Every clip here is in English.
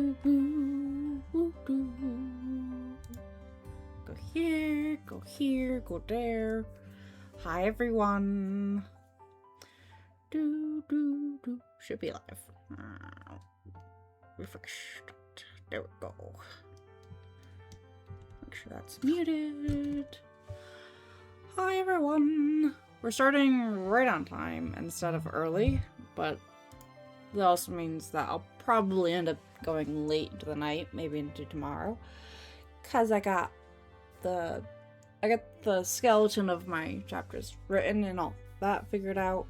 Go here, go there. Hi everyone. Should be live. Refresh. There we go. Make sure that's muted. Hi everyone. We're starting right on time instead of early, but that also means that I'll probably end up going late into the night, maybe into tomorrow, cause I got the skeleton of my chapters written and all that figured out.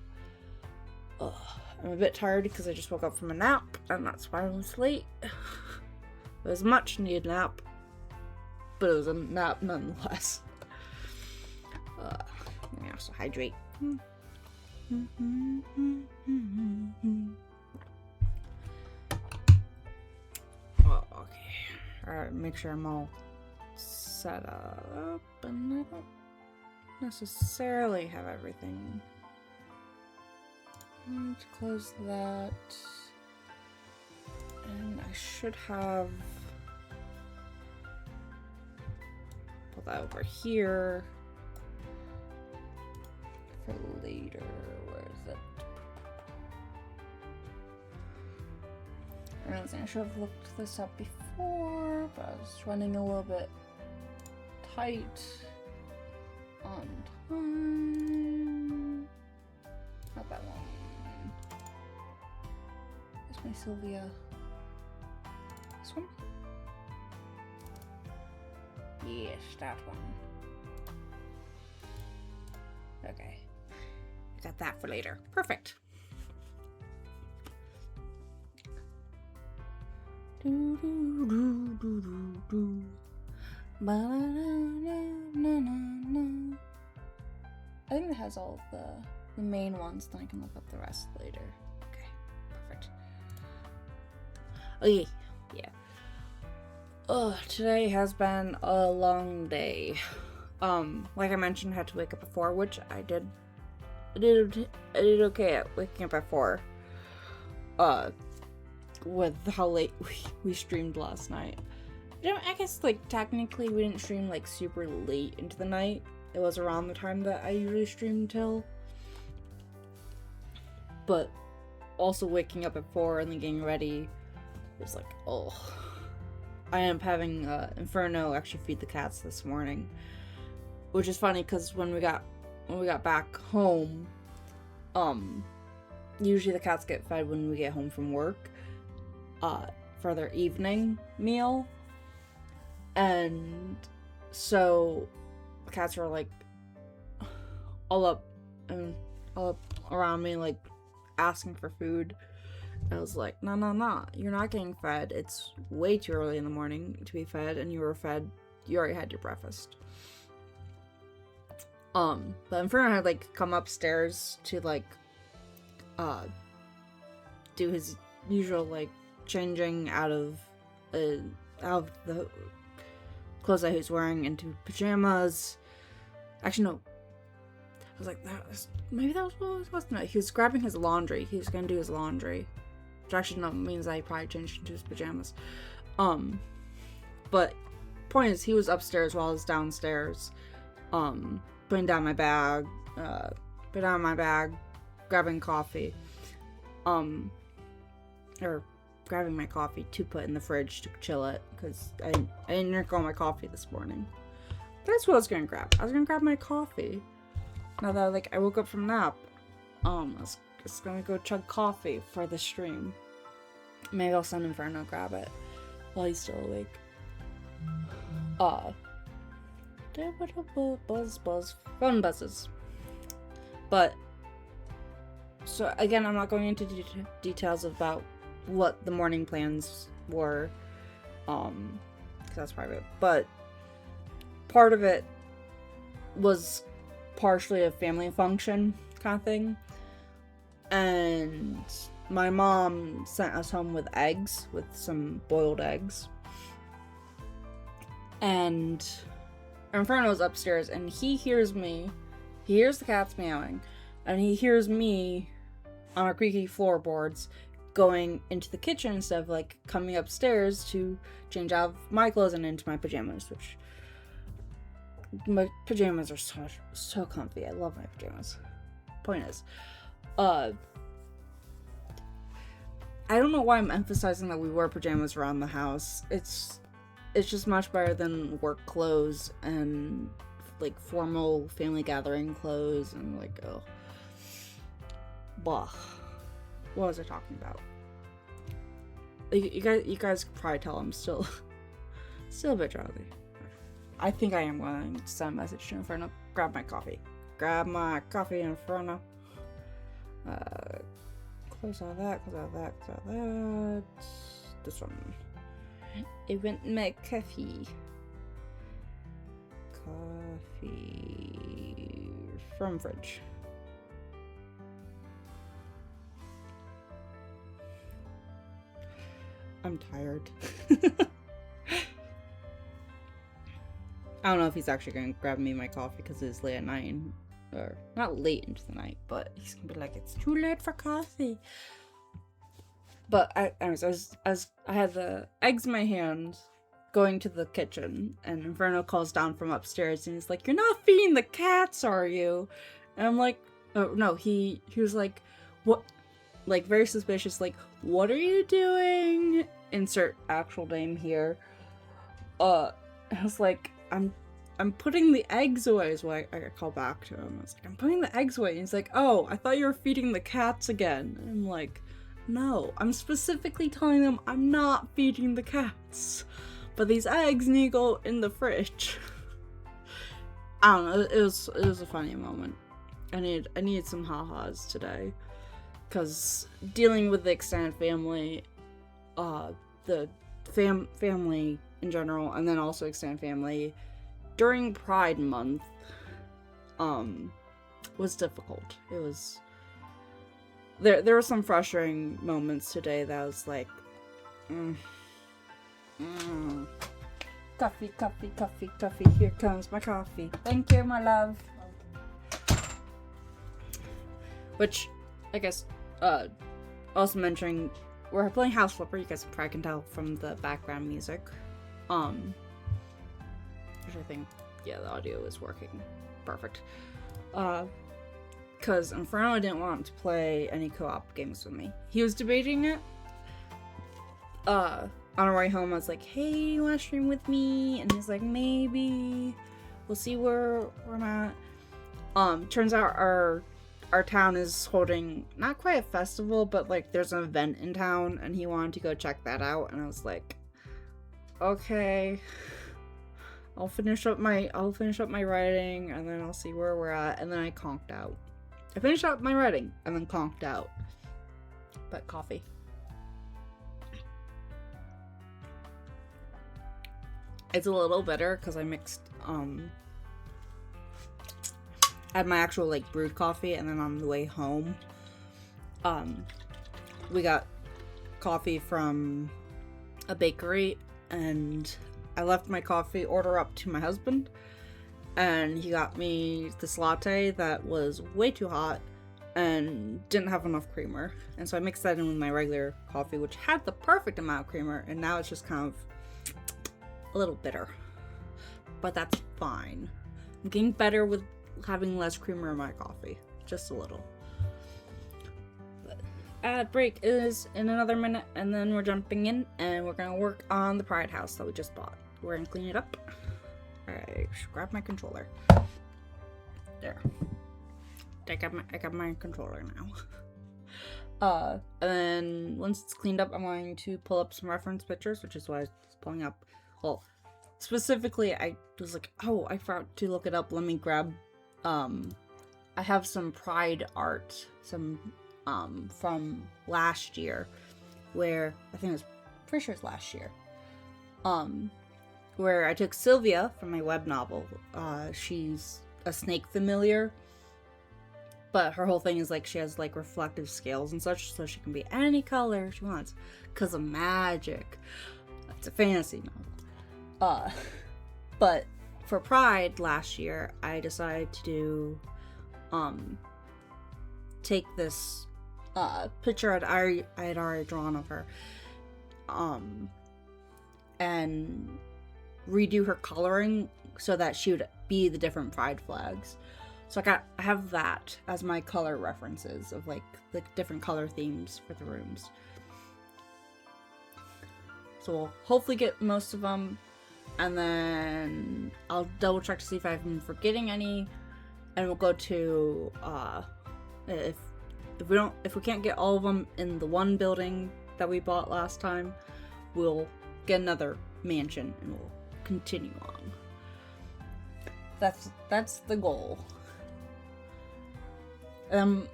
I'm a bit tired because I just woke up from a nap, and that's why I was late. It was a much needed nap, but it was a nap nonetheless. Let me also hydrate. Oh, okay. Alright, make sure I'm all set up, and I don't necessarily have everything. Let's close that. And I should have... put that over here. For later. Where is it? I realized I should have looked this up before, but I was running a little bit tight on time. Not that long. Where's my Sylvia? This one? Yes, that one. Okay. I got that for later. Perfect. I think it has all of the main ones, then I can look up the rest later. Okay, perfect. Okay, yeah. Today has been a long day. Like I mentioned, I had to wake up at 4, which I did. I did okay at waking up at 4. With how late we streamed last night. I guess, like, technically we didn't stream, like, super late into the night. It was around the time that I usually stream till. But also waking up at 4 and then getting ready was like, oh. I am having Inferno actually feed the cats this morning. Which is funny because when we got back home, usually the cats get fed when we get home from work. For their evening meal. And so the cats were like all up around me, like asking for food. I was like, no, you're not getting fed. It's way too early in the morning to be fed, and you already had your breakfast. But Inferno had like come upstairs to like do his usual like changing out of the clothes that he was wearing into pajamas. Actually, no. I was like, maybe that was what it was. No, he was grabbing his laundry. He was gonna do his laundry. Which actually no, means that he probably changed into his pajamas. But point is, he was upstairs while I was downstairs. Putting down my bag. Grabbing coffee. Or grabbing my coffee to put in the fridge to chill it, because I didn't drink all my coffee this morning. That's what I was gonna grab. I was gonna grab my coffee. Now that I woke up from nap, I was just gonna go chug coffee for the stream. Maybe I'll send Inferno grab it while he's still awake. Buzz, phone buzzes. But so again, I'm not going into details about what the morning plans were, because that's private, but part of it was partially a family function kind of thing, and my mom sent us home with eggs, with some boiled eggs, and Inferno's upstairs, and he hears me, he hears the cats meowing, and he hears me on our creaky floorboards going into the kitchen instead of like coming upstairs to change out of my clothes and into my pajamas, which my pajamas are so comfy. I love my pajamas. Point is, I don't know why I'm emphasizing that we wear pajamas around the house. It's just much better than work clothes and like formal family gathering clothes and like, oh, blah. What was I talking about? You guys could probably tell I'm still a bit drowsy. I think I am going to send a message to Inferno. Grab my coffee, Inferno. Close all that. This one. Event my coffee from fridge. I'm tired. I don't know if he's actually gonna grab me my coffee because it's late at night, or not late into the night, but he's gonna be like, it's too late for coffee. But anyways, I had the eggs in my hand, going to the kitchen, and Inferno calls down from upstairs, and he's like, "You're not feeding the cats, are you?" And I'm like, "Oh no." He was like, "What?" Like very suspicious, like, "What are you doing?" Insert actual name here. I was like, I'm putting the eggs away. Is why I call back to him. I was like, "I'm putting the eggs away." And he's like, "Oh, I thought you were feeding the cats again." And I'm like, "No, I'm specifically telling them I'm not feeding the cats. But these eggs need to go in the fridge." I don't know, it was a funny moment. I needed some ha-has today. Because dealing with the extended family, the family in general, and then also extended family during Pride Month, was difficult. It was... There were some frustrating moments today that I was like, Coffee, here comes my coffee. Thank you, my love. Which, I guess, also mentioning, we're playing House Flipper, you guys probably can tell from the background music. Which I think, yeah, the audio is working perfect. Because Inferno didn't want to play any co-op games with me. He was debating it. On our way home, I was like, "Hey, you wanna stream with me?" And he's like, "Maybe. We'll see where I'm at." Turns out our town is holding not quite a festival, but like there's an event in town, and he wanted to go check that out. And I was like, "Okay, I'll finish up my writing, and then I'll see where we're at." And then I conked out. I finished up my writing and then conked out. But coffee. It's a little bitter because I mixed I had my actual like brewed coffee, and then on the way home we got coffee from a bakery, and I left my coffee order up to my husband, and he got me this latte that was way too hot and didn't have enough creamer, and so I mixed that in with my regular coffee, which had the perfect amount of creamer, and now it's just kind of a little bitter, but that's fine. I'm getting better with having less creamer in my coffee, just a little. But ad break is in another minute, and then we're jumping in, and we're gonna work on the Pride house that we just bought. We're gonna clean it up. Alright, grab my controller. There. I got my controller now. And then once it's cleaned up, I'm going to pull up some reference pictures, which is why I was pulling up. Well, specifically, I was like, oh, I forgot to look it up. Let me grab, I have some Pride art, some, from last year, where, I think it was, pretty sure it's last year, where I took Sylvia from my web novel. She's a snake familiar, but her whole thing is, like, she has, like, reflective scales and such, so she can be any color she wants, because of magic. It's a fantasy novel. But for Pride last year, I decided to do, take this picture I had already drawn of her. And redo her coloring so that she would be the different pride flags. So I have that as my color references of like the different color themes for the rooms. So we'll hopefully get most of them, and then I'll double check to see if I'm forgetting any, and we'll go to if we can't get all of them in the one building that we bought last time, we'll get another mansion and we'll continue on. That's the goal. The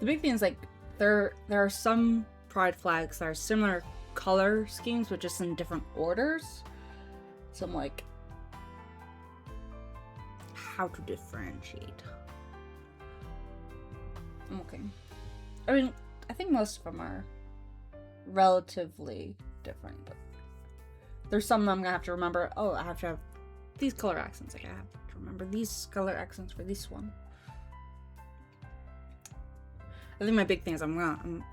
big thing is like there are some pride flags that are similar color schemes but just in different orders. So I'm like, how to differentiate? Okay. I mean, I think most of them are relatively different, but there's some that I'm gonna have to remember. Oh, I have to have these color accents. Like I have to remember these color accents for this one. I think my big thing is I'm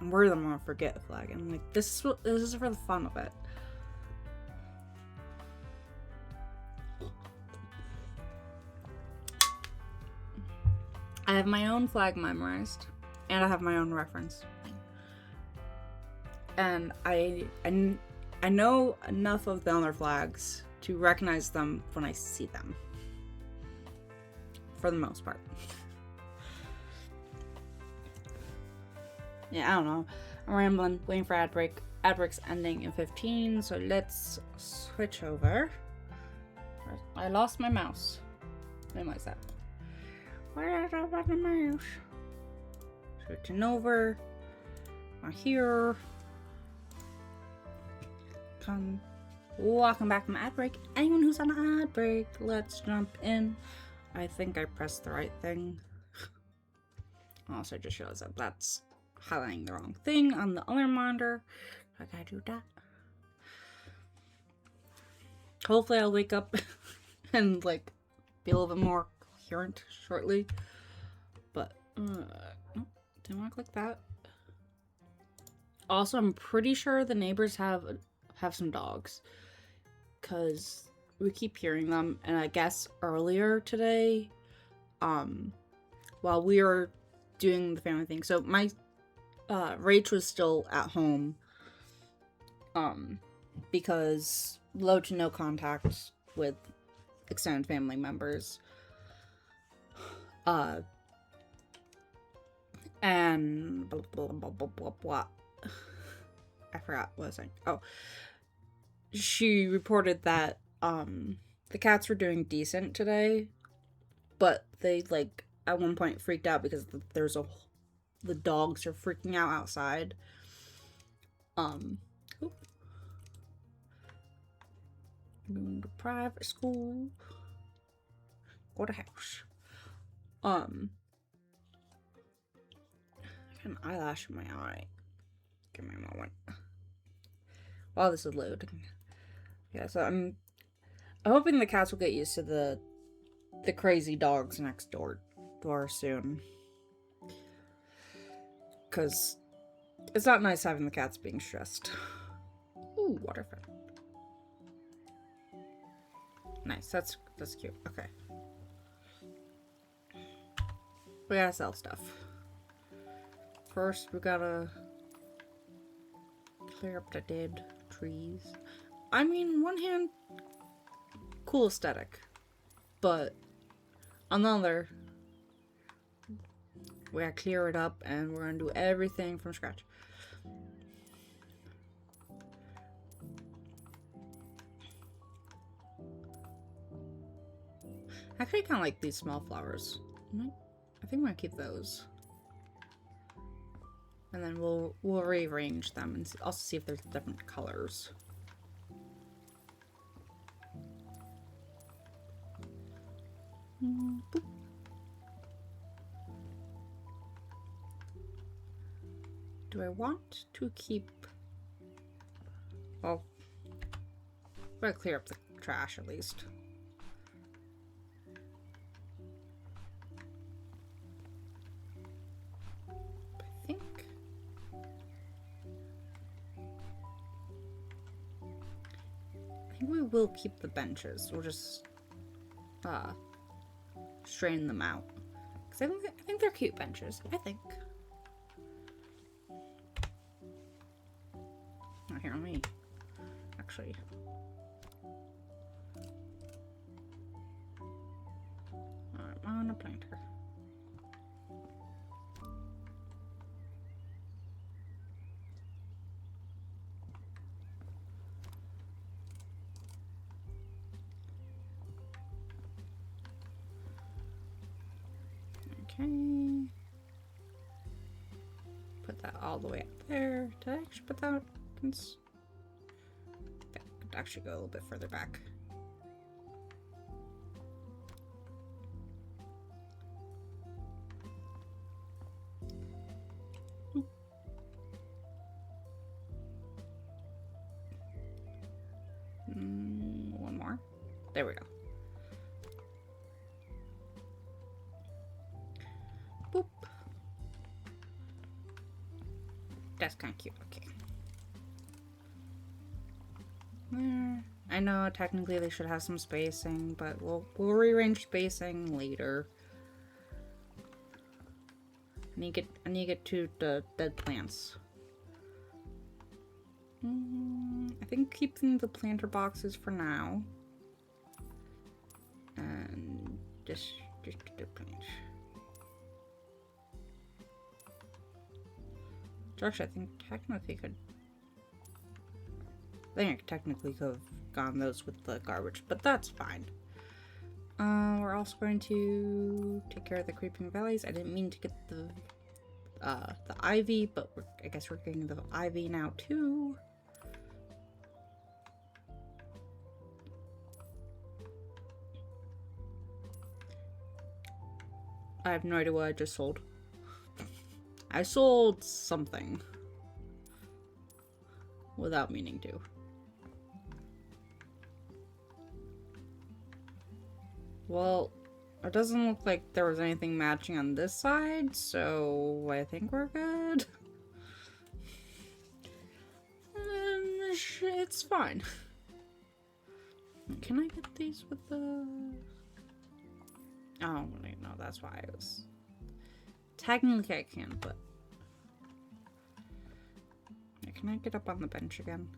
worried I'm gonna forget a flag. I'm like, this is for the fun of it. I have my own flag memorized, and I have my own reference. And I know enough of the other flags to recognize them when I see them. For the most part. Yeah, I don't know. I'm rambling, waiting for ad break. Ad break's ending in 15, so let's switch over. I lost my mouse. Minimize that. Where did I put the mouse? Switching over. Here. Welcome back from ad break. Anyone who's on an ad break, let's jump in. I think I pressed the right thing. Also, just realized that that's highlighting the wrong thing on the other monitor. I gotta do that. Hopefully I'll wake up and like be a little bit more coherent shortly. But nope, didn't want to click that. Also, I'm pretty sure the neighbors have some dogs, because we keep hearing them. And I guess earlier today, while we were doing the family thing, so my Rach was still at home, because low to no contact with extended family members, and blah, blah, blah, blah, blah, blah. I forgot what I was saying. Oh, she reported that the cats were doing decent today, but they like at one point freaked out because the dogs are freaking out outside. Going to private school. Go to house. I got an eyelash in my eye. Give me a moment. While this is loading. Yeah, so I'm hoping the cats will get used to the crazy dogs next door soon. Because it's not nice having the cats being stressed. Ooh, water fountain. Nice, that's cute. Okay. We gotta sell stuff. First, we gotta clear up the dead trees. I mean, one hand, cool aesthetic, but on the other, we gotta clear it up, and we're gonna do everything from scratch. I actually kind of like these small flowers. I think I'm gonna keep those. And then we'll rearrange them and also see if there's different colors. Boop. Do I want to keep... Well, I'm gonna clear up the trash at least. I think think we will keep the benches. We'll just strain them out. Because I think they're cute benches. I think. Oh, here, let me actually. I'm on a planter. Okay. Put that all the way up there. Did I actually put that? That could actually go a little bit further back. One more. There we go. Boop. That's kind of cute. Okay. There. I know technically they should have some spacing, but we'll rearrange spacing later. I need to get to the dead plants. I think keeping the planter boxes for now. And just the plants. Actually, I think technically could. I think I technically could have gone those with the garbage, but that's fine. We're also going to take care of the creeping valleys. I didn't mean to get the ivy, but I guess we're getting the ivy now too. I have no idea what I just sold. I sold something without meaning to. Well, it doesn't look like there was anything matching on this side, so I think we're good. It's fine. Can I get these with the... Oh, wait, no, that's why I was... Technically I can, but... Yeah, can I get up on the bench again?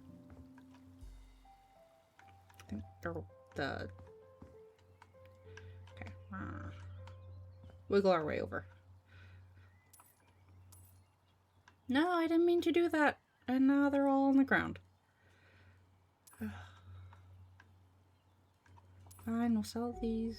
I think the... Okay. Wiggle our way over. No, I didn't mean to do that. And now they're all on the ground. Fine, we'll sell these.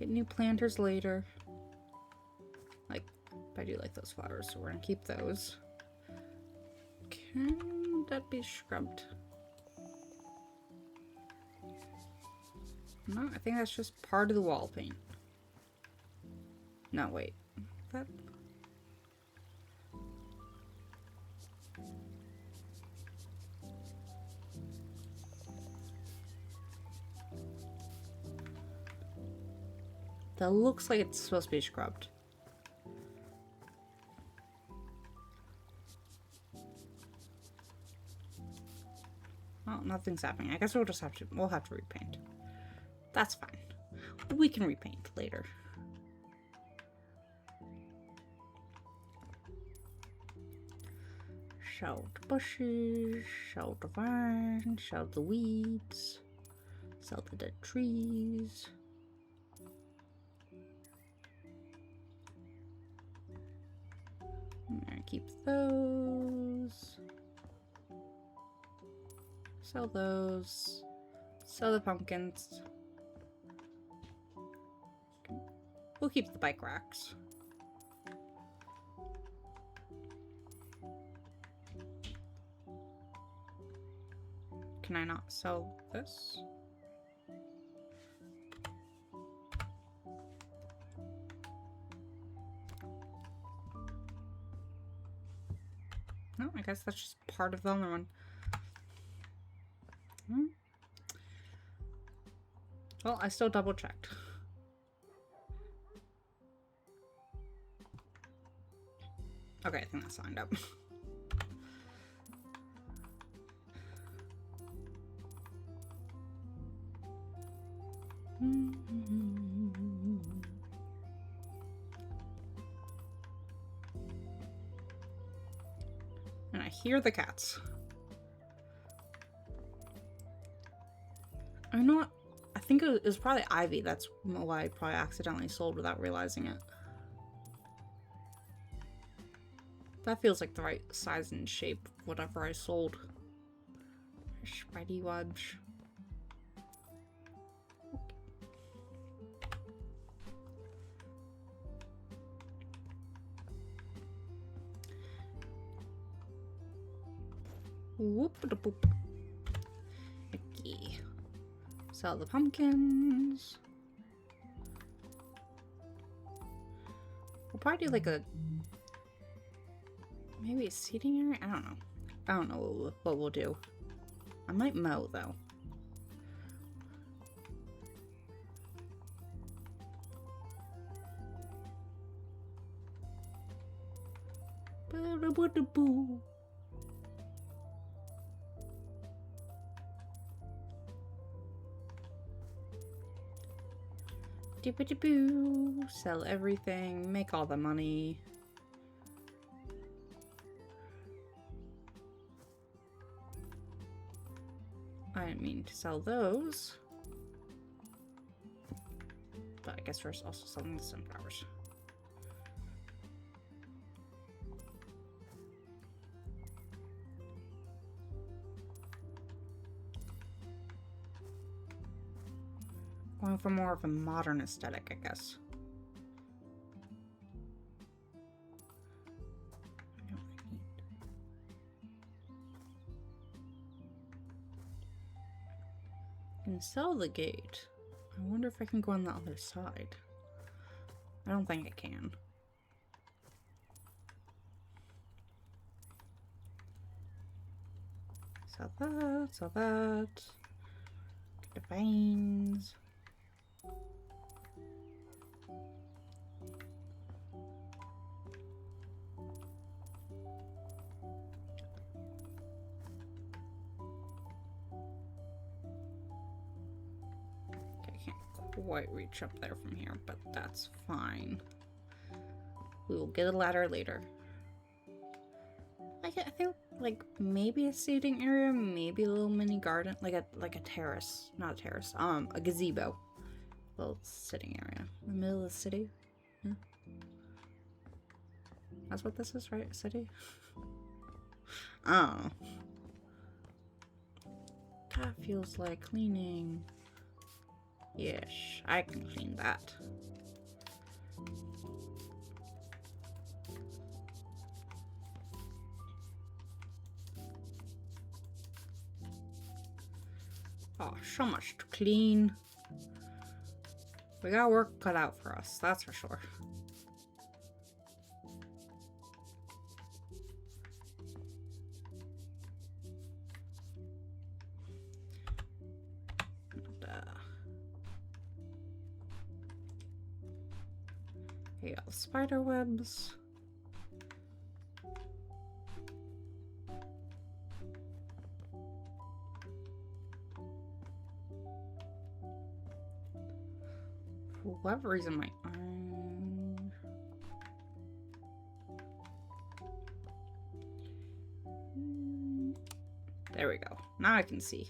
Get new planters later. Like, I do like those flowers, so we're gonna keep those. Can that be scrubbed? No, I think that's just part of the wall paint. No, wait. That... That looks like it's supposed to be scrubbed. Well, nothing's happening. I guess we'll have to repaint. That's fine. We can repaint later. Show the bushes, show the vines, show the weeds, sell the dead trees. I'm gonna keep those. Sell those. Sell the pumpkins. We'll keep the bike racks. Can I not sell this? No, I guess that's just part of the other one. Well, I still double checked. Okay, I think that's signed up. And I hear the cats. I know what? I think it was probably Ivy. That's why I probably accidentally sold without realizing it. That feels like the right size and shape of whatever I sold. Spidey webs. Whoop-a-da-boop. Okay. Sell the pumpkins. We'll probably do like a... maybe a seating area? I don't know. I don't know what we'll do. I might mow, though. Ba-da-ba-da-boo. Doo-ba-da-boo. Sell everything. Make all the money. I didn't mean to sell those. But I guess we're also selling the sunflowers. Going for more of a modern aesthetic, I guess. I can sell the gate. I wonder if I can go on the other side. I don't think I can. Sell that, sell that. Get the veins. Quite reach up there from here, but that's fine. We will get a ladder later. I think like maybe a seating area, maybe a little mini garden, like a terrace, not a terrace, a gazebo, little sitting area in the middle of the city. Yeah. That's what this is, right? A city. Oh, that feels like cleaning. Yes, I can clean that. Oh, so much to clean. We got work cut out for us, that's for sure. Okay, all the spider webs. For whatever reason, my iron... There we go. Now I can see.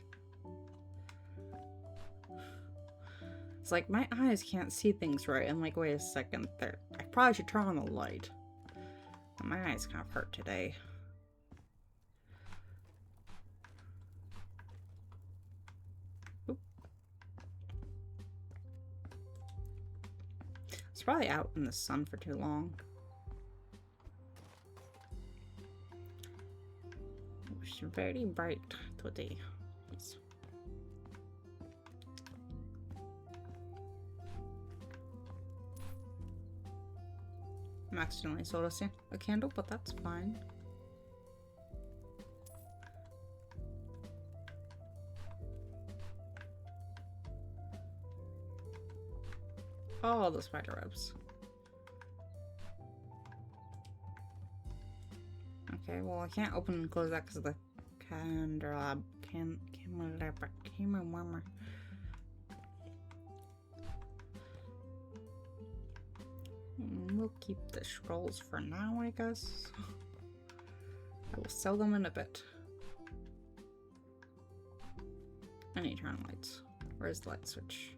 It's like my eyes can't see things right. I'm like, wait a second. There, I probably should turn on the light. My eyes kind of hurt today. Oop. It's probably out in the sun for too long. It's very bright today. Yes. I accidentally sold us a candle, but that's fine. all the spider webs. Okay, well I can't open and close that because of the candelabra. We'll keep the scrolls for now, I guess. I will sell them in a bit. I need to turn on lights. Where's the light switch?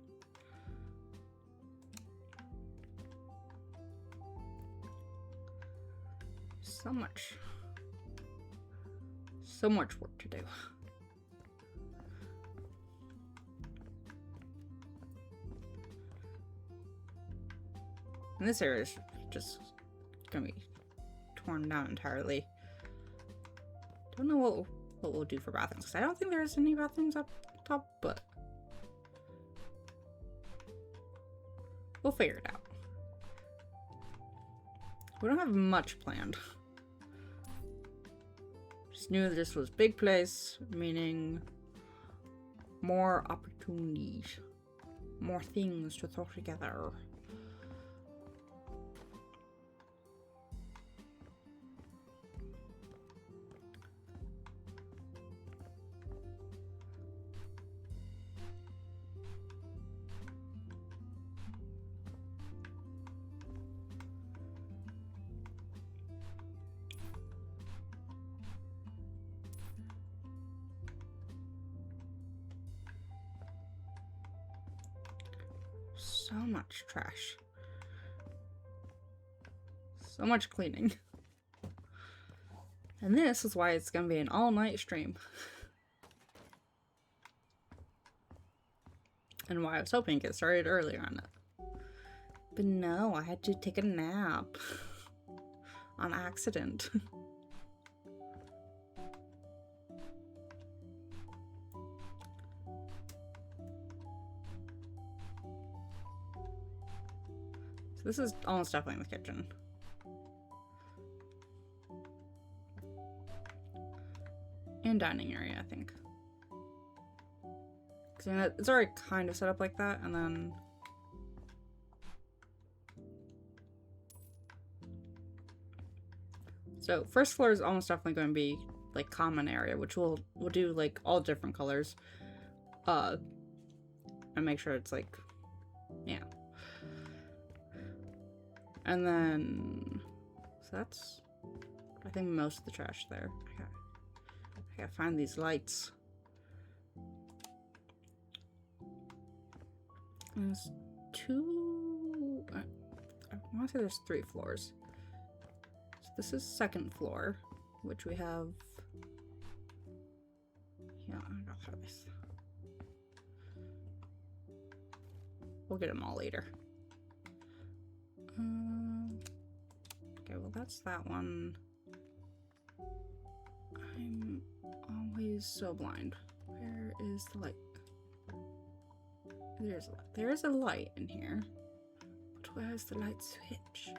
So much work to do. And this area is just gonna be torn down entirely. Don't know what we'll do for bathrooms, because I don't think there's any bathrooms up top, but we'll figure it out. We don't have much planned. Just knew this was big place, meaning more opportunities, more things to throw together. So much trash. So much cleaning. And this is why it's gonna be an all-night stream. And why I was hoping to get started earlier on it. But no, I had to take a nap. On accident. This is almost definitely the kitchen. And dining area, I think. Because it's already kind of set up like that, and then... So, first floor is almost definitely going to be, like, common area, which we'll do, like, all different colors. And make sure it's, like, yeah. And then, so that's, I think, most of the trash there. I gotta find these lights. There's two, I want to say there's 3 floors. So this is 2nd floor, which we have, yeah, I got this. We'll get them all later. Okay, well that's that one. I'm always so blind. Where is the light? There is a light in here. But where's the light switch?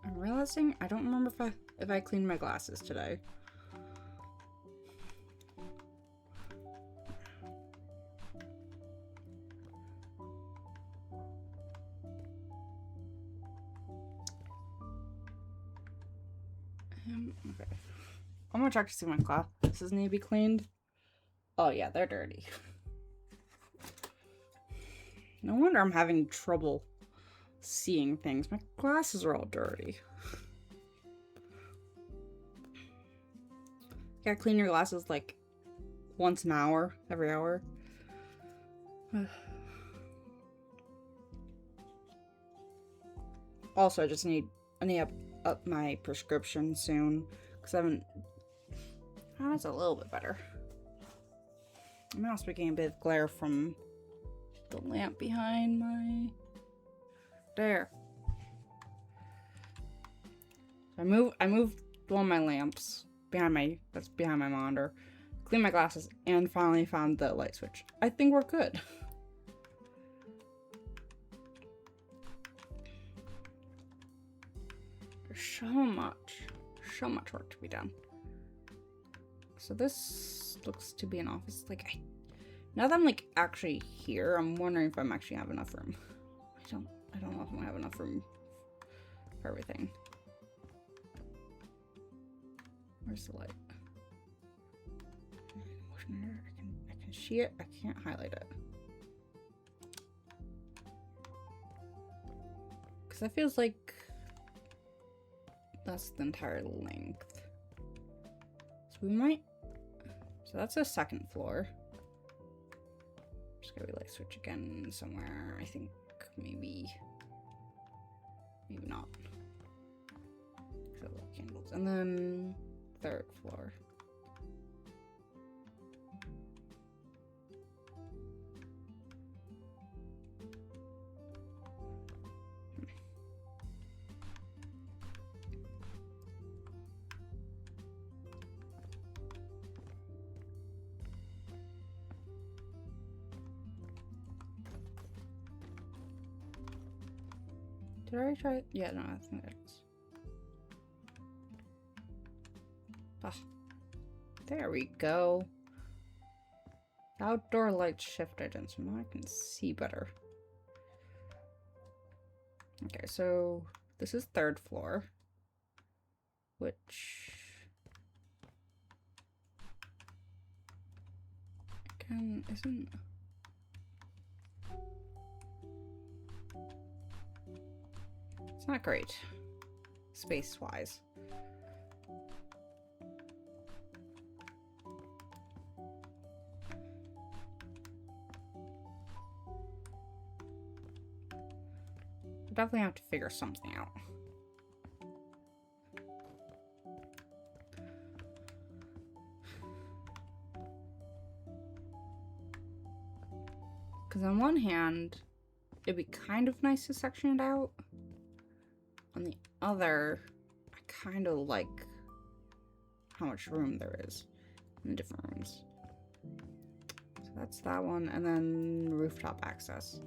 I'm realizing I don't remember if I cleaned my glasses today. Okay. I'm gonna check to see my glasses need to be cleaned. Oh yeah, they're dirty. No wonder I'm having trouble seeing things. My glasses are all dirty. You gotta clean your glasses like once an hour, every hour. Also, I need to up my prescription soon because I haven't. Oh, that's a little bit better. I'm also getting a bit of glare from the lamp behind my. There. So I moved one of my lamps that's behind my monitor. Cleaned my glasses and finally found the light switch. I think we're good. So much work to be done. So this looks to be an office. Like, Now that I'm like actually here, I'm wondering if I'm actually have enough room. I don't know if I'm gonna have enough room for everything. Where's the light? I can see it. I can't highlight it. Because that feels like that's the entire length. So we might. So that's the second floor. Just gotta like switch again somewhere. I think maybe not. So candles, and then third floor. Did I already try it? Yeah, no, I think that is. Ah, there we go. Outdoor light shifted, and so now I can see better. Okay, so this is third floor, which again isn't. It's not great, space-wise. I definitely have to figure something out. Because on one hand, it'd be kind of nice to section it out. On the other, I kind of like how much room there is in the different rooms. So that's that one, and then rooftop access.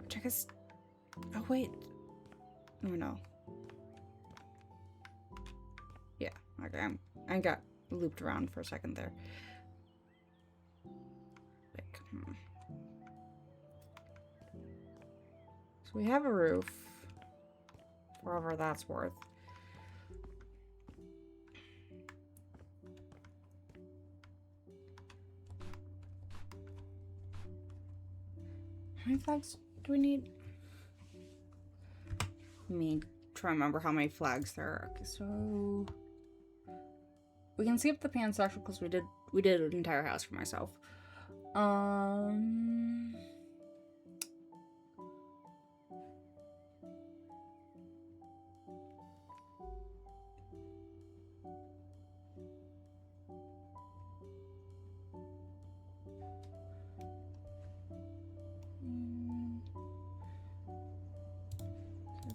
Which I guess... Oh, wait. Oh, no. Yeah, okay, I got looped around for a second there. Like, So we have a roof. Wherever that's worth. How many flags do we need? Let me try to remember how many flags there are. Okay, so we can skip the pansexual because we did an entire house for myself.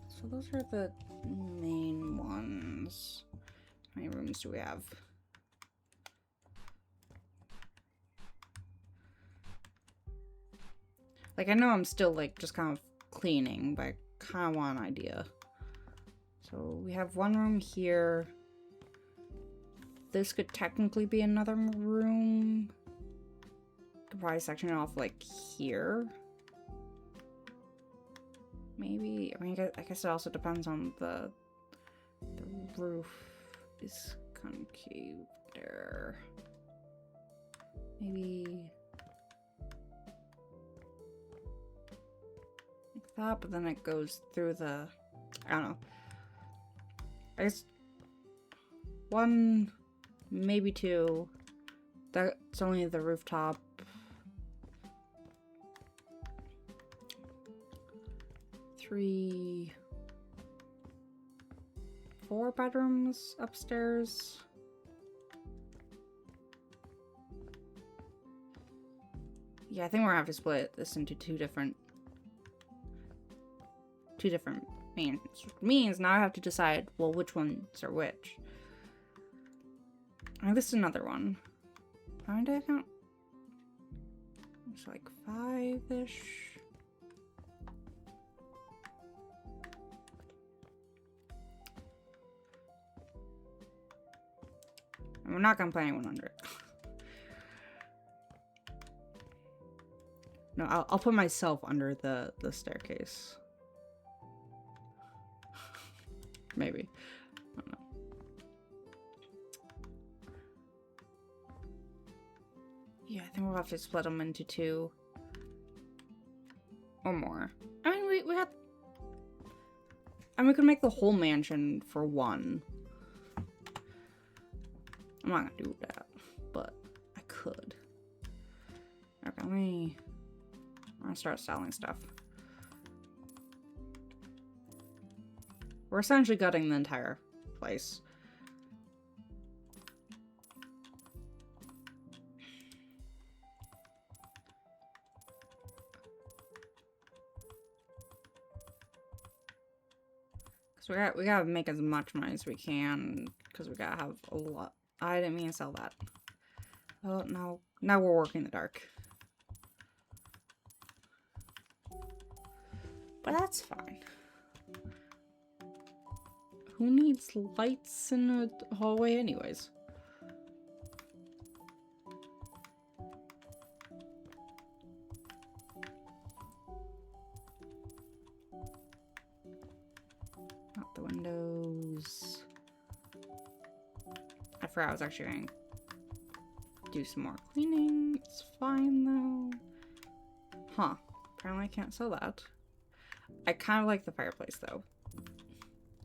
So those are the main ones. How many rooms do we have? Like, I know I'm still, like, just kind of cleaning, but I kind of want an idea. So we have one room here. This could technically be another room. Could probably section it off, like, here. Maybe. I mean, I guess it also depends on the roof is concave there. Maybe like that, but then it goes through the, I don't know. I guess one, maybe two. That's only the rooftop. Three, 4 bedrooms upstairs. Yeah, I think we're gonna have to split this into two different means. Means now I have to decide, well, which ones are which. I think this is another one. How many did I count? It's like 5-ish. And we're not gonna play anyone under it. No, I'll put myself under the staircase. Maybe. I don't know. Yeah, I think we'll have to split them into 2. Or more. I mean, we got... And we could make the whole mansion for 1. I'm not gonna do that, but I could. Okay, I'm gonna start selling stuff. We're essentially gutting the entire place. So we gotta make as much money as we can, because we gotta have a lot. I didn't mean to sell that. Oh, no. Now we're working in the dark. But that's fine. Who needs lights in a hallway anyways? Not the windows. I forgot I was actually going to do some more cleaning. It's fine though. Huh. Apparently I can't sell that. I kind of like the fireplace though.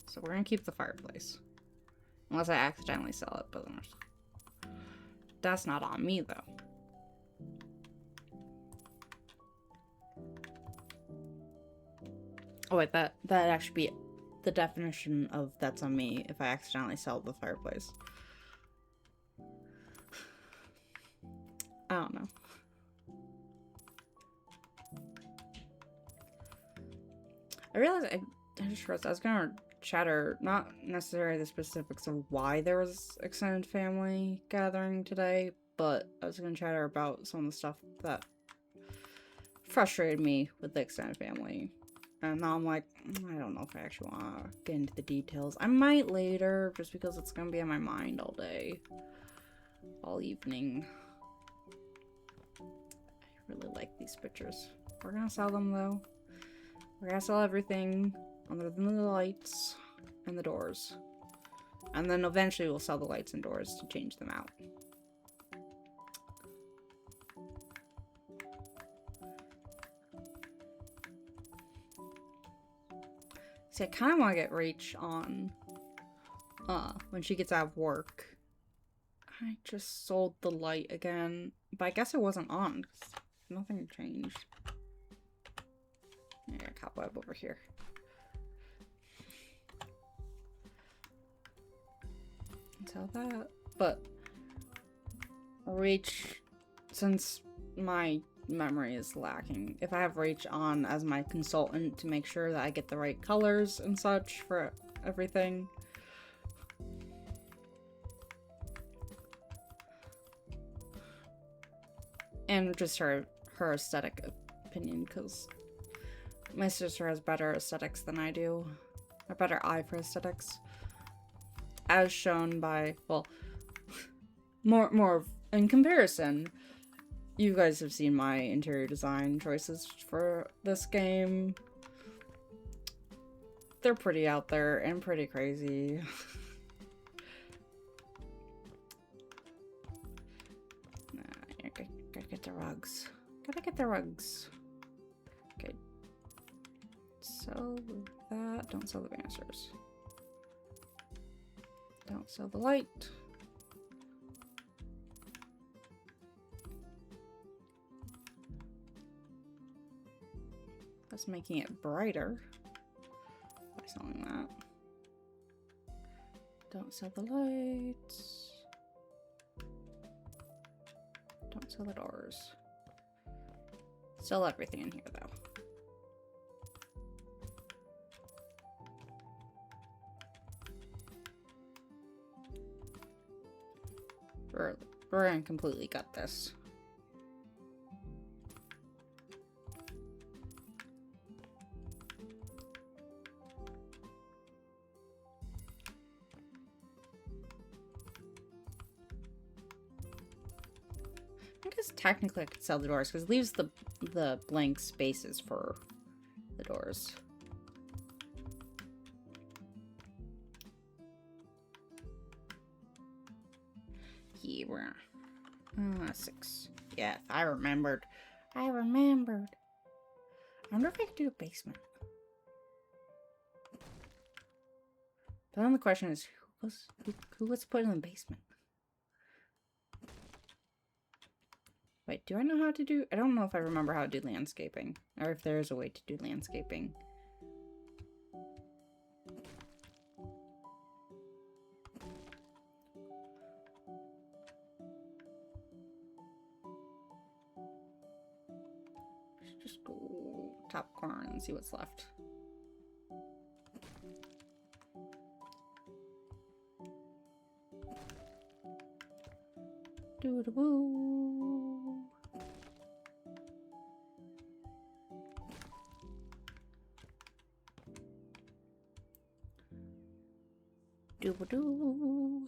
So we're gonna keep the fireplace. Unless I accidentally sell it, but that's not on me though. Oh wait, that'd actually be the definition of that's on me if I accidentally sell the fireplace. I don't know. I realized I just realized I was gonna chatter, not necessarily the specifics of why there was extended family gathering today, but I was gonna chatter about some of the stuff that frustrated me with the extended family. And now I'm like, I don't know if I actually want to get into the details. I might later, just because it's gonna be on my mind all day. All evening. I really like these pictures. We're gonna sell them though. We're gonna sell everything other than the lights and the doors. And then eventually we'll sell the lights and doors to change them out. See, I kind of want to get Rach on when she gets out of work. I just sold the light again, but I guess it wasn't on because nothing changed. I got a cobweb over here. Sell that, but Rach, since my memory is lacking, if I have Rach on as my consultant to make sure that I get the right colors and such for everything. And just her aesthetic opinion, because my sister has better aesthetics than I do. A better eye for aesthetics. As shown by, well, more in comparison, you guys have seen my interior design choices for this game. They're pretty out there and pretty crazy. Gotta get the rugs. Gotta get the rugs. Okay. Sell that. Don't sell the banisters. Don't sell the light. That's making it brighter by selling that. Don't sell the lights. Don't sell the doors. Sell everything in here though. We're gonna completely gut this. I guess technically I could sell the doors because it leaves the blank spaces for the doors. Here we're 6. Yes, I remembered. I remembered. I wonder if I could do a basement. But then the question is, who was put in the basement? Wait, do I know how to do... I don't know if I remember how to do landscaping. Or if there is a way to do landscaping. Let's just go top corner and see what's left. Doo-doo-boo. Doo-doo.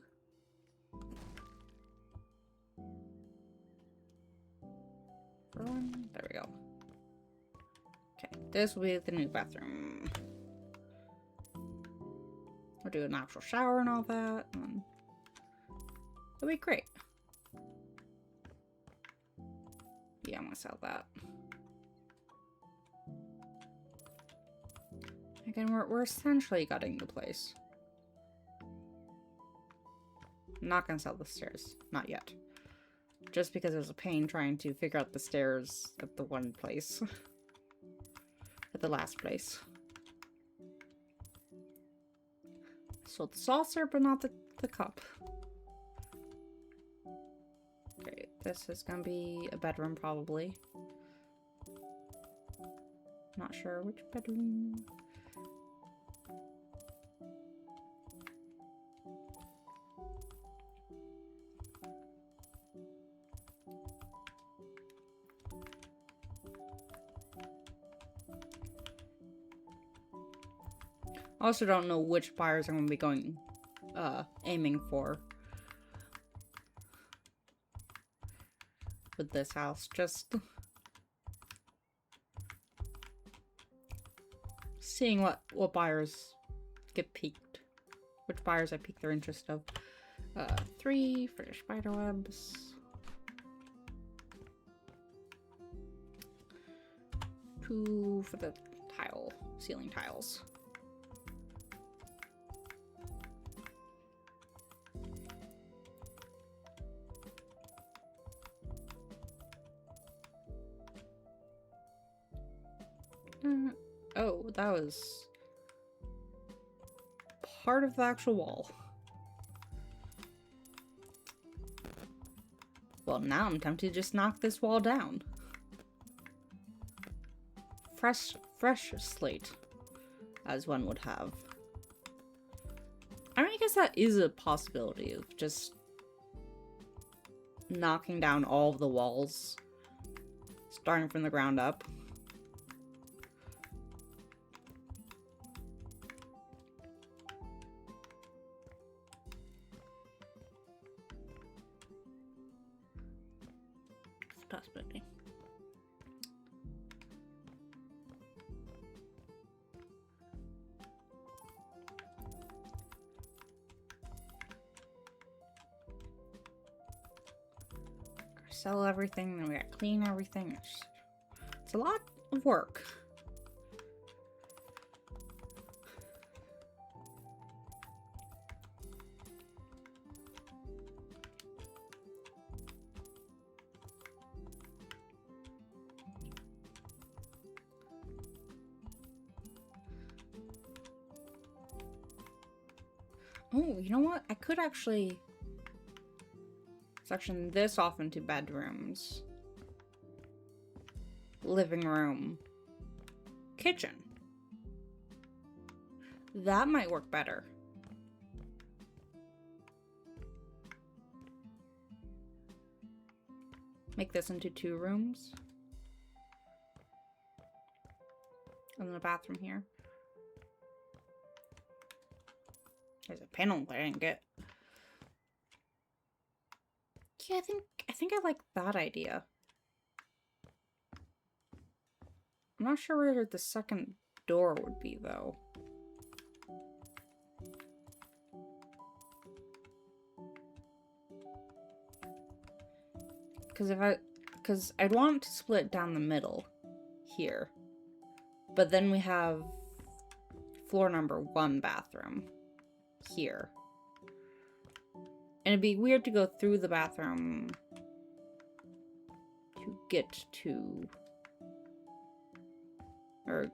There we go. Okay, this will be the new bathroom. We'll do an actual shower and all that. And it'll be great. Yeah, I'm gonna sell that. Again, we're essentially gutting the place. I'm not gonna sell the stairs. Not yet. Just because it was a pain trying to figure out the stairs at the one place. At the last place. Sold the saucer, but not the cup. Okay, this is gonna be a bedroom, probably. Not sure which bedroom. I also don't know which buyers I'm going to be aiming for with this house. Just seeing what buyers get piqued, which buyers I pique their interest of. 3 for the spider webs. 2 for the ceiling tiles. Oh, that was part of the actual wall. Well, now I'm tempted to just knock this wall down. Fresh slate, as one would have. I mean, I guess that is a possibility of just knocking down all of the walls, starting from the ground up. Possibility. Sell everything, then we gotta clean everything. It's a lot of work. Oh, you know what? I could actually section this off into bedrooms, living room, kitchen. That might work better. Make this into 2 rooms. And then a bathroom here. There's a panel that I didn't get. Actually, I think I like that idea. I'm not sure where the second door would be, though. Because I'd want to split down the middle here. But then we have floor number 1 bathroom here. And it'd be weird to go through the bathroom to get to... or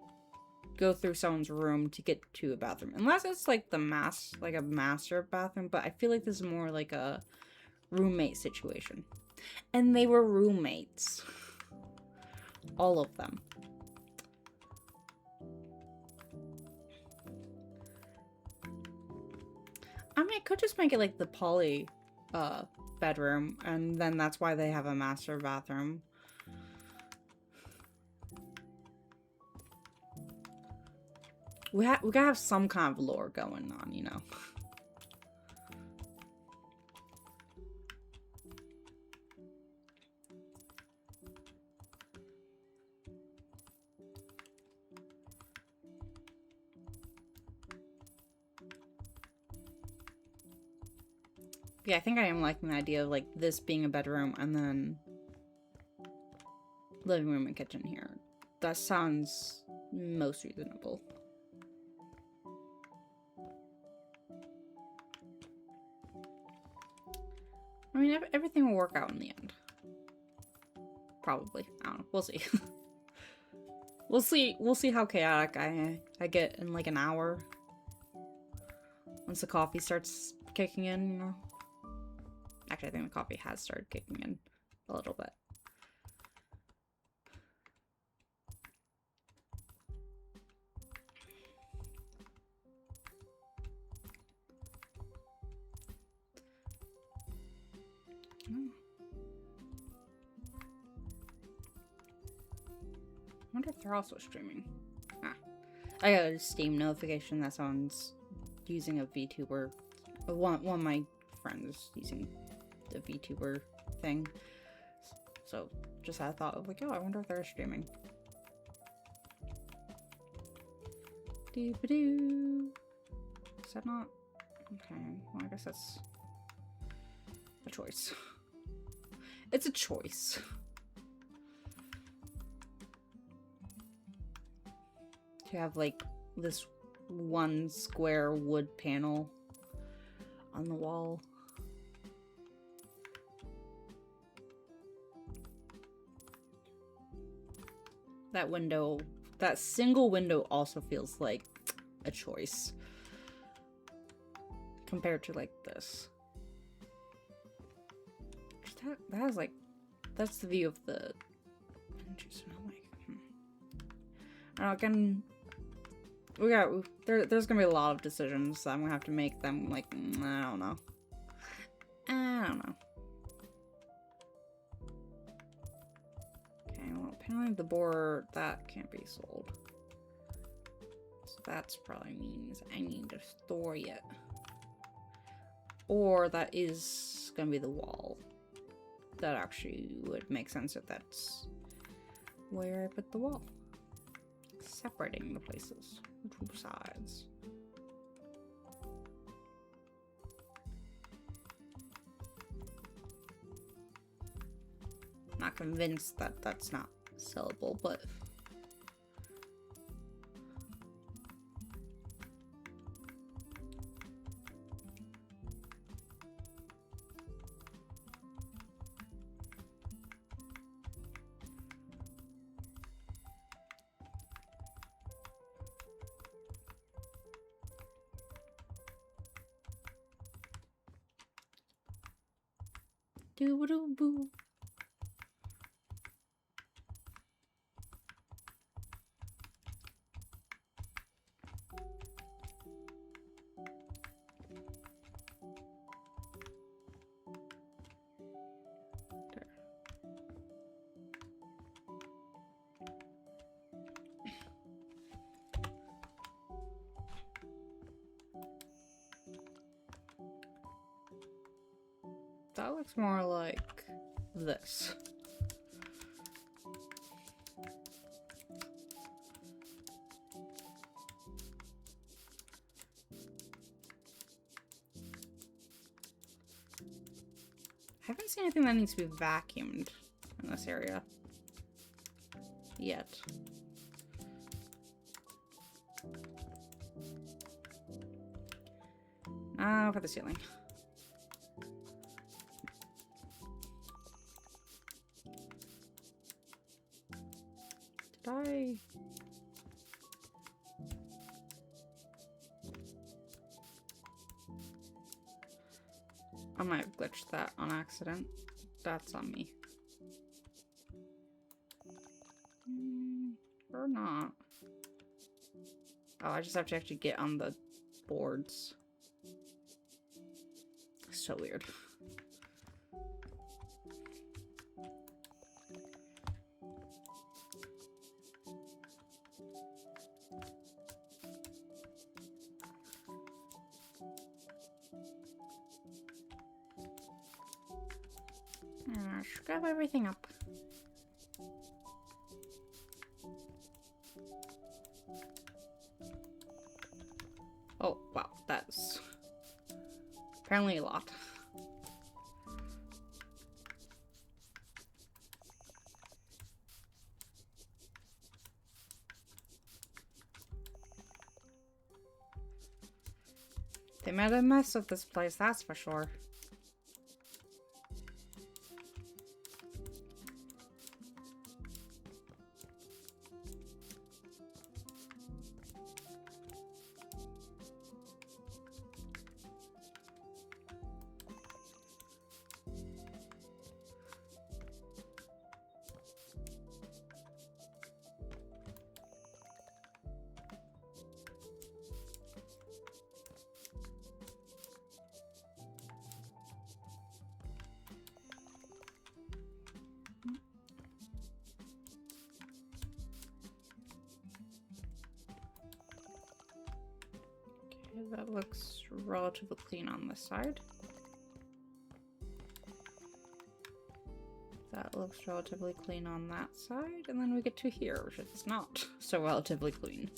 go through someone's room to get to a bathroom. Unless it's like a master bathroom, but I feel like this is more like a roommate situation. And they were roommates. All of them. I mean, I could just make it like the poly bedroom, and then that's why they have a master bathroom. We gotta have some kind of lore going on, you know. Yeah, I think I am liking the idea of like this being a bedroom and then living room and kitchen here. That sounds most reasonable. I mean, everything will work out in the end. Probably. I don't know. We'll see. We'll see how chaotic I get in like an hour. Once the coffee starts kicking in, you know. Actually, I think the coffee has started kicking in a little bit. I wonder if they're also streaming. Ah. I got a Steam notification that someone's using a VTuber. One of my friends using the VTuber thing. So just had a thought of like, oh, I wonder if they're streaming. Doo-ba-doo. Is that not? Okay, well, I guess that's a choice. It's a choice. To have like this one square wood panel on the wall. That window, that single window also feels like a choice compared to like this. That has like, that's the view of the, interesting, like, again, there's gonna be a lot of decisions that I'm gonna have to make them, like, I don't know. Okay, well, apparently the board, that can't be sold. So that's probably means I need to store it. Or that is gonna be the wall. That actually would make sense if that's where I put the wall. Separating the places, the two sides. Not convinced that that's not sellable, but doo-ba-doo-boo. That looks more like this. I haven't seen anything that needs to be vacuumed in this area yet. Now for the ceiling. Did I? I might have glitched that on accident. That's on me. Or not. Oh, I just have to actually get on the boards. So weird. Scrub everything up. Oh, wow, that's apparently a lot. They made a mess of this place, that's for sure. That looks relatively clean on this side. That looks relatively clean on that side. And then we get to here, which is not so relatively clean.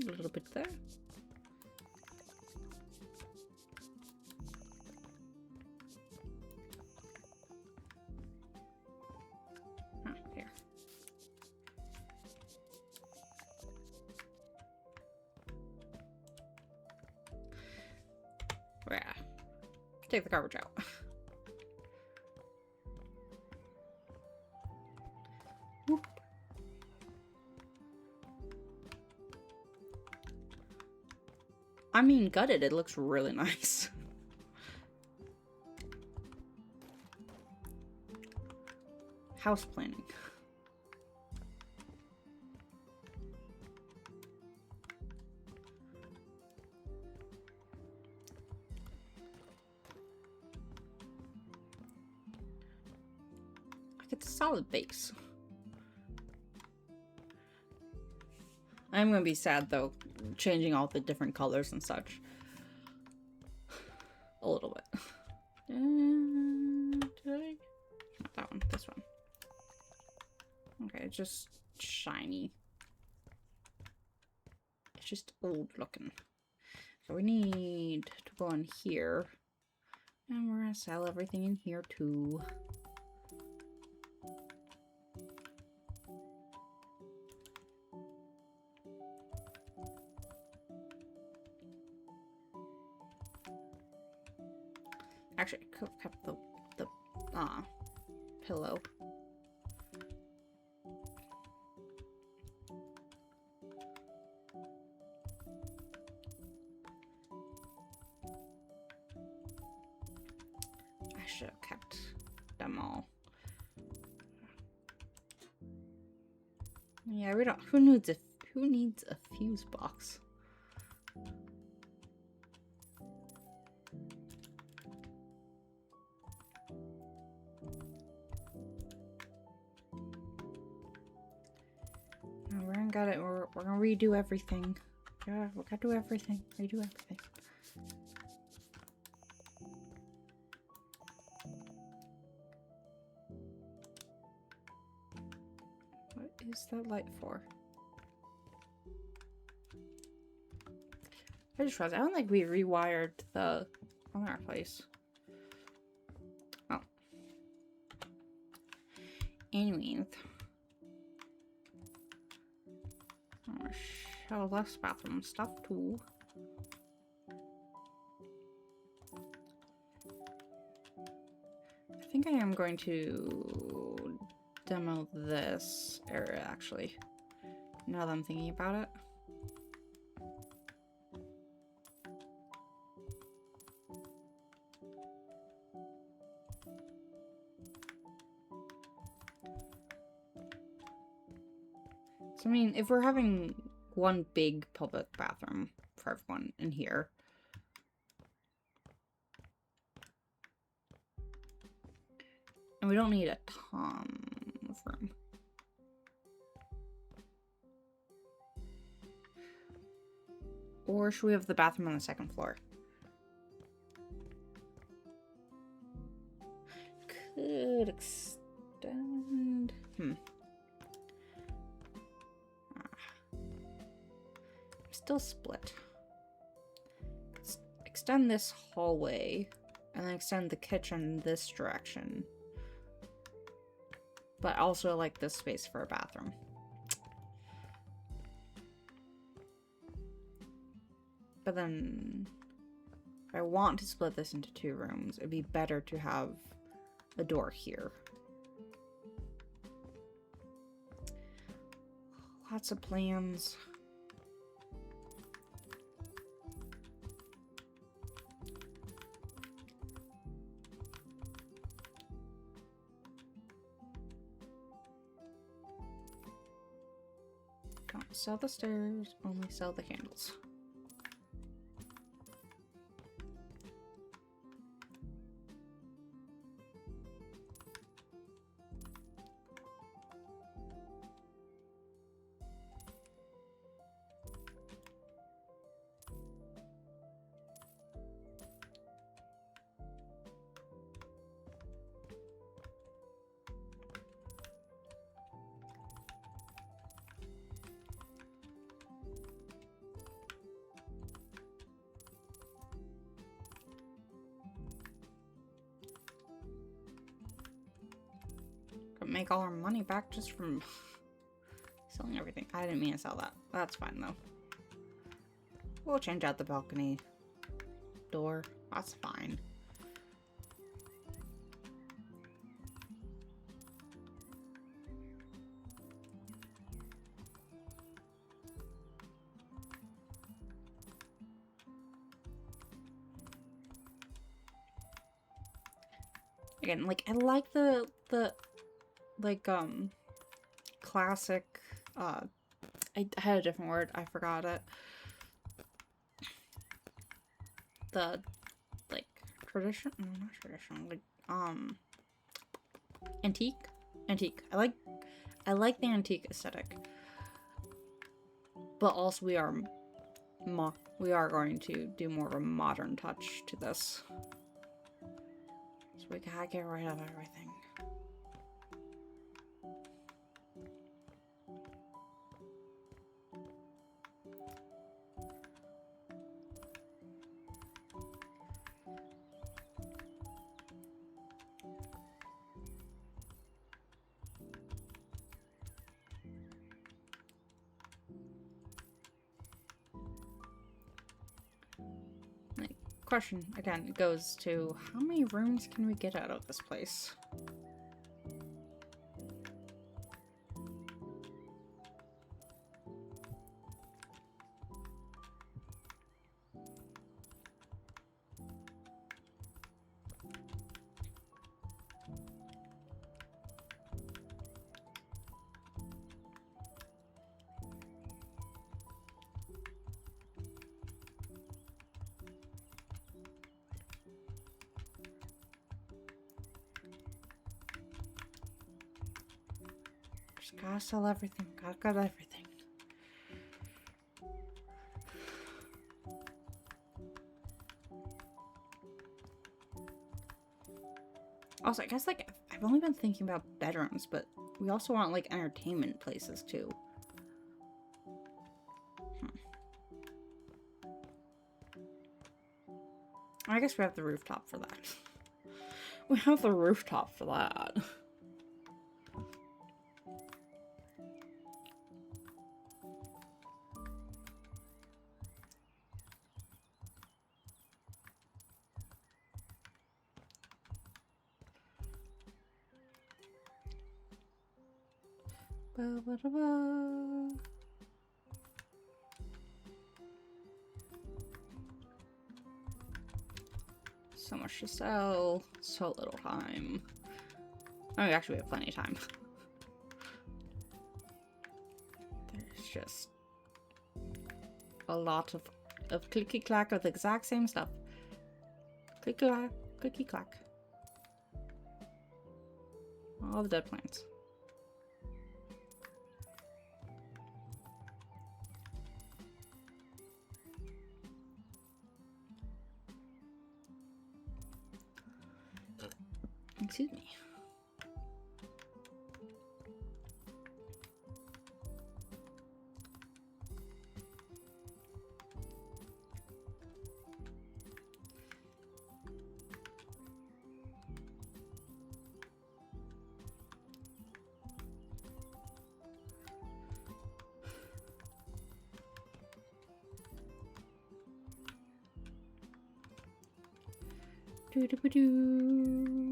A little bit there. Here. Yeah. Take the garbage out. Whoop. I mean, gutted, it looks really nice. House planning. Like, it's a solid base. I'm gonna be sad though, changing all the different colors and such. A little bit. Did I? Not that one, this one. Okay, it's just shiny. It's just old looking. So we need to go in here. And we're gonna sell everything in here too. Actually, I could have kept the pillow. I should have kept them all. Yeah, we don't. Who needs a fuse box? got it. We're gonna redo everything. Yeah, we gotta do everything. Redo everything. What is that light for? I just realized I don't think we rewired the fireplace. Oh. Anyways. Oh, show less bathroom stuff too. I think I am going to demo this area actually. Now that I'm thinking about it. So, I mean, if we're having one big public bathroom for everyone in here, and we don't need a ton of room. Or should we have the bathroom on the second floor? Could extend... Still split. Let's extend this hallway and then extend the kitchen this direction. But also like this space for a bathroom. But then if I want to split this into 2 rooms, it'd be better to have a door here. Lots of plans. Don't sell the stairs, only sell the candles. Make all our money back just from selling everything. I didn't mean to sell that. That's fine though. We'll change out the balcony door. That's fine. Again, like I like the like classic I had a different word, I forgot it. The like tradition, no, not traditional, like antique. I like the antique aesthetic. But also we are going to do more of a modern touch to this. So we gotta get rid of everything. Question again goes to how many rooms can we get out of this place? Just gotta sell everything. Gotta cut everything. Also, I guess, like, I've only been thinking about bedrooms, but we also want, like, entertainment places, too. I guess we have the rooftop for that. We have the rooftop for that. Ba-ba-da-ba. So much to sell, so little time. Oh, actually, we have plenty of time. There's just a lot of clicky clack of the exact same stuff. Clicky clack, clicky clack. All the dead plants. Excuse me. Doo-doo-ba-doo.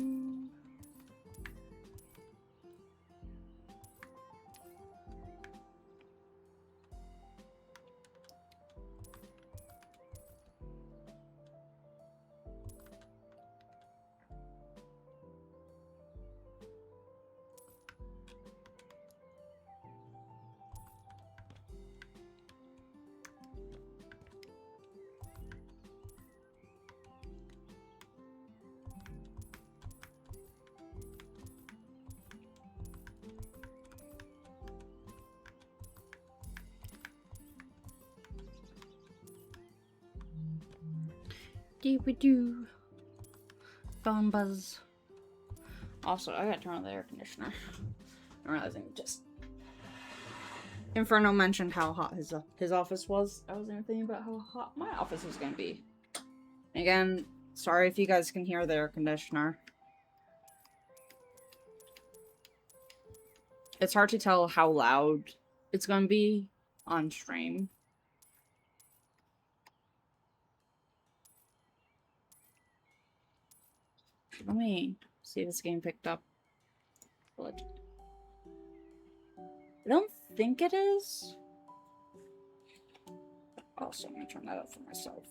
Doo-ba-doo. Phone buzz. Also, I gotta turn on the air conditioner. I'm realizing just Inferno mentioned how hot his office was. I wasn't even thinking about how hot my office was gonna be. Again, sorry if you guys can hear the air conditioner. It's hard to tell how loud it's gonna be on stream. Let me see if this game picked up. I don't think it is. Also, I'm gonna turn that up for myself.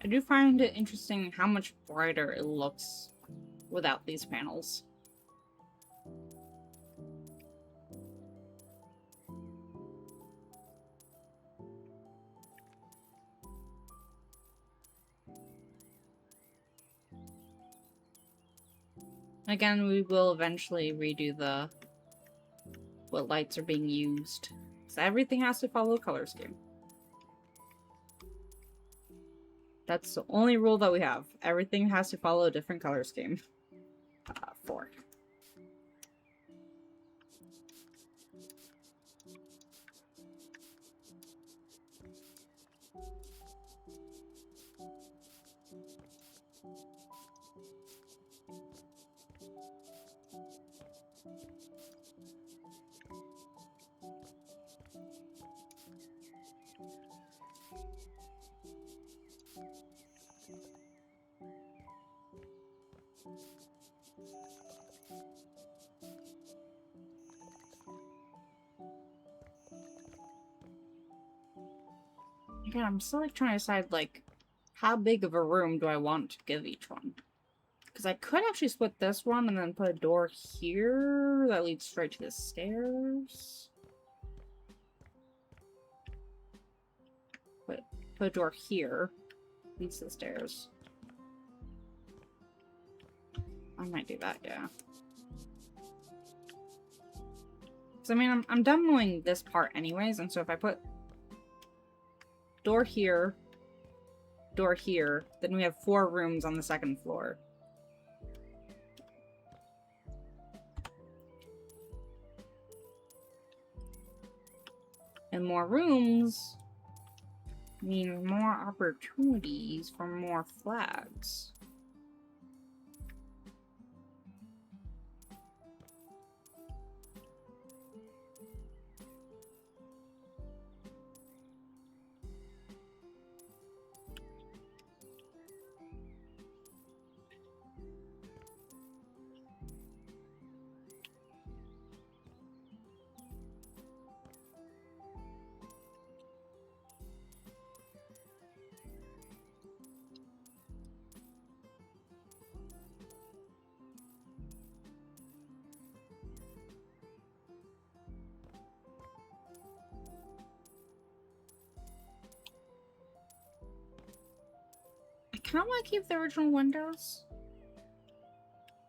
I do find it interesting how much brighter it looks without these panels. Again, we will eventually redo what lights are being used. So everything has to follow a color scheme. That's the only rule that we have. Everything has to follow a different color scheme. 4. Again, I'm still like trying to decide like how big of a room do I want to give each one? Because I could actually split this one and then put a door here that leads straight to the stairs. Put a door here. Leads to the stairs. I might do that, yeah. So, I mean, I'm demoing this part anyways, and so if I put door here, then we have 4 rooms on the 2nd floor. And more rooms mean more opportunities for more flags. I kind of want to keep the original windows.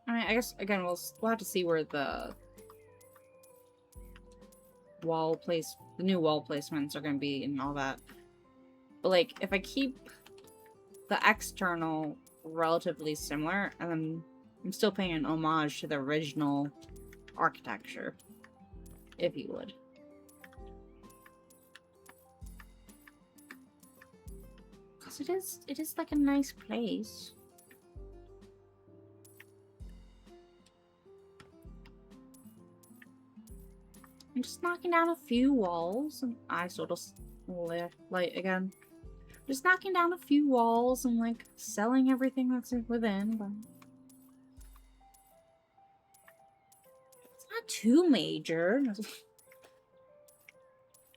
I mean, I guess, again, we'll have to see where the new wall placements are going to be and all that. But, like, if I keep the external relatively similar, and then I'm still paying an homage to the original architecture, if you would. Because it is like a nice place. I'm just knocking down a few walls, and I sort of light again. Just knocking down a few walls and like selling everything that's within, but it's not too major.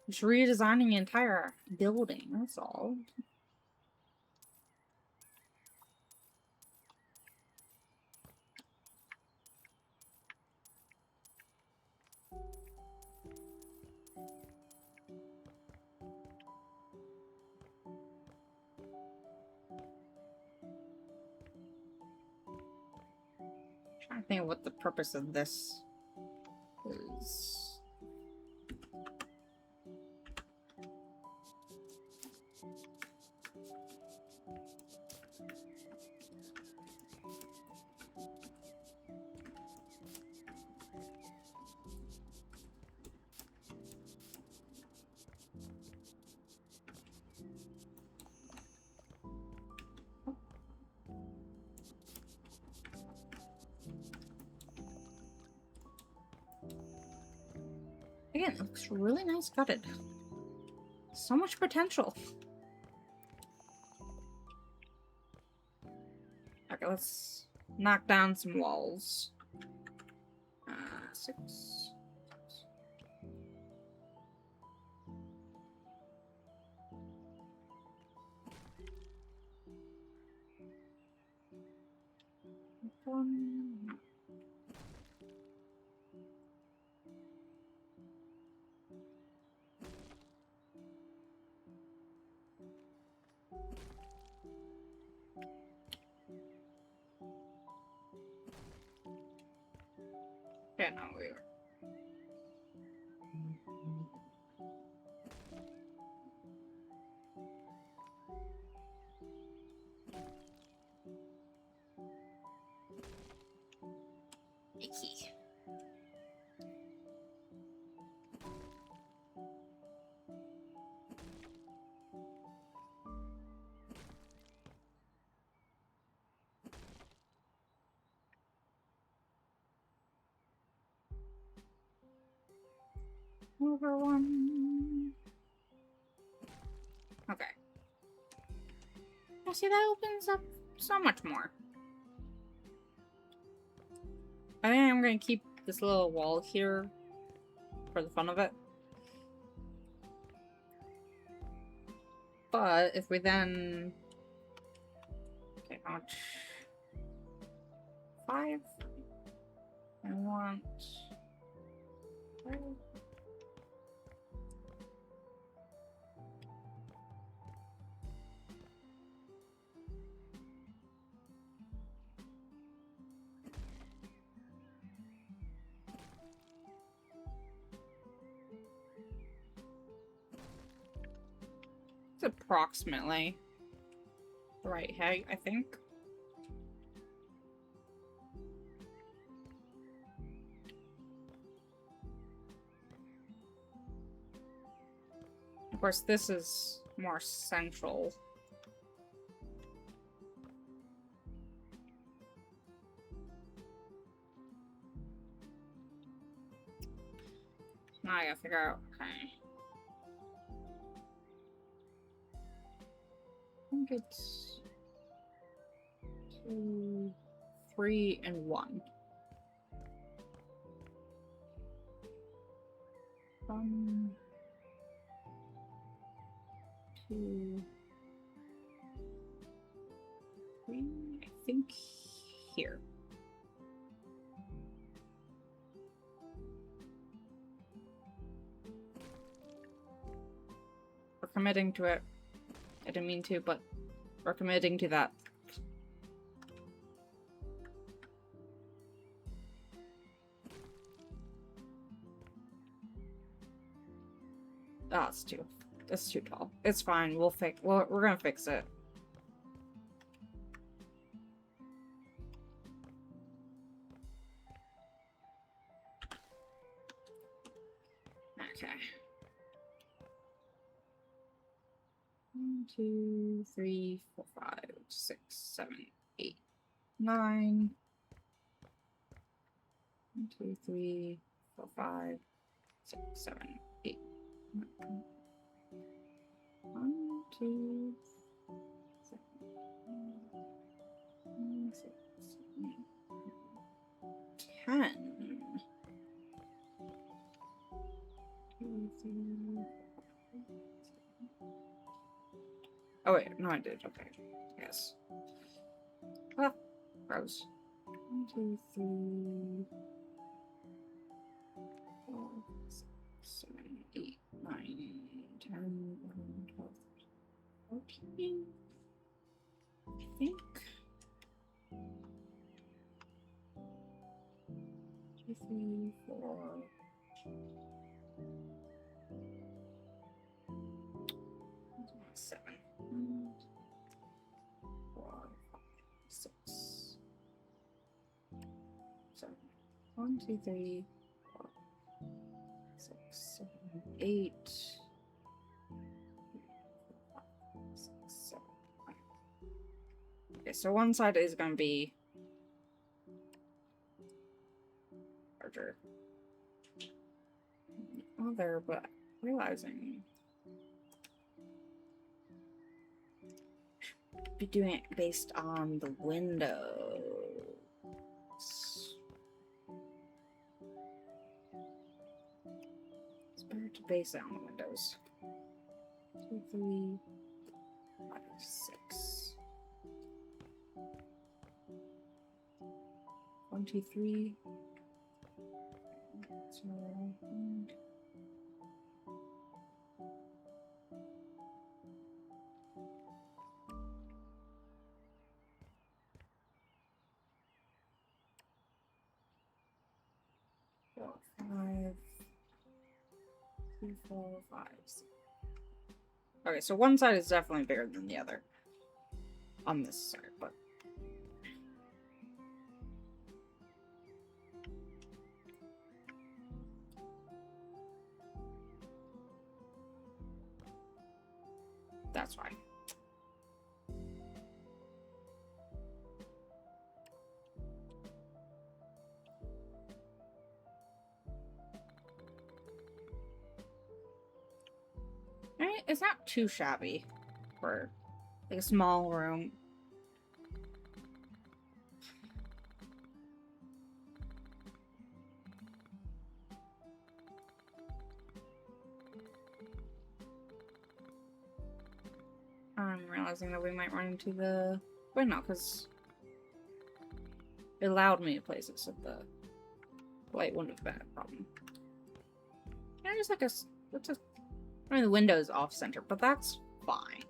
Just redesigning the entire building, that's all. Trying to think of what the purpose of this is. Again, it looks really nice gutted. So much potential. Okay, let's knock down some walls. 6. One. Yeah, no, we were. Icky. Over one. Okay. Now see, that opens up so much more. I think I'm gonna keep this little wall here for the fun of it. But if we then... Okay, how much? 5. I want 5. It's approximately the right height, I think. Of course, this is more central. Now I gotta figure out, okay. I think it's 2, 3, and 1. 1, 2, 3, I think here. We're committing to it. I didn't mean to, but we're committing to that. Ah, it's too tall. It's fine. We're gonna fix it. Okay. 1, 2, 3, 4, 5, 6, 7, 8, 9. 1, 2, 3, 4, 5, 6, 7, 8. 1, 2, 7, 6, 7, 10. 2, 3. Oh wait, no I did, okay. Yes. Ah, gross. 1, 2, 3, 4, 6, 7, 8, 9, 10, 11, 12, 14. I think. 2, 3, 4. 7. 4, 5, 6, 7. 1, 2, 3, 4, 6, 7, 8. 6, 7. Okay, so one side is gonna be larger than the other, but realizing be doing it based on the windows. It's better to base it on the windows. 2, 3, 5, 6. 1, 2, 3. So, 4, 5, 3, 4, 5, 6. Okay, so one side is definitely bigger than the other on this side, but that's fine. Right? It's not too shabby for like a small room. I'm realizing that we might run into the... Wait, no, because It allowed me to place it, so the light wouldn't have been a problem. Yeah, just like I mean, the window's off center, but that's fine.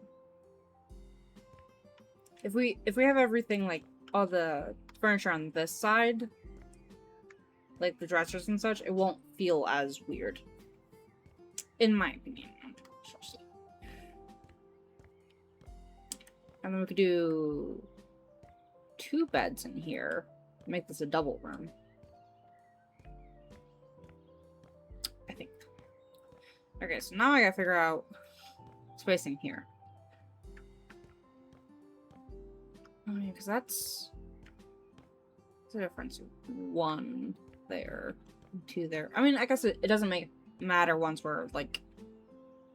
If we have everything, like all the furniture on this side, like the dressers and such, it won't feel as weird. In my opinion. And then we could do 2 beds in here. Make this a double room. I think. Okay, so now I gotta figure out spacing here. Oh yeah, because that's the difference. 1 there, 2 there. I mean, I guess it doesn't matter once we're like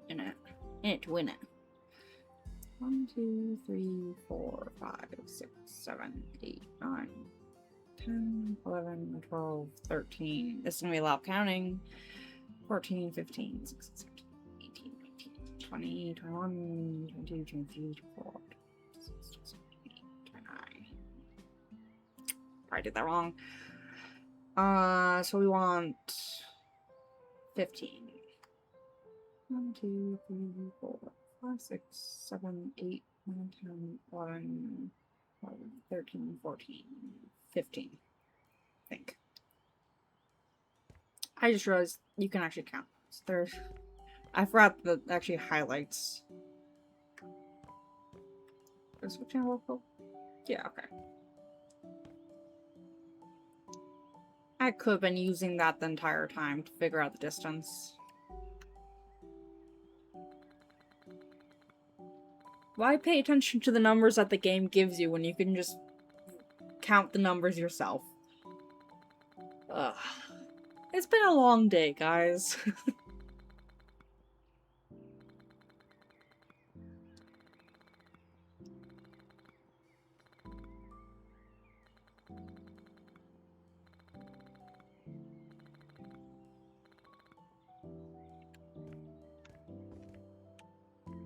in it to win it. 1, 2, 3, 4, 5, 6, 7, 8, 9, 10, 11, 12, 13. This is gonna be a lot of counting. 14, 15, 16, 17, 18, 19, 20, 21, 22, 23, 24, 26, 27, 28, 29. Probably did that wrong. So we want 15. 1, 2, 3, 4, 5, 6, 7, 8, 9, 10, 11, 12, 13, 14, 15. I think. I just realized you can actually count. There's, I forgot that actually highlights. Is switching local? Yeah, okay. I could have been using that the entire time to figure out the distance. Why pay attention to the numbers that the game gives you when you can just count the numbers yourself? Ugh. It's been a long day, guys.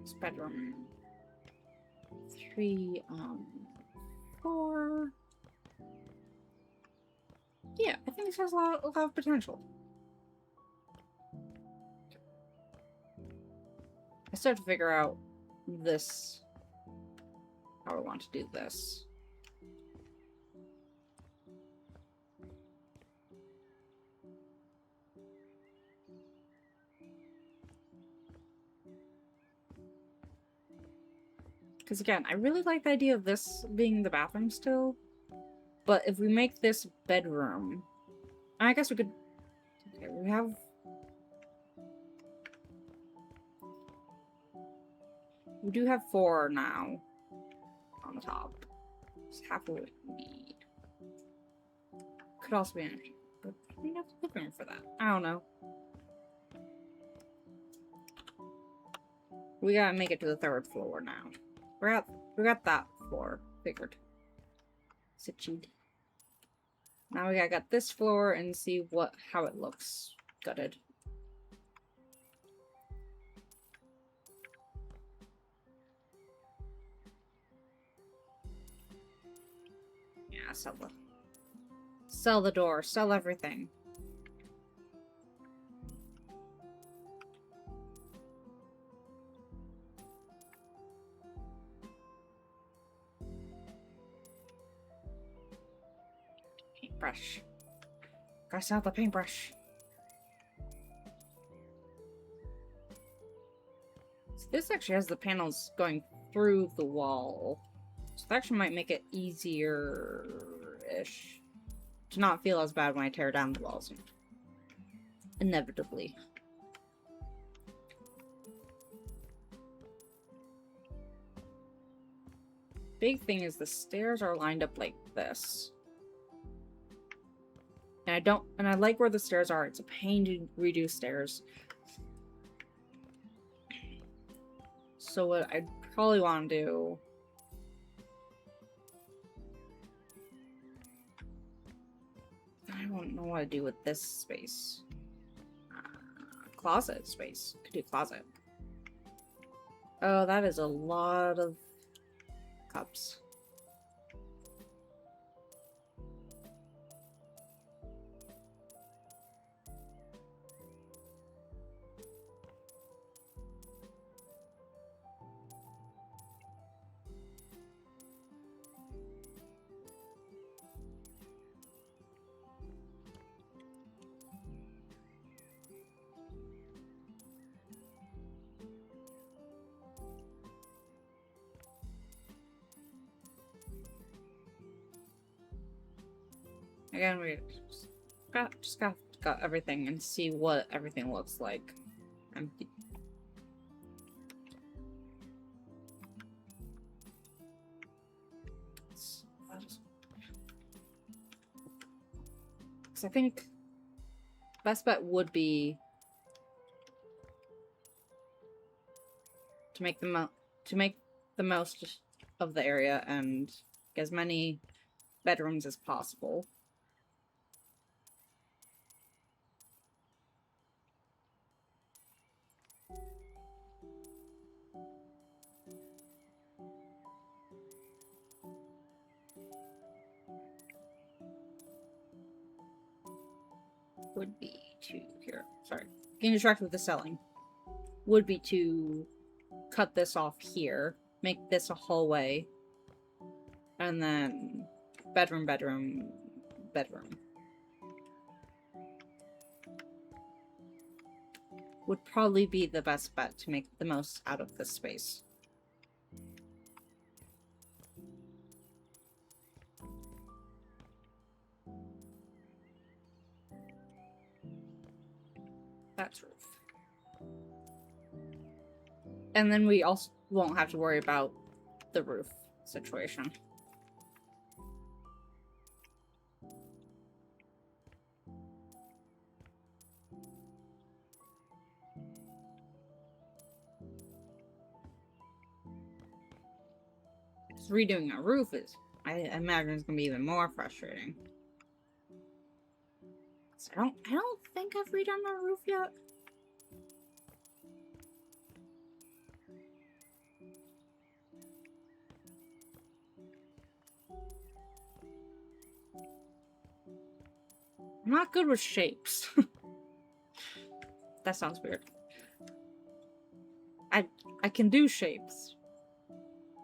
This bedroom. 3, 4. Yeah, I think this has a lot of potential. I still have to figure out this, how I want to do this. Because again, I really like the idea of this being the bathroom still. But if we make this bedroom, I guess we could... Okay, we have... We do have 4 now on the top. It's half of what we need. Could also be energy, but we have to look room for that. I don't know. We gotta make it to the 3rd floor now. We got that floor figured. Situde. Now we gotta get this floor and see how it looks gutted. Yeah, sell the door, sell everything. Paintbrush. Gotta sell the paintbrush. So this actually has the panels going through the wall. So that actually might make it easier-ish to not feel as bad when I tear down the walls. Inevitably. Big thing is the stairs are lined up like this. And I like where the stairs are. It's a pain to redo stairs. So what I probably want to do... I don't know what to do with this space. Closet space. Could do closet. Oh, that is a lot of cups. Again, we just got everything and see what everything looks like. Empty. I think best bet would be to make the most of the area and get as many bedrooms as possible. Would be to getting distracted with the selling. Would be to cut this off here, make this a hallway, and then bedroom, bedroom, bedroom. Would probably be the best bet to make the most out of this space. That's roof. And then we also won't have to worry about the roof situation. Redoing a roof is, I imagine, it's gonna be even more frustrating. So I don't think I've redone my roof yet. I'm not good with shapes. That sounds weird. I can do shapes,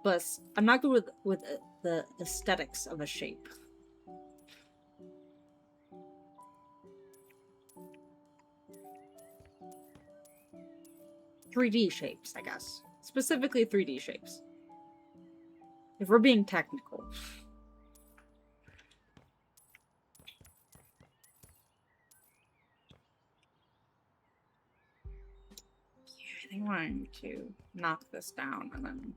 but I'm not good with the aesthetics of a shape. .3D shapes, I guess. Specifically 3D shapes. If we're being technical. Yeah, I think I'm going to knock this down and then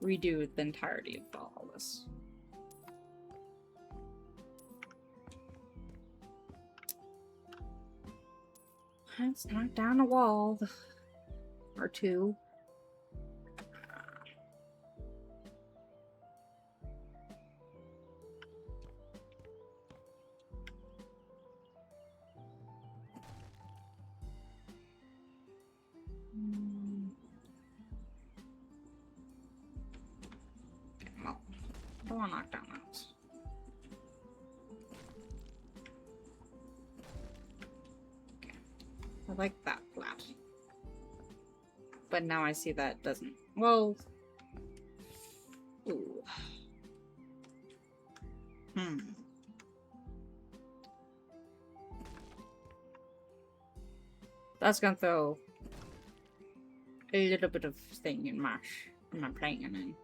redo the entirety of all this. Let's knock down a wall or two. Well, I don't want to knock down those. I like that flat. But now I see that doesn't. Well. Ooh. That's gonna throw a little bit of thing in my plan in.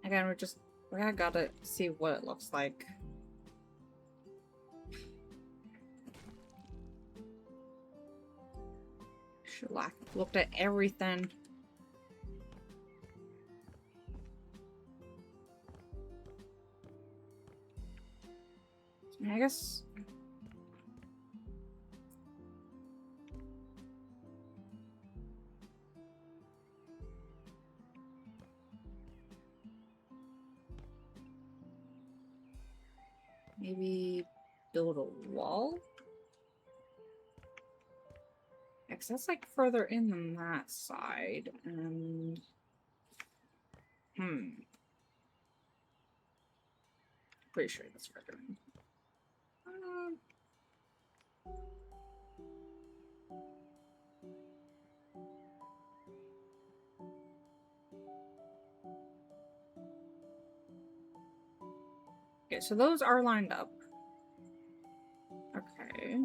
Again, we gotta see what it looks like. Should looked at everything. I guess. Maybe build a wall? Because that's like further in than that side, and Pretty sure that's further in. Okay, so those are lined up. Okay.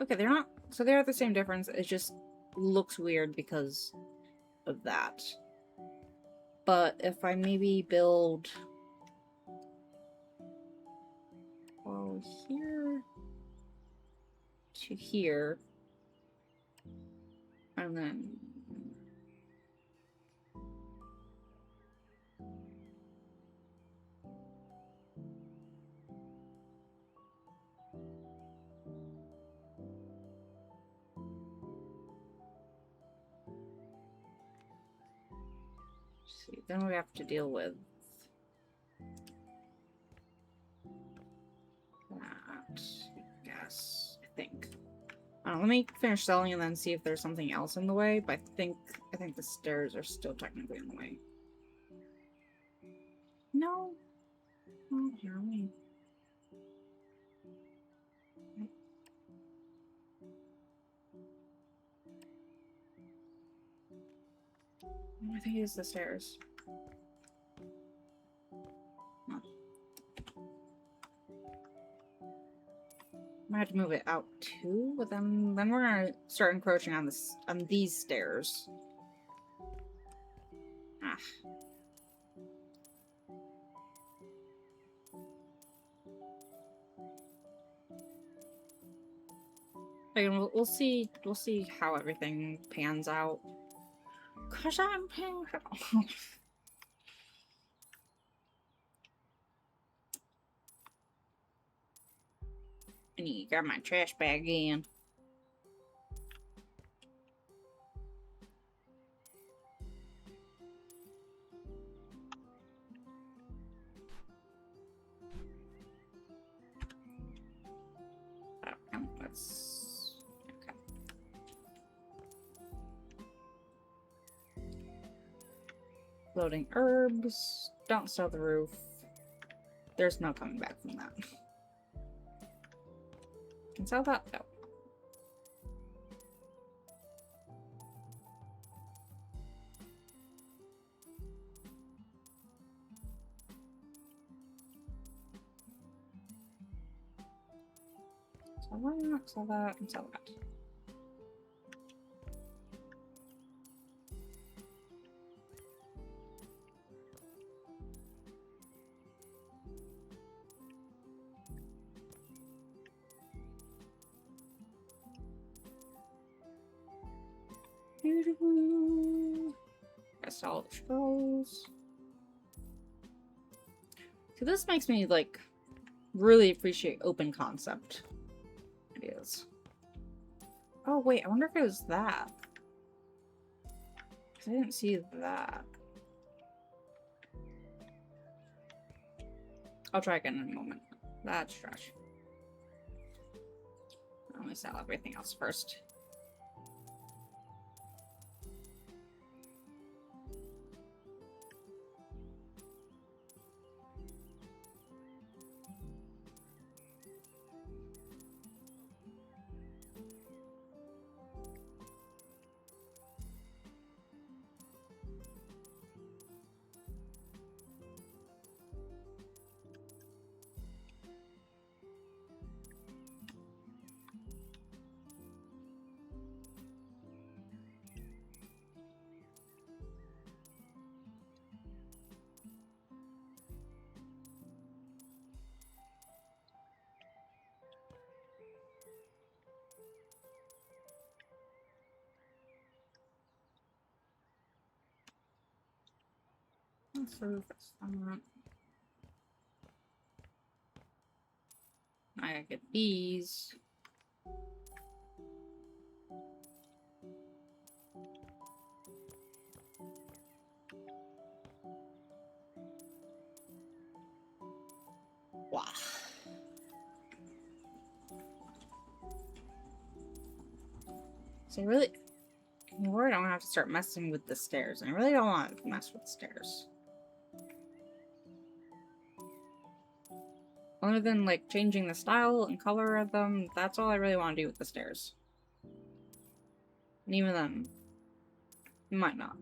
Okay, they're not... So they're the same difference. It just looks weird because of that. But if I maybe build... Well, here... to here... And then... see, then we have to deal with that, I guess. I think. Let me finish selling and then see if there's something else in the way, but I think the stairs are still technically in the way. No. Oh, here we. I think it's the stairs. No. I might have to move it out too, but then we're gonna start encroaching on this on these stairs. Ah. Again, we'll see how everything pans out. Cause I'm paying for I need to grab my trash bag in. Oh, let's... okay. Loading herbs. Don't sell the roof. There's no coming back from that. Can sell that? No. Sell that, and sell that. Beautiful. That's all the scrolls. So this makes me like really appreciate open concept ideas. Oh wait, I wonder if it was that. 'Cause I didn't see that. I'll try again in a moment. That's trash. I'm gonna sell everything else first. So I get these. Wow. So really, I'm worried I'm gonna have to start messing with the stairs, and I really don't want to mess with the stairs. Other than, like, changing the style and color of them, that's all I really want to do with the stairs. And even then, might not.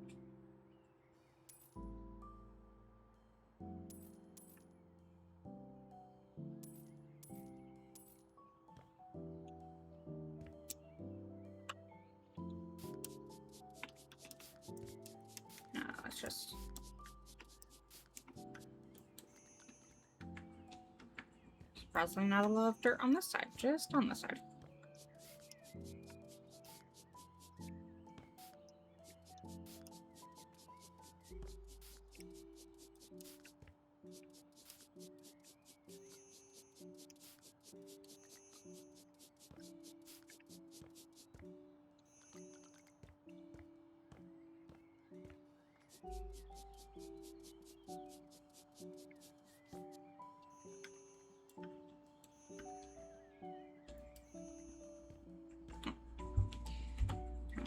No, it's just... Surprisingly not a lot of dirt on this side, just on this side.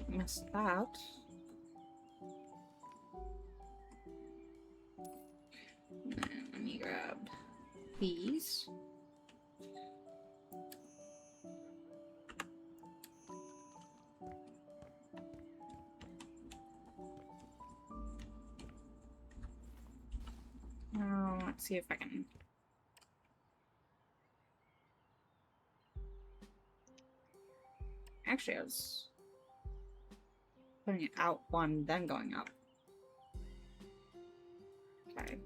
Missed that. And then let me grab these. Now, let's see if I can... Actually, I was putting it out one, then going up. Okay.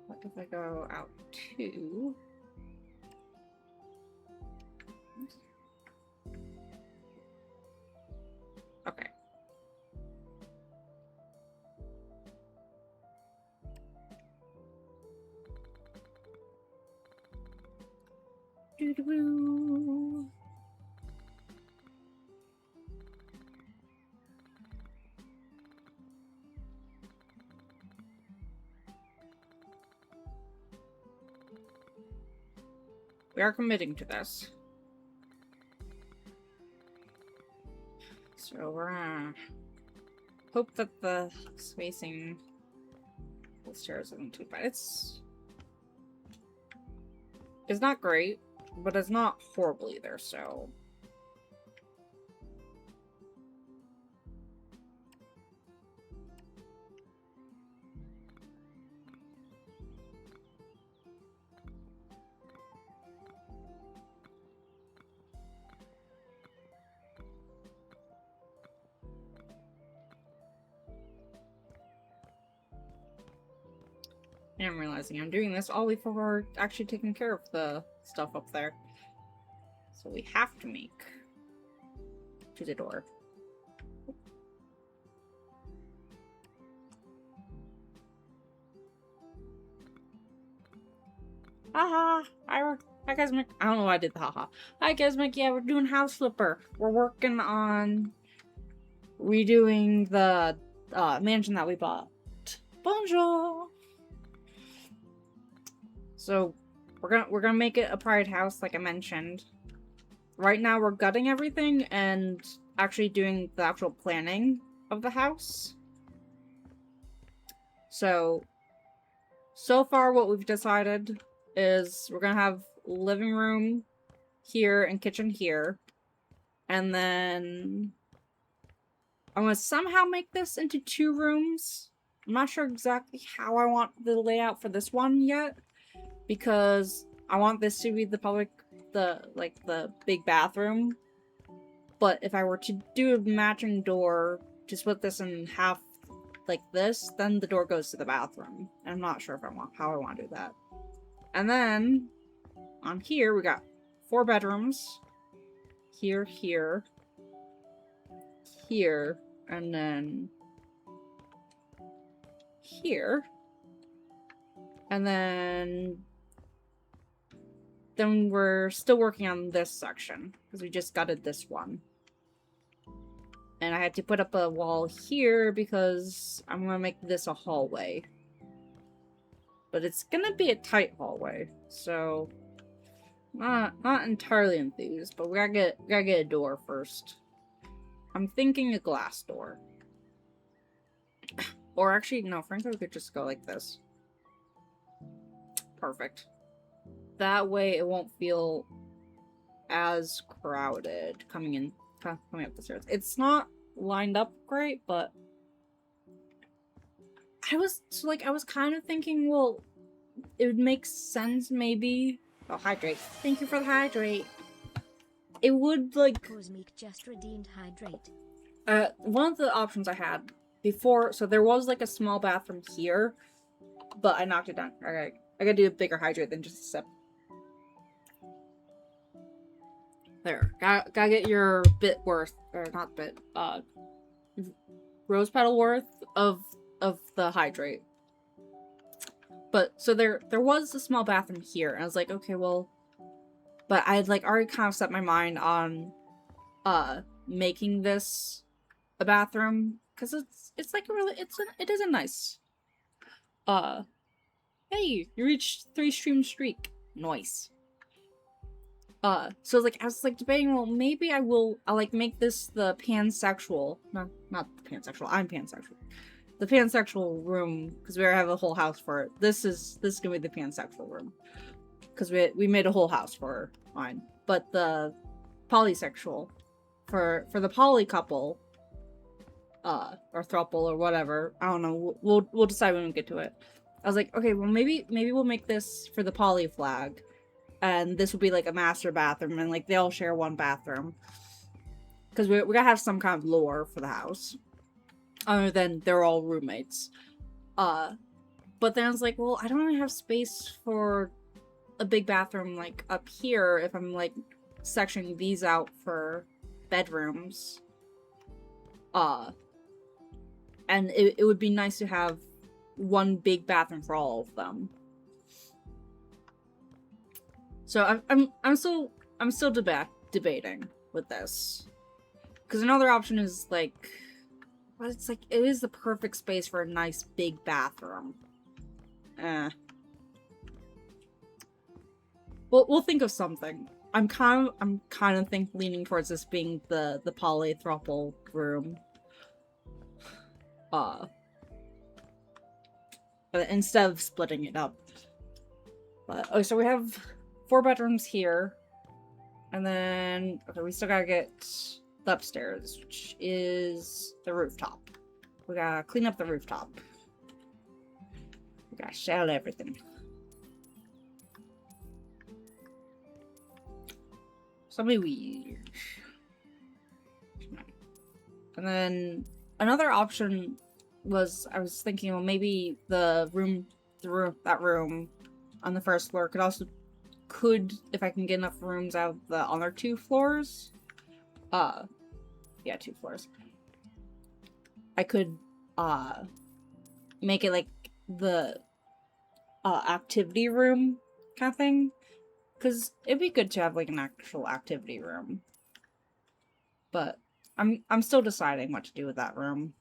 What if I go out two? Okay. Doo-doo-doo. We are committing to this. So we're gonna hope that the spacing the stairs isn't too bad. It's not great, but it's not horrible either, so... And I'm realizing I'm doing this all before actually taking care of the stuff up there. So we have to make to the door. Haha! Hi Cosmic. I don't know why I did the haha. Hi Cosmic, yeah, we're doing House Flipper. We're working on redoing the mansion that we bought. Bonjour! So we're gonna make it a pride house, like I mentioned. Right now we're gutting everything and actually doing the actual planning of the house. So far what we've decided is we're gonna have living room here and kitchen here. And then I'm gonna somehow make this into 2 rooms. I'm not sure exactly how I want the layout for this one yet, because I want this to be the public, the big bathroom. But if I were to do a matching door to split this in half like this, then the door goes to the bathroom. And I'm not sure if how I want to do that. And then on here we got 4 bedrooms. Here, here, here, and then here. And then we're still working on this section, because we just gutted this one. And I had to put up a wall here because I'm gonna make this a hallway. But it's gonna be a tight hallway, so not entirely enthused, but we gotta get a door first. I'm thinking a glass door. Or actually, no, frankly, we could just go like this. Perfect. That way it won't feel as crowded coming up the stairs. It's not lined up great, but I was kind of thinking, well, it would make sense maybe. Oh, hydrate. Thank you for the hydrate. It would like Cosmic just redeemed hydrate. one of the options I had before, so there was like a small bathroom here, but I knocked it down. Alright. I gotta do a bigger hydrate than just a sip. There. Gotta get your bit worth, or not bit, rose petal worth of the hydrate. But so there was a small bathroom here, and I was like, okay, well, but I had like already kind of set my mind on making this a bathroom because it's like it is a nice hey, you reached 3-stream streak. Nice. So like I was like debating, well, maybe I'll like make this the pansexual, not the pansexual, I'm pansexual. The pansexual room, because we have a whole house for it. This is gonna be the pansexual room. Because we made a whole house for mine. But the polysexual, for the poly couple, or throuple or whatever, I don't know, we'll decide when we get to it. I was like, okay, well maybe we'll make this for the poly flag. And this will be like a master bathroom, and like they all share one bathroom. Because we gotta have some kind of lore for the house. Other than they're all roommates. But then I was like, well, I don't really have space for a big bathroom like up here if I'm like sectioning these out for bedrooms. And it would be nice to have one big bathroom for all of them. So I'm still debating with this. Because another option is like, well, it's like it is the perfect space for a nice big bathroom. We'll think of something. I'm kind of leaning towards this being the poly throuple room. Instead of splitting it up. But oh, so we have 4 bedrooms here. And then okay, we still gotta get the upstairs, which is the rooftop. We gotta clean up the rooftop. We gotta shell everything. Something weird. And then another option was I was thinking, well, maybe that room on the first floor could if I can get enough rooms out of the other 2 floors. Yeah, 2 floors. I could make it like the activity room kind of thing. Because it'd be good to have like an actual activity room. But I'm still deciding what to do with that room.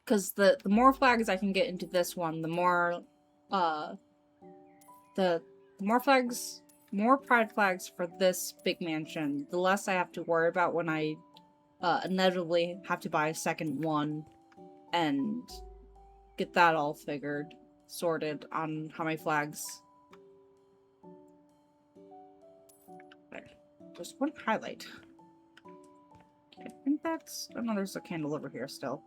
Because the more flags I can get into this one, the more more pride flags for this big mansion, the less I have to worry about when I inevitably have to buy a second one and get that all sorted on how many flags. There. Just one highlight. Okay, I think that's... oh no, there's a candle over here still.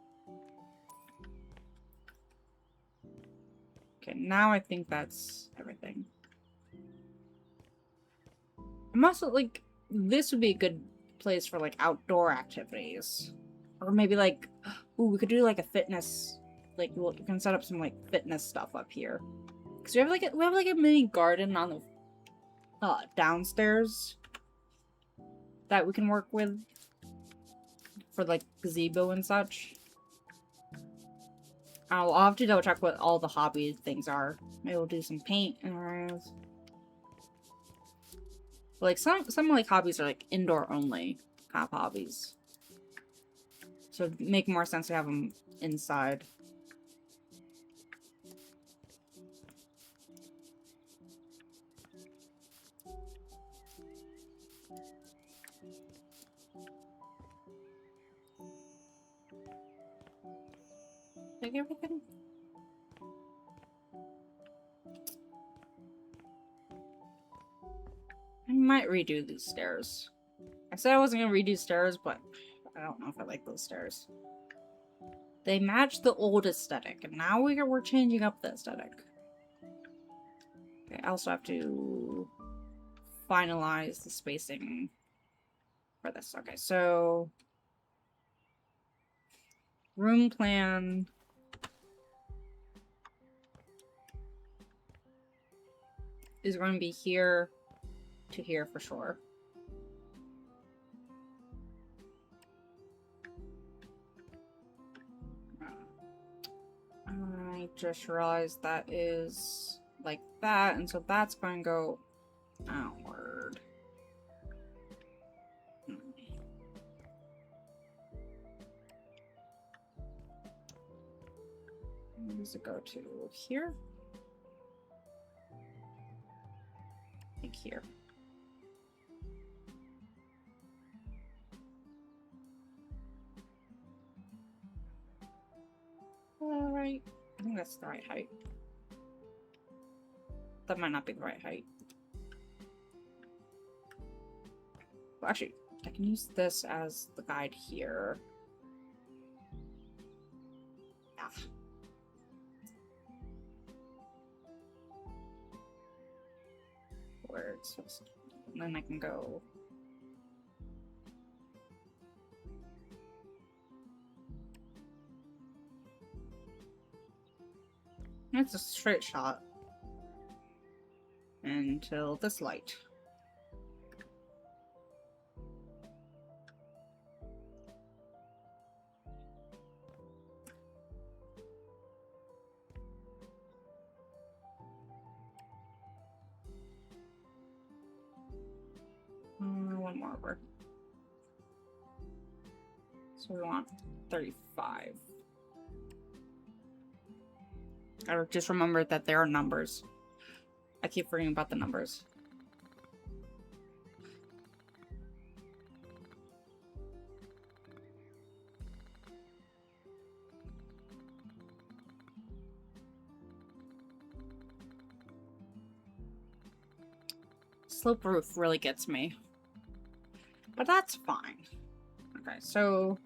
Okay, now I think that's everything. I'm also, like, this would be a good place for, like, outdoor activities. Or maybe, like, ooh, we could do, like, a fitness... like, we can set up some, like, fitness stuff up here. Because we have, like, a mini garden on the, downstairs that we can work with for, like, gazebo and such. I'll have to double check what all the hobby things are. Maybe we'll do some paint and areas. Like, some like, hobbies are, like, indoor only kind of hobbies. So it'd make more sense to have them inside. Take everything? I might redo these stairs. I said I wasn't gonna redo stairs, but I don't know if I like those stairs. They match the old aesthetic, and now we're changing up the aesthetic. Okay, I also have to finalize the spacing for this. Okay, so room plan. Is going to be here to here for sure. I just realized that is like that, and so that's going to go outward. Where does it go to? Here? I think here. Alright. I think that's the right height. That might not be the right height. Well, actually, I can use this as the guide here. Ah. Where it's supposed to, and then I can go. It's a straight shot until this light. One more over. So we want 35. I just remembered that there are numbers. I keep forgetting about the numbers. Slope roof really gets me. But that's fine. Okay, so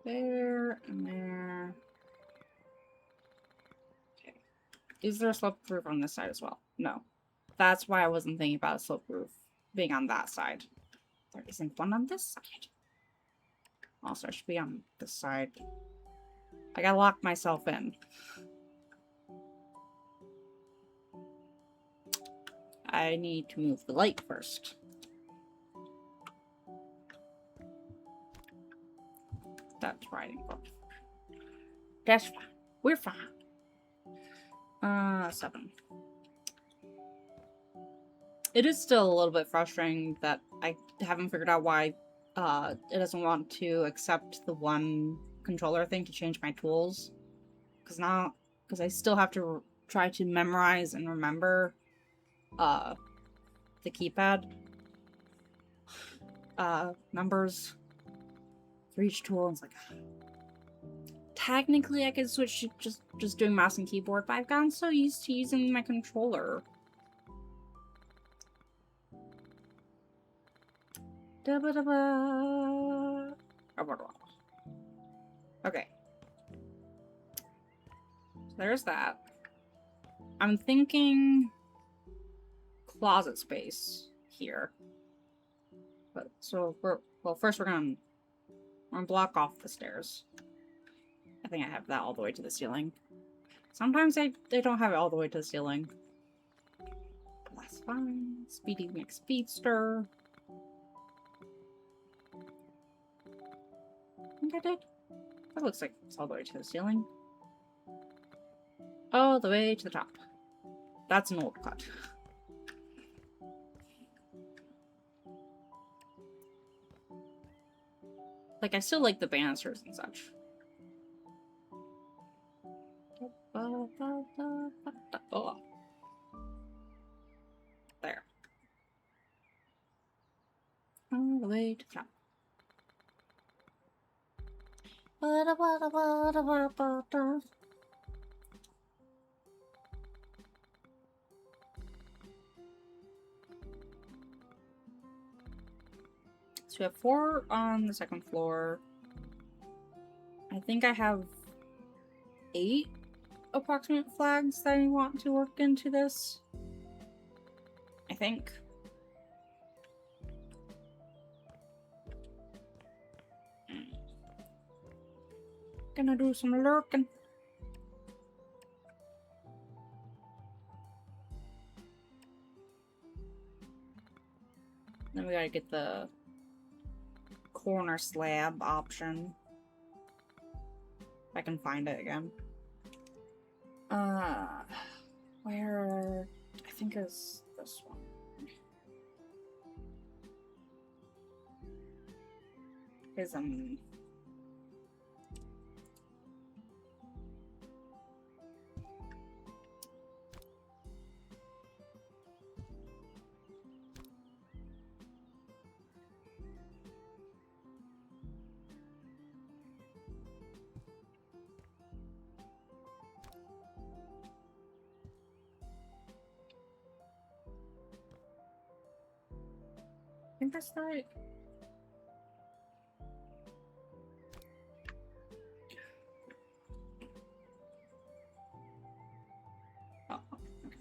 there and there. Okay. Is there a slope roof on this side as well? No. That's why I wasn't thinking about a slope roof being on that side. There isn't one on this side. Also, I should be on this side. I gotta lock myself in. I need to move the light first. That's riding book. That's fine. We're fine. 7. It is still a little bit frustrating that I haven't figured out why it doesn't want to accept the one controller thing to change my tools. Because I still have to try to memorize and remember the keypad numbers for each tool. It's like, technically I could switch to just doing mouse and keyboard, but I've gotten so used to using my controller. Okay. So there's that. I'm thinking closet space here. But so first we're gonna block off the stairs. I think I have that all the way to the ceiling. Sometimes they don't have it all the way to the ceiling. That's fine. Speedy McSpeedster. I think I did. That looks like it's all the way to the ceiling. All the way to the top. That's an old cut. Like, I still like the banisters and such. Oh. There. All the way to the top. So we have 4 on the second floor. I think I have 8 approximate flags that I want to work into this. I think. Gonna do some lurking. Then we gotta get the corner slab option. If I can find it again. Where I think is this one. Is I think that's right. Oh, okay.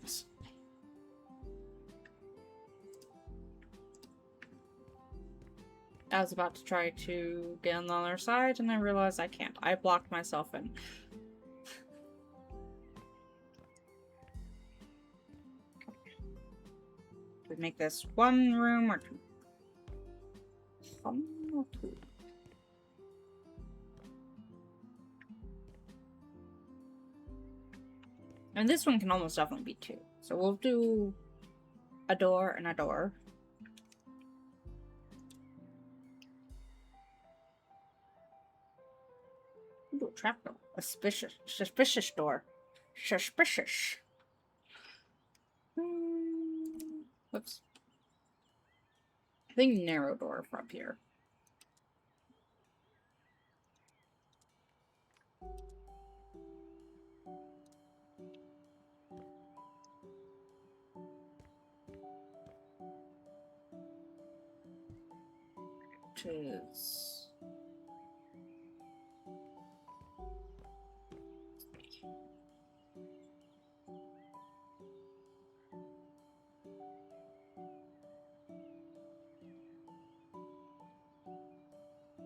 I was about to try to get on the other side, and I realized I can't. I blocked myself in. We make this 1 room or 2? 1 or 2? And this one can almost definitely be 2. So we'll do a door and a door. We'll do a trapdoor. A suspicious door. Suspicious. Whoops. I think narrow door for up here. Which is...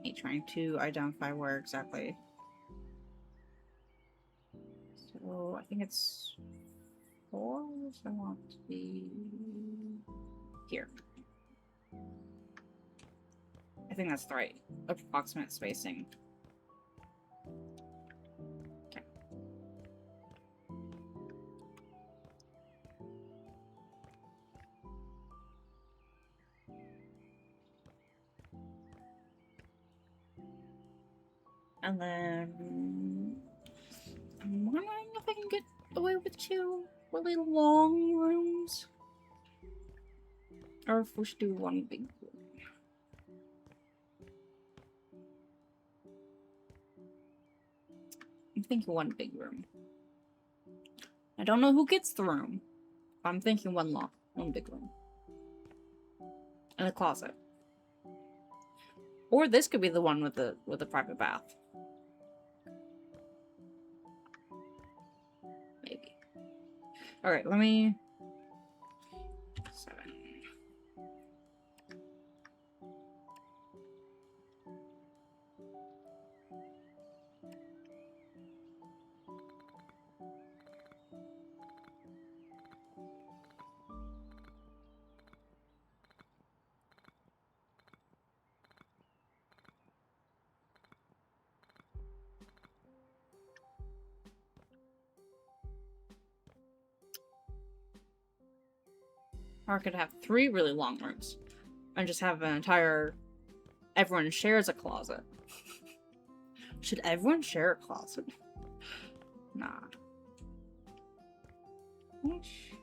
me trying to identify where exactly. So I think it's 4, so I want to be here. I think that's the right approximate spacing. Okay. And then I'm wondering if I can get away with 2 really long rooms, or if we should do 1 big room. I'm thinking 1 big room. I don't know who gets the room. I'm thinking 1 big room. And a closet. Or this could be the one with the private bath. Maybe. Alright, let me... 7. Or I could have 3 really long rooms. And just have an entire... Everyone shares a closet. Should everyone share a closet? Nah. Ish.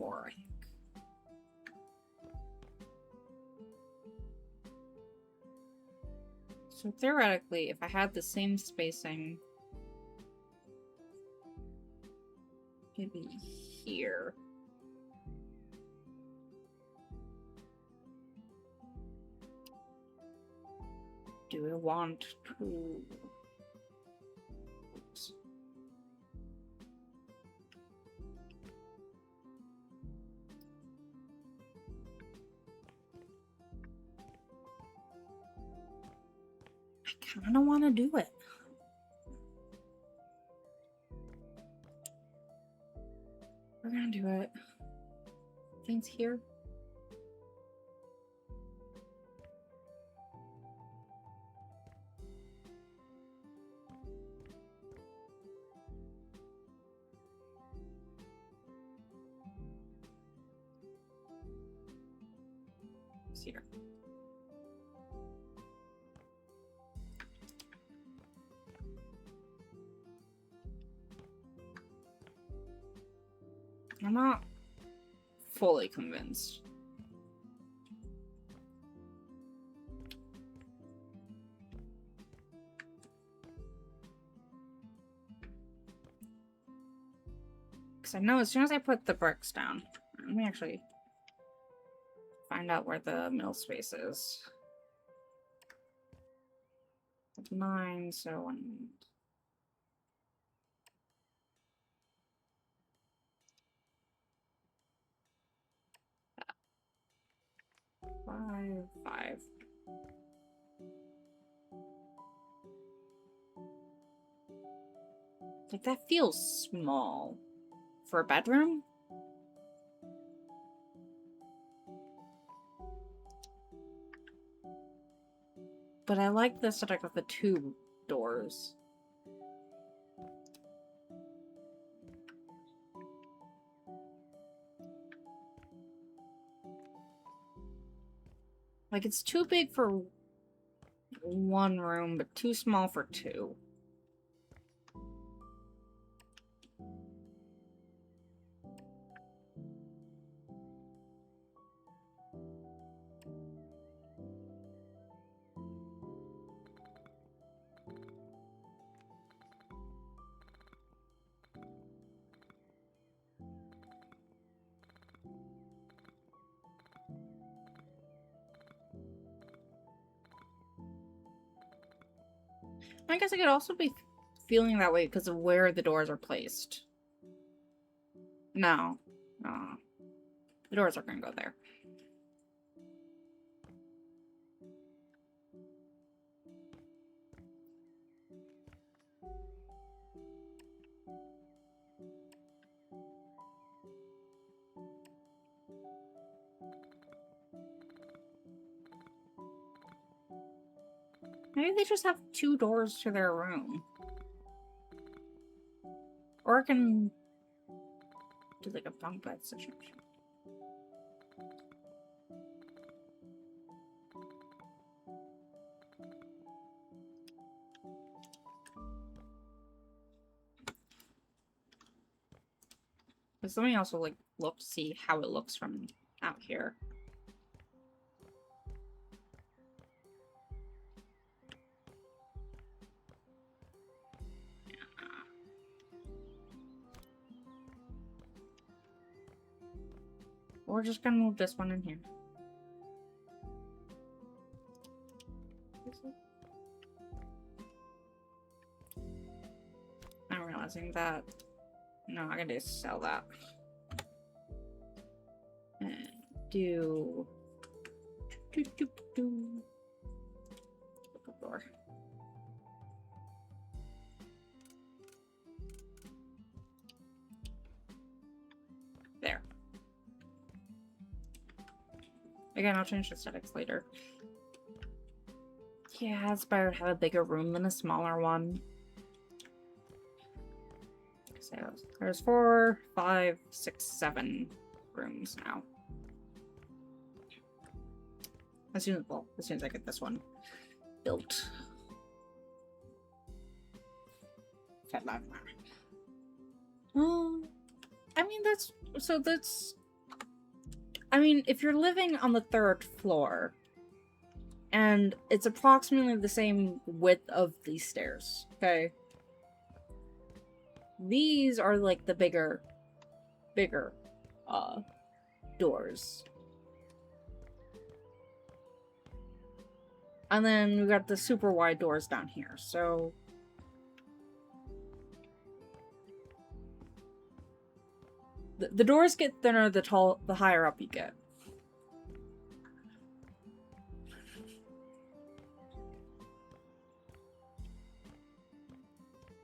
4, I think. So theoretically, if I had the same spacing, it'd be here. Do I want to... Oops. I kind of want to do it. We're gonna do it. Things here. It's here. I'm not fully convinced. Because I know as soon as I put the bricks down, let me actually find out where the mill space is. It's 9, so 1. Five. Like, that feels small for a bedroom. But I like the aesthetic of the 2 doors. Like, it's too big for 1 room, but too small for 2. I guess I could also be feeling that way because of where the doors are placed. No. The doors are gonna go there. Maybe they just have 2 doors to their room. Or I can do like a bunk bed situation. Because let me also like look to see how it looks from out here. We're just gonna move this one in here. I'm realizing that. No, I gotta sell that. And do. Door. There. Again, I'll change the aesthetics later. Yeah, it's better to have a bigger room than a smaller one. So there's 4, 5, 6, 7 rooms now. As soon as I get this one built. I mean, that's I mean, if you're living on the 3rd floor, and it's approximately the same width of these stairs, okay? These are like the bigger, doors. And then we got the super wide doors down here, so... The doors get thinner the higher up you get.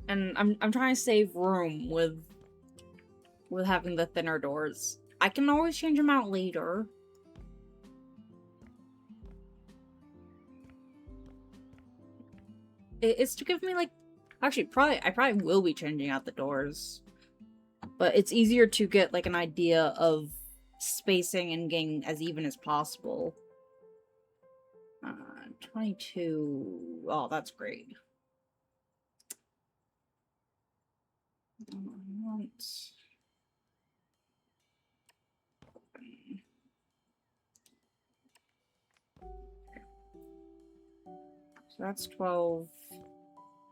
And I'm trying to save room with having the thinner doors. I can always change them out later. It's to give me like, actually I probably will be changing out the doors. But it's easier to get like an idea of spacing and getting as even as possible. 22. Oh, that's great. So that's 12.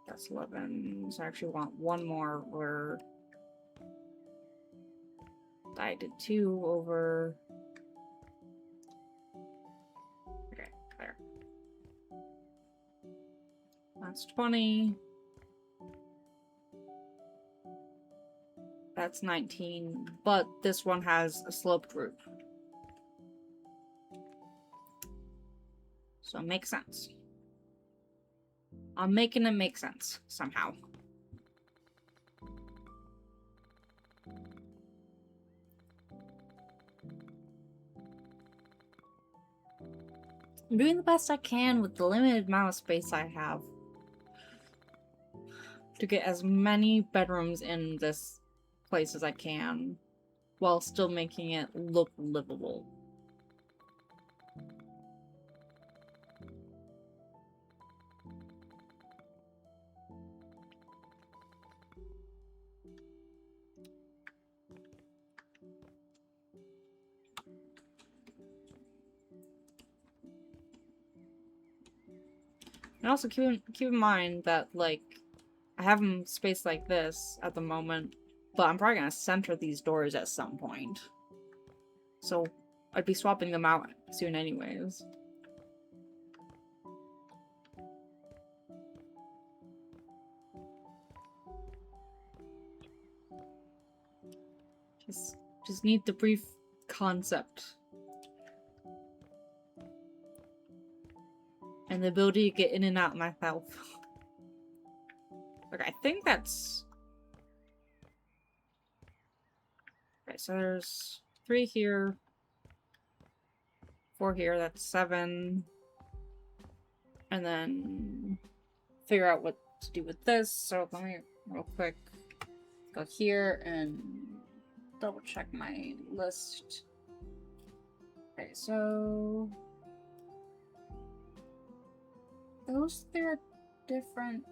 That's 11. So I actually want one more where I did 2 over... Okay, there. That's 20. That's 19. But this one has a sloped roof. So it makes sense. I'm making it make sense, somehow. I'm doing the best I can with the limited amount of space I have to get as many bedrooms in this place as I can while still making it look livable. And also keep in mind that, like, I have them spaced like this at the moment, but I'm probably gonna center these doors at some point. So I'd be swapping them out soon anyways. Just need the brief concept. And the ability to get in and out myself. Okay, I think that's... Okay, so there's 3 here. 4 here, that's 7. And then... figure out what to do with this. So let me, real quick, go here and double check my list. Okay, so... those 3 are different,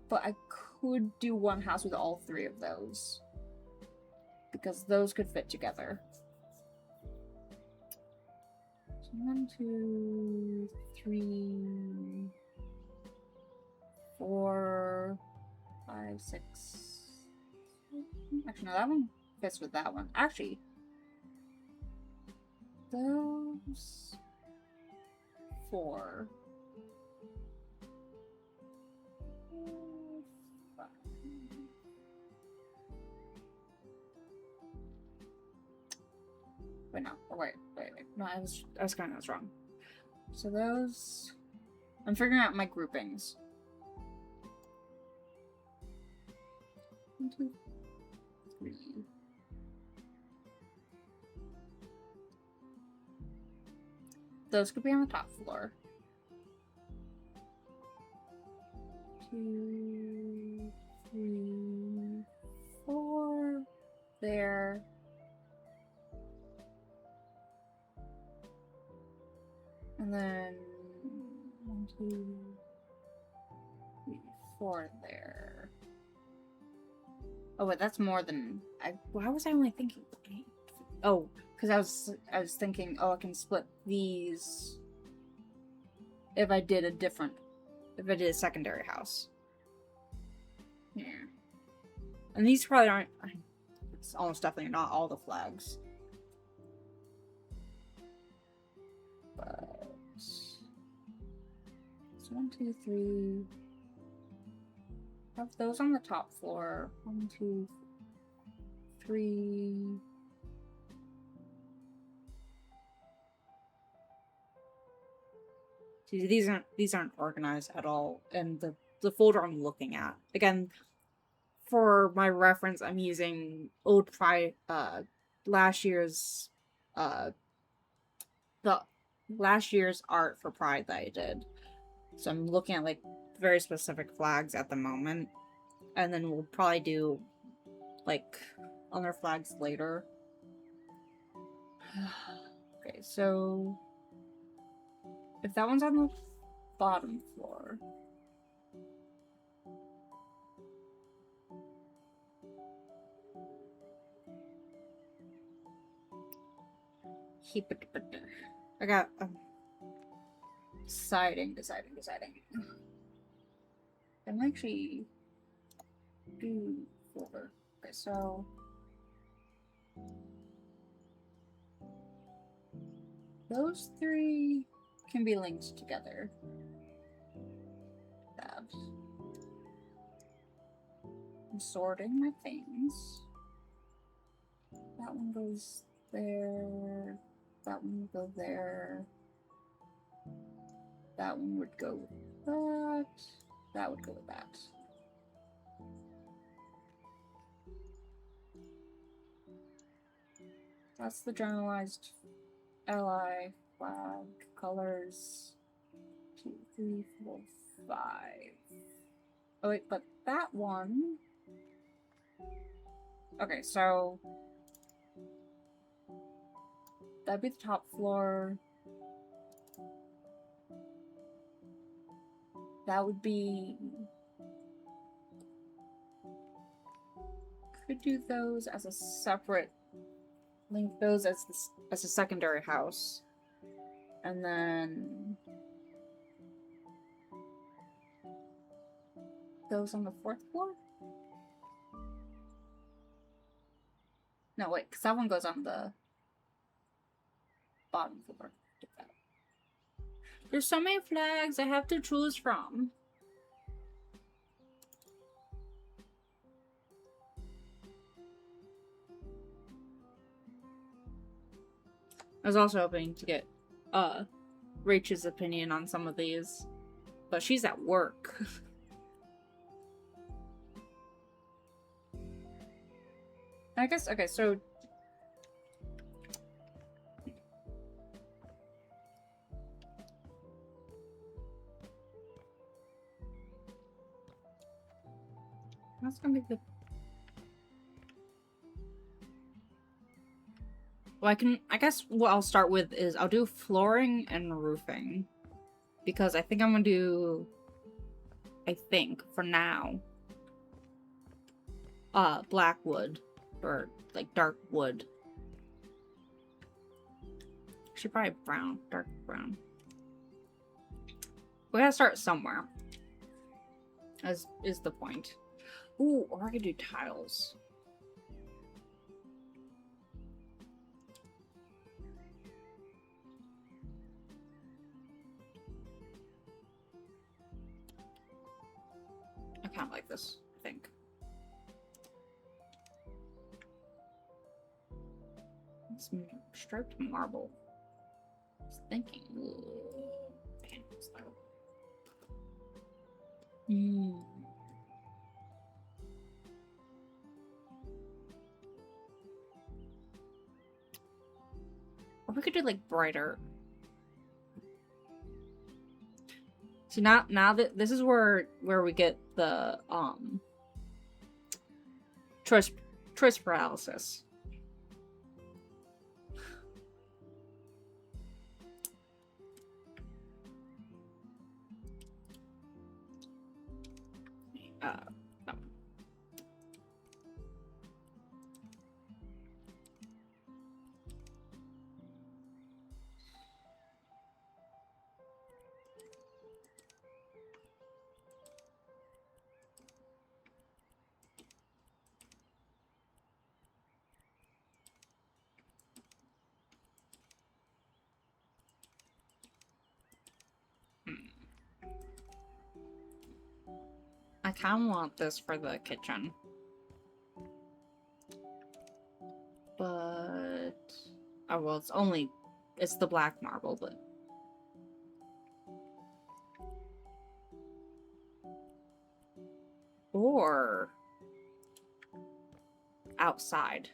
but I could do one house with all 3 of those. Because those could fit together. So 1, 2, 3, 4, 5, 6. Actually, no, that one fits with that one. Actually, those 4. Wait, no. Oh, wait. No, I was kind of wrong. So those... I'm figuring out my groupings. 1, 2, 3. Those could be on the top floor. 2, 3, 4. There. And then 1, 2, 3, 4 there. Oh wait, that's more than why was I only thinking 8? Oh, because I was thinking, oh, I can split these if I did a secondary house. Yeah. And these probably aren't, it's almost definitely not all the flags. But it's 1, 2, 3. Have those on the top floor. 1, 2, 3. See, these aren't organized at all. And the folder I'm looking at, again, for my reference, I'm using last year's the last year's art for Pride that I did. So I'm looking at like very specific flags at the moment, and then we'll probably do like other flags later. Okay, so if that one's on the bottom floor, I got deciding. I'm actually do folder. Okay, so those 3 can be linked together. Tabs. I'm sorting my things. That one goes there. That one would go there. That one would go with that. That would go with that. That's the generalized LI flag colors. 2, 3, 4, 5. Oh wait, but that one. Okay, so that'd be the top floor. That would be. Could do those as a separate. Link those as a secondary house, and then those on the 4th floor. No, wait, because that one goes on the bottom floor. There's so many flags I have to choose from. I was also hoping to get Rachel's opinion on some of these, but she's at work. I guess, okay, so that's gonna be the. Well, I guess what I'll start with is I'll do flooring and roofing. Because I think I'm gonna do, for now, black wood. Or, like, dark wood. Actually, probably brown. Dark brown. We gotta start somewhere. As is the point. Ooh, or I could do tiles. I kind of like this, I think. Some striped marble. I was thinking. Panels, though. Or we could do like brighter. So now that this is where we get the choice paralysis. No. kind of want this for the kitchen. But... oh, well, it's the black marble, but... or... outside.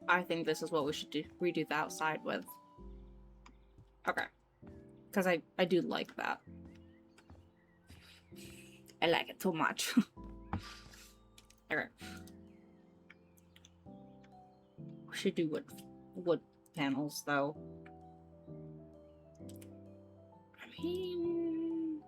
I think this is what we should redo the outside with. Okay. Because I do like that. I like it too much. Okay. We should do wood panels, though. I mean...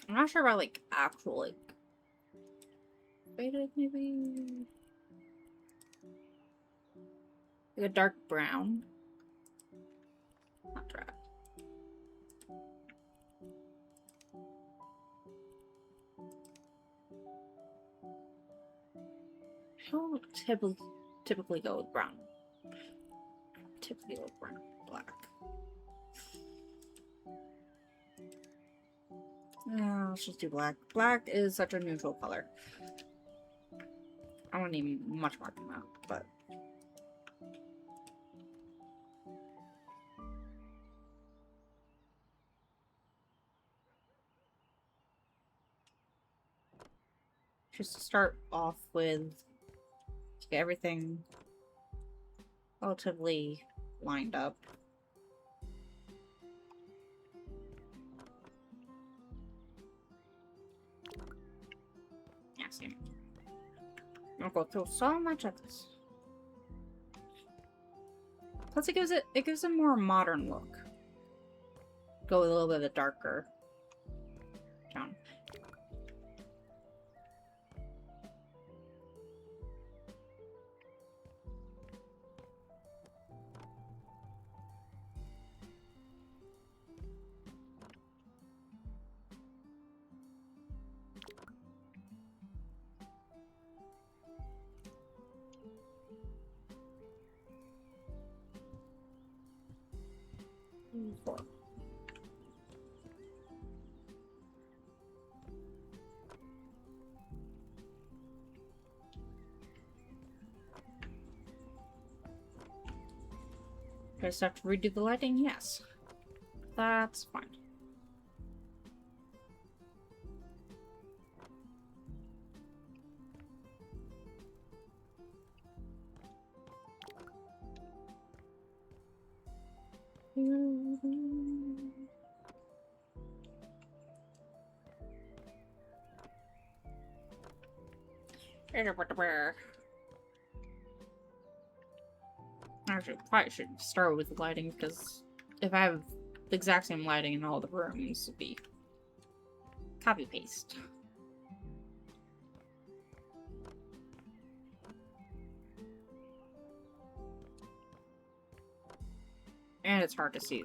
I'm not sure about, like, actual, like... faded, maybe? Like a dark brown. Not drab. I don't typically go with brown. Typically go with brown. Black. Let's just do black. Black is such a neutral color. I don't need much more than that, but... just to start off with, to get everything relatively lined up. Yeah, see. I'll go through so much of this. Plus, it gives a more modern look. Go with a little bit of a darker tone. Four. Do I just have to redo the lighting? Yes. That's fine. Actually, probably should start with the lighting, because if I have the exact same lighting in all the rooms, it'd be copy-paste. And it's hard to see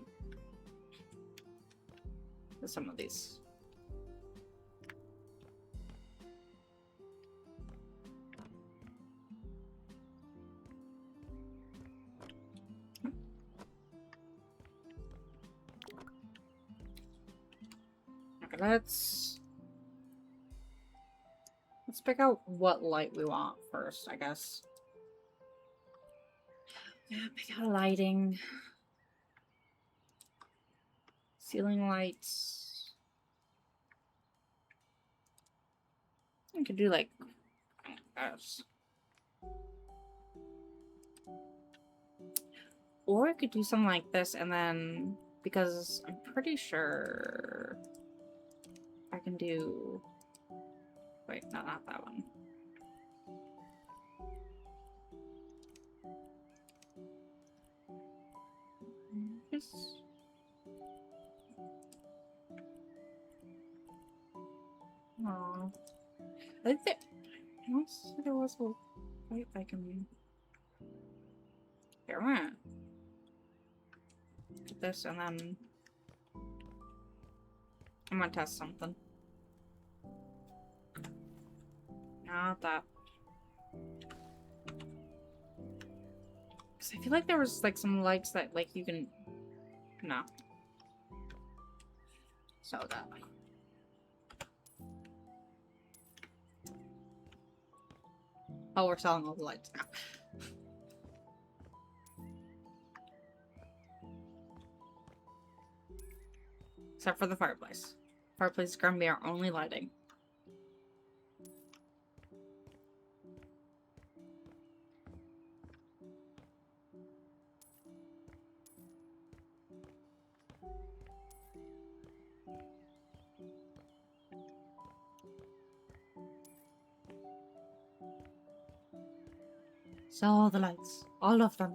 with some of these. Okay, let's pick out what light we want first, I guess. Yeah, pick out lighting. Ceiling lights. I could do like, gosh. Or I could do something like this and then, because I'm pretty sure I can do, wait, no, not that one. Just... aww. I think there was a light I can Here, I'm gonna get this and then I'm gonna test something. Not that. Because I feel like there was like some lights that like you can... No. So that. Oh, we're selling all the lights now. Except for the fireplace. Fireplace is gonna be our only lighting. Sell all the lights. All of them.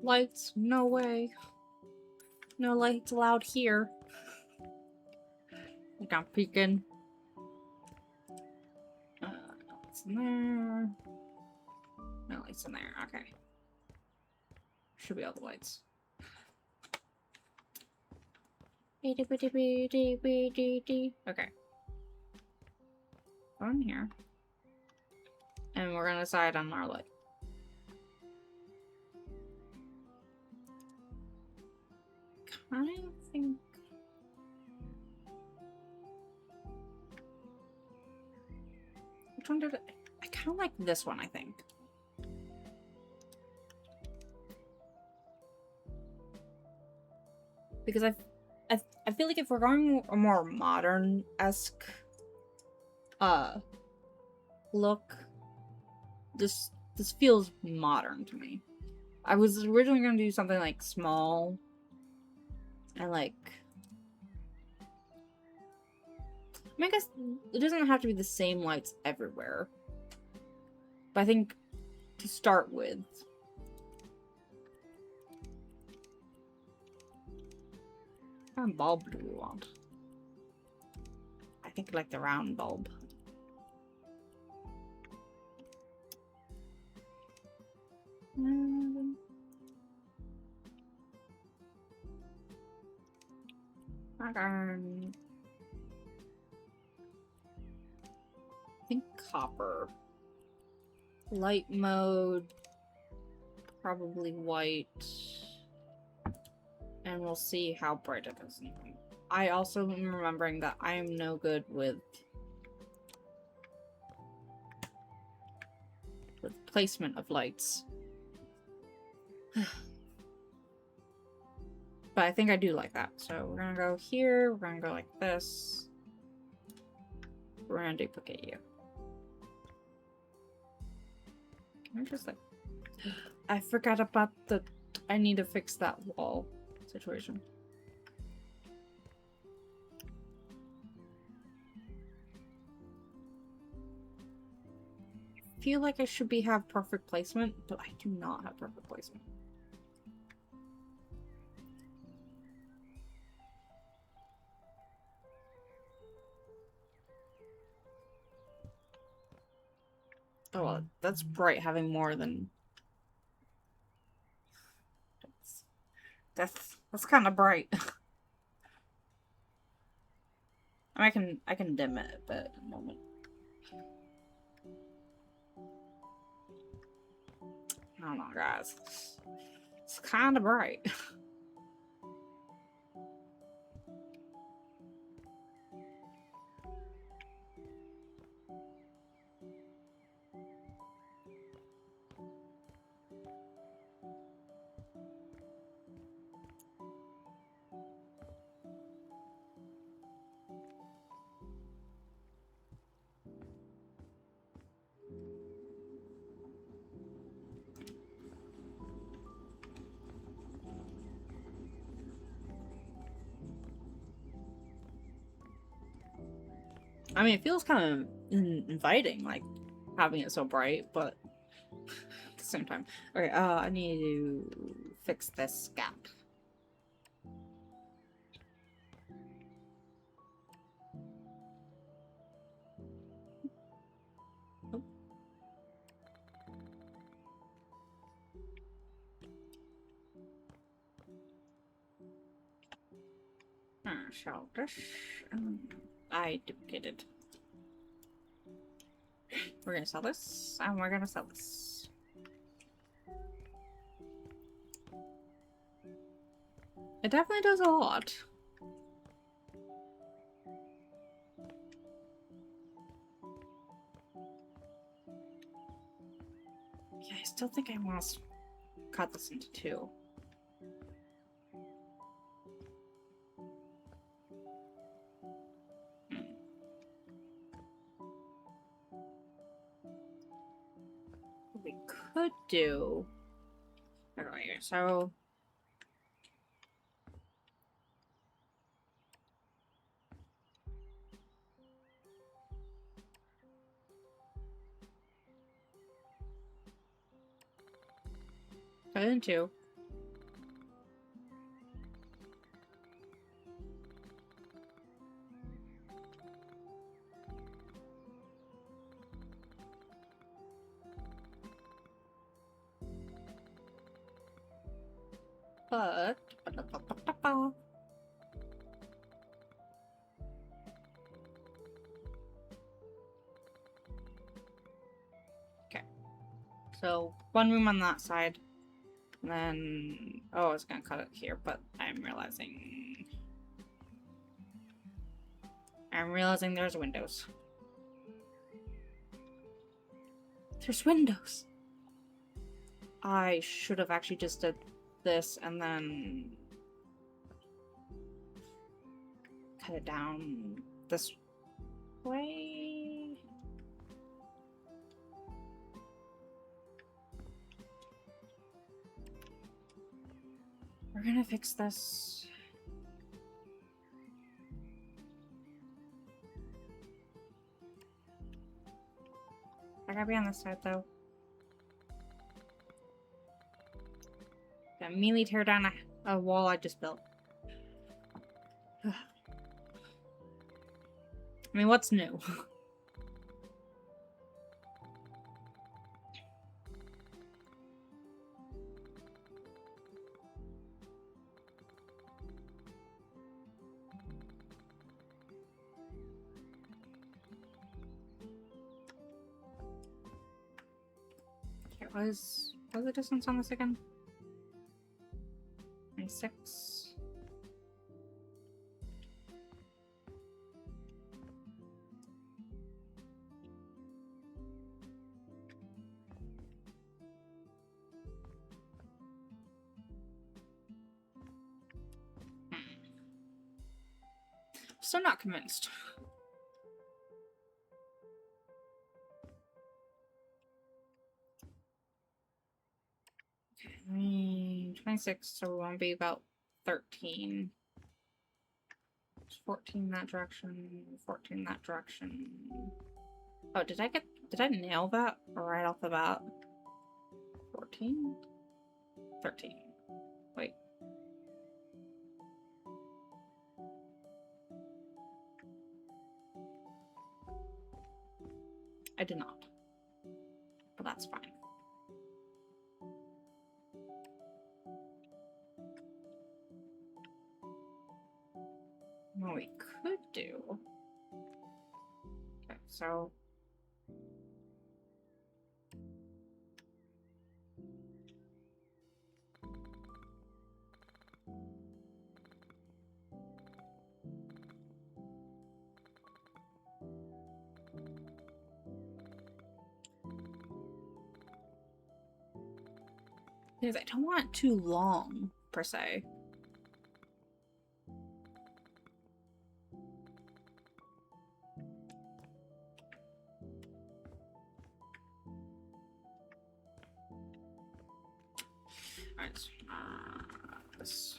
Lights? No way. No lights allowed here. I got peeking. No lights in there. No lights in there. Okay. Should be all the lights. Okay. Go in here. And we're gonna decide on our light. I think... Which one did it... I kind of like this one, I think. Because I feel like if we're going a more modern-esque look, this feels modern to me. I was originally gonna do something like small and like... I mean, I guess it doesn't have to be the same lights everywhere. But I think to start with... What kind of bulb do we want? I think like the round bulb. I think copper. Light mode. Probably white. And we'll see how bright it is. I also am remembering that I am no good with placement of lights. But I think I do like that. So we're gonna go here, we're gonna go like this. We're gonna duplicate you. Can I just like... I forgot about the... I need to fix that wall situation. I feel like I should have perfect placement, but I do not have perfect placement. Oh, well, that's bright having more than... That's kind of bright. I can dim it a bit in a moment. I don't know, guys. It's kind of bright. I mean, it feels kind of inviting, like, having it so bright, but at the same time. Okay, I need to fix this gap. sell this. I duplicated. We're gonna sell this, and we're gonna sell this. It definitely does a lot. Yeah, I still think I want to cut this into two. What we could do. Okay, so. Cut it in two. But okay. So one room on that side. And then I was gonna cut it here, but I'm realizing there's windows. There's windows. I should have actually just did this and then cut it down this way. We're gonna fix this. I gotta be on this side though. Gonna immediately tear down a wall I just built. I mean, what's new? Okay, what was the distance on this again? 26. Still not convinced. Okay, 26, so we want to be about 13. 14 that direction, 14 that direction. Oh, did I nail that right off the bat? 14? 13. Wait. I did not. But that's fine. What we could do... Okay, so... Because I don't want it too long, per se. Alright, this.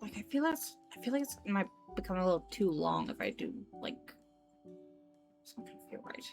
Like, I feel like it might become a little too long if I do, like, something feel right.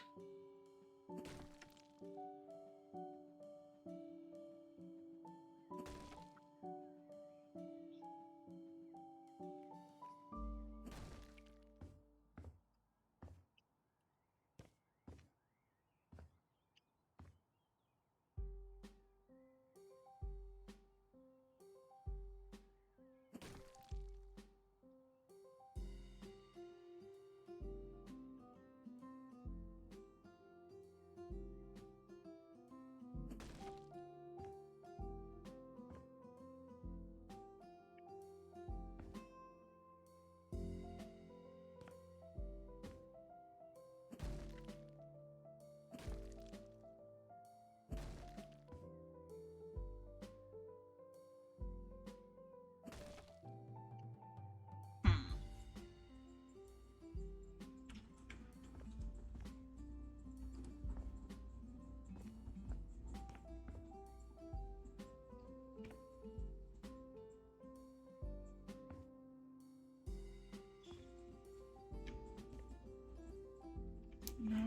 No,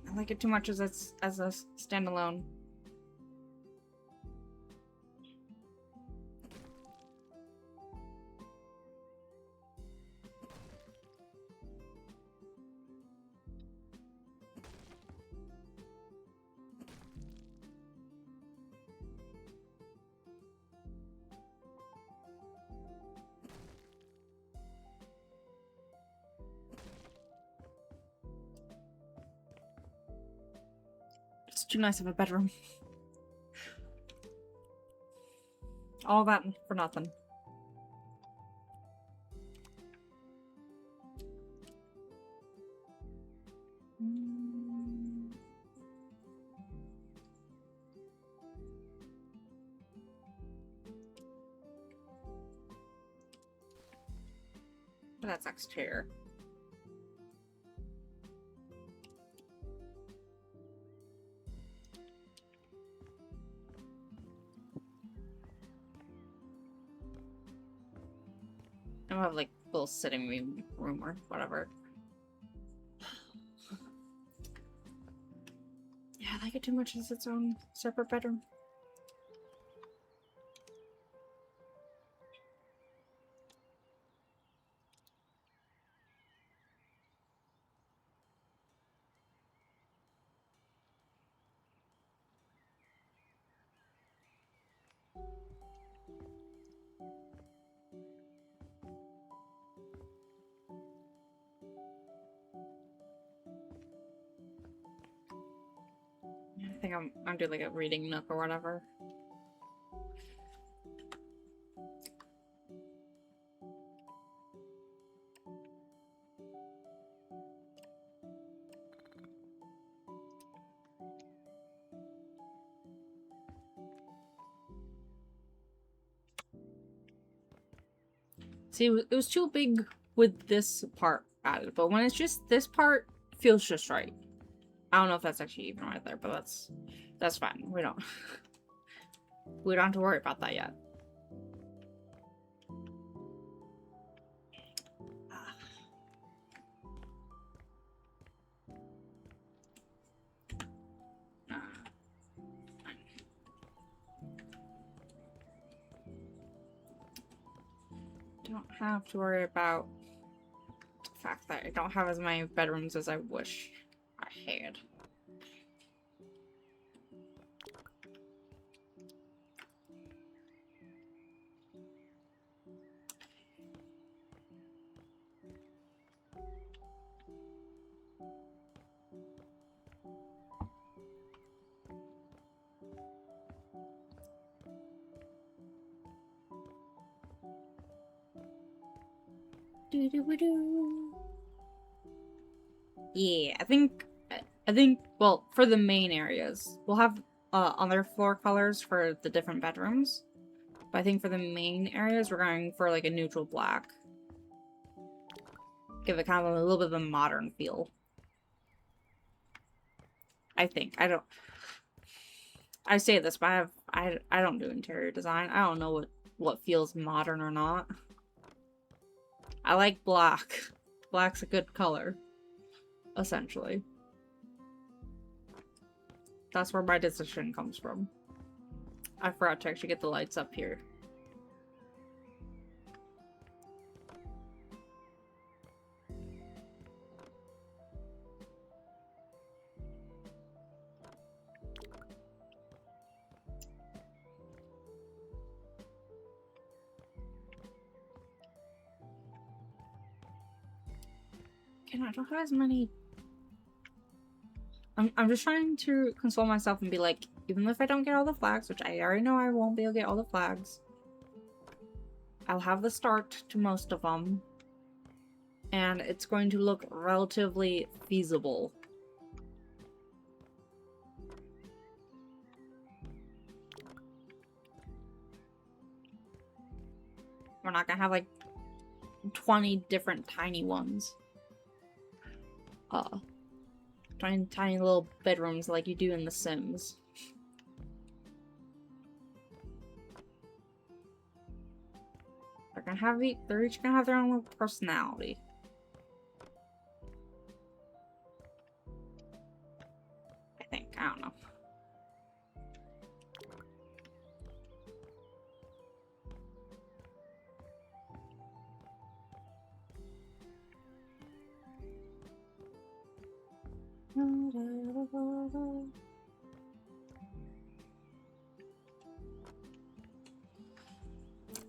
I like it too much as a standalone. It's too nice of a bedroom. All that for nothing. That's exterior. I have like a little sitting room or whatever. Yeah, I like it too much as its own separate bedroom. I think I'm doing like a reading nook or whatever. See, it was too big with this part added, but when it's just this part, it feels just right. I don't know if that's actually even right there, but that's fine. We don't have to worry about that yet. Don't have to worry about the fact that I don't have as many bedrooms as I wish I had. Yeah, I think, well, for the main areas, we'll have other floor colors for the different bedrooms. But I think for the main areas, we're going for like a neutral black. Give it kind of a little bit of a modern feel. I think. I say this, but I don't do interior design. I don't know what feels modern or not. I like black. Black's a good color, essentially. That's where my decision comes from. I forgot to actually get the lights up here. I don't have as many. I'm just trying to console myself and be like, even if I don't get all the flags, which I already know I won't be able to get all the flags, I'll have the start to most of them, and it's going to look relatively feasible. We're not gonna have like 20 different tiny ones. Tiny little bedrooms like you do in The Sims. They're each gonna have their own little personality. I think. I don't know.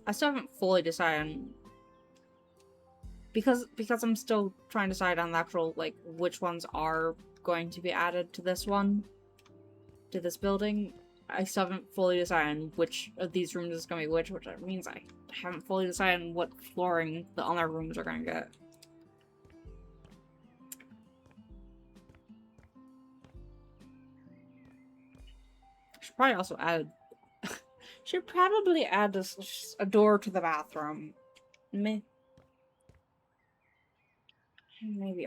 I still haven't fully decided on, because I'm still trying to decide on the actual, like, which ones are going to be added to this one, to this building. I still haven't fully decided on which of these rooms is going to be which means I haven't fully decided on what flooring the other rooms are going to get. Should probably also add. Should probably add a door to the bathroom. Maybe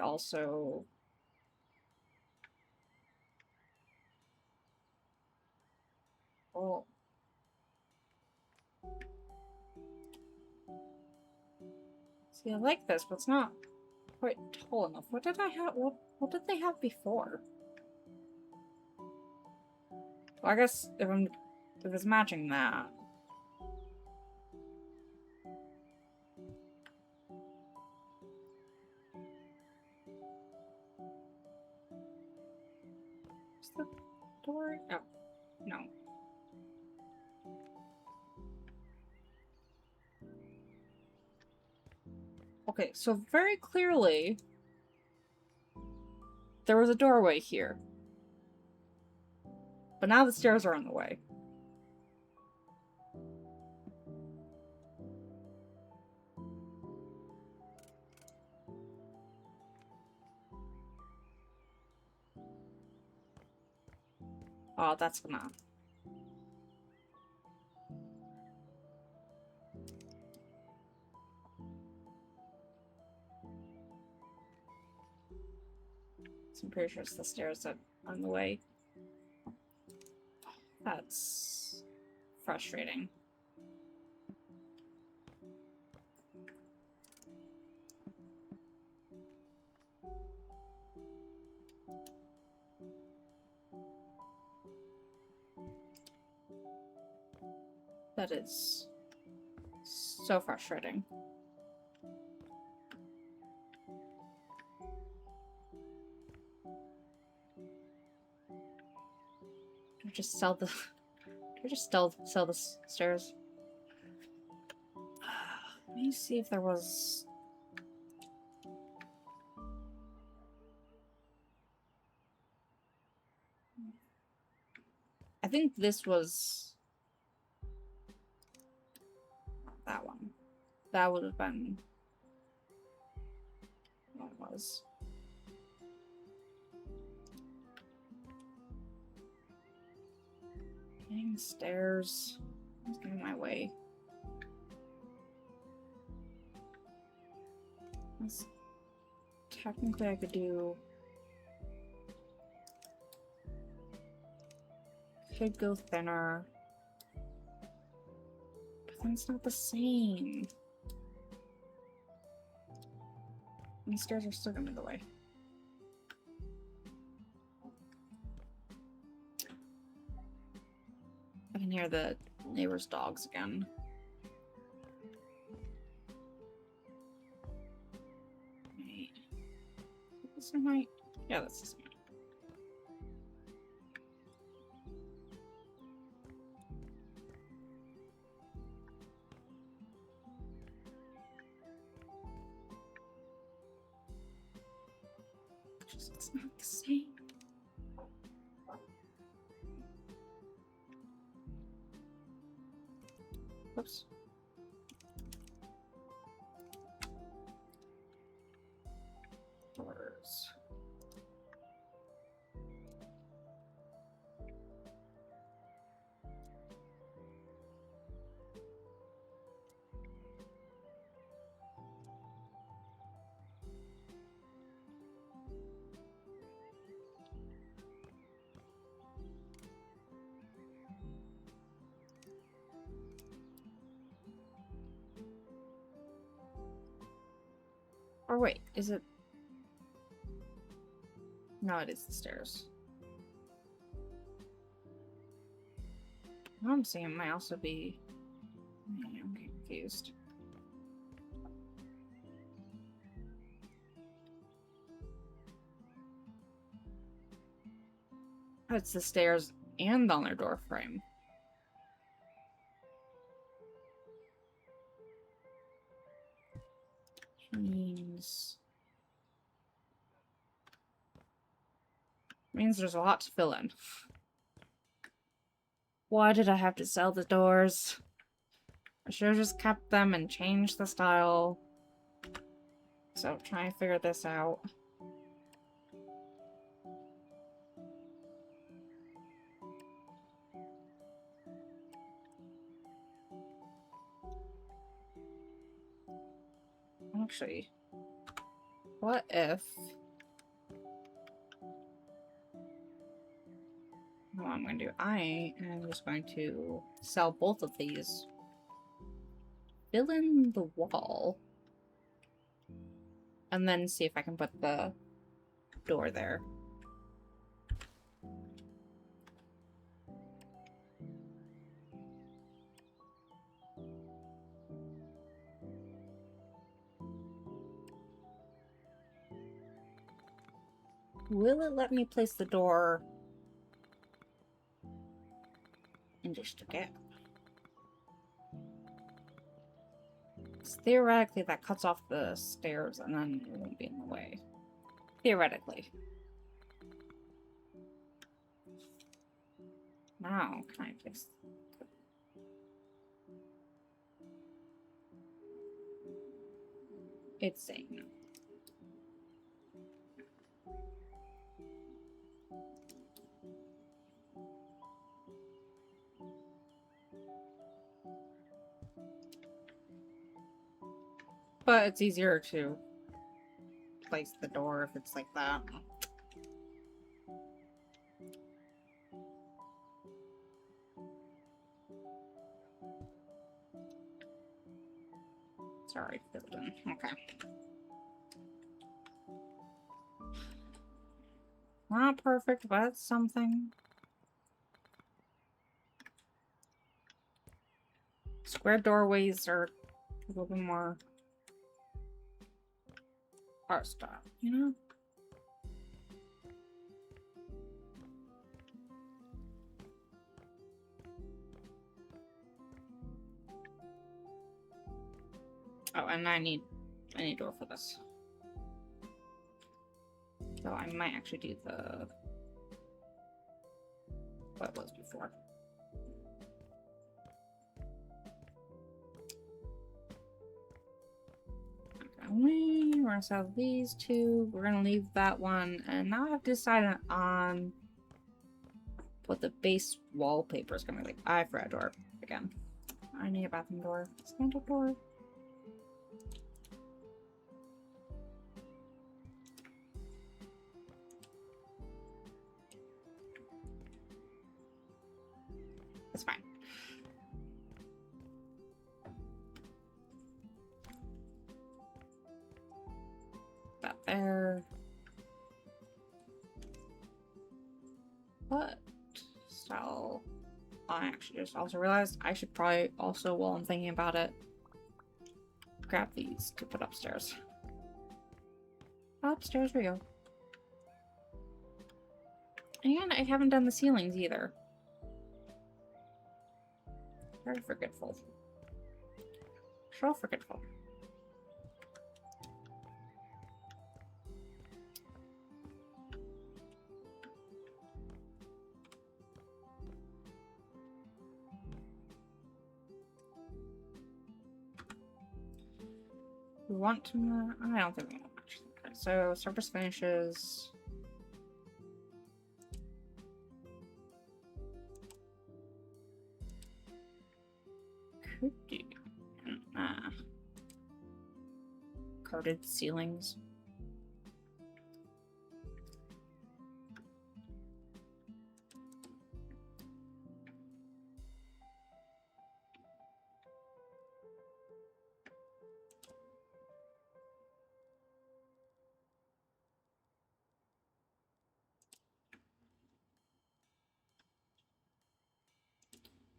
also. Oh. See, I like this, but it's not quite tall enough. What did I have? What did they have before? Well, I guess if it's matching that. Is the door? Oh, no. Okay, so very clearly there was a doorway here. But now the stairs are in the way. Oh, that's gonna... So I'm pretty sure it's the stairs that are in the way. That's frustrating. That is so frustrating. Do I just sell the... Do I just sell the stairs? Let me see if there was... I think this was... that one. That would have been... what it was. Getting stairs. It's getting in my way. Technically I could do... Could go thinner. But then it's not the same. And the stairs are still gonna be in the way. can hear the neighbor's dogs again. Wait. Is this the night? Yeah, that's this night. It's not the same. Whoops. Doors. Or wait, is it? No, it is the stairs. What I'm saying might also be. I'm confused. Oh, it's the stairs and on their door frame. Means there's a lot to fill in. Why did I have to sell the doors? I should have just kept them and changed the style. So trying to figure this out. Actually, what if... What I'm going to do, I am just going to sell both of these. Fill in the wall. And then see if I can put the door there. Will it let me place the door in just a gap? Theoretically, that cuts off the stairs and then it won't be in the way. Theoretically. Now, can I fix... It's saying no. But it's easier to place the door if it's like that. Sorry, building. Okay. Not perfect, but it's something. Square doorways are a little bit more art style, you know? Oh, and I need a door for this. So I might actually do the what it was before. We're gonna sell these two. We're gonna leave that one, and now I have to decide on what the base wallpaper is gonna be like. I forgot a door again. I need a bathroom door. Standard door. It's fine. That there. What style I actually just also realized I should probably also, while I'm thinking about it, grab these to put upstairs. Upstairs we go. And I haven't done the ceilings either. Very forgetful. So forgetful. We want to... I don't think we want much. Okay, so surface finishes... Could do... Coated ceilings.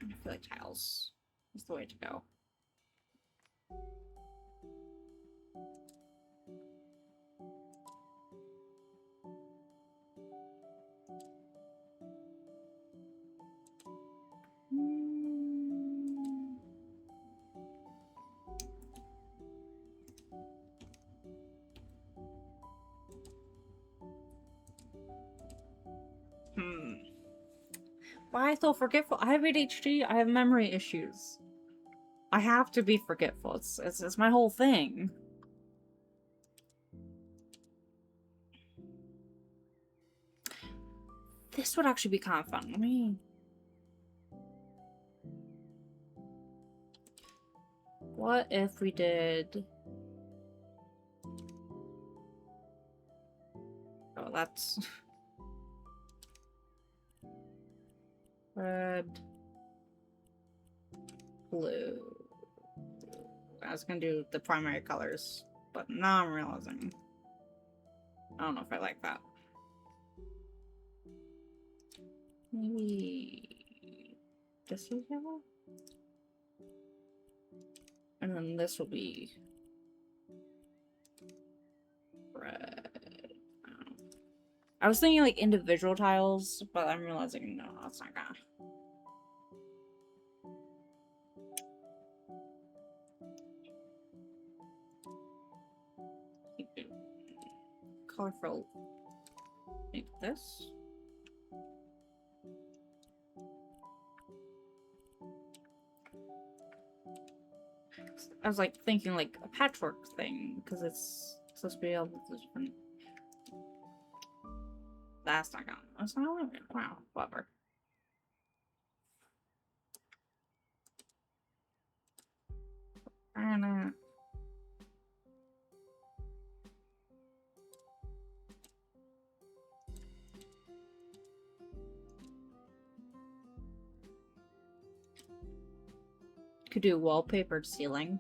I feel like tiles is the way to go. Why so forgetful? I have ADHD. I have memory issues. I have to be forgetful. It's my whole thing. This would actually be kind of fun. Let me... What if we did... Oh, that's... Red... Blue... I was gonna do the primary colors, but now I'm realizing... I don't know if I like that. Maybe... This is yellow? And then this will be... red. I was thinking like individual tiles, but I'm realizing no, that's not gonna. Colorful. Make this. I was like thinking like a patchwork thing because it's supposed to be able to different. That's not gonna. That's not gonna. Wow, whatever. And could do wallpapered ceiling.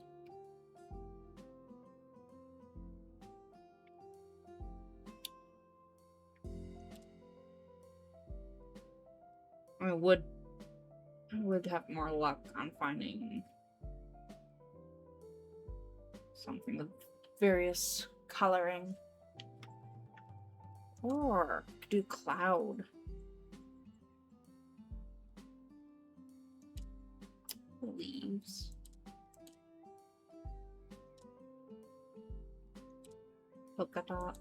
I would have more luck on finding something with various coloring. Or could do cloud. Leaves. Polka dot.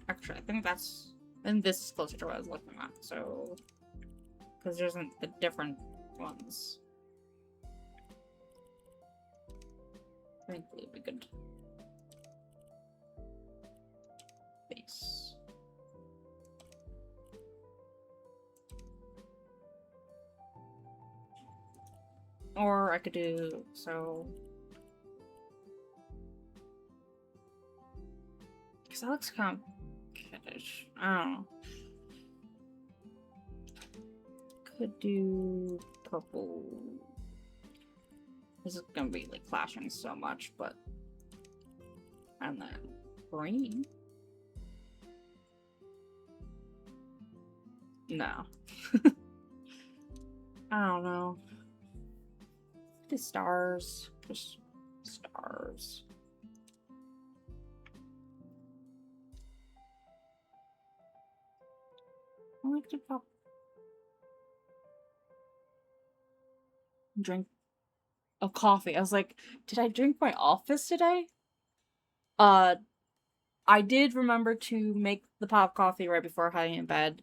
Actually, I think that's... And this is closer to what I was looking at, so... Because there isn't the different ones. I think blue would be good. Base. Or I could do... So... that looks kind of kiddish. I don't know. Could do purple. This is gonna be like flashing so much, but and then green. No. I don't know. The stars. Just stars. I like to pop. Drink a coffee. I was like, did I drink my office today? I did remember to make the pot of coffee right before heading in bed.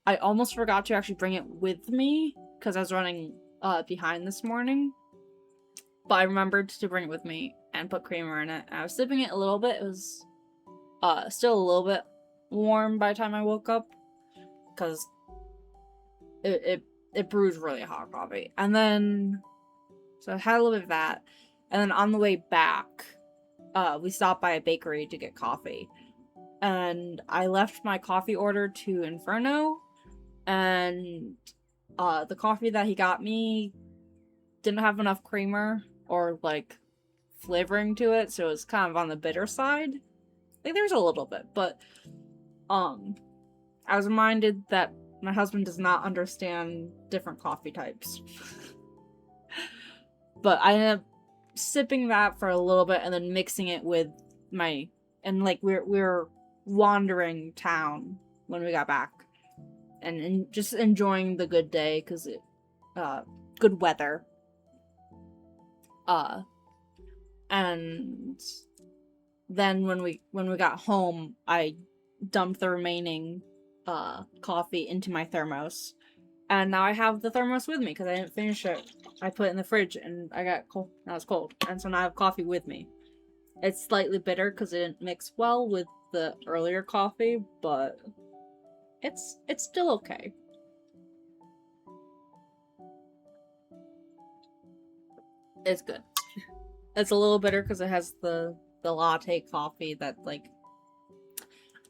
I almost forgot to actually bring it with me because I was running behind this morning. But I remembered to bring it with me and put creamer in it. I was sipping it a little bit. It was still a little bit warm by the time I woke up because it brewed really hot coffee. And then so I had a little bit of that. And then on the way back, we stopped by a bakery to get coffee. And I left my coffee order to Inferno. And the coffee that he got me didn't have enough creamer or like flavoring to it, so it was kind of on the bitter side. Like there's a little bit, but I was reminded that my husband does not understand different coffee types. But I ended up sipping that for a little bit and then mixing it with my like we're wandering town when we got back and just enjoying the good day because it good weather. And then when we got home, I dumped the remaining coffee into my thermos, and now I have the thermos with me because I didn't finish it. I put it in the fridge and I got cold. Now it's cold, and so now I have coffee with me. It's slightly bitter because it didn't mix well with the earlier coffee, but it's still okay. It's good. It's a little bitter because it has the latte coffee that, like,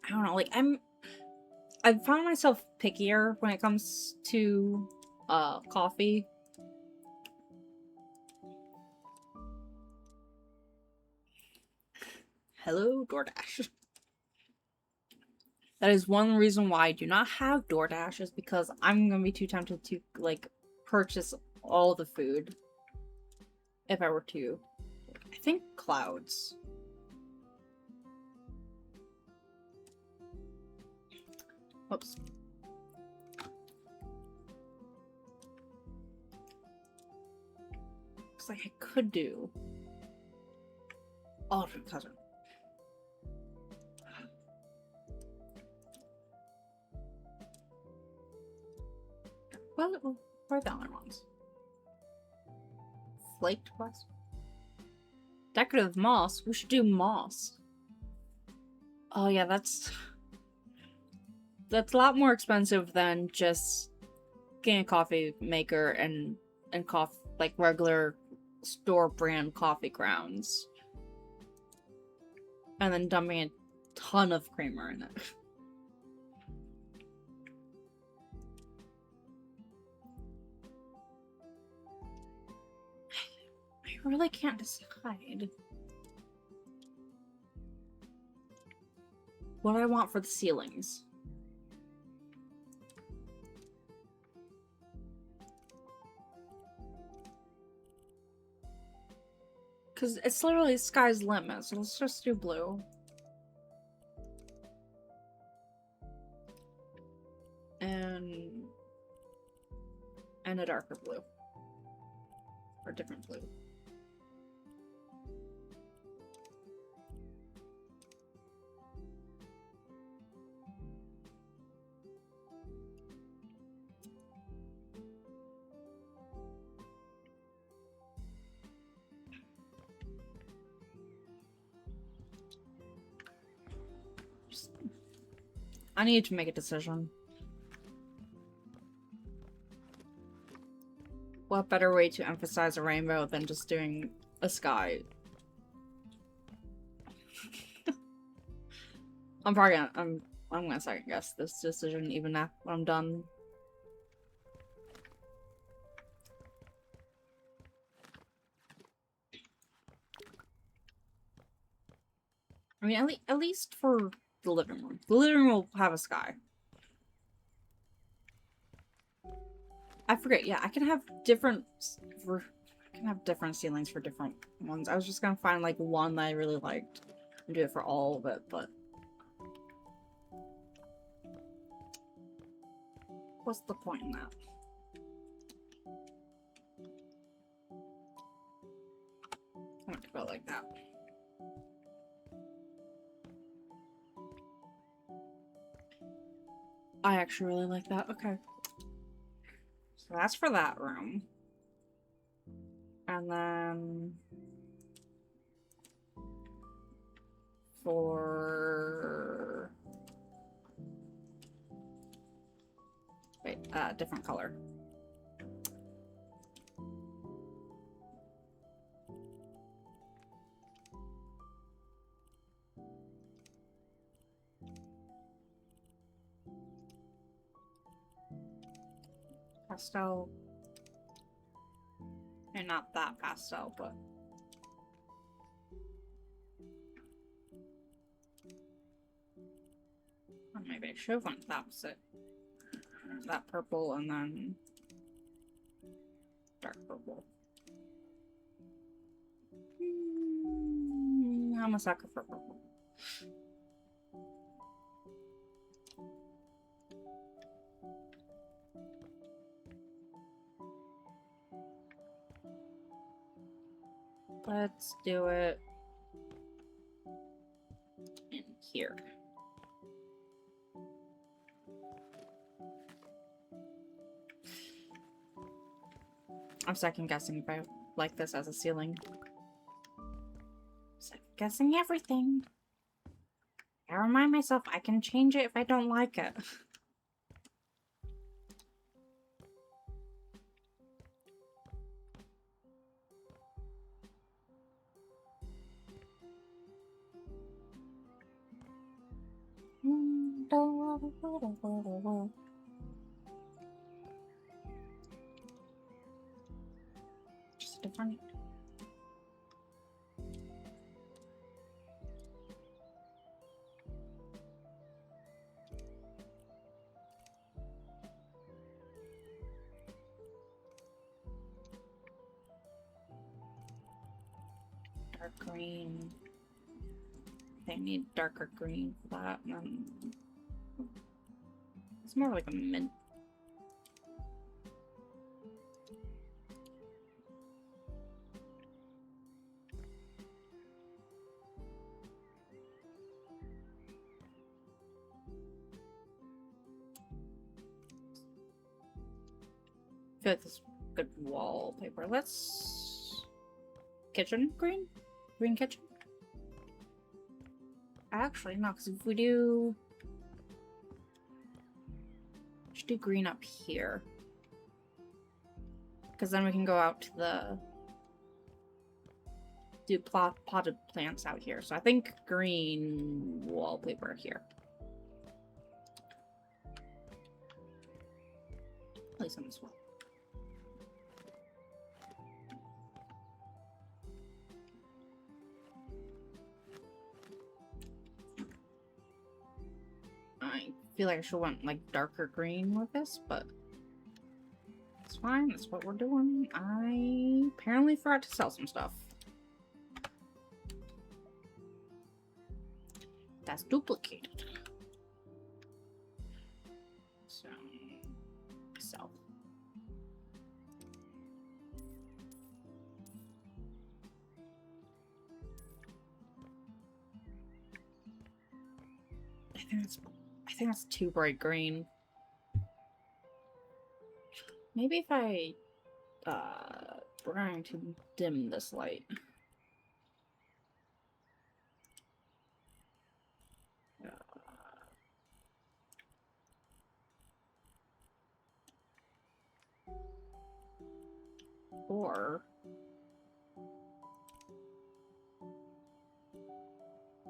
I don't know, like, I've found myself pickier when it comes to coffee. Hello, DoorDash. That is one reason why I do not have DoorDash, is because I'm gonna be too tempted to, like, purchase all the food if I were to. I think clouds. Oops. Looks like I could do Aldrin Cousin. Well, where are the other ones? Flaked West? Decorative moss? We should do moss. Oh yeah, that's a lot more expensive than just getting a coffee maker and coffee, like regular store brand coffee grounds. And then dumping a ton of creamer in it. I really can't decide what I want for the ceilings. Because it's literally sky's limit, so let's just do blue. And a darker blue. Or different blue. I need to make a decision. What better way to emphasize a rainbow than just doing a sky? I'm probably gonna, I'm gonna second guess this decision even after I'm done. I mean, at least for the living room. The living room will have a sky. I forget, yeah, I can have different ceilings for different ones. I was just gonna find like one that I really liked and do it for all of it, but what's the point in that? I want to go like that. I actually really like that. Okay. So that's for that room. And then for wait, different color. Pastel. And not that pastel, but or maybe I should have went the opposite. That purple and then dark purple. I'm a sucker for purple. Let's do it in here. I'm second guessing if I like this as a ceiling. Second guessing everything. I remind myself I can change it if I don't like it. Just different. Dark green. They need darker green for that, and then it's more like a mint. I feel like this is good wallpaper. Let's kitchen green? Green kitchen? Actually, no, because if we do... Should do green up here. Because then we can go out to the... do potted plants out here. So I think green wallpaper here. At least on this one. I feel like I should want like darker green with this, but it's fine. That's what we're doing. I apparently forgot to sell some stuff. That's duplicated. So, sell. I think that's too bright green. Maybe if I we're going to dim this light. Or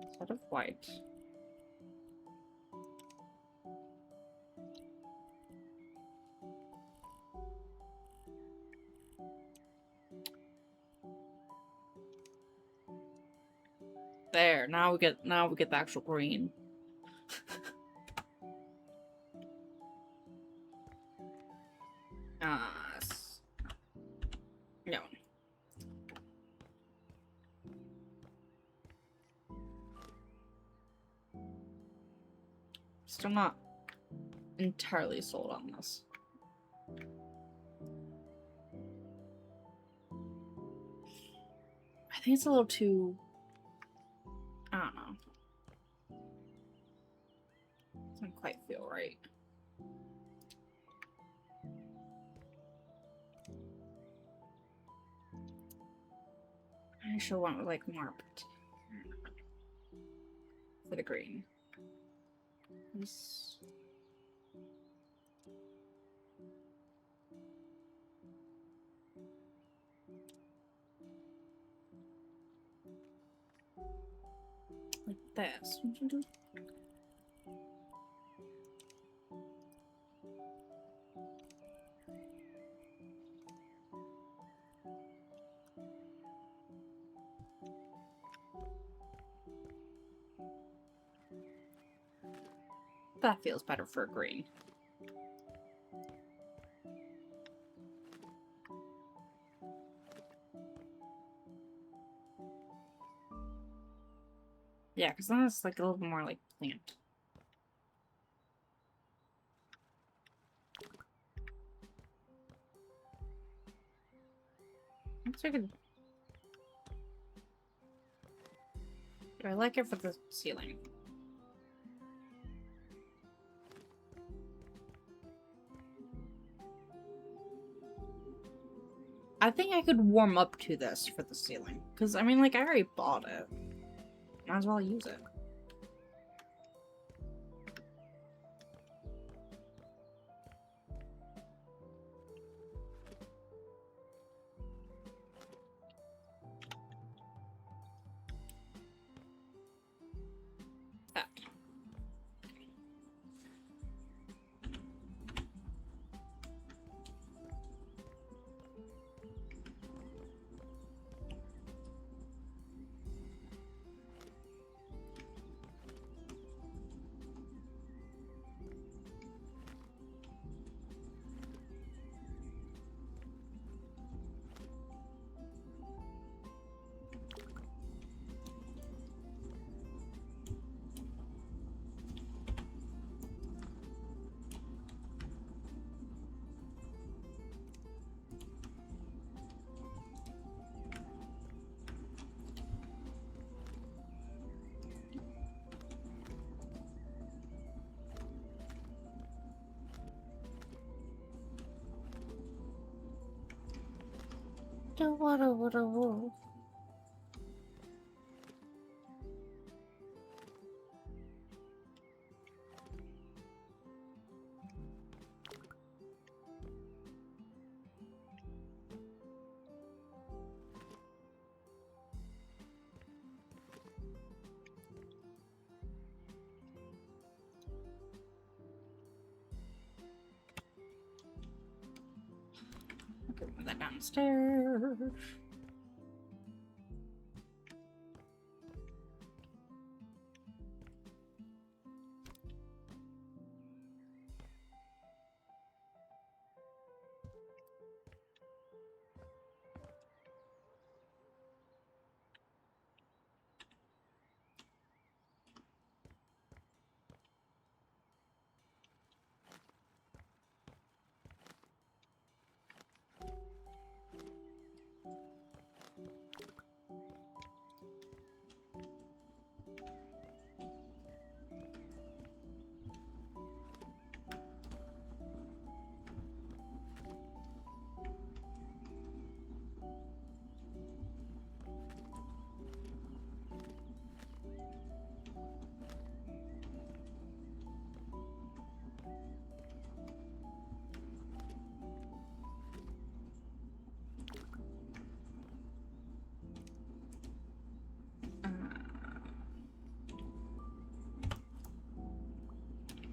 instead of white, There, now we get the actual green. No. Still not entirely sold on this. I think it's a little too... I don't know. Doesn't quite feel right. I should want like more for the green. This... like this. That feels better for green. Yeah, because then it's like a little bit more like plant. Looks like do I like it for the ceiling? I think I could warm up to this for the ceiling. Because, I mean, like, I already bought it. Might as well use it. That. Woo. Okay, move that downstairs.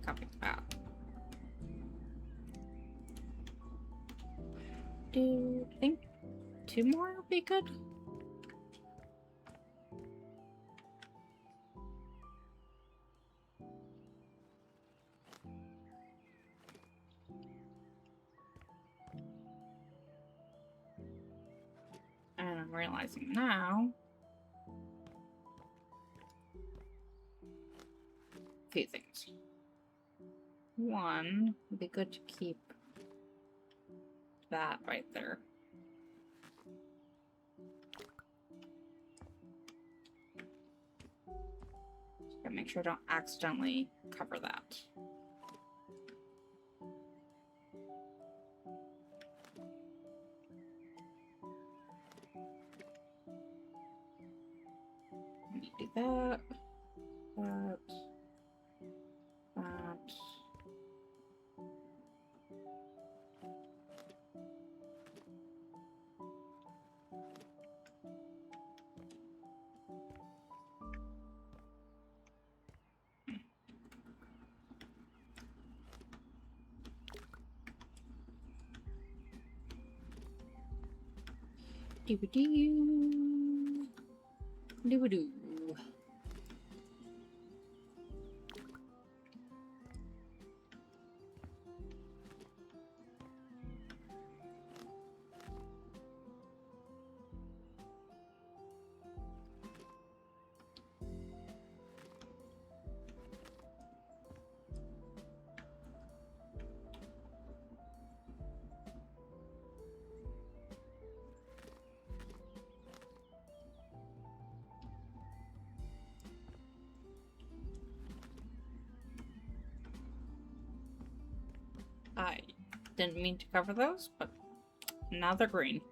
Copy that. Do you think 2 more would be good? realizing now. A few things. One, it'd be good to keep that right there. Gotta make sure I don't accidentally cover that. Let me do that. That. That. Doo-doo. Doo-doo. I didn't mean to cover those, but now they're green.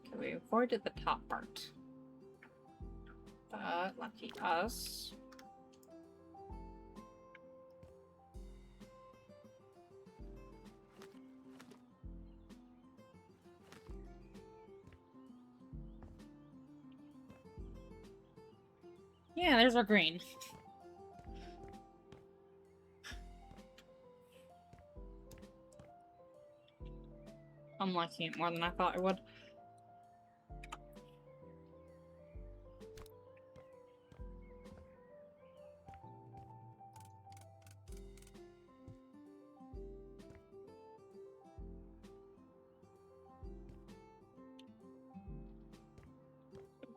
Okay, we avoided the top part. But lucky us. Yeah, there's our green. I'm liking it more than I thought I would.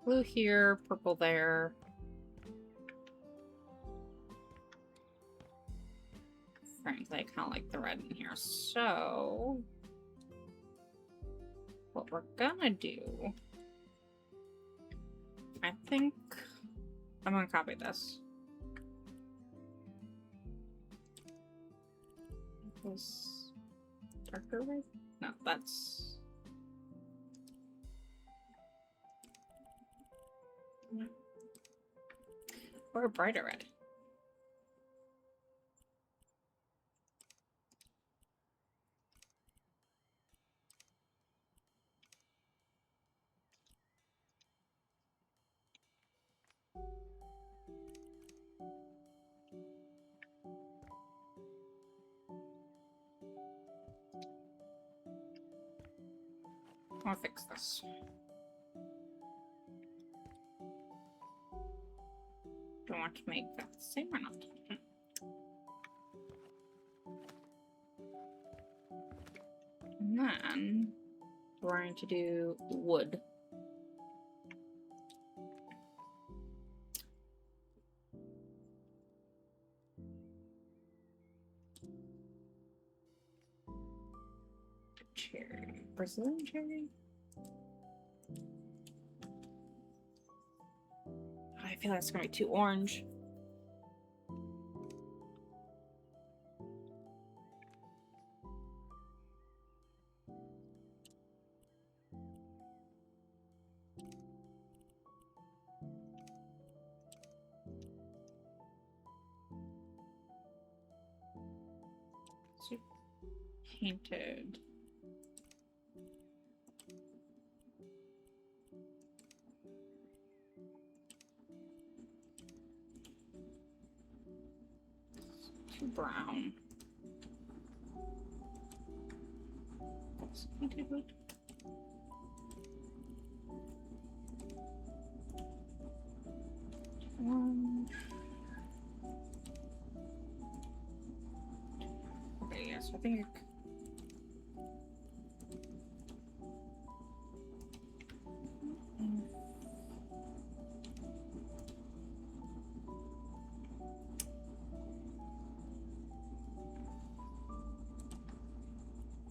Blue here, purple there. Frankly, I kind of like the red in here, so what we're gonna do, I think I'm gonna copy this. This darker red? No, that's or a brighter red. I'll fix this. Do I want to make that the same or not? And then we're going to do wood. Cherry. Brazilian cherry? I feel like it's gonna be too orange. So painted. Too brown. That's painted wood. One. I think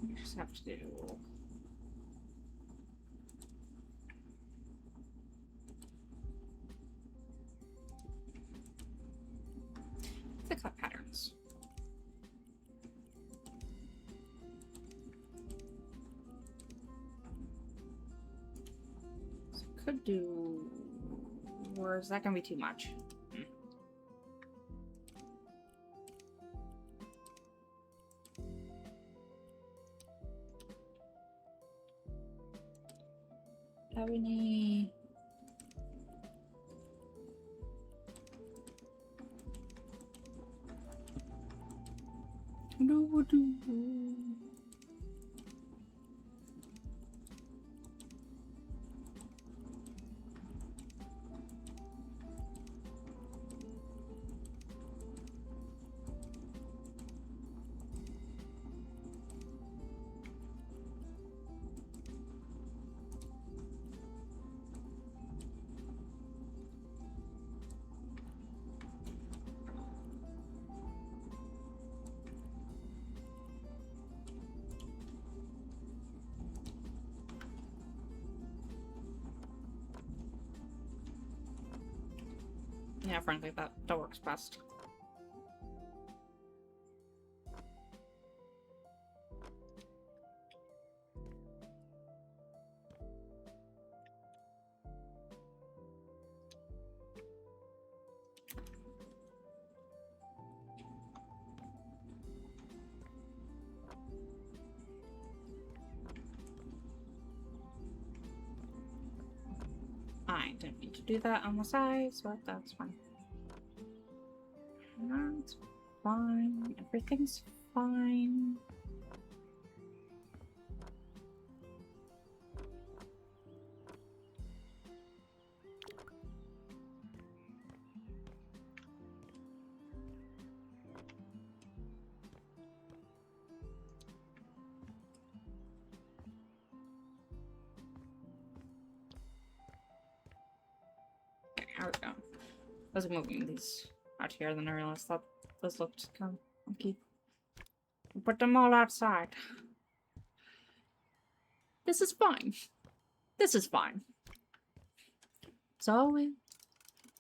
we just have to do the cut patterns. So could do, or is that gonna be too much? Have any? No, do. Yeah, frankly, that works best. I didn't need to do that on the sides, but that's fine. That's fine. Everything's fine. Okay, there we go. I was moving these out here, then I realized that this looked kind of funky. Put them all outside. This is fine. This is fine. So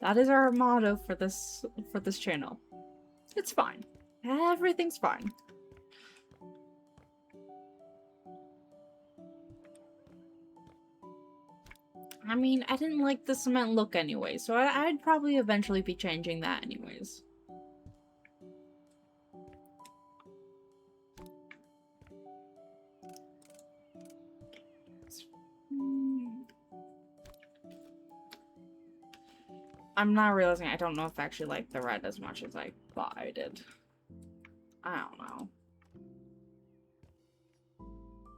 that is our motto for this channel. It's fine. Everything's fine. I mean, I didn't like the cement look anyway, so I'd probably eventually be changing that anyways. I'm not realizing I don't know if I actually like the red as much as I thought I did. I don't know.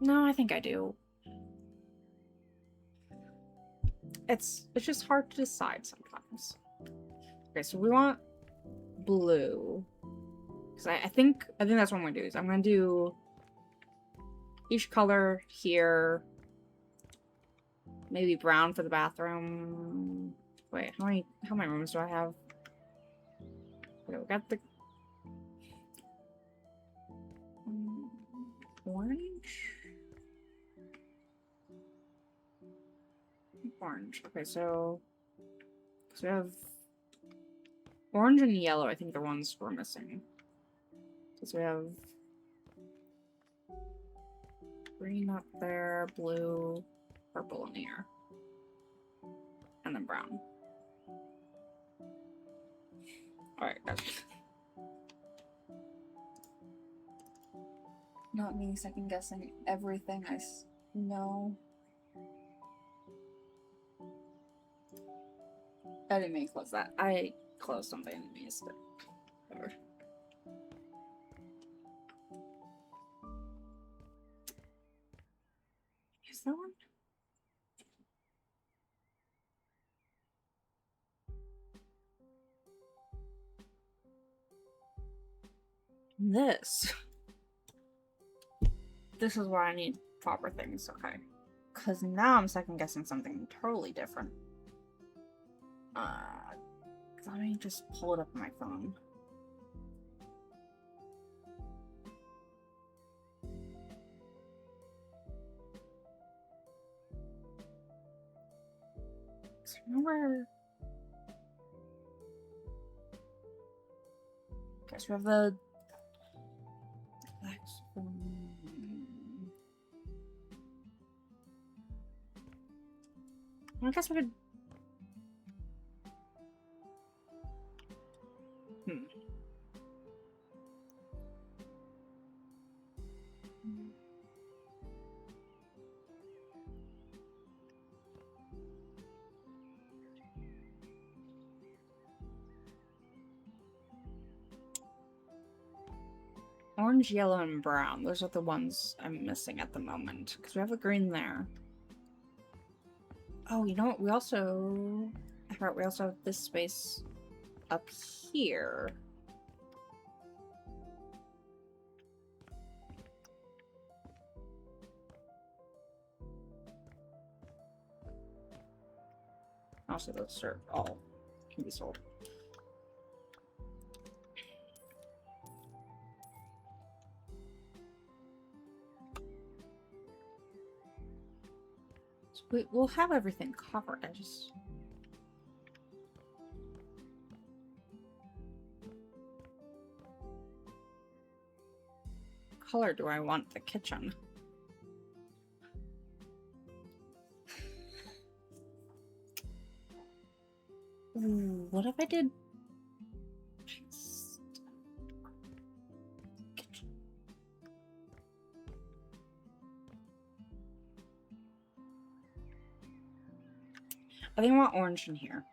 No, I think I do. It's just hard to decide sometimes. Okay, so we want blue. Because I think that's what I'm gonna do. Is I'm gonna do each color here. Maybe brown for the bathroom. Wait, how many rooms do I have? Okay, we got the orange. Orange. Okay, so we have orange and yellow. I think the ones we're missing. So we have green up there, blue, purple in here, and then brown. All right, guys. Not me second guessing everything I know. I didn't mean to close that. I closed something and missed it. Whatever. Is that one? This. this is why I need proper things, okay. Because now I'm second guessing something totally different. Let me just pull it up on my phone. So remember... Guess we have the... I guess we could... Orange, yellow, and brown. Those are the ones I'm missing at the moment. Because we have a green there. Oh, you know what? We also... I forgot we also have this space up here. Also, those are all can be sold. So we'll have everything covered. I just... What color do I want the kitchen? Ooh, what if I did... I think I want orange in here.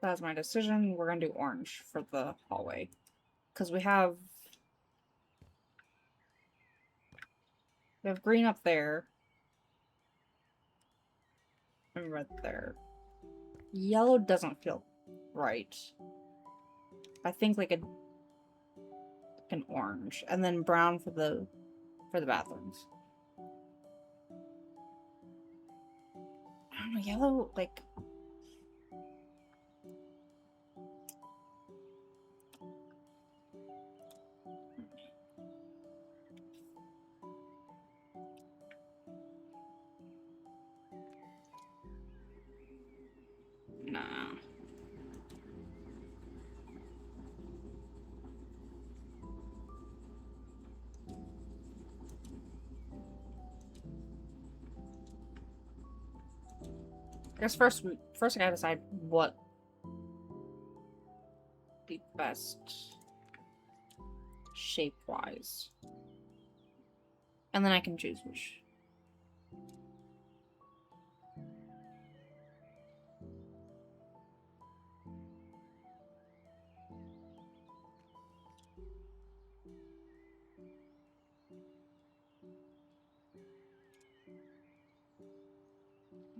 That's my decision. We're gonna do orange for the hallway. Because we have green up there. And red there. Yellow doesn't feel right. I think like an orange. And then brown for the bathrooms. I don't know, yellow, like... Nah. I guess first I gotta decide what the best shape-wise. And then I can choose which.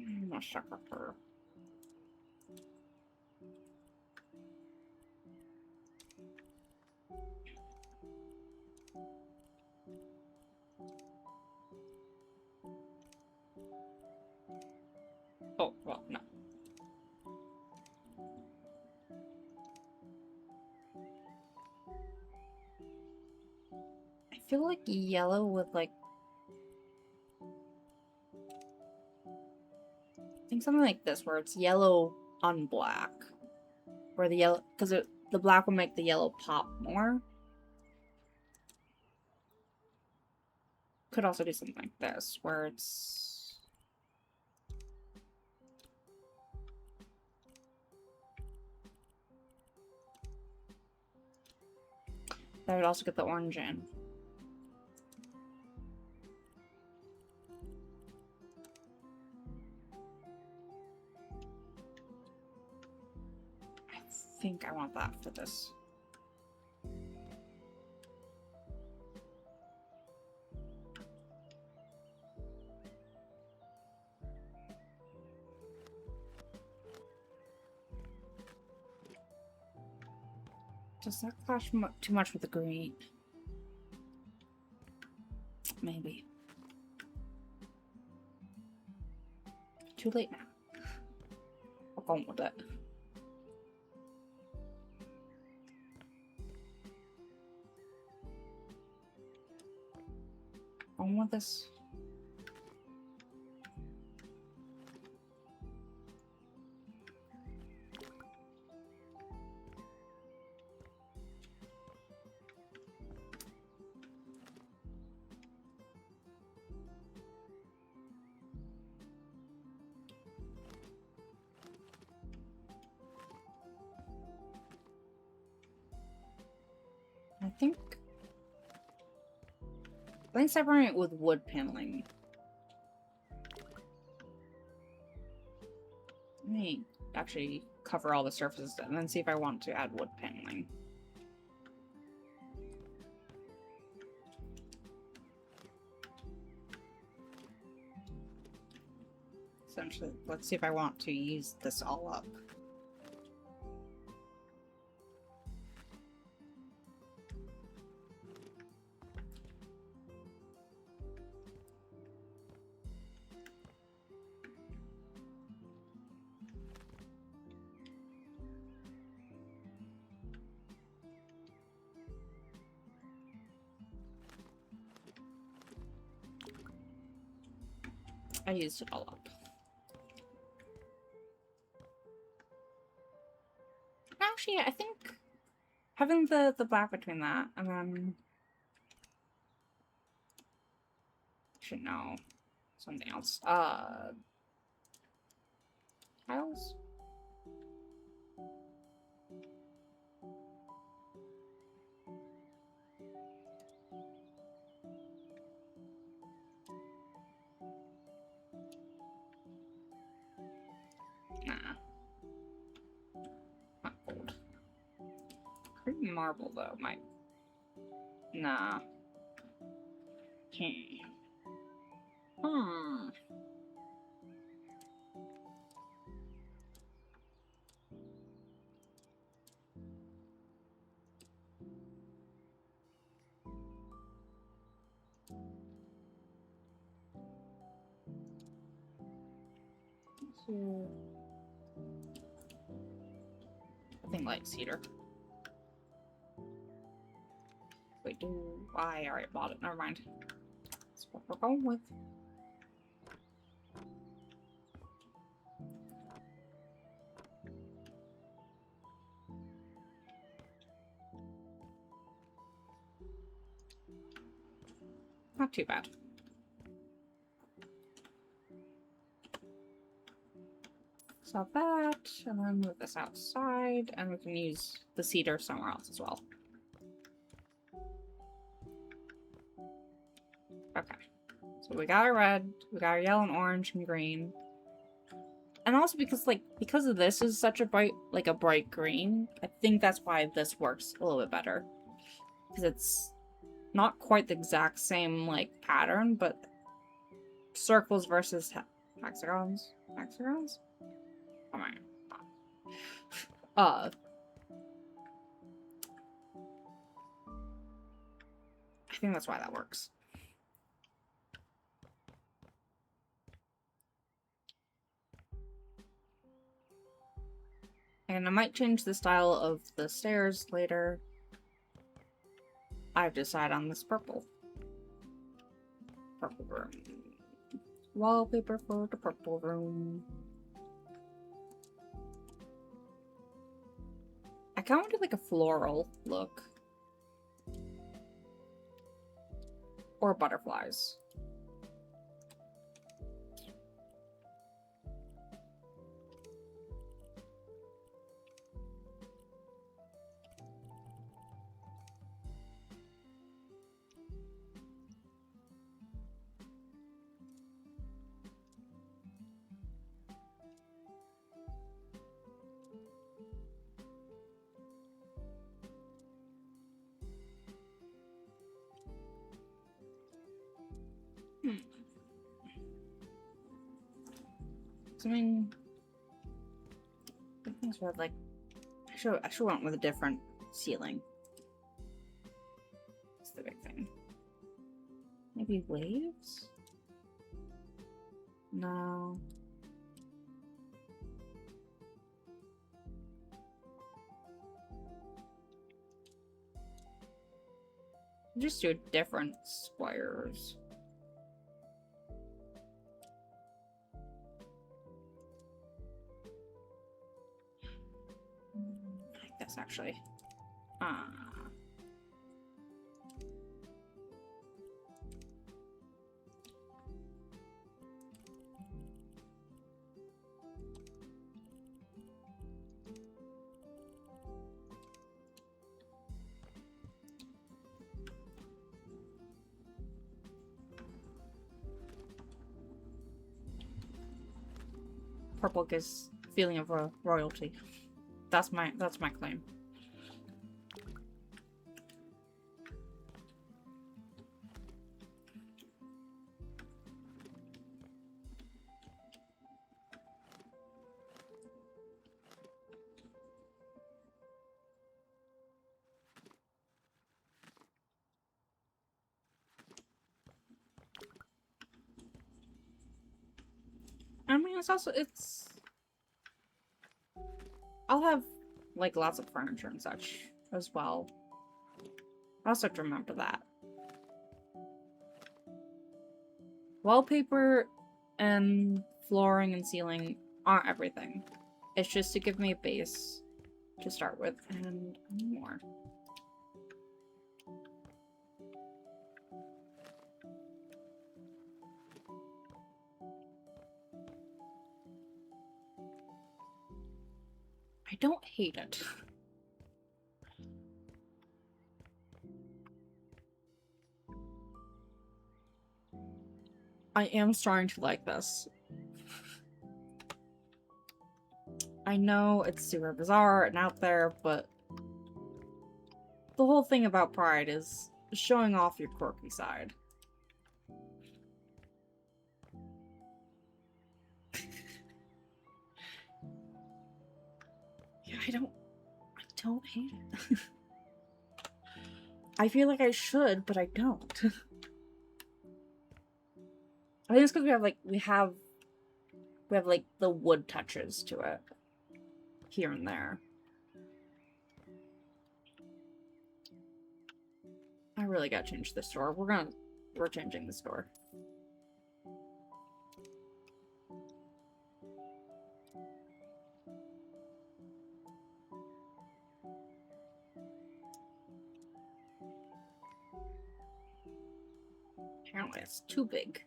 I'm not sure for her. Oh, well, no. I feel like yellow would like... I think something like this, where it's yellow on black. Where the yellow... Because the black will make the yellow pop more. Could also do something like this, where it's... That would also get the orange in. I think I want that for this. Does that clash too much with the green? Maybe. Too late now. We're going with it. Going with this. I think separating it with wood paneling. Let me actually cover all the surfaces and then see if I want to add wood paneling. Essentially, let's see if I want to use this all up. I used it all up. Actually, I think having the black between that and then should know something else. Tiles? Nah. Not gold. Creepy marble, though, might. Nah. Hmm. So, I think like cedar. Wait, I already bought it. Never mind. That's what we're going with. Not too bad. So that, and then move this outside, and we can use the cedar somewhere else as well. Okay. So we got our red, we got our yellow and orange and green. And also because of this is such a bright green, I think that's why this works a little bit better. Because it's not quite the exact same, pattern, but circles versus hexagons. Hexagons? Come on. I think that's why that works. And I might change the style of the stairs later. I've decided on this purple. Purple room. Wallpaper for the purple room. I kind of want to do a floral look. Or butterflies. I mean, I think I should went with a different ceiling. That's the big thing. Maybe waves? No. Just do different squares. Like this, actually. Purple gives feeling of royalty. That's my claim. I mean, I'll have, like, lots of furniture and such as well. I also have to remember that. Wallpaper and flooring and ceiling aren't everything. It's just to give me a base to start with and more. I don't hate it. I am starting to like this. I know it's super bizarre and out there, but the whole thing about Pride is showing off your quirky side. Yeah, I don't hate it. I feel like I should, but I don't. I think it's because we have like the wood touches to it here and there. I really gotta change the store. We're changing the store. Apparently it's too big.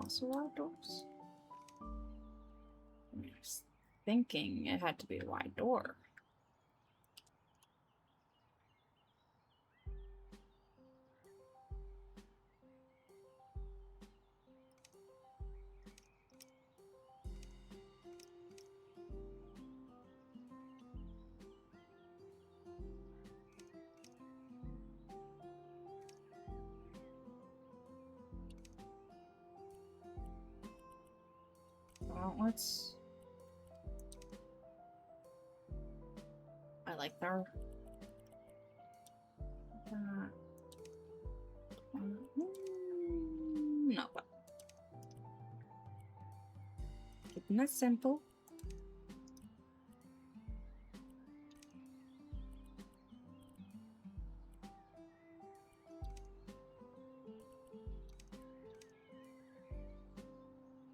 Also outdoors? I was thinking it had to be a wide door. Gauntlets. I like their... no. Keeping it simple.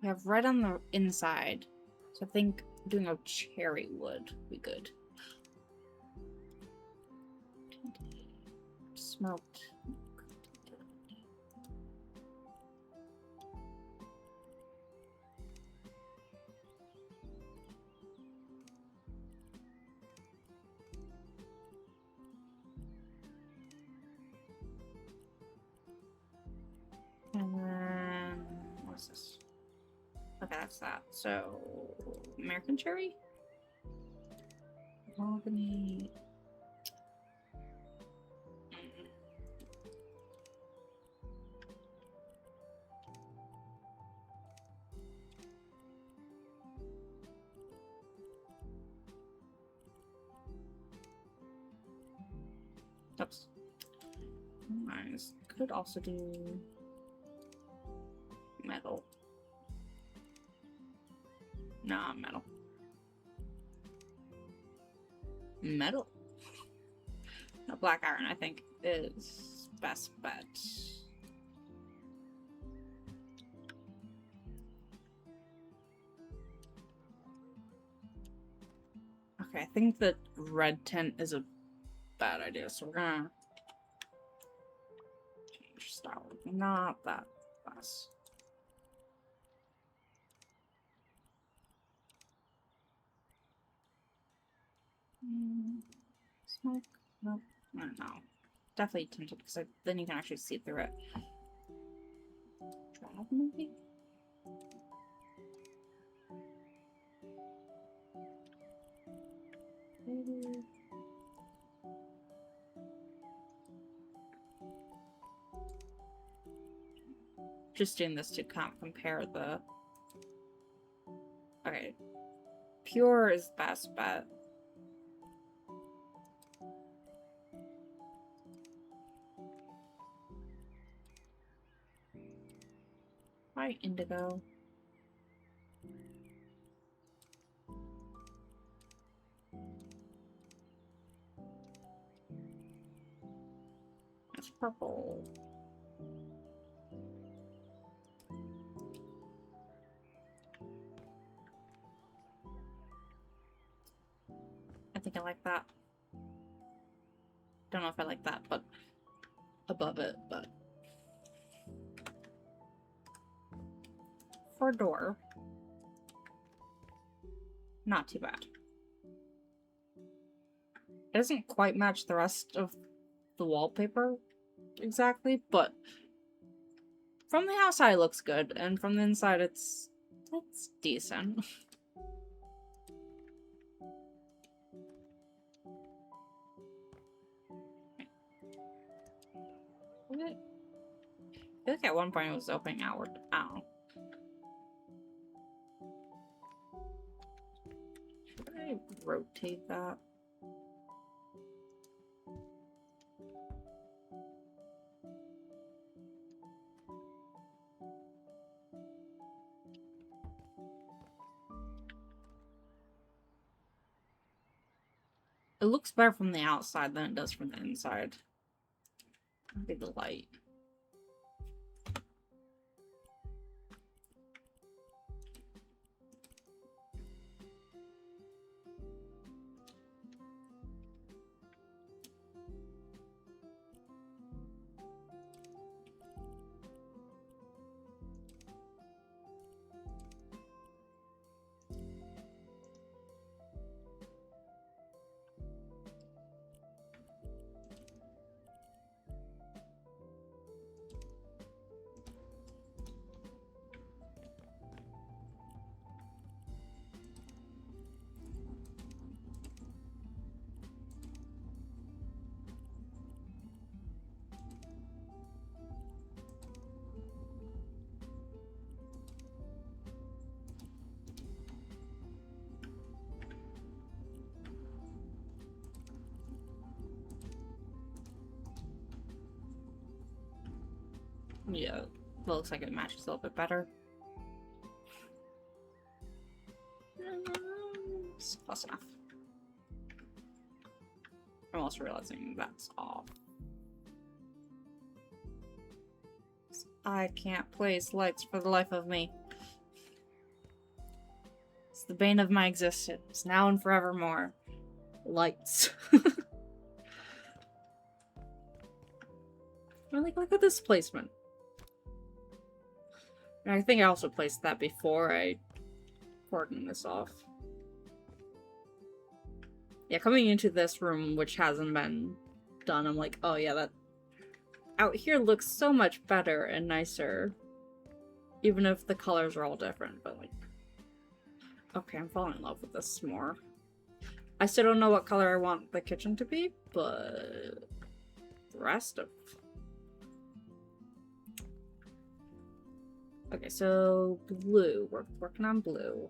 We have red on the inside, so I think doing a cherry would be good. Smoked. And then, what's this? Okay, that's that. So, American cherry? Mahogany. Oops. Nice. Could also do metal. Nah, metal. Metal. No, black iron, I think, is best bet. Okay, I think that red tint is a bad idea, so we're gonna change style. Not that fast. Smoke? Nope. I don't know. Definitely tinted because then you can actually see through it. Drab, maybe? Maybe. Just doing this to compare the. Okay. Pure is best bet. Hi, indigo. That's purple. I think I like that. Don't know if I like that, but above it, but for a door, not too bad. It doesn't quite match the rest of the wallpaper exactly, but from the outside it looks good, and from the inside it's decent. I feel like at one point it was opening outward. I don't know. Should I rotate that? It looks better from the outside than it does from the inside. Maybe the light. Yeah, looks like it matches a little bit better. It's close enough. I'm also realizing that's off. I can't place lights for the life of me. It's the bane of my existence, now and forevermore. Lights. Look at this placement. And I think I also placed that before I cordoned this off. Yeah, coming into this room, which hasn't been done, I'm like, oh yeah, that out here looks so much better and nicer. Even if the colors are all different, but like... Okay, I'm falling in love with this more. I still don't know what color I want the kitchen to be, but... the rest of... Okay, so blue. We're working on blue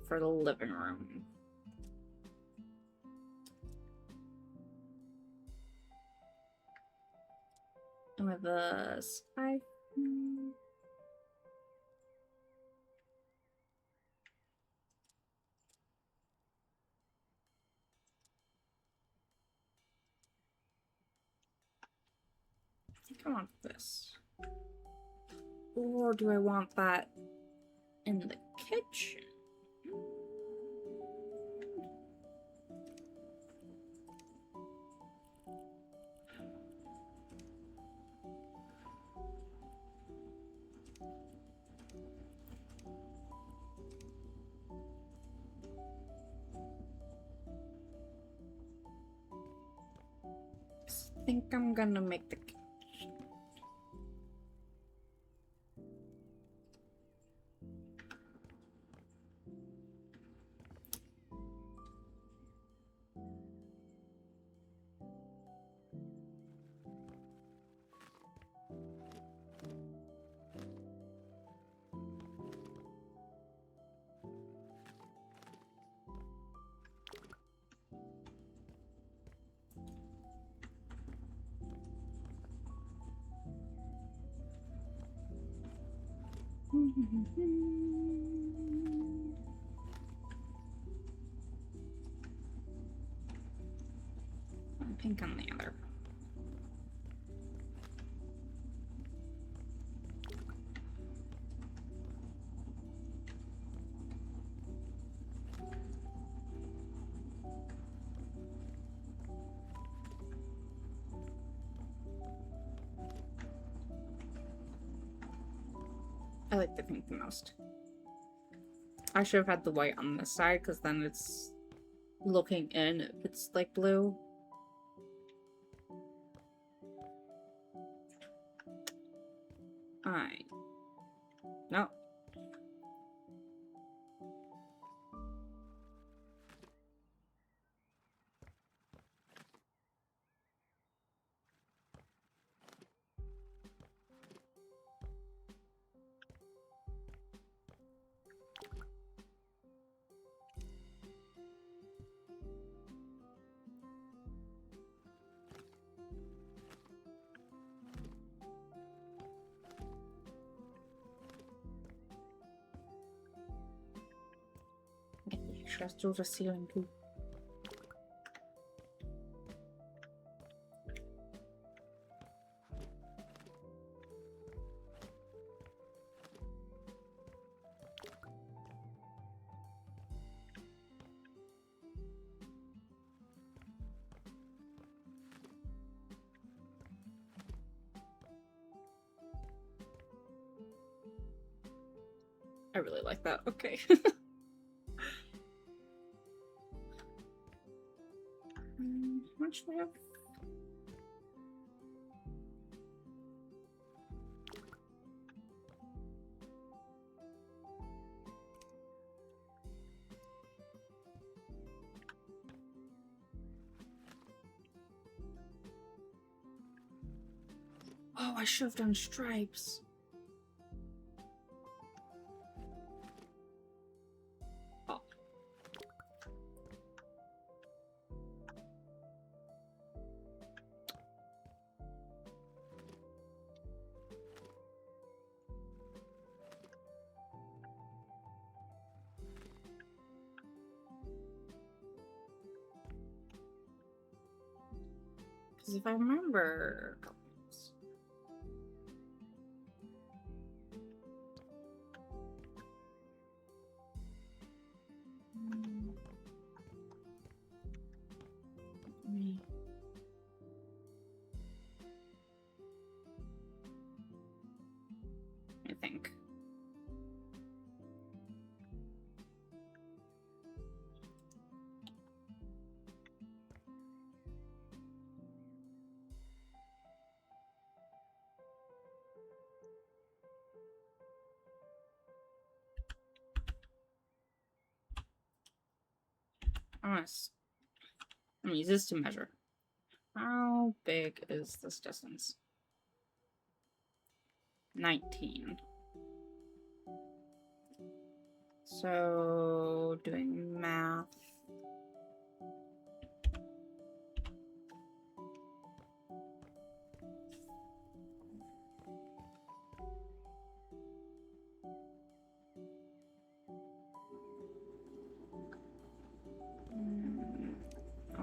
for the living room. with a sky. I think I want this. Or do I want that in the kitchen? I think I'm gonna make the kitchen. Pink on the other. I like the pink the most. I should have had the white on this side because then it's looking in. It's like blue. No. Let's do the ceiling too. I really like that. Okay. How much do I have? Oh, I should have done stripes. Oh. Because if I remember... I think. I'm gonna use this to measure. How big is this distance? 19. So, doing math.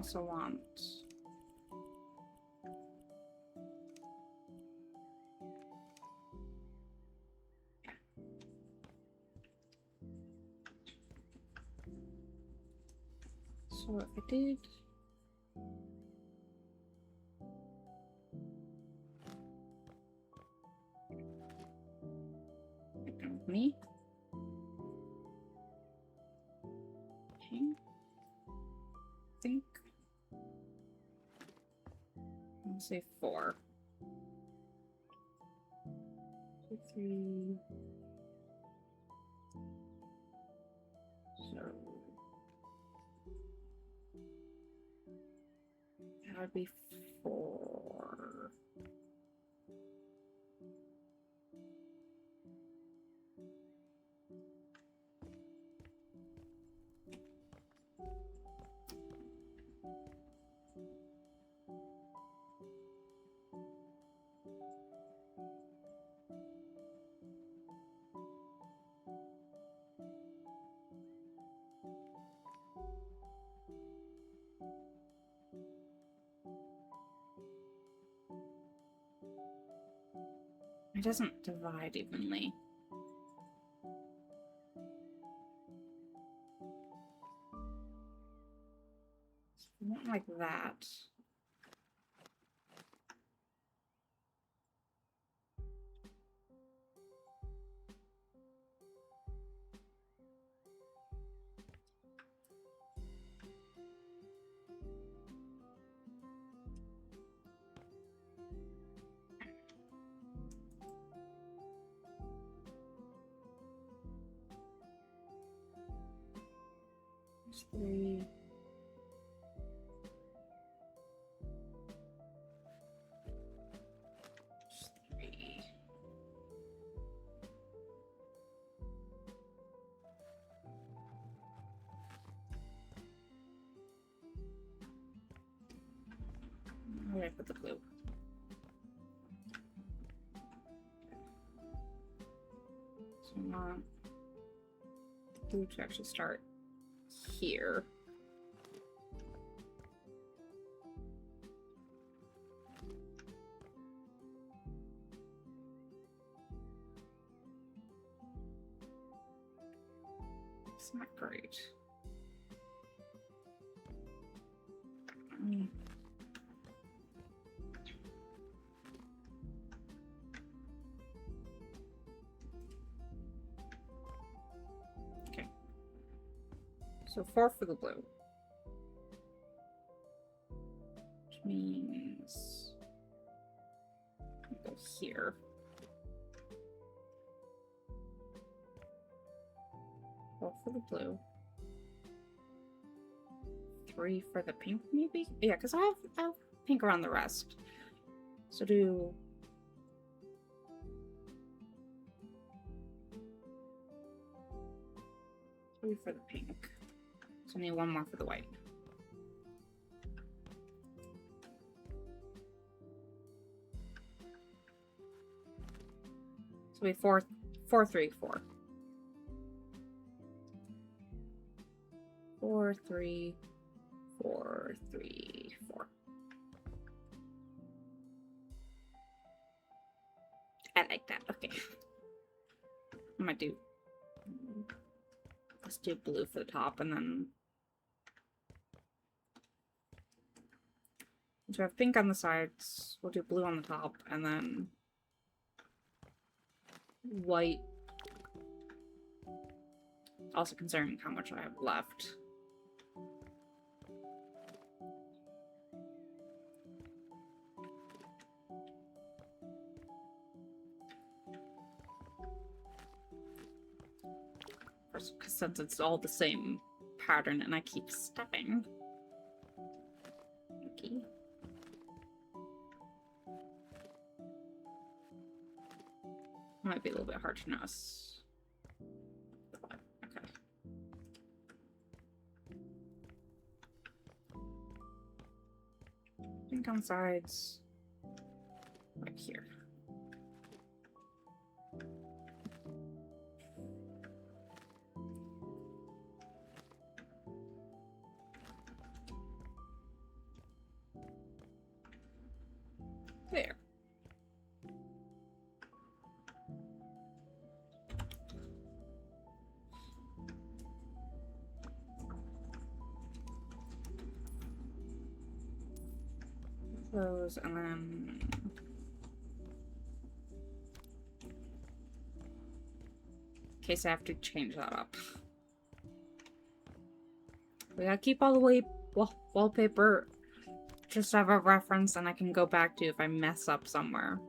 also want... So if I did... Me? Pink? Think. Let's say 4. 2, 3. So that would be 4. It doesn't divide evenly. Not like that. There's 3. There's 3. Where did I put the blue? So I want blue to actually start here. It's not great. Okay. So 4 for the blue. Which means I'll go here. 4 for the blue. 3 for the pink, maybe? Yeah, because I have pink around the rest. So do... Three for the pink. So I need 1 more for the white. So we have 4, 3, 4. 4, 3, 4, 3, 4. I like that. Okay. I might do... Let's do blue for the top and then... So I have pink on the sides. We'll do blue on the top and then... white. Also considering how much I have left. Because since it's all the same pattern and I keep stepping. Okay. Might be a little bit hard to notice. Okay. Pink on sides. Right here. There. Those, and then... in case I have to change that up. We gotta keep all the way wallpaper just to have a reference and I can go back to if I mess up somewhere.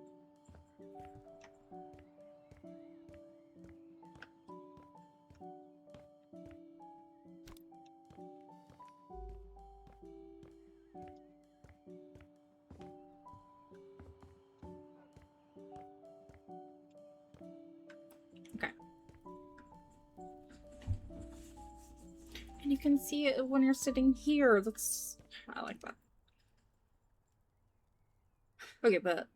Okay. And you can see it when you're sitting here. That's... I like that. Okay, but,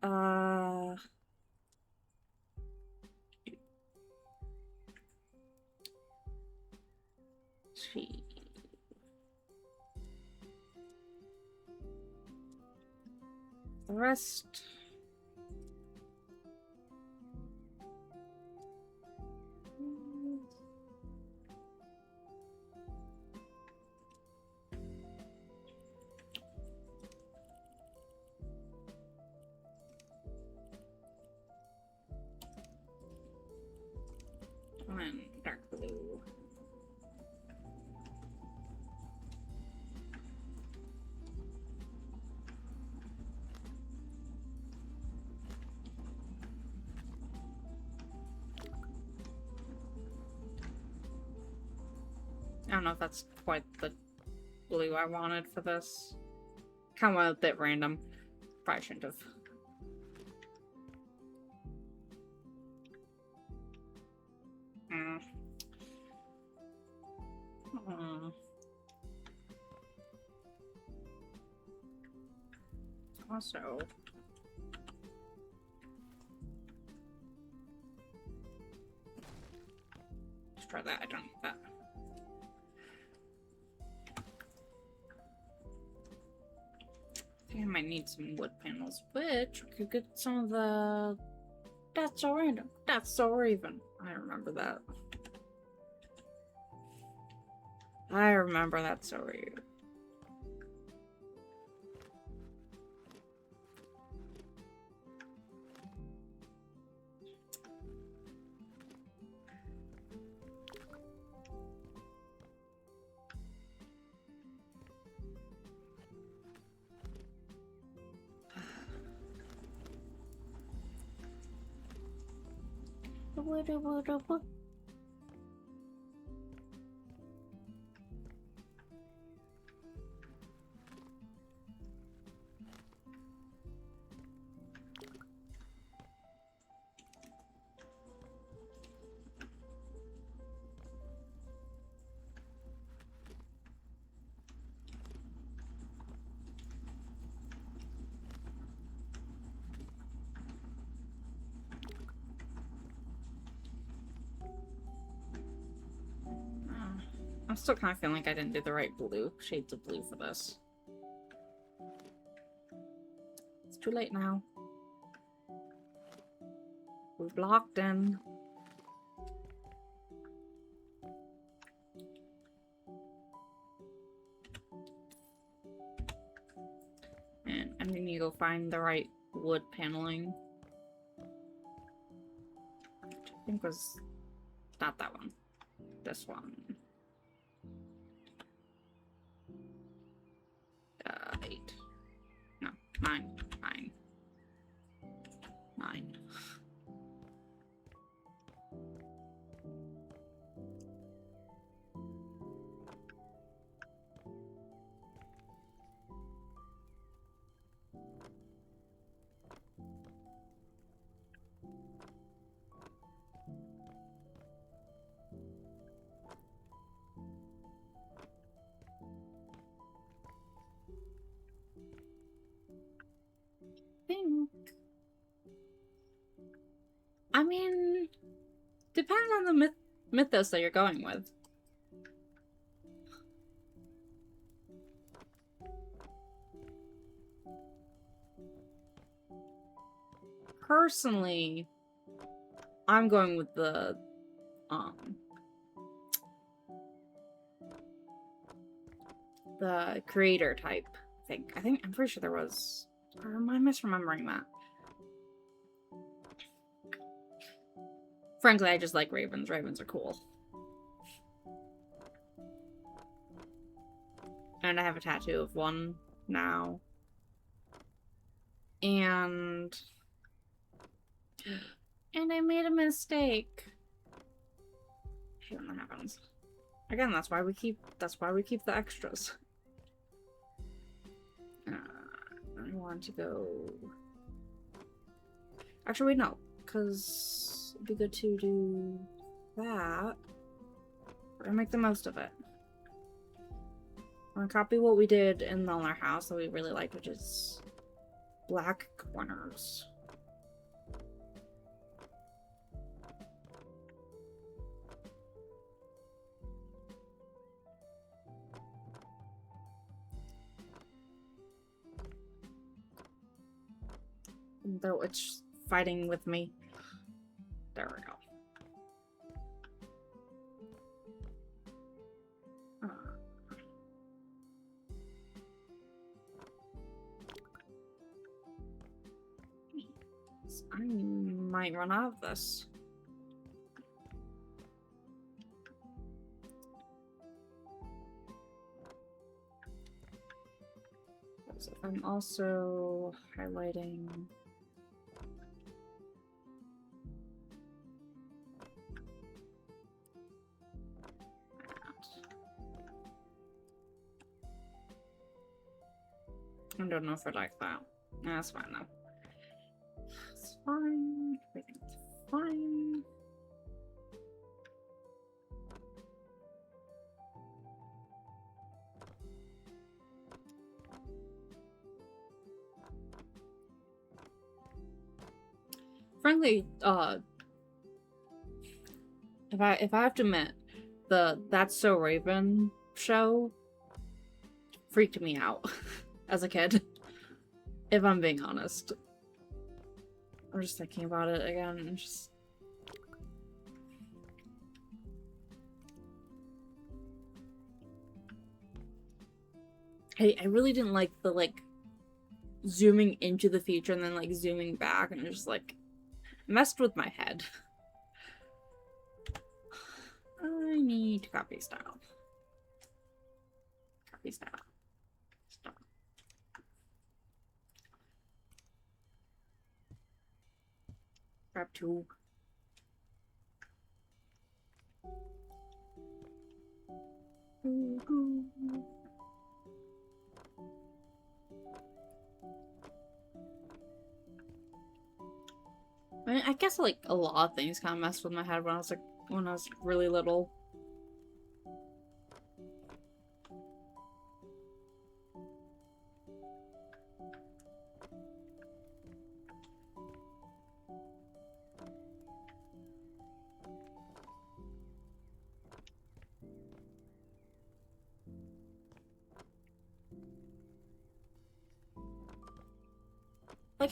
gee. The rest... and dark blue. I don't know if that's quite the blue I wanted for this. Kind of went a bit random. Probably shouldn't have. Also, let's try that. I don't need that. I think I might need some wood panels, which we could get some of the... That's so random. That's so Raven. I remember that. I remember that so Raven. I'm still kind of feeling like I didn't do the right blue, shades of blue for this. It's too late now. We've locked in. And I'm gonna go find the right wood paneling. Which I think was not that one. This one. 8. No, 9. 9. 9. I mean, depends on the mythos that you're going with. personally, I'm going with the creator type. I'm pretty sure there was. Or am I misremembering that? Frankly, I just like ravens. Ravens are cool. And I have a tattoo of one now. And I made a mistake. I hate when that happens. Again, that's why we keep the extras. I want to go. Actually, wait, no, because it'd be good to do that. We're gonna make the most of it. We're gonna copy what we did in the other house that we really liked, which is black corners. Though it's fighting with me. There we go. I might run out of this. So I'm also highlighting I don't know if I like that. Nah, that's fine though. It's fine. Everything's fine. Frankly, if I have to admit, the That's So Raven show freaked me out as a kid. If I'm being honest. I'm just thinking about it again and just I really didn't like the zooming into the future and then zooming back, and it just messed with my head. I need to copy style. Copy style. Stop. Grab two. I mean, I guess a lot of things kind of messed with my head when I was really little. I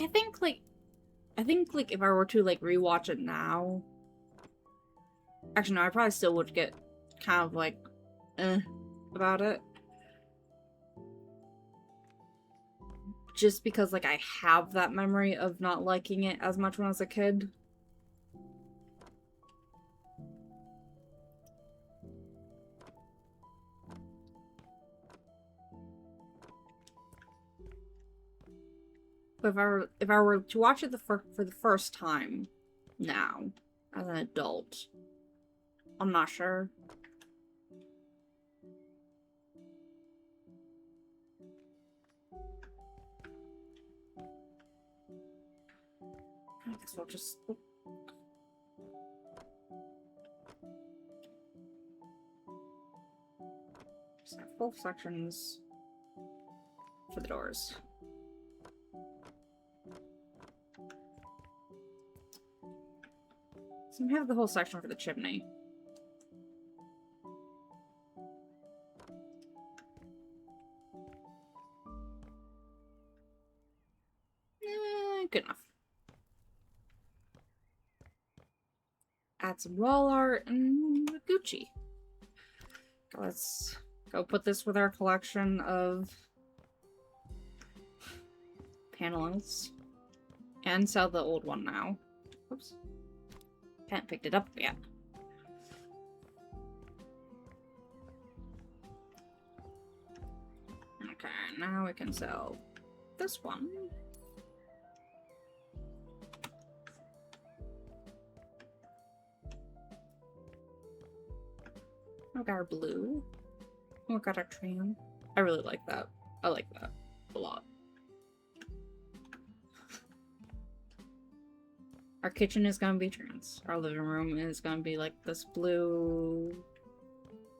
think if I were to rewatch it now, actually no, I probably still would get kind of about it. Just because I have that memory of not liking it as much when I was a kid. But if I were to watch it for the first time now, as an adult, I'm not sure. I guess I'll just have both sections for the doors. So we have the whole section for the chimney. Good enough. add some wall art, and Gucci. Let's go put this with our collection of panelings. And sell the old one now. Oops. Haven't picked it up yet. Okay, now we can sell this one. We got our blue. We got our trim. I really like that. I like that a lot. Our kitchen is gonna be trans. Our living room is gonna be like this blue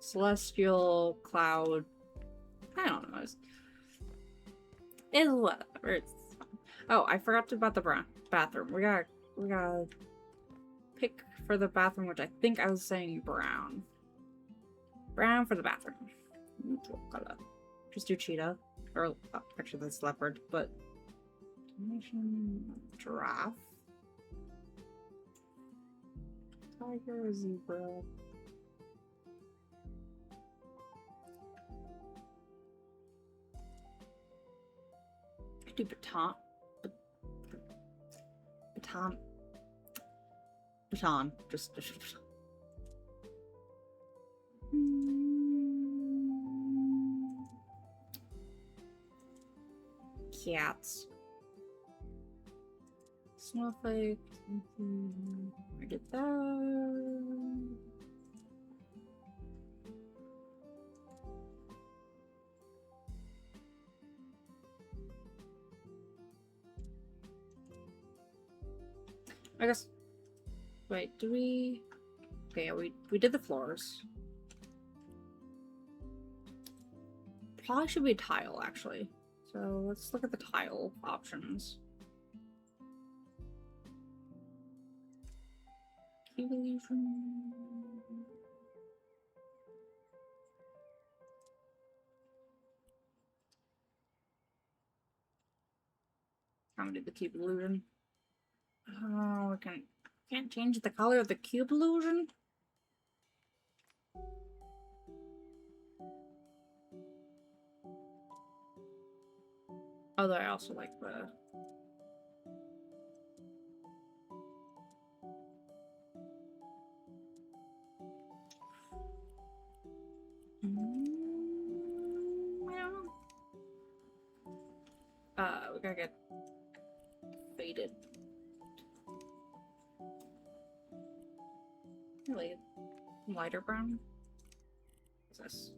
celestial cloud. I don't know. It's whatever. It's fine. Oh, I forgot about the bathroom. We gotta pick for the bathroom, which I think I was saying brown. Brown for the bathroom. Just do cheetah. Or oh, actually that's leopard, but giraffe. Tiger or zebra? I could do baton. Just cats. Snowflake. I get that. I guess. Wait, do we? Okay, we did the floors. Probably should be tile actually. So let's look at the tile options. Evolution. I'm gonna do the cube illusion. Oh, we can't change the color of the cube illusion. Although I also like the we gotta get faded. Really lighter brown. What's this?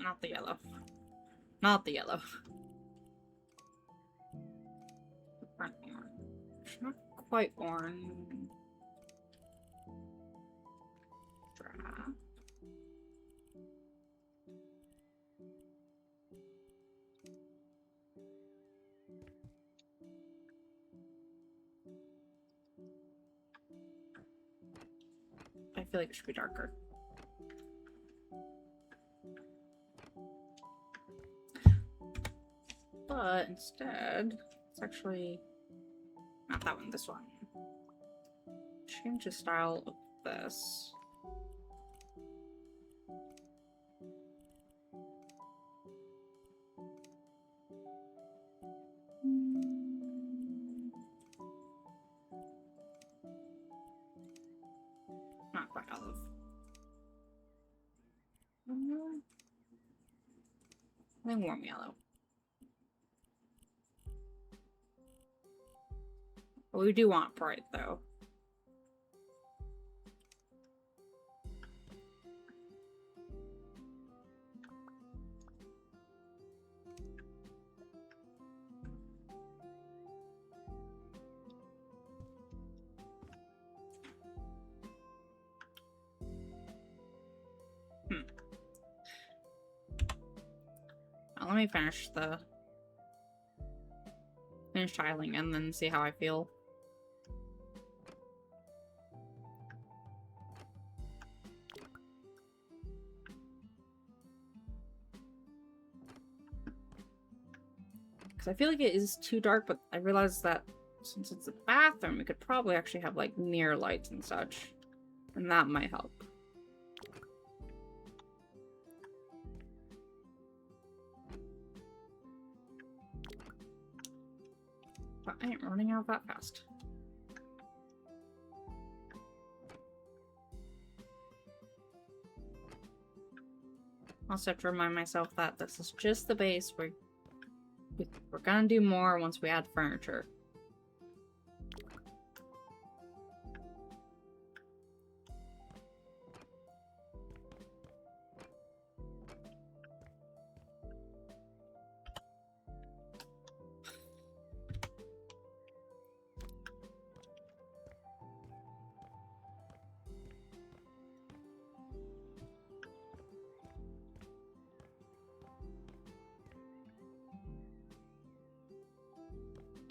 Not the yellow. Not the yellow. Burnt orange. Not quite orange. Drab. I feel like it should be darker. But instead, it's actually not that one, this one. Change the style of this. Not quite olive. I think warm yellow. But we do want bright though. Now, let me finish the finish tiling and then see how I feel. Because I feel like it is too dark, but I realized that since it's a bathroom, we could probably actually have like mirror lights and such. And that might help. But I ain't running out that fast. Also have to remind myself that this is just the base. We're gonna do more once we add furniture.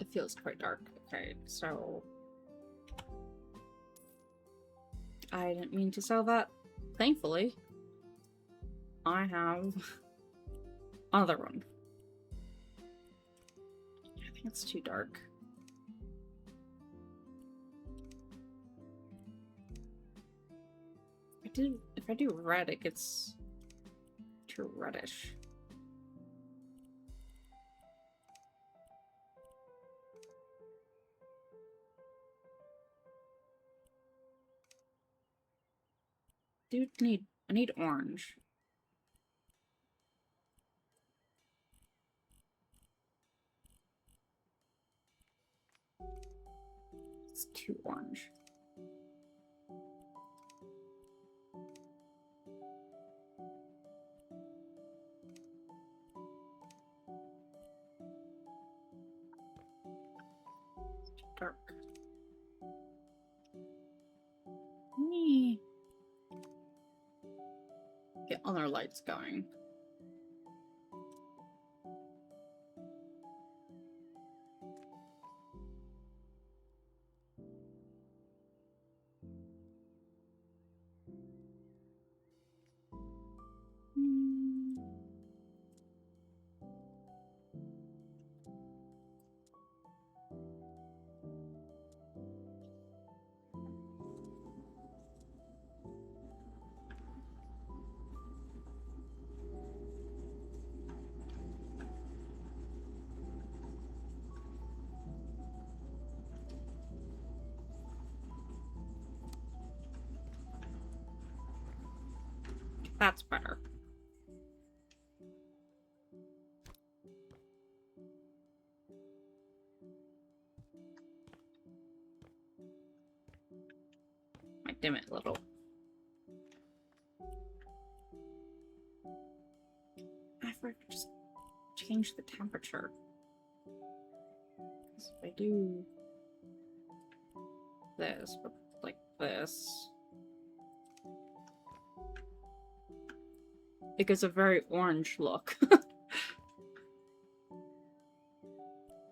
It feels quite dark. Okay, so I didn't mean to sell that. Thankfully, I have another one. I think it's too dark. If I do red, it gets too reddish. I need orange. It's too orange. Too dark. Get other lights going. That's better. Might dim it a little. I forgot to just change the temperature. Because if I do this, but like this, it gives a very orange look.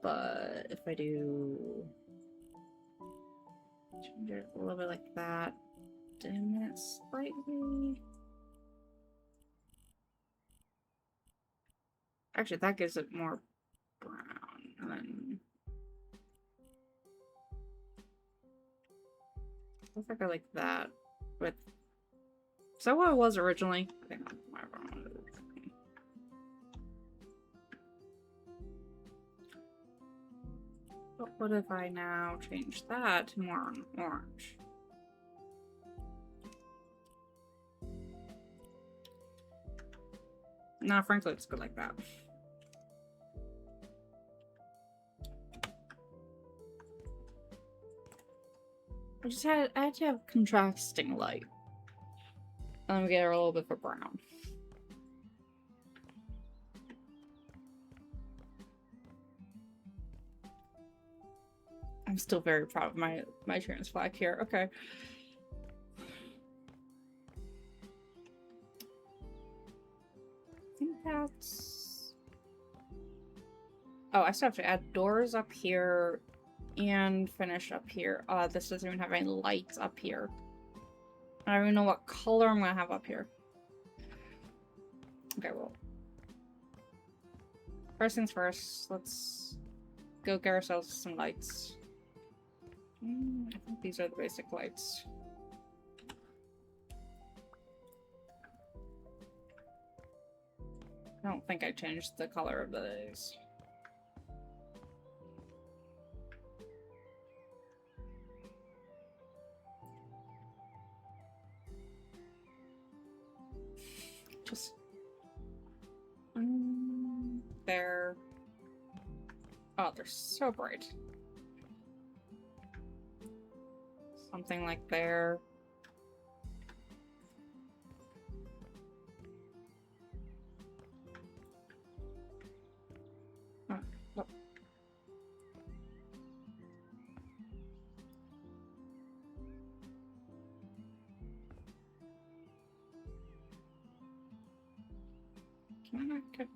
But if I do change it a little bit like that, dim it slightly. Actually, that gives it more brown, and then if I go like that with, is that what it was originally? I think that's my wrong. But what if I now change that to more orange? Nah, frankly, it's good like that. I had to have contrasting light. And then get a little bit for brown. I'm still very proud of my trans flag here. Okay. I think that's Oh, I still have to add doors up here and finish up here. This doesn't even have any lights up here. I don't even know what color I'm gonna have up here. Okay, well. First things first, let's go get ourselves some lights. I think these are the basic lights. I don't think I changed the color of these. Just there. Oh, they're so bright. Something like there. Oh, oh. Can I not get...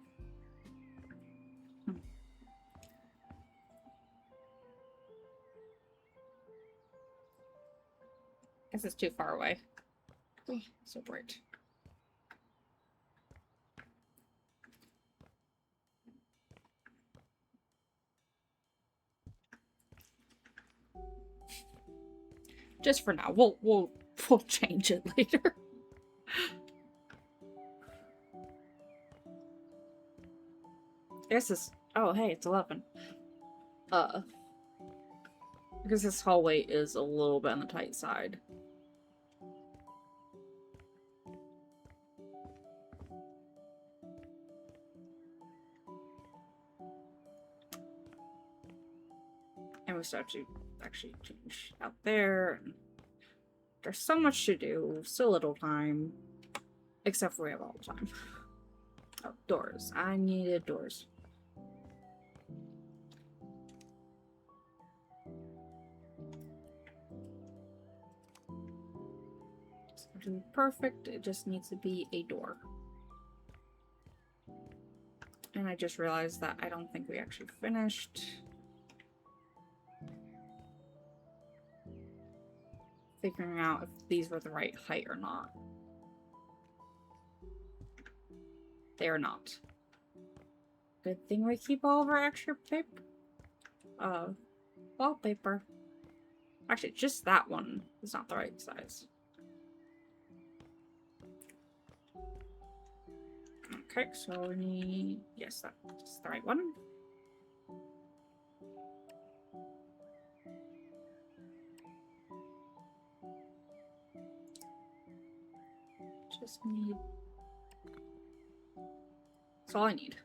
Guess it's too far away. Oh, so bright. Just for now. We'll change it later. This is... Oh, hey, it's 11. Because this hallway is a little bit on the tight side. And we still have to actually change out there. And there's so much to do, so little time. Except for we have all the time. Oh, doors. I needed doors. Perfect. It just needs to be a door. And I just realized that I don't think we actually finished figuring out if these were the right height or not. They are not. Good thing we keep all of our extra paper. Wallpaper. Actually, just that one is not the right size. Okay, so we need... Yes, that's the right one. Just need... That's all I need.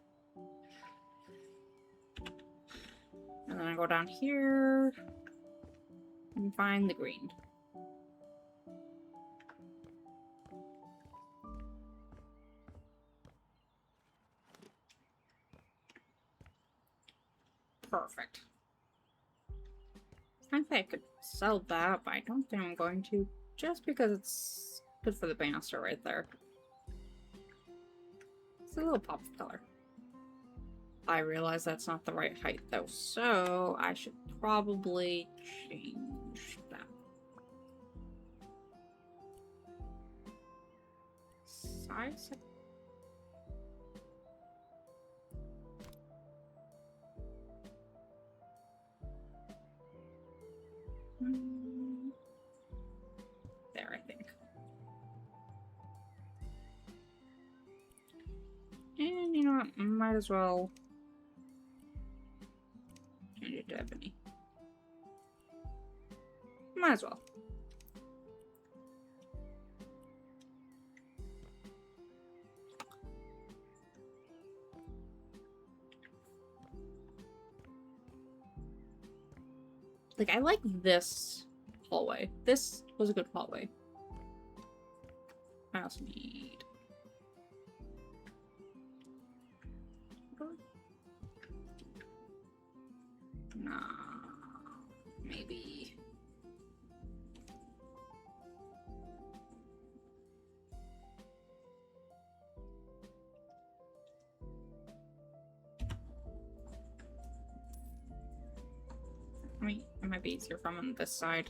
And then I go down here and find the green. Perfect. I think I could sell that, but I don't think I'm going to, just because it's good for the banister right there. It's a little pop of color. I realize that's not the right height though, so I should probably change that. Size? There, I think. And you know what? Might as well change it to ebony. Might as well. Like, I like this hallway. This was a good hallway. I also need... Nah... Maybe... It might be easier from on this side.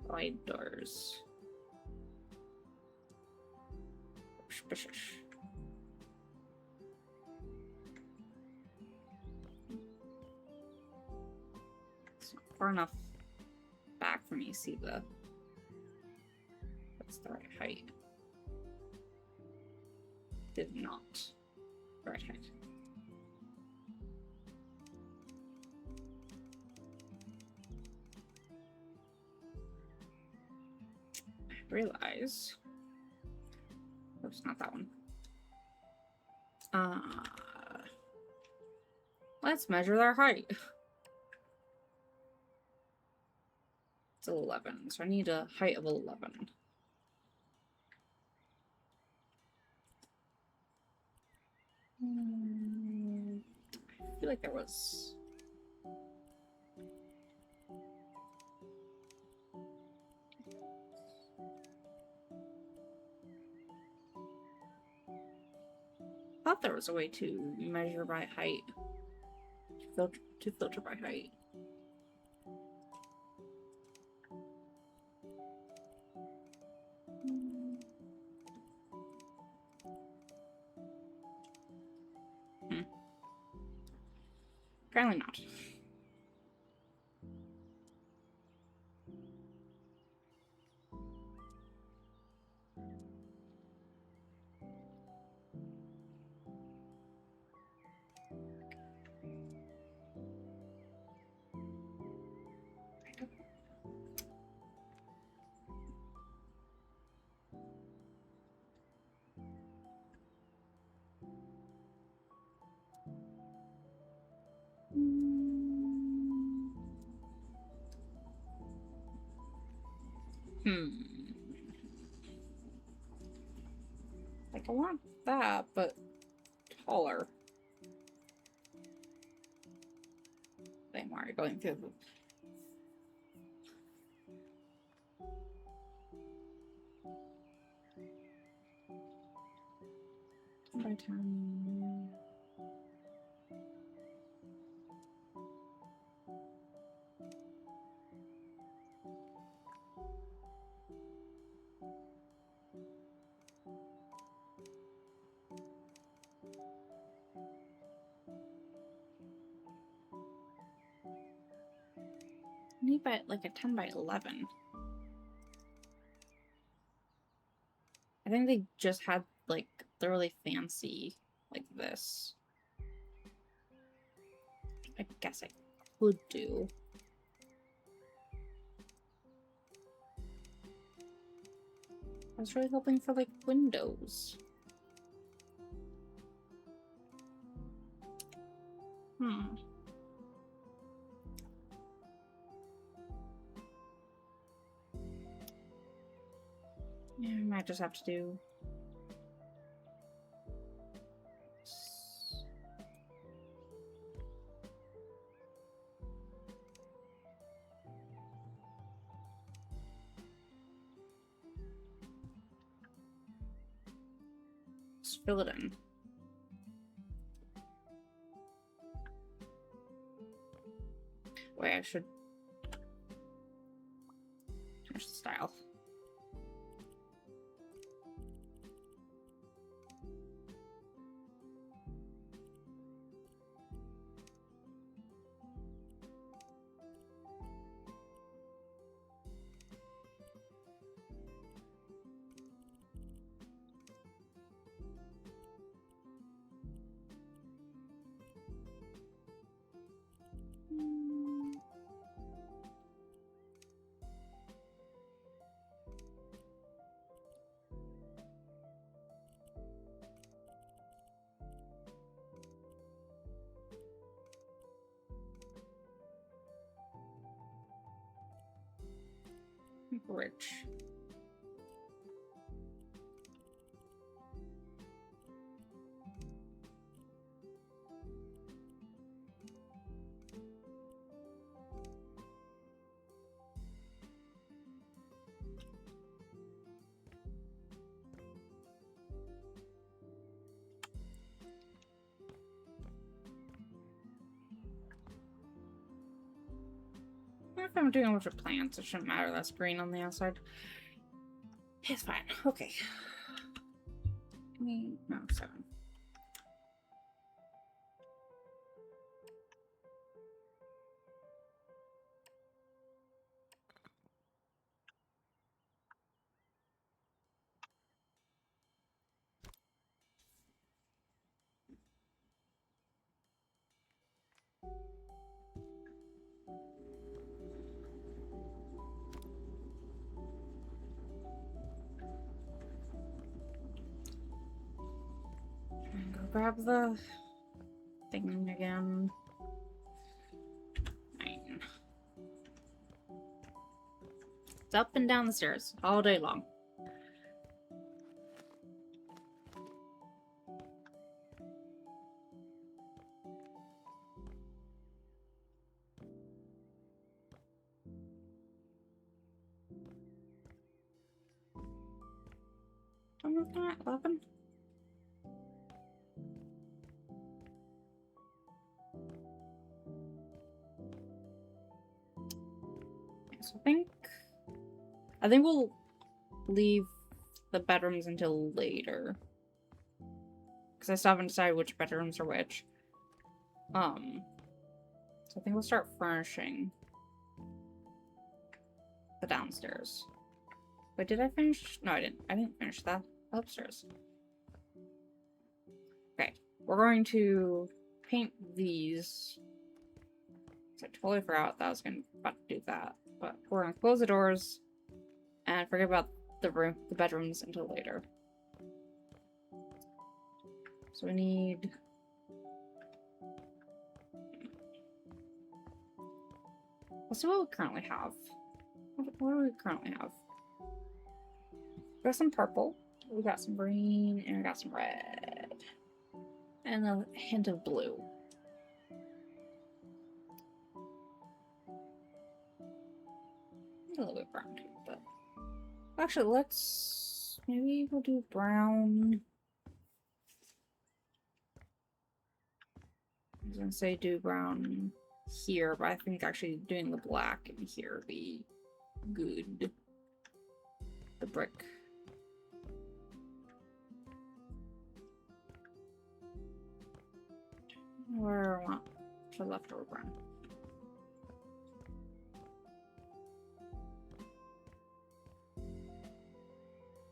Wide doors. It's not far enough back for me to see the... That's the right height. Did not. Right height. I realize. Oh, it's not that one. Let's measure their height. It's 11, so I need a height of 11. I feel like there was... I thought there was a way to measure by height. To filter by height. Apparently not. Like, I want that, but taller. Same why you're going through the... By time... I need by like a 10 by 11. I think they just had like the really fancy like this. I guess I could do. I was really hoping for like windows. Yeah, I might just have to do... Just fill it in. Wait, I should change the style. Rich. if I'm doing a bunch of plants, it shouldn't matter that's green on the outside. It's fine. Okay. No, 7. Go grab the thing again. 9. It's up and down the stairs all day long. I'm looking at 11. So I think we'll leave the bedrooms until later. Because I still haven't decided which bedrooms are which. So I think we'll start furnishing the downstairs. Wait, did I finish? No, I didn't. I didn't finish that upstairs. Okay, we're going to paint these. I totally forgot that I was about to do that. But we're gonna close the doors and forget about the bedrooms until later. So we need. Let's see what we currently have. What do we currently have? We got some purple, we got some green, and we got some red. And a hint of blue. A little bit brown too, but actually maybe we'll do brown. I was gonna say do brown here, but I think actually doing the black in here would be good. The brick. Where I want the leftover brown.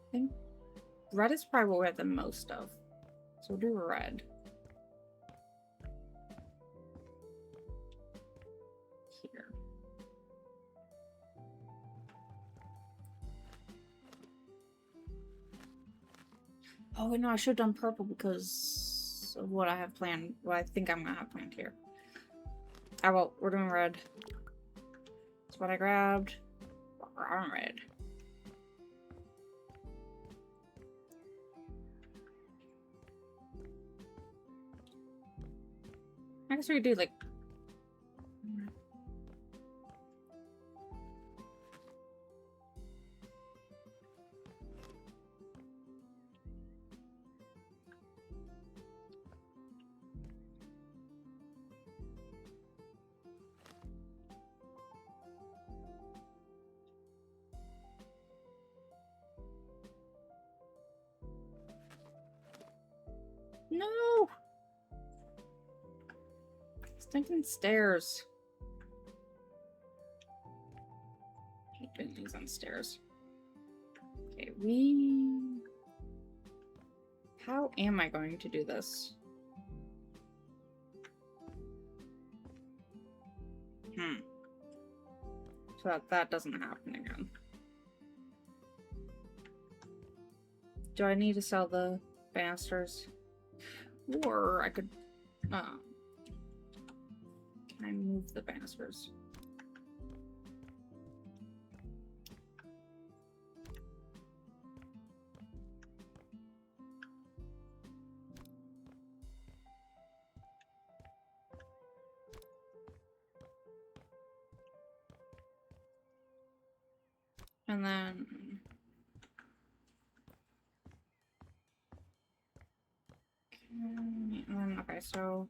I think red is probably what we have the most of. So we'll do red. Here. Oh wait, no, I should have done purple because of what I have planned. What I think I'm gonna have planned here. Ah, well, we're doing red. That's what I grabbed. We're on red. I guess we could do like. No! Stinking stairs. I hate doing things on stairs. Okay, how am I going to do this? So that doesn't happen again. Do I need to sell the banisters? Or I could, can I move the banisters? And then okay, so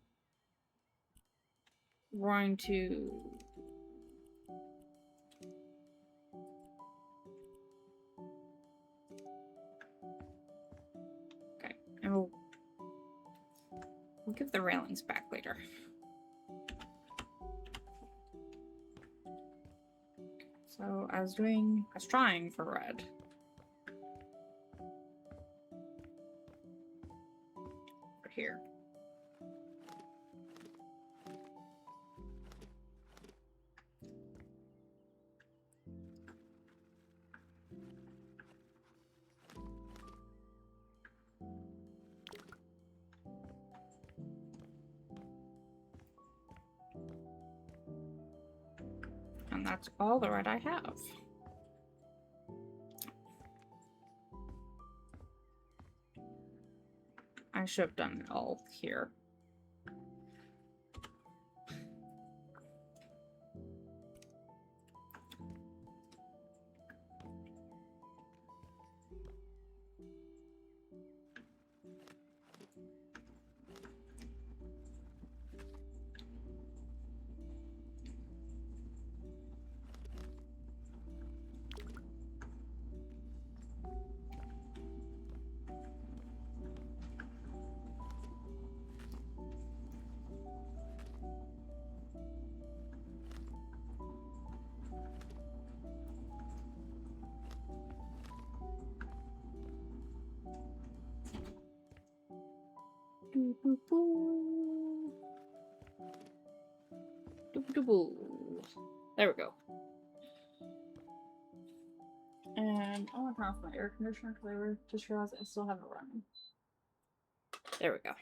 we're going to We'll give the railings back later. So I was trying for red. For here. And that's all the red I have. I should have done it all here. There we go. And I want to turn off my air conditioner because I just realized I still have it running. There we go.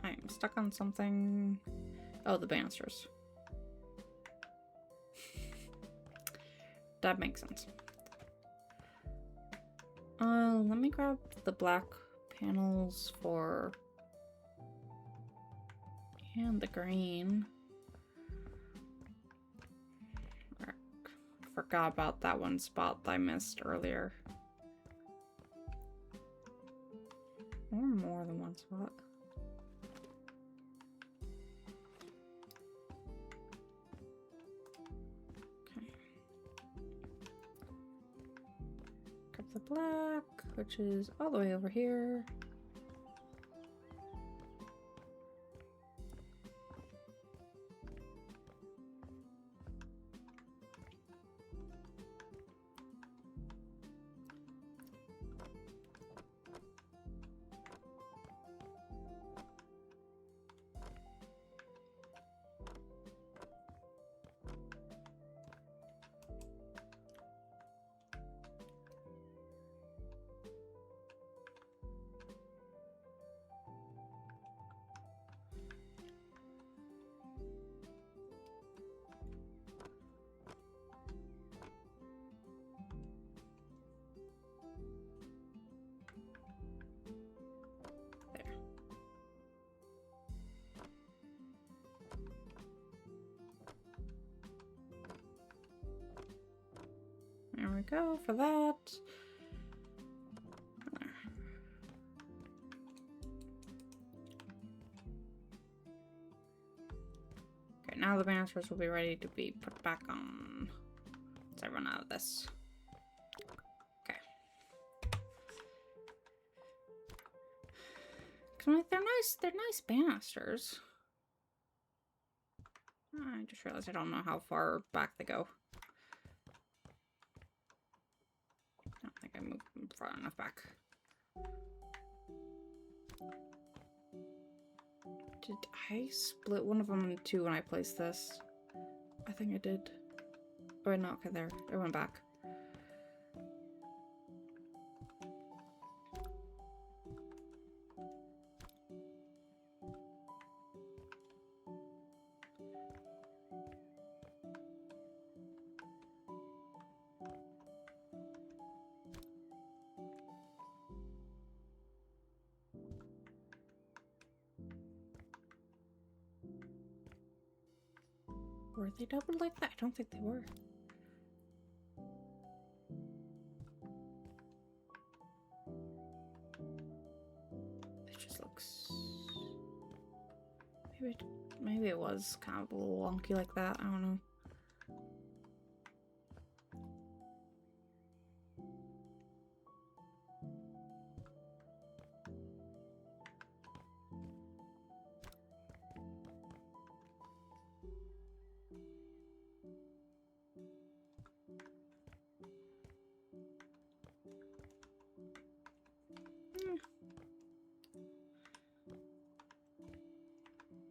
I'm stuck on something. Oh, the banisters. That makes sense. Let me grab the black panels for... and the green. Forgot about that one spot that I missed earlier. Or more than one spot. The black, which is all the way over here. There we go for that. Okay, now the banisters will be ready to be put back on once I run out of this. Okay. They're nice banisters. I just realized I don't know how far back they go. I don't think I moved them far enough back. Did I split one of them in two when I placed this? I think I did. Oh, no, okay, there. It went back. Were they doubled like that? I don't think they were. Maybe it was kind of a little wonky like that. I don't know.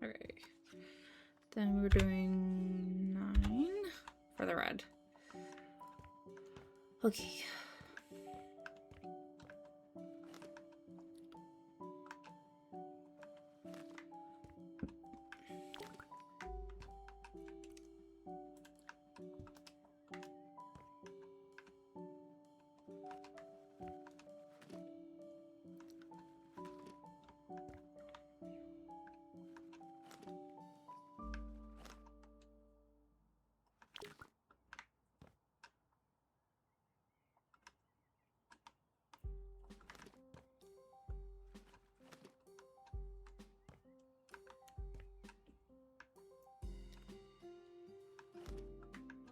Okay. Then we're doing 9 for the red. Okay.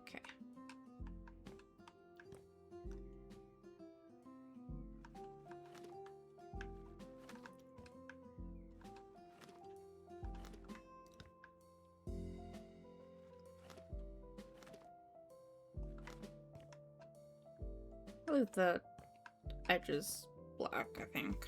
Okay. I'll leave the edges black, I think.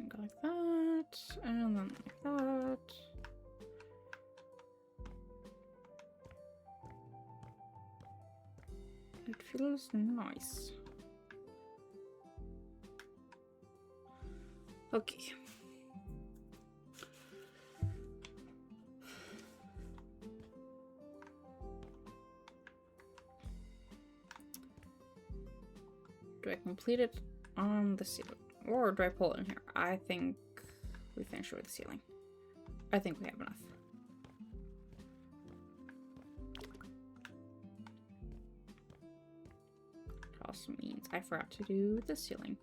Go like that, and then like that. It feels nice. Okay. Do I complete it on the ceiling? Or do I pull it in here? I think we finish it with the ceiling. I think we have enough. It also means I forgot to do the ceiling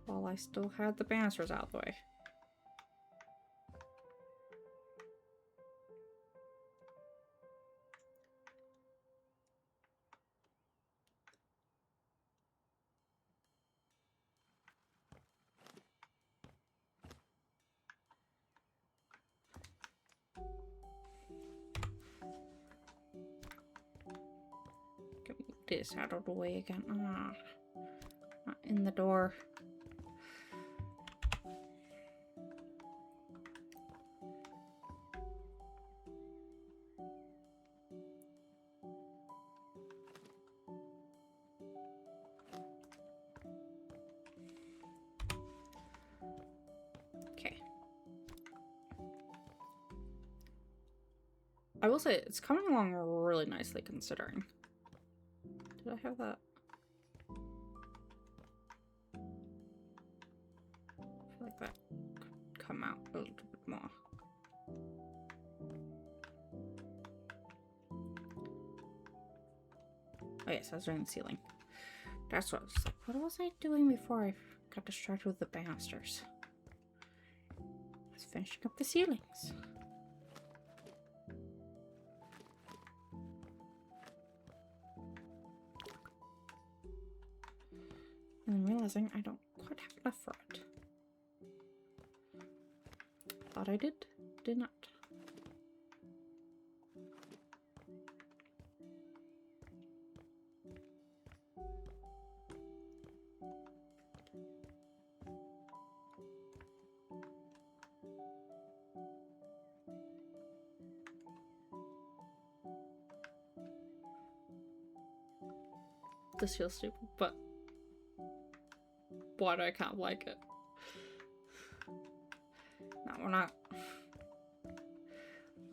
while I still had the banisters out of the way. This out of the way again. Ah, not in the door. Okay. I will say it's coming along really nicely considering. Did I have that? I feel like that could come out a little bit more. Oh yes, I was doing the ceiling. That's what I was like. What was I doing before I got distracted with the banisters? I was finishing up the ceilings. And then realizing I don't quite have enough for it. Thought I did not. this feels stupid, but why do I kind of like it? No, we're not.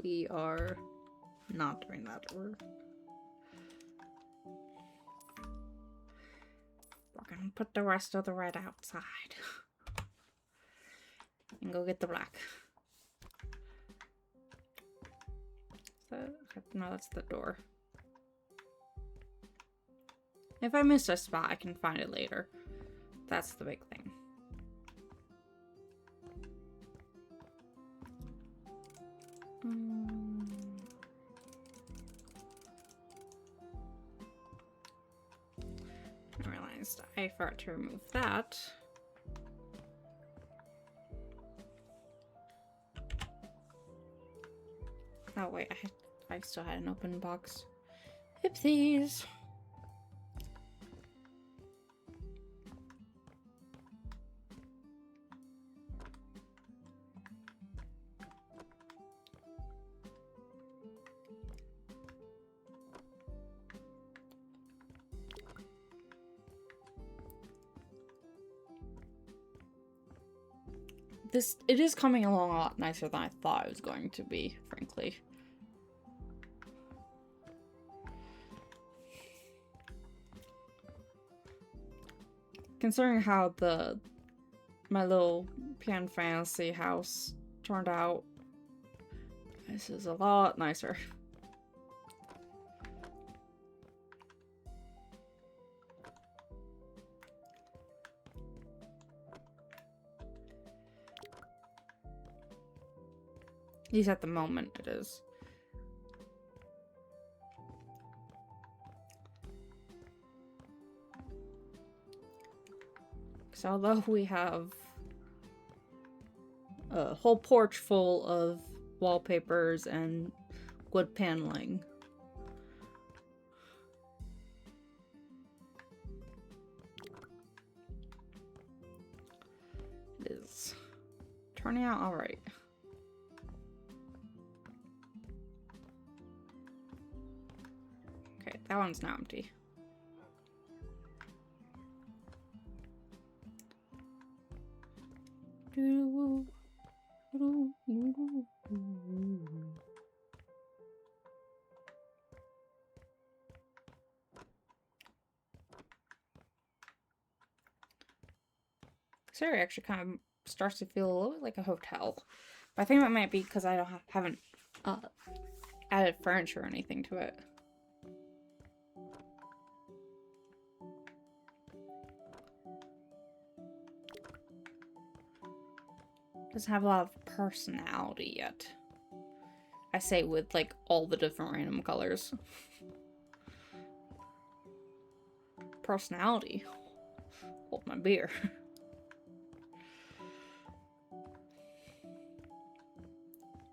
We are not doing that. We're gonna put the rest of the red outside. And go get the black. No, that's the door. If I miss a spot, I can find it later. That's the big thing. I realized I forgot to remove that. Oh wait, I still had an open box. Oopsies. It is coming along a lot nicer than I thought it was going to be, frankly. Considering how my little Pan Fantasy house turned out, this is a lot nicer. At least at the moment it is. So although we have a whole porch full of wallpapers and wood paneling, it is turning out alright. Okay, that one's now empty. This area actually kind of starts to feel a little bit like a hotel. But I think that might be because I haven't added furniture or anything to it. Doesn't have a lot of personality yet. I say with like all the different random colors. Personality. Hold my beer.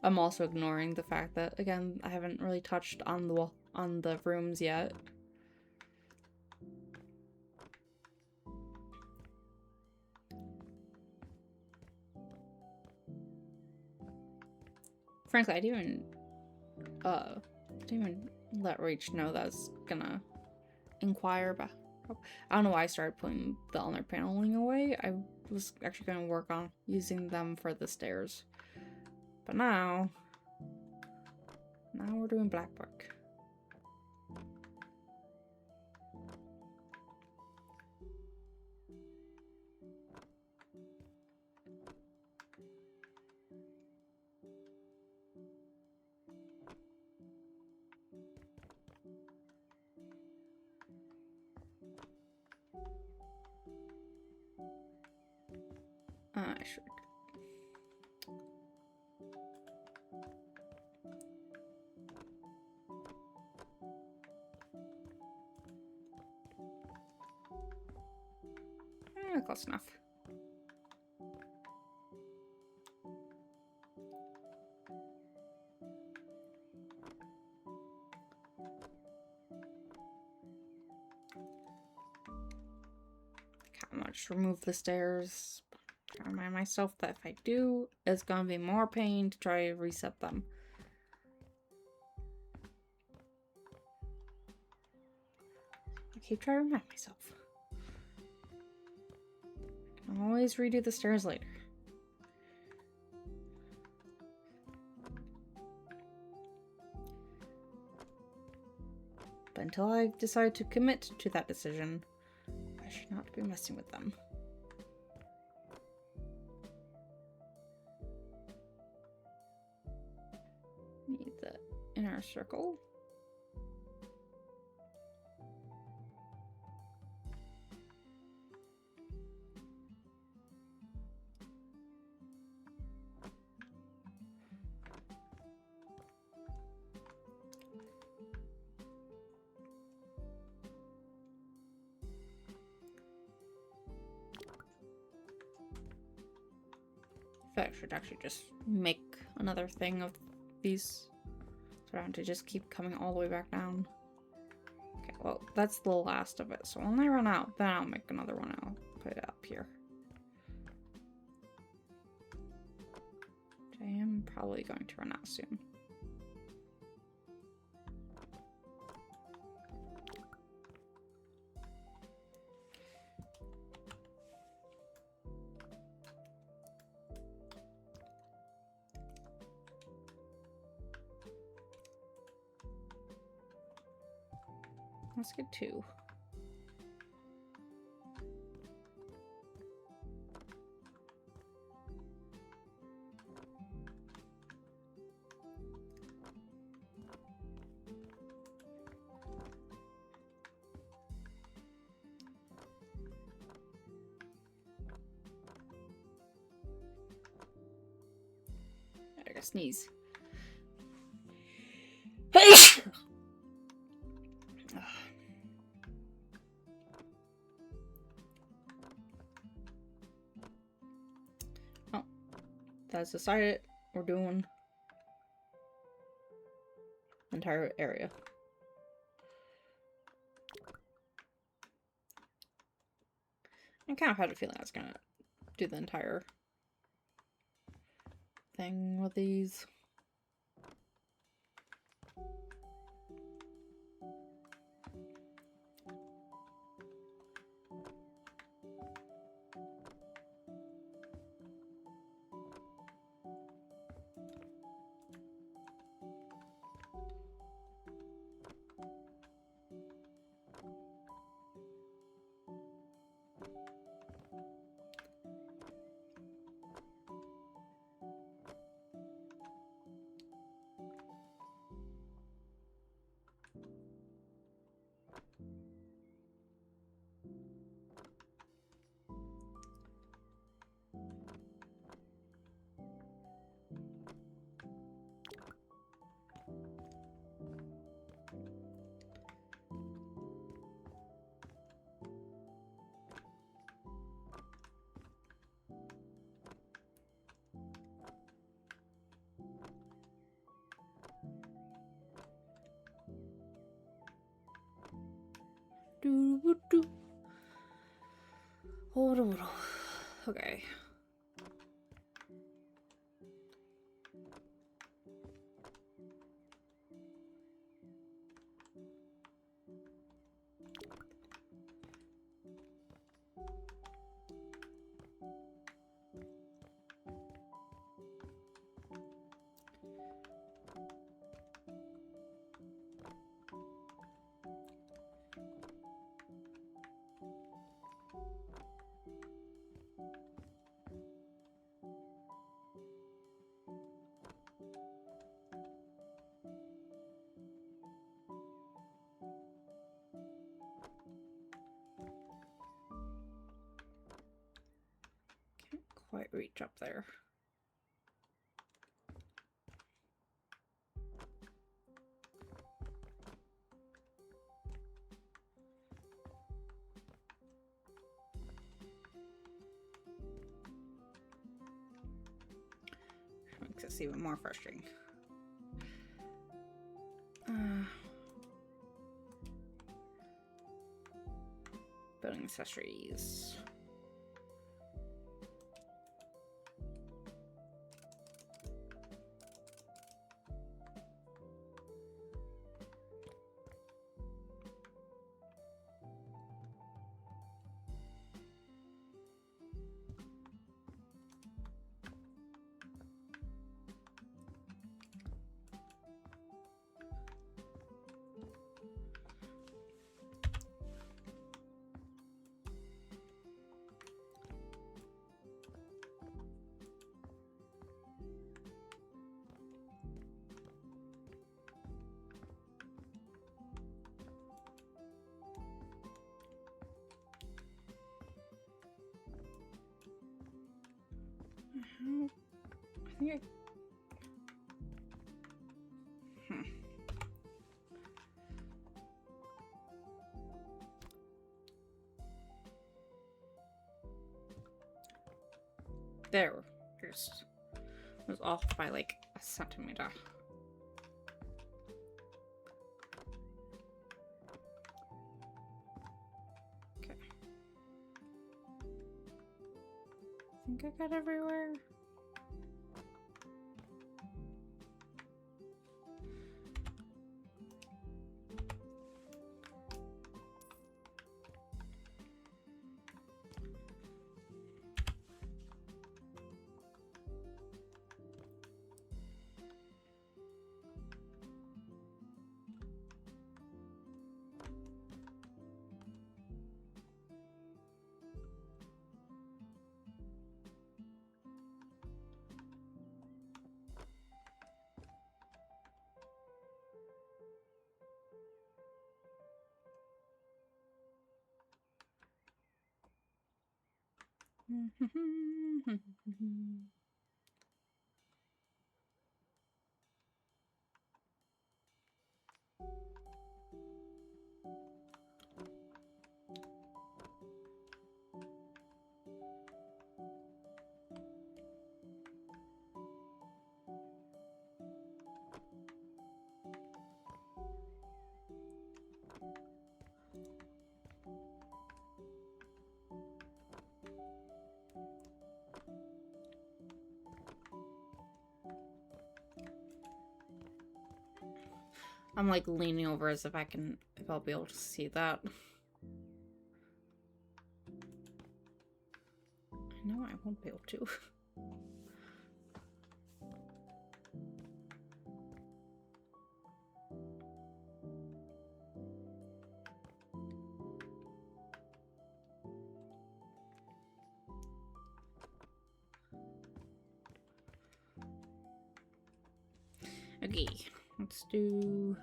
I'm also ignoring the fact that, again, I haven't really touched on the rooms yet. Frankly, I didn't even let Rach know that I was gonna inquire about. I don't know why I started putting the other paneling away. I was actually gonna work on using them for the stairs. But now we're doing black brick. I should. Close enough. I'm gonna just remove the stairs. I remind myself that if I do, it's gonna be more pain to try to reset them. keep trying to remind myself. I can always redo the stairs later. But until I decide to commit to that decision, I should not be messing with them. Need the inner circle. I should actually just make another thing of these. So I don't have to just keep coming all the way back down. Okay, well, that's the last of it. So when I run out, then I'll make another one. I'll put it up here. Which I am probably going to run out soon. Let's get 2. I gotta sneeze. That's decided. We're doing the entire area. I kind of had a feeling I was gonna do the entire thing with these. Okay. Quite reach up there. Makes this even more frustrating. Building accessories. There. Just was off by like a centimeter. Okay. I think I got everywhere. I'm like leaning over as if if I'll be able to see that. I know I won't be able to. Okay, let's do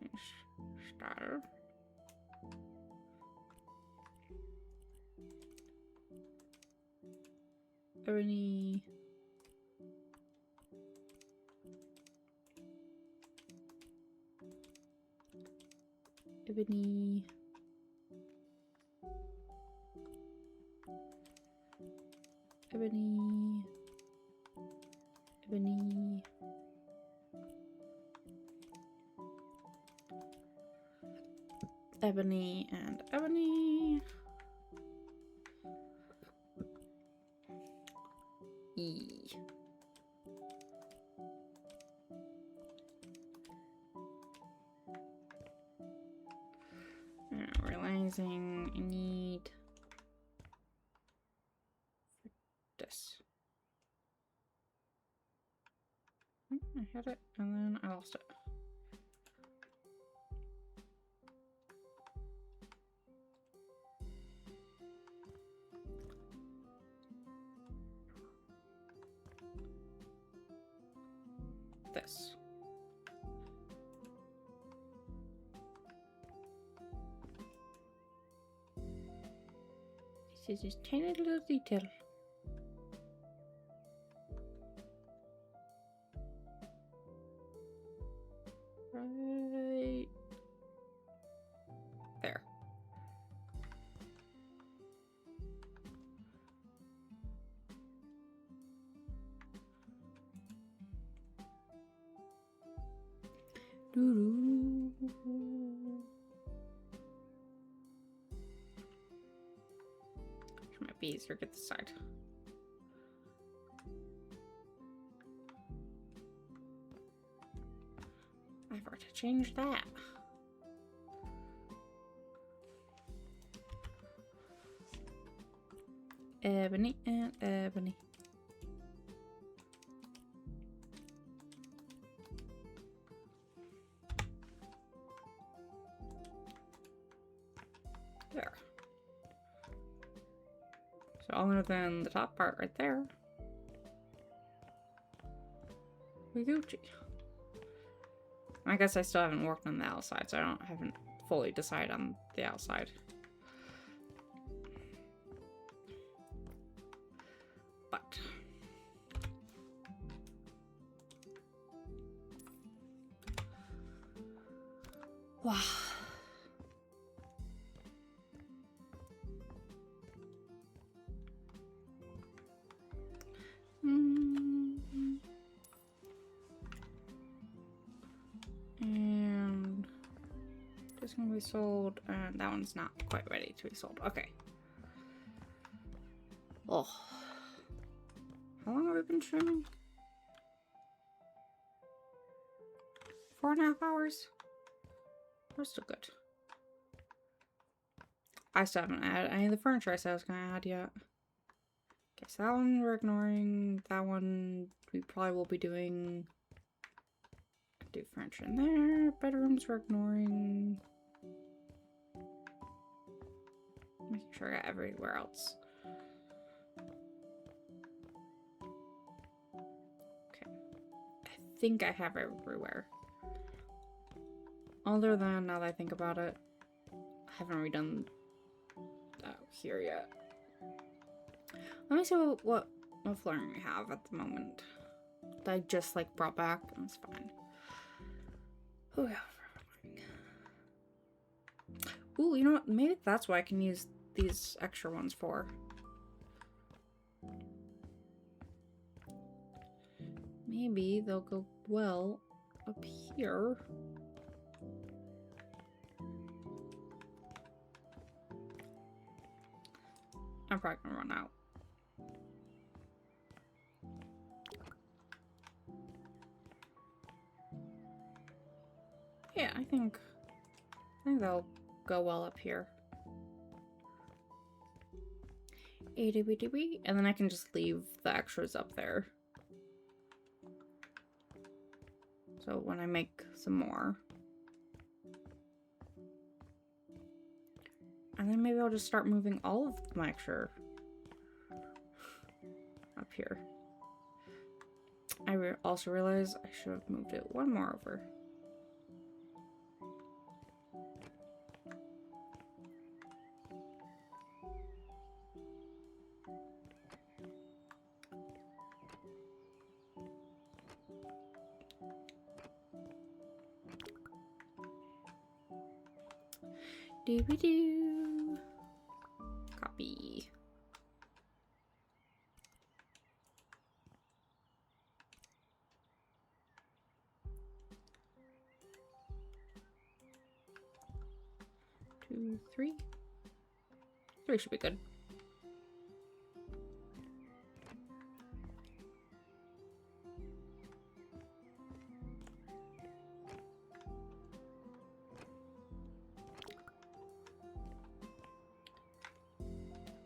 change style. Ebony. Ebony. Ebony. Ebony. Ebony and ebony. E. Realizing I need this. I had it and then I lost it. This. This is just tiny little detail. Right there. Doo-doo. It might be easier to get this side. I forgot to change that. Ebony and ebony. There. So other than the top part right there, we Gucci. I guess I still haven't worked on the outside, so I haven't fully decided on the outside. But wow. And this can be sold, and that one's not quite ready to be sold. Okay. Oh. How long have we been streaming? 4.5 hours? We're still good. I still haven't added any of the furniture I said I was gonna add yet. Okay, so that one we're ignoring. That one we probably will be doing. Do furniture in there. Bedrooms we're ignoring. Making sure I got everywhere else. Okay. I think I have everywhere. Other than, now that I think about it, I haven't redone here yet. Let me see what flooring we have at the moment. That I just like brought back. That's fine. Oh yeah. Ooh, you know what? Maybe that's what I can use these extra ones for. Maybe they'll go well up here. I'm probably gonna run out. Yeah, I think they'll go well up here. And then I can just leave the extras up there. So when I make some more. And then maybe I'll just start moving all of my extra up here. I also realized I should have moved it one more over. Doo-be-doo. Copy. Two, three. Three should be good.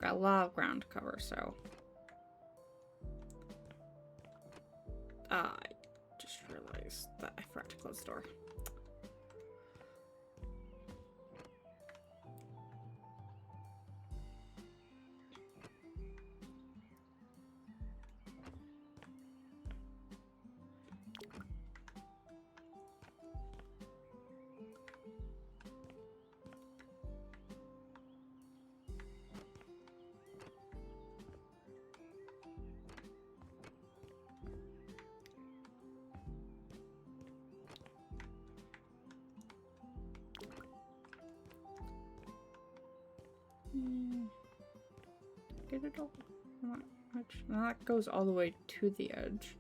Got a lot of ground to cover, so. I just realized that I forgot to close the door. Get it all? Not much. Now that goes all the way to the edge.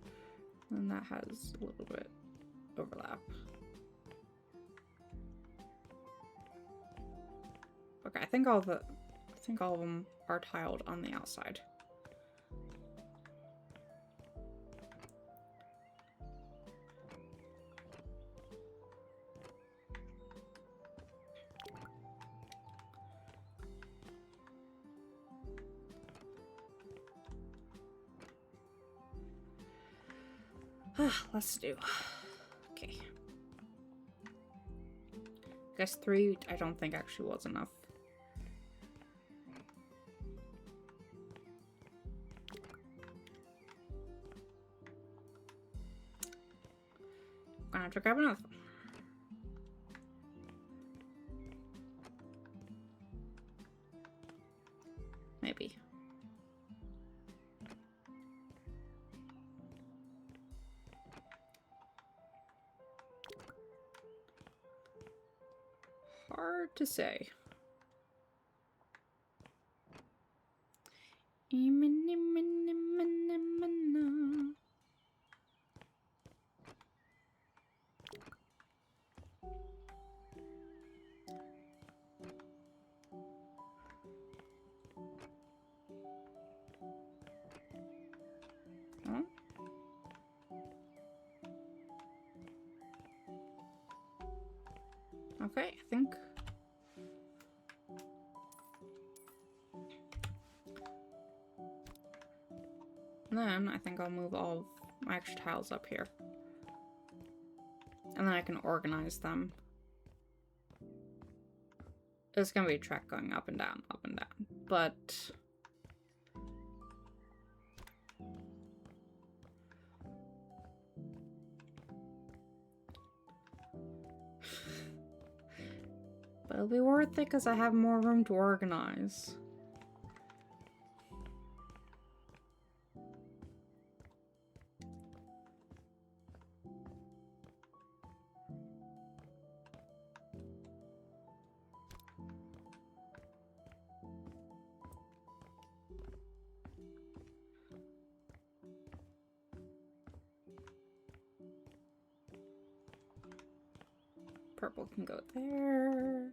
And that has a little bit overlap. Okay, I think all of them are tiled on the outside. Let's do. Okay. Guess 3, I don't think actually was enough. Gonna have to grab another one. Maybe. Hard to say. Okay, I think. And then I think I'll move all of my extra tiles up here. And then I can organize them. It's gonna be a track going up and down, but it'll be worth it because I have more room to organize. Purple can go there.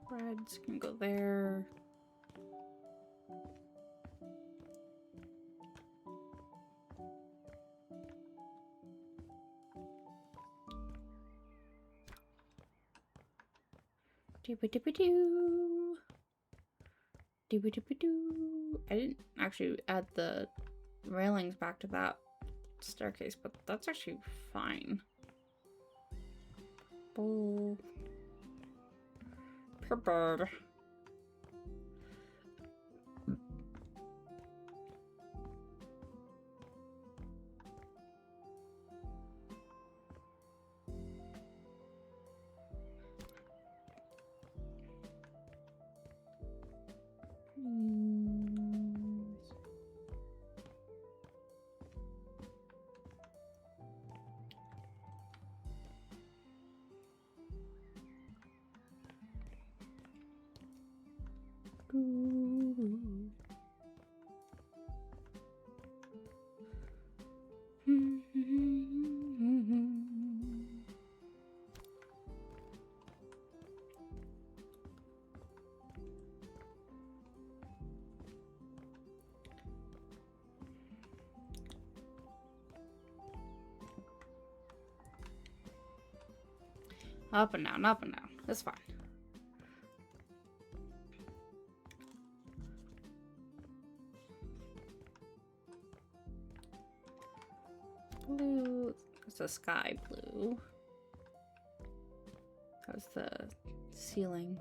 Reds can go there. Doo-ba-doo-ba-doo. Doo-ba-doo-ba-doo. I didn't actually add the railings back to that staircase, but that's actually fine. Purple. Purple. Up and down, up and down. That's fine. Blue. It's a sky blue. That was the ceiling.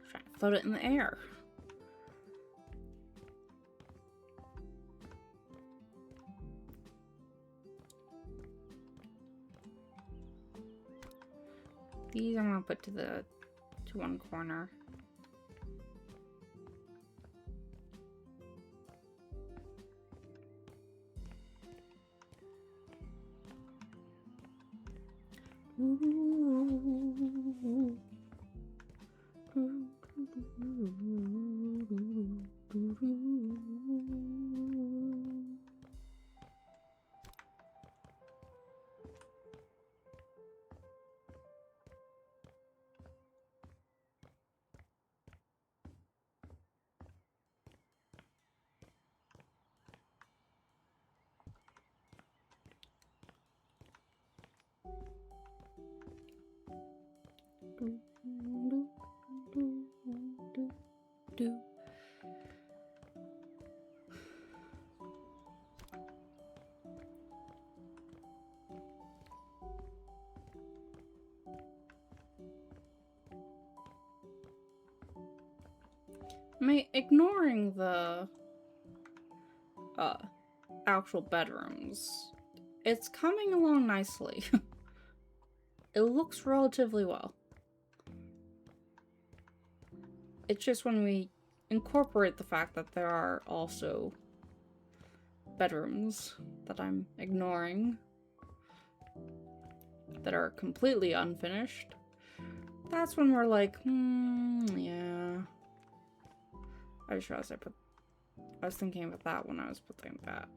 Trying to float it in the air. These I'm gonna put to one corner. Ignoring the actual bedrooms, it's coming along nicely. It looks relatively well. It's just when we incorporate the fact that there are also bedrooms that I'm ignoring. that are completely unfinished, that's when we're like, yeah. I just realized I was thinking about that when I was putting that.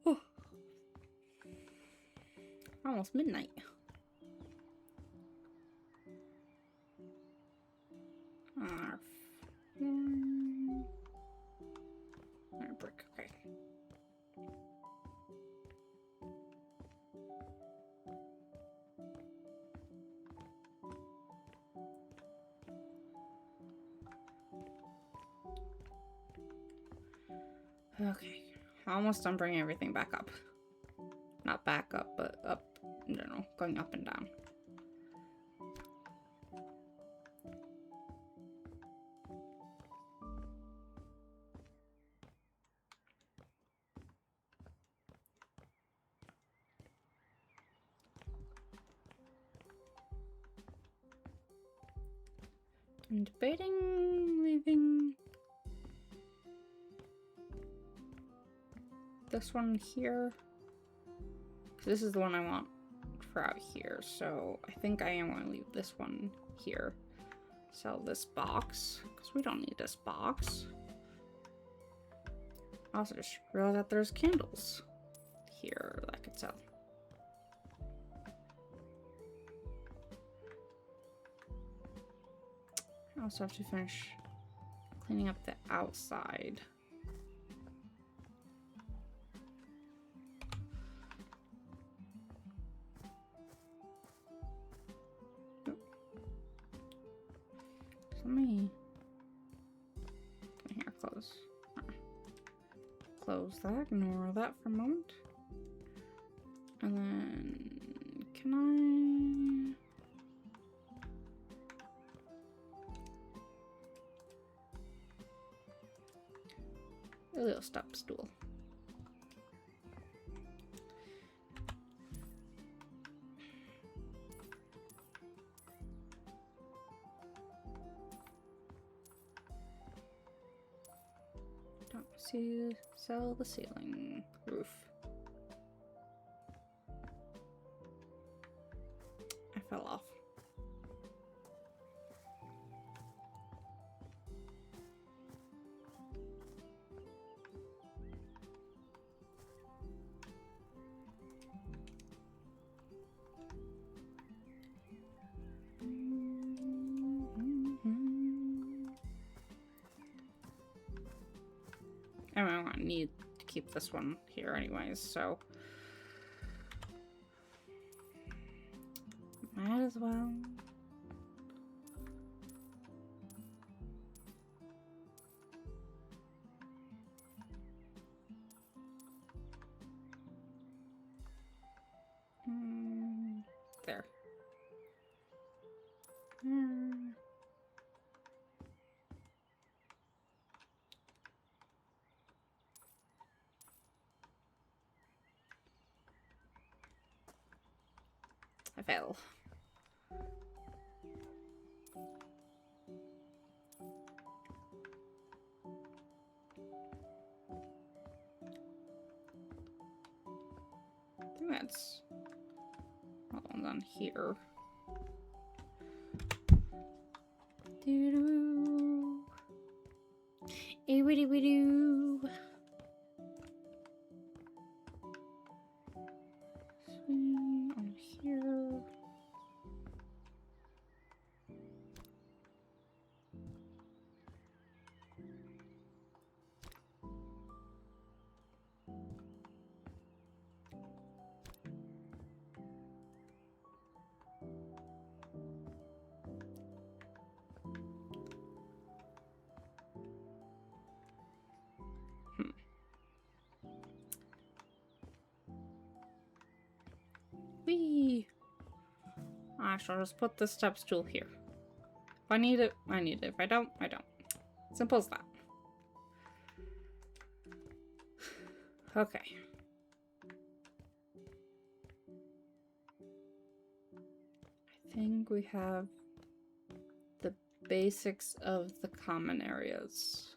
Oh. Almost midnight. Brick, okay. Okay, almost done bringing everything back up. Not back up, but up in general, going up and down. I'm debating leaving this one here. This is the one I want for out here, so I think I am going to leave this one here. Sell this box, because we don't need this box. I also just realized that there's candles here that I could sell. I also have to finish cleaning up the outside. Let me here close. Close that, ignore that for a moment. And then can I a little step stool. Don't see sell the ceiling roof. I fell off. I need to keep this one here anyways, so might as well. There. I fell. I think that's all on here. Doo-doo. Doo-doo. Swing on here. Whee! I shall just put the step stool here. If I need it, I need it. If I don't, I don't. Simple as that. Okay. I think we have the basics of the common areas.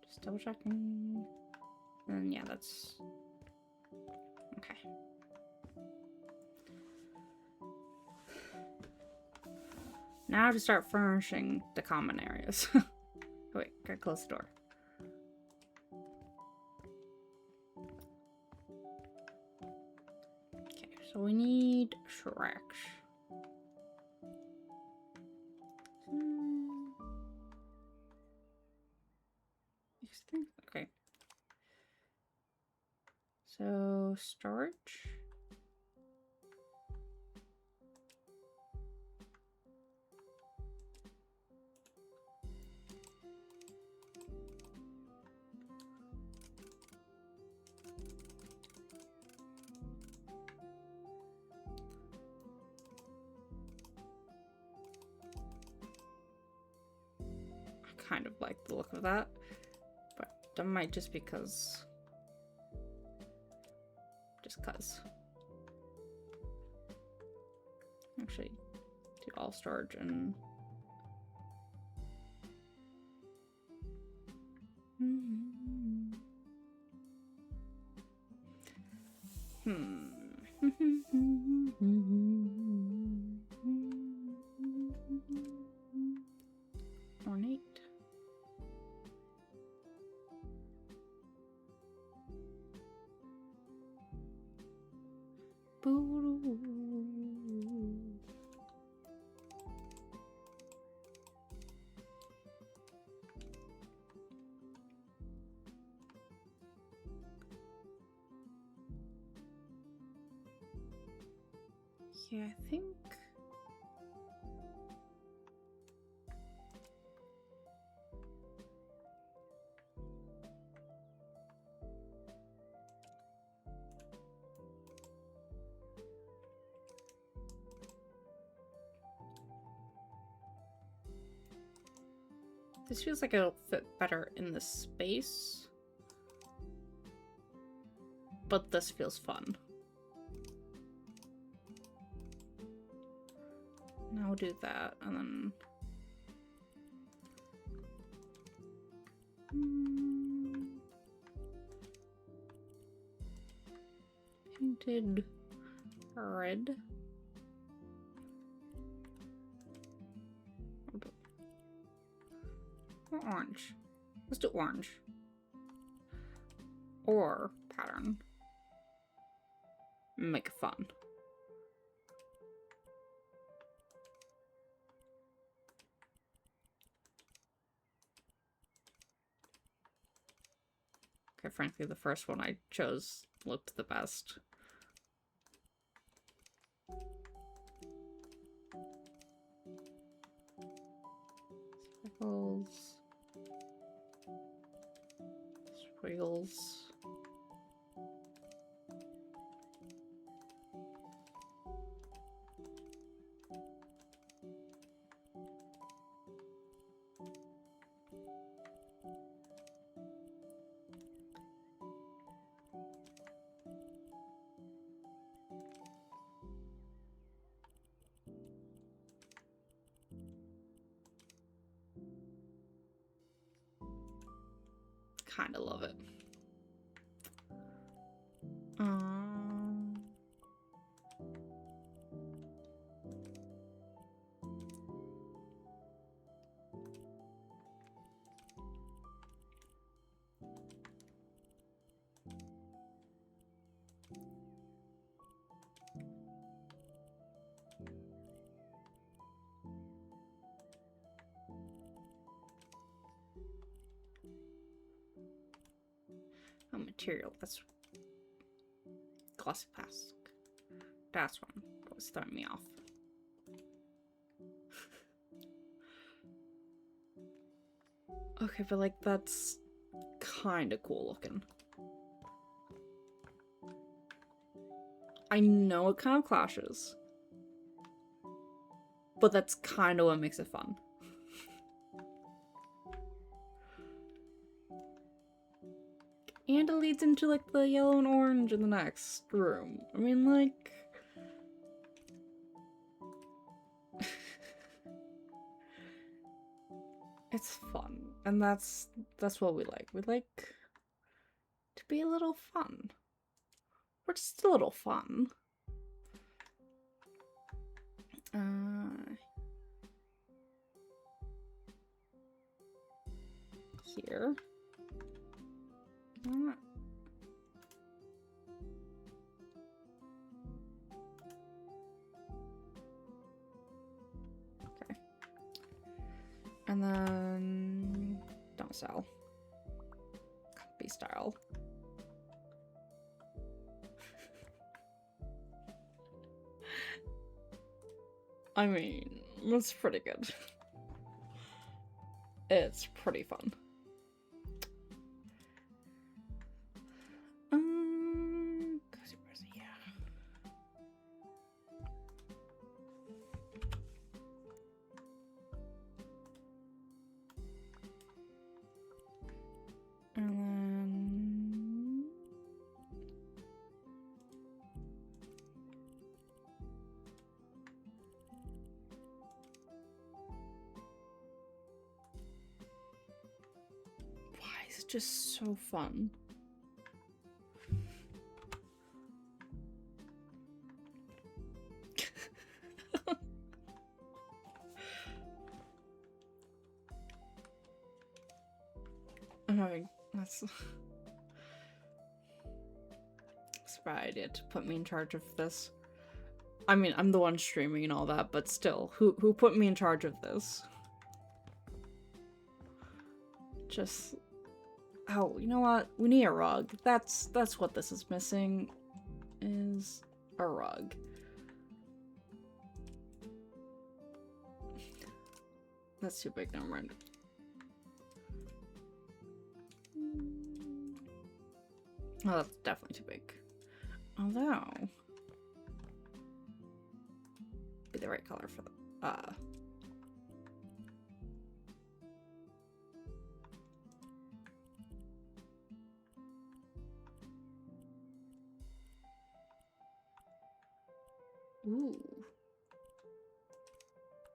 Just double checking. And yeah, that's okay. Now to start furnishing the common areas. Oh, wait, gotta close the door. Okay, so we need Shrek. Okay. So, storage. I kind of like the look of that, but that might just because. Just cuz. Actually, do all storage and. Ornate. Yeah, I think. This feels like it'll fit better in the space. But this feels fun. Now we'll do that, and then... Painted red. Or orange. Let's do orange. Or pattern. Make it fun. Okay, frankly, the first one I chose looked the best. Sprinkles. Sprinkles. Kind of love it. Oh, material. That's glossy plastic. That's one that was throwing me off. Okay, but like that's kind of cool looking. I know it kind of clashes, but that's kind of what makes it fun. And it leads into like the yellow and orange in the next room. I mean, like, it's fun, and that's what we like. We like to be a little fun. We're just a little fun. Here. Okay. And then don't sell. Copy style. I mean, it's pretty good. It's pretty fun. Yeah. And then why is it just so fun? I'm having that's a bad idea to put me in charge of this. I mean, I'm the one streaming and all that, but still, who put me in charge of this? Just oh, you know what? We need a rug. That's what this is missing, is a rug. That's too big, never mind. Oh, that's definitely too big. Although, be the right color for the ooh.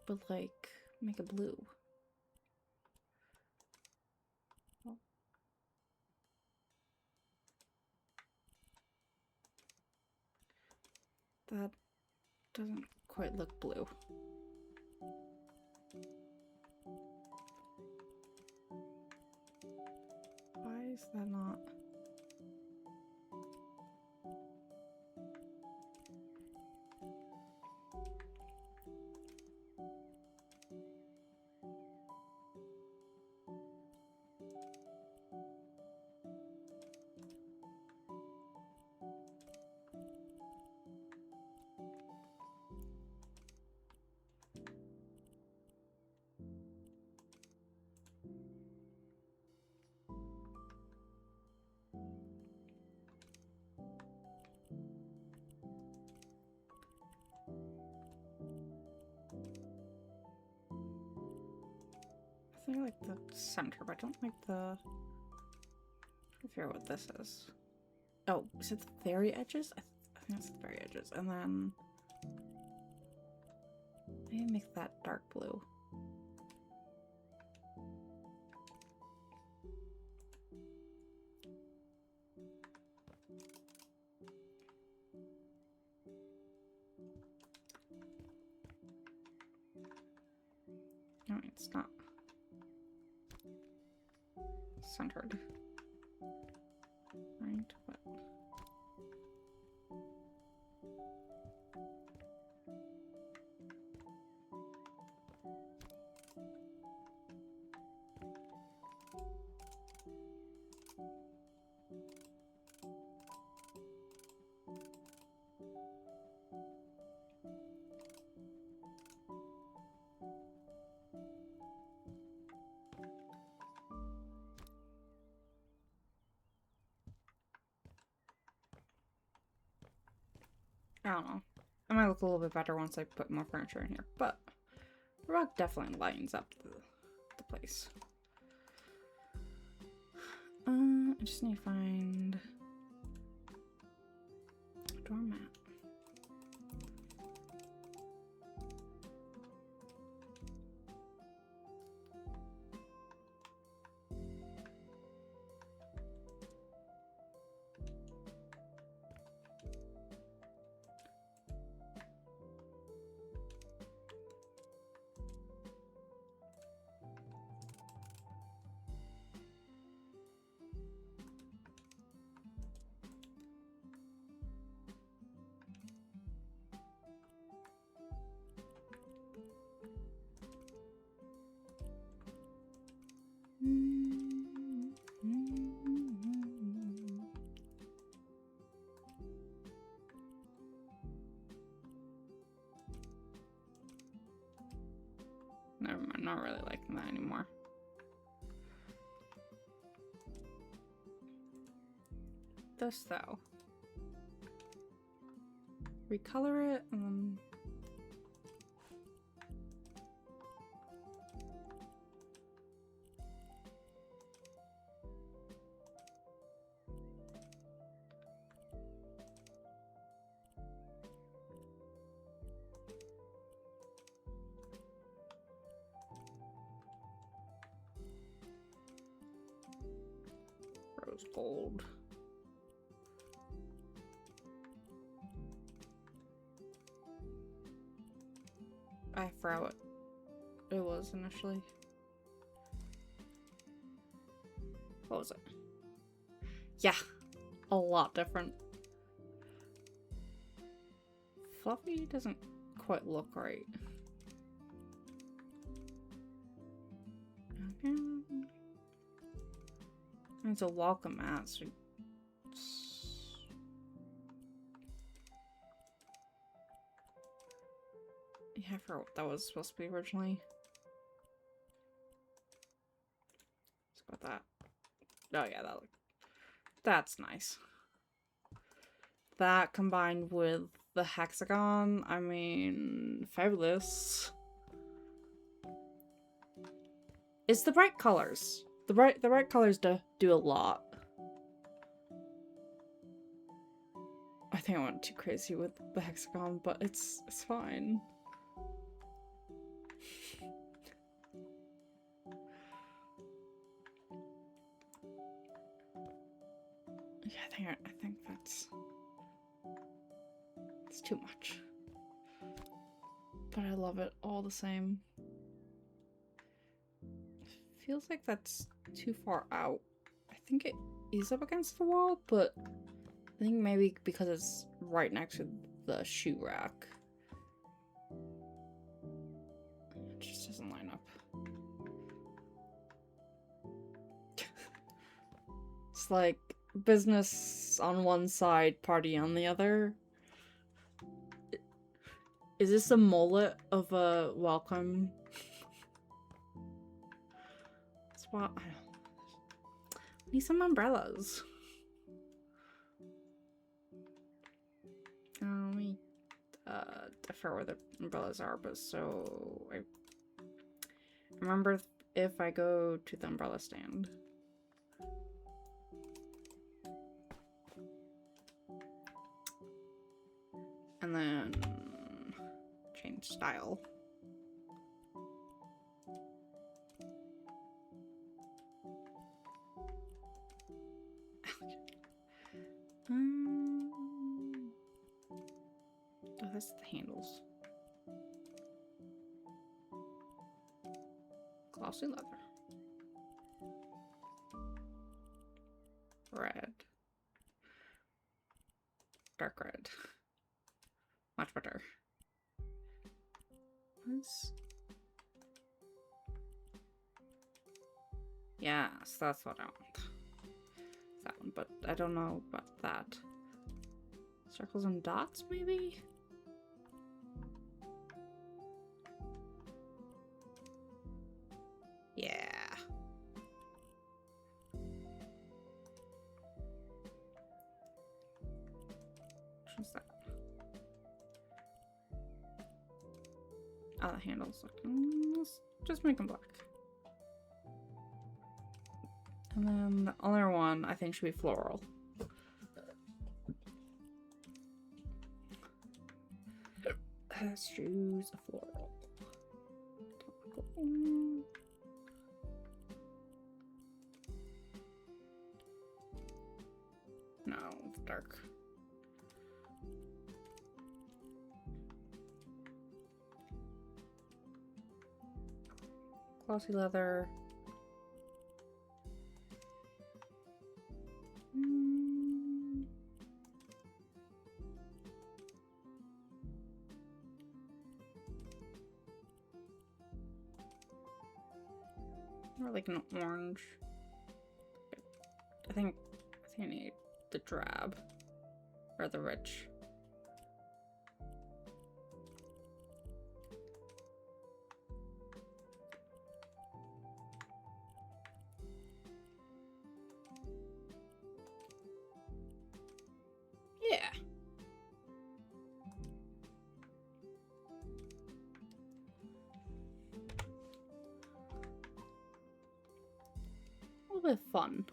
But like, make a blue. Oh. That doesn't quite look blue. Why is that not? I think I like the center, but I don't like the... I figure out what this is. Oh, is it the very edges? I think it's the very edges. And then... maybe make that dark blue. No, it's not centered. Right, but... I don't know. It might look a little bit better once I put more furniture in here, but the rug definitely lightens up the place. I just need to find a doormat. Never mind, I'm not really liking that anymore. This though. Recolor it and then rose gold. I forgot what it was initially. What was it? Yeah, a lot different. Fluffy doesn't quite look right. Okay. It's a welcome mat, so yeah, I forgot what that was supposed to be originally. Let's go with that. Oh yeah, that's nice. That combined with the hexagon, I mean, fabulous. It's the bright colors. The bright colors do a lot. I think I went too crazy with the hexagon, but it's fine. Yeah, I think it's too much. But I love it all the same. Feels like that's too far out. I think it is up against the wall, but I think maybe because it's right next to the shoe rack. It just doesn't line up. It's like business on one side, party on the other. Is this a mullet of a welcome? Spot. I need some umbrellas. Let me defer where the umbrellas are, but so I remember if I go to the umbrella stand. And then change style. Oh, that's the handles. Glossy leather. Red. Dark red. Much better. Yes, that's what I want. That one, but I don't know about that. Circles and dots, maybe? Yeah. What's that? Oh, the handles look. Let's just make them black. And then the other one, I think, should be floral. Let's choose a floral. No, it's dark. Glossy leather. Or like an orange. I think I need the drab or the rich. little bit fun.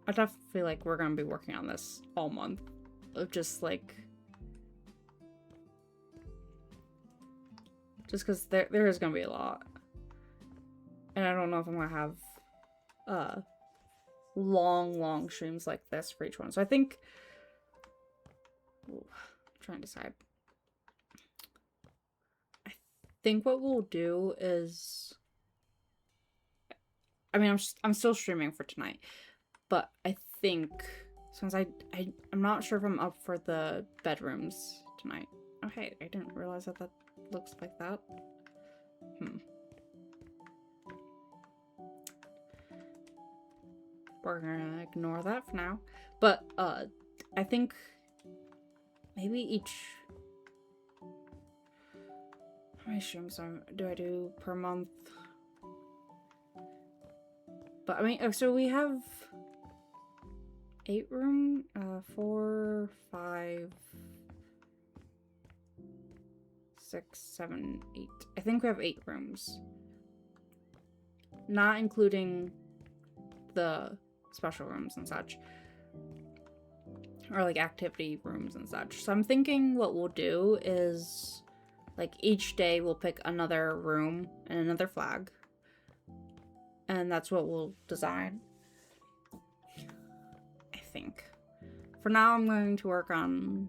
I definitely feel like we're gonna be working on this all month. Of just like... Just because there is gonna be a lot. And I don't know if I'm gonna have long streams like this for each one. So I think... Ooh, I'm trying to decide. I think what we'll do is... I mean, I'm still streaming for tonight. But I think... Since I'm not sure if I'm up for the bedrooms tonight. Okay, I didn't realize that that looks like that. We're gonna ignore that for now. But, I think maybe each... How many streams do I do per month? But, I mean, so we have 8 room, 4, 5, 6, 7, 8. I think we have 8 rooms. Not including the special rooms and such. Or like activity rooms and such. So I'm thinking what we'll do is like each day we'll pick another room and another flag. And that's what we'll design. I think. For now I'm going to work on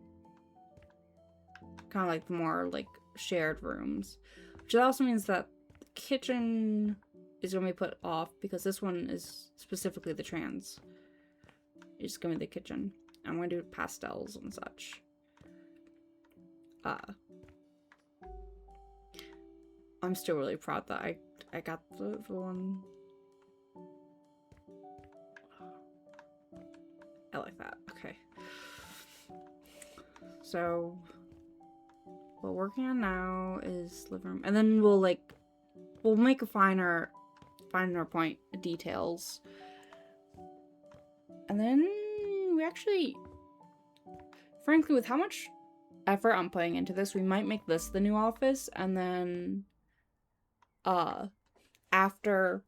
kind of like the more like shared rooms. Which also means that the kitchen is going to be put off because this one is specifically the trans. It's going to be the kitchen. I'm going to do pastels and such. I'm still really proud that I got the one. I like that. Okay. So what we're working on now is living room. And then we'll make a finer point details. And then we actually, frankly, with how much effort I'm putting into this, we might make this the new office, and then after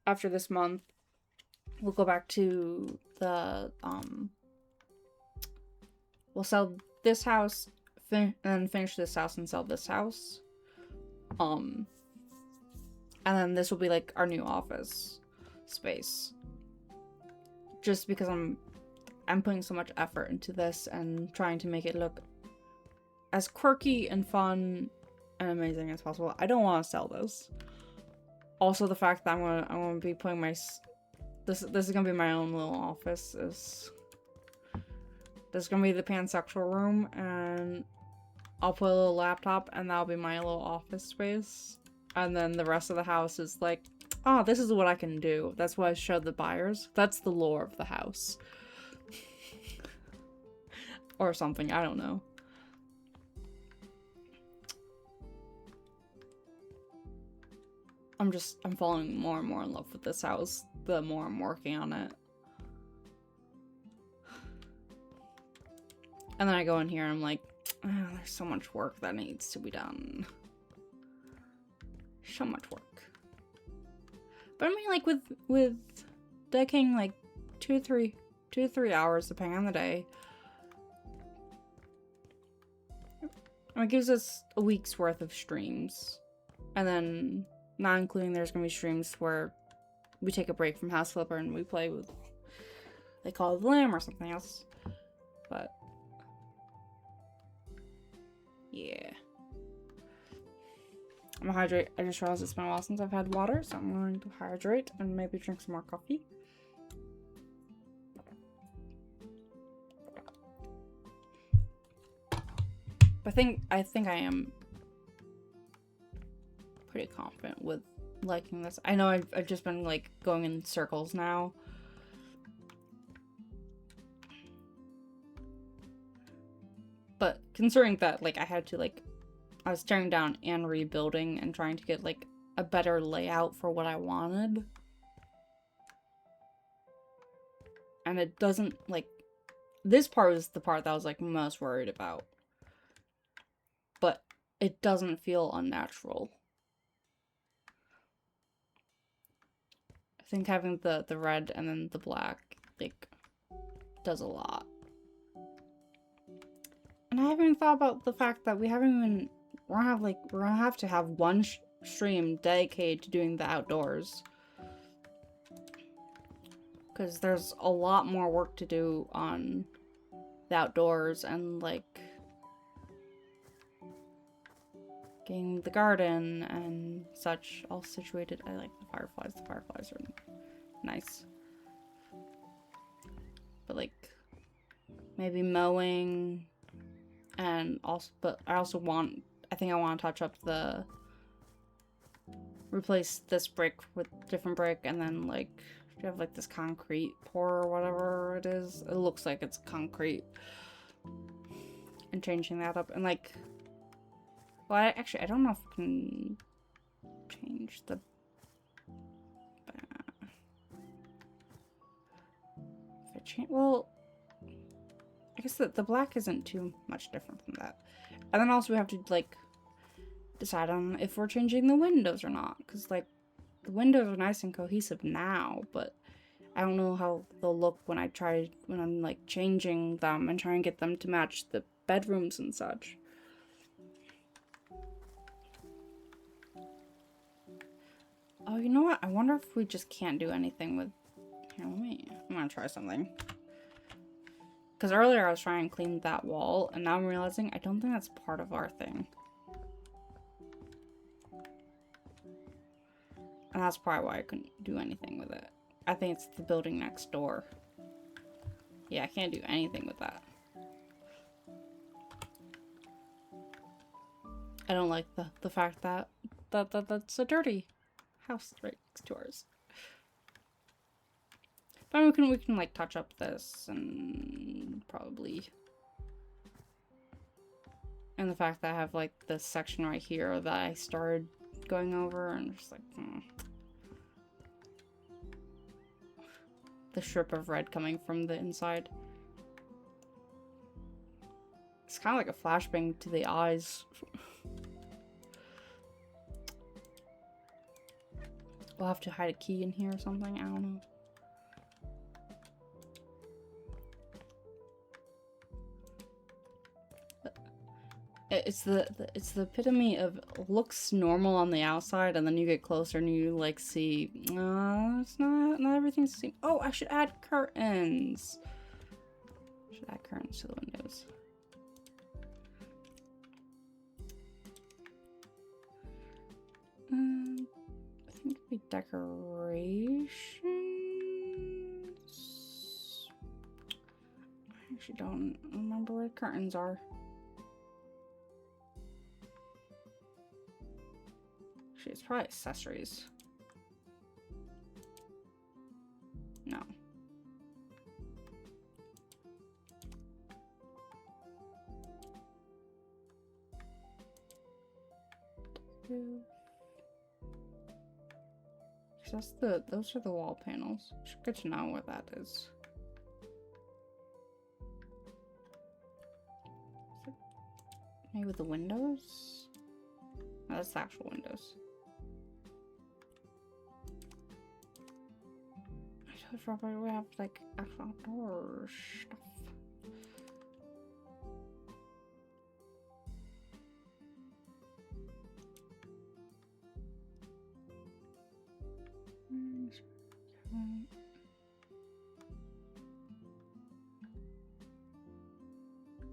this month we'll go back to the we'll sell this house and then finish this house and sell this house, and then this will be like our new office space, just because I'm putting so much effort into this and trying to make it look as quirky and fun and amazing as possible. I don't want to sell this. Also, the fact that I'm gonna be putting my this is gonna be my own little office. This is gonna be the pansexual room, and I'll put a little laptop, and that'll be my little office space. And then the rest of the house is like, oh, this is what I can do. That's what I showed the buyers. That's the lore of the house. Or something, I don't know. I'm falling more and more in love with this house the more I'm working on it. And then I go in here and I'm like, oh, there's so much work that needs to be done. So much work. But I mean, like, with dedicating like 2 to 3 hours depending on the day, it gives us a week's worth of streams. And then, not including there's gonna be streams where we take a break from House Flipper and we play with, like, Call of the Lamb or something else. But yeah. I'm gonna hydrate. I just realized it's been a while since I've had water, so I'm going to hydrate and maybe drink some more coffee. I think I am pretty confident with liking this. I know I've just been like going in circles now. But considering that like I was tearing down and rebuilding and trying to get like a better layout for what I wanted. And it doesn't like, this part was the part that I was like most worried about. but it doesn't feel unnatural. I think having the red and then the black, like, does a lot. And I haven't even thought about the fact that we haven't even, we're gonna have to have one stream dedicated to doing the outdoors. Because there's a lot more work to do on the outdoors and, like, getting the garden and such all situated. I like the fireflies. The fireflies are nice. But, like, maybe mowing and also, but I also want, I think I want to touch up the, replace this brick with different brick and then, like, you have like this concrete pour or whatever it is. It looks like it's concrete. And changing that up. And like, well, I don't know if I can change the, if I change, well, I guess the black isn't too much different from that. And then also we have to like decide on if we're changing the windows or not. Because like, the windows are nice and cohesive now, but I don't know how they'll look when I'm like changing them and trying to get them to match the bedrooms and such. Oh, you know what? I wonder if we just can't do anything with, here, I'm gonna try something. Because earlier I was trying to clean that wall, and now I'm realizing I don't think that's part of our thing. And that's probably why I couldn't do anything with it. I think it's the building next door. Yeah, I can't do anything with that. I don't like the fact that that's a dirty house right next to ours. But we can like touch up this and probably, and the fact that I have like this section right here that I started going over and just like the strip of red coming from the inside. It's kind of like a flashbang to the eyes. We'll have to hide a key in here or something. I don't know. It's the epitome of looks normal on the outside, and then you get closer and you like see, it's not everything's the same. Oh, I should add curtains. I should add curtains to the windows. I think it'd be decorations. I actually don't remember where the curtains are. It's probably accessories. No. Those are the wall panels. Should get to know what that is. Maybe with the windows? No, that's the actual windows. Probably we have like actual outdoor stuff.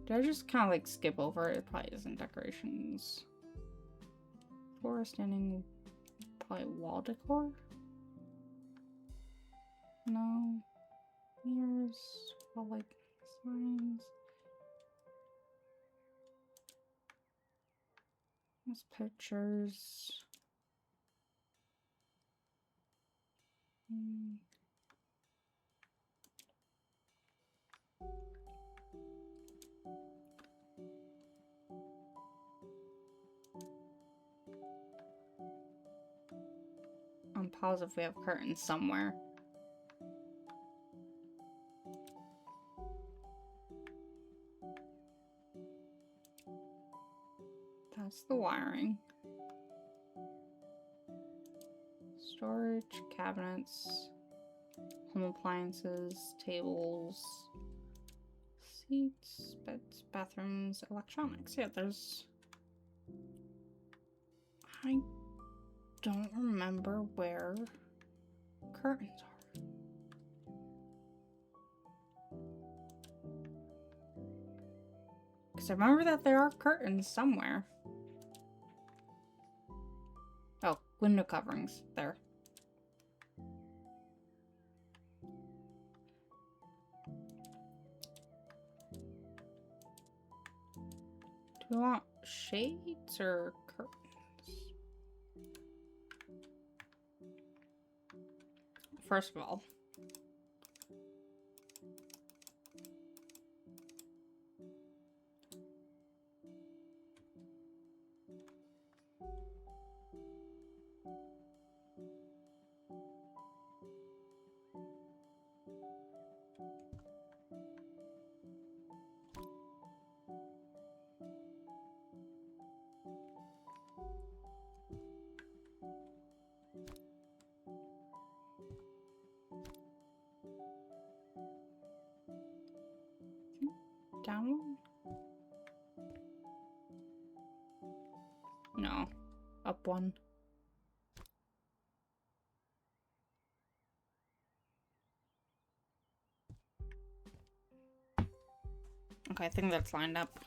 Did I just kind of like skip over it? It probably isn't decorations. Floor standing, probably wall decor. No. Mirrors, all like signs. There's pictures. I'm positive we have curtains somewhere. That's the wiring. Storage, cabinets, home appliances, tables, seats, beds, bathrooms, electronics. Yeah, there's... I don't remember where curtains are. Because I remember that there are curtains somewhere. Oh, window coverings. There. Do we want shades or curtains? First of all, down one? No, up one. Okay, I think that's lined up.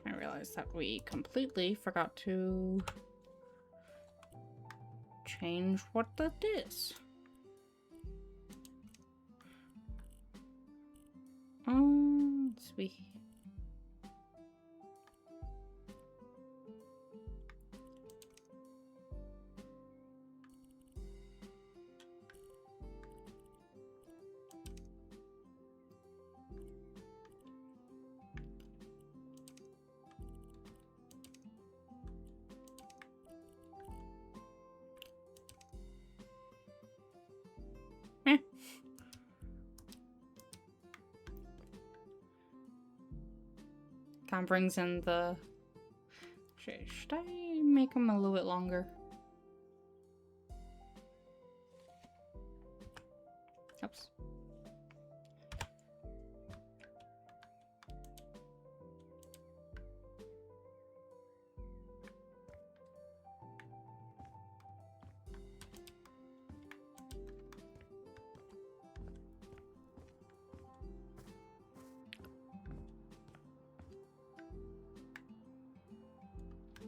I realized that we completely forgot to change what that is. Let's see. Kind of brings in the... Should I make them a little bit longer? Oops.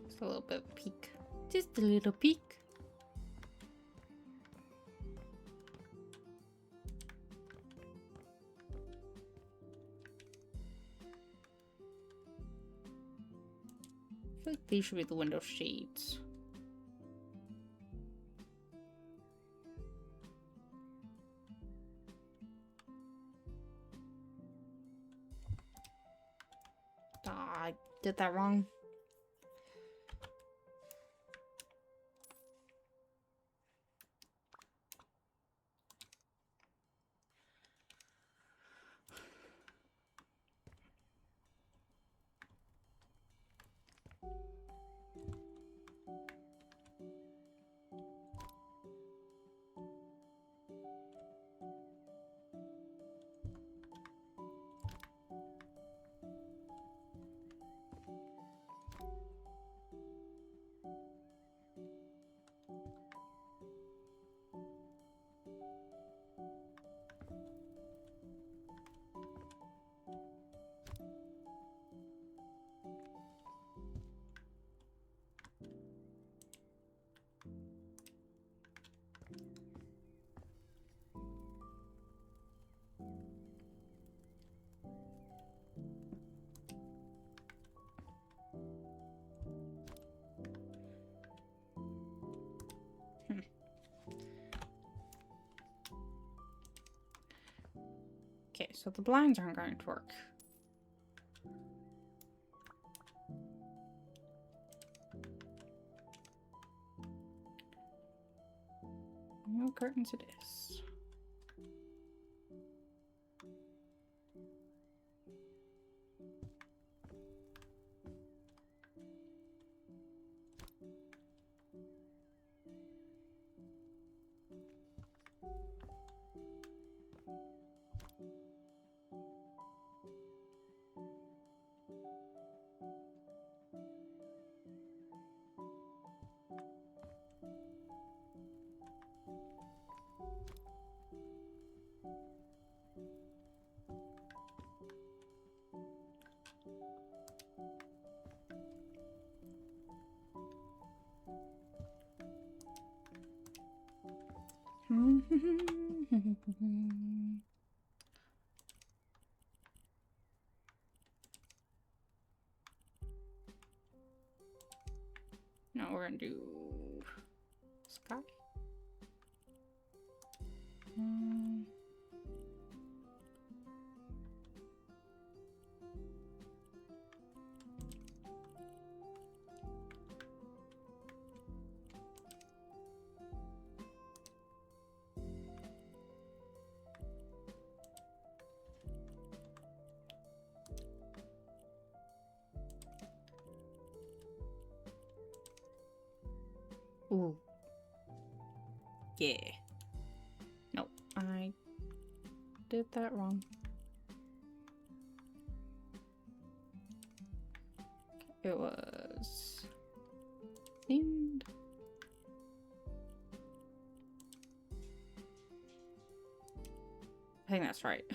Just a little bit of peek. Just a little peek. I feel like these should be the window shades. I did that wrong. Okay, so the blinds aren't going to work. No curtains it is. Now we're gonna do sky. Ooh. Yeah. Nope, I did that wrong. It was themed. I think that's right.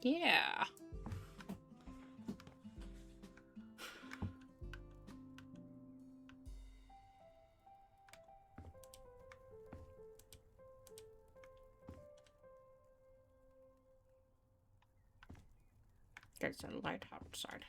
Yeah. There's a light outside.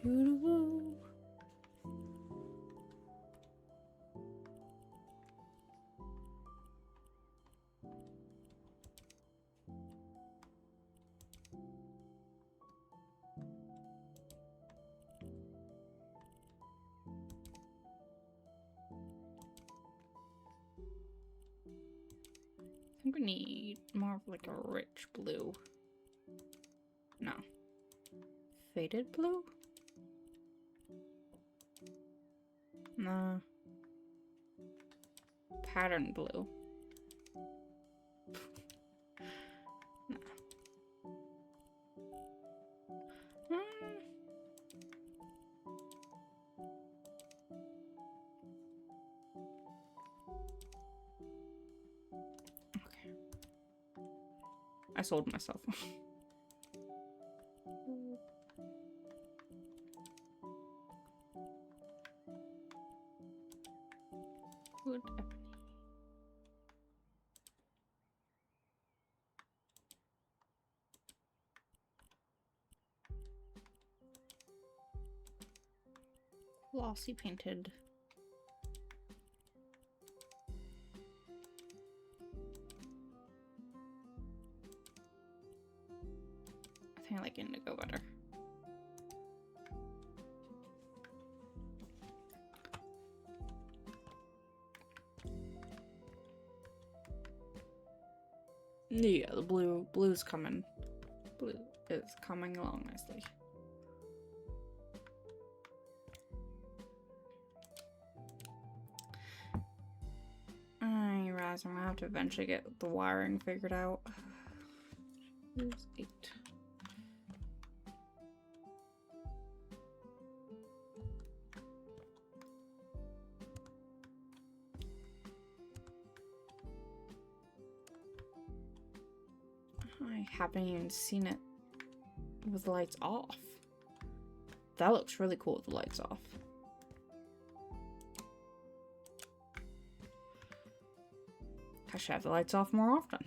Doo-doo-doo. I think we need more of like a rich blue. No. Faded blue? No. Pattern blue. I sold myself. Wood ebony. Glossy painted. I think I like indigo better. Yeah, the blue's coming. Blue is coming along nicely. I'm gonna have to eventually get the wiring figured out. Who's 8? I haven't even seen it with the lights off. That looks really cool with the lights off. I should have the lights off more often.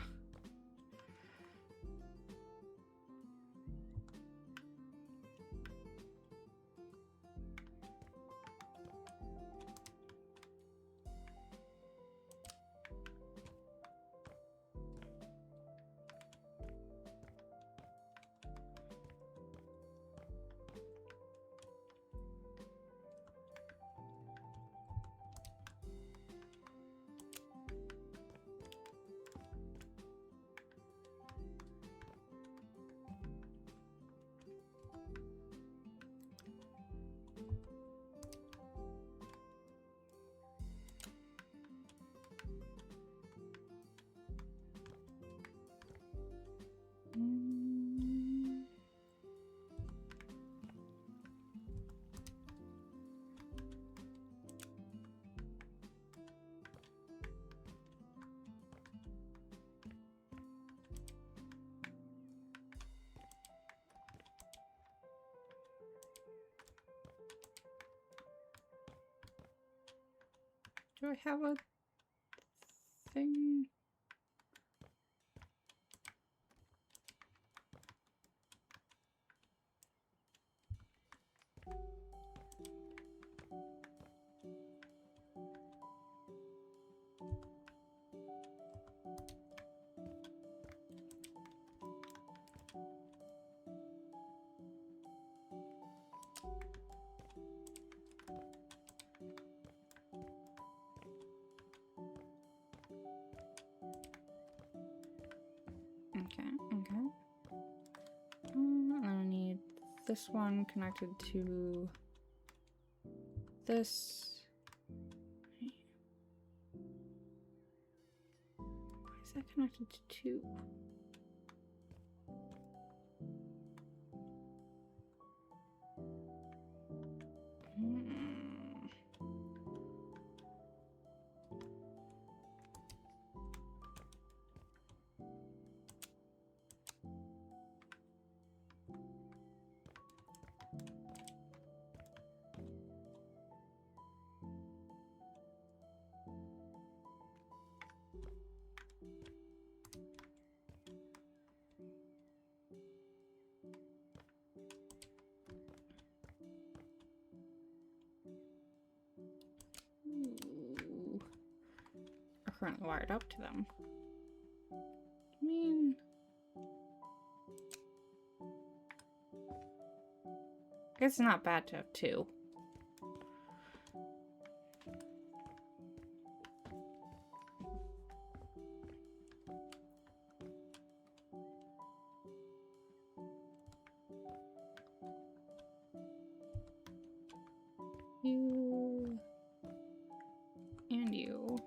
Do I have a thing? Okay. I need this one connected to this. Why is that connected to 2? Are currently wired up to them. I mean, I guess it's not bad to have 2. You and you.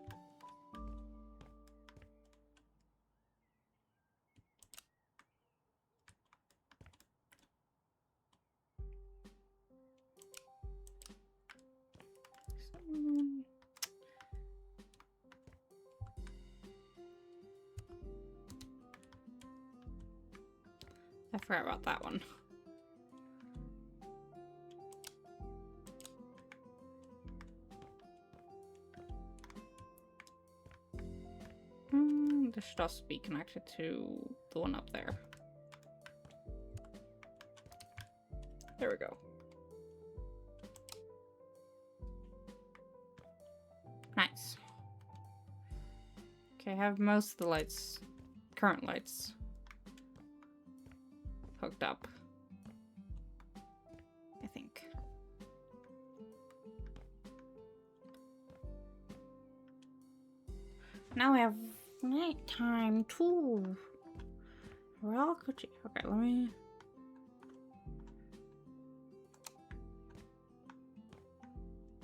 I forgot about that one. This should also be connected to the one up there. There we go. Nice. Okay, I have most of the lights, current lights, hooked up. I think. Now we have nighttime too. Well, okay, let me.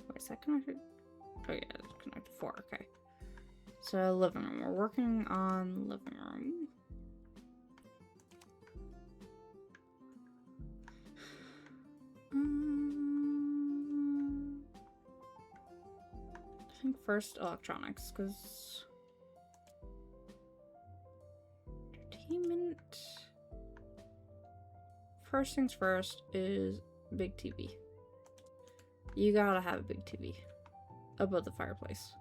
Wait, is that connected? Oh yeah, it's connected to 4. Okay. So living room. We're working on living room. I think first electronics, because entertainment. First things first is big TV. You gotta have a big TV above the fireplace.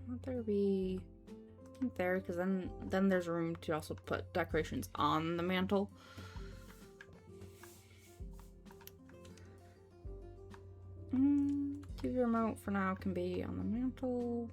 Would there be there? Because then there's room to also put decorations on the mantle. TV remote for now can be on the mantle.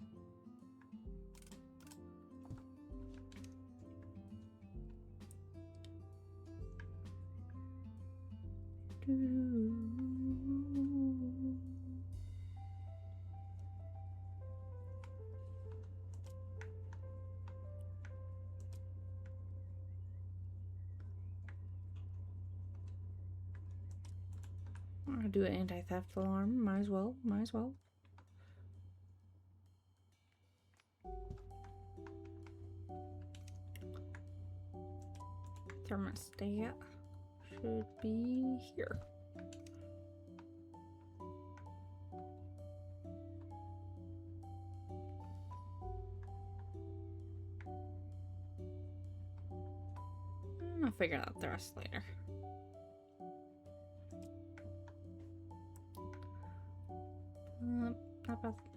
I'll do an anti-theft alarm. Might as well. Thermostat should be here. I'll figure out the rest later.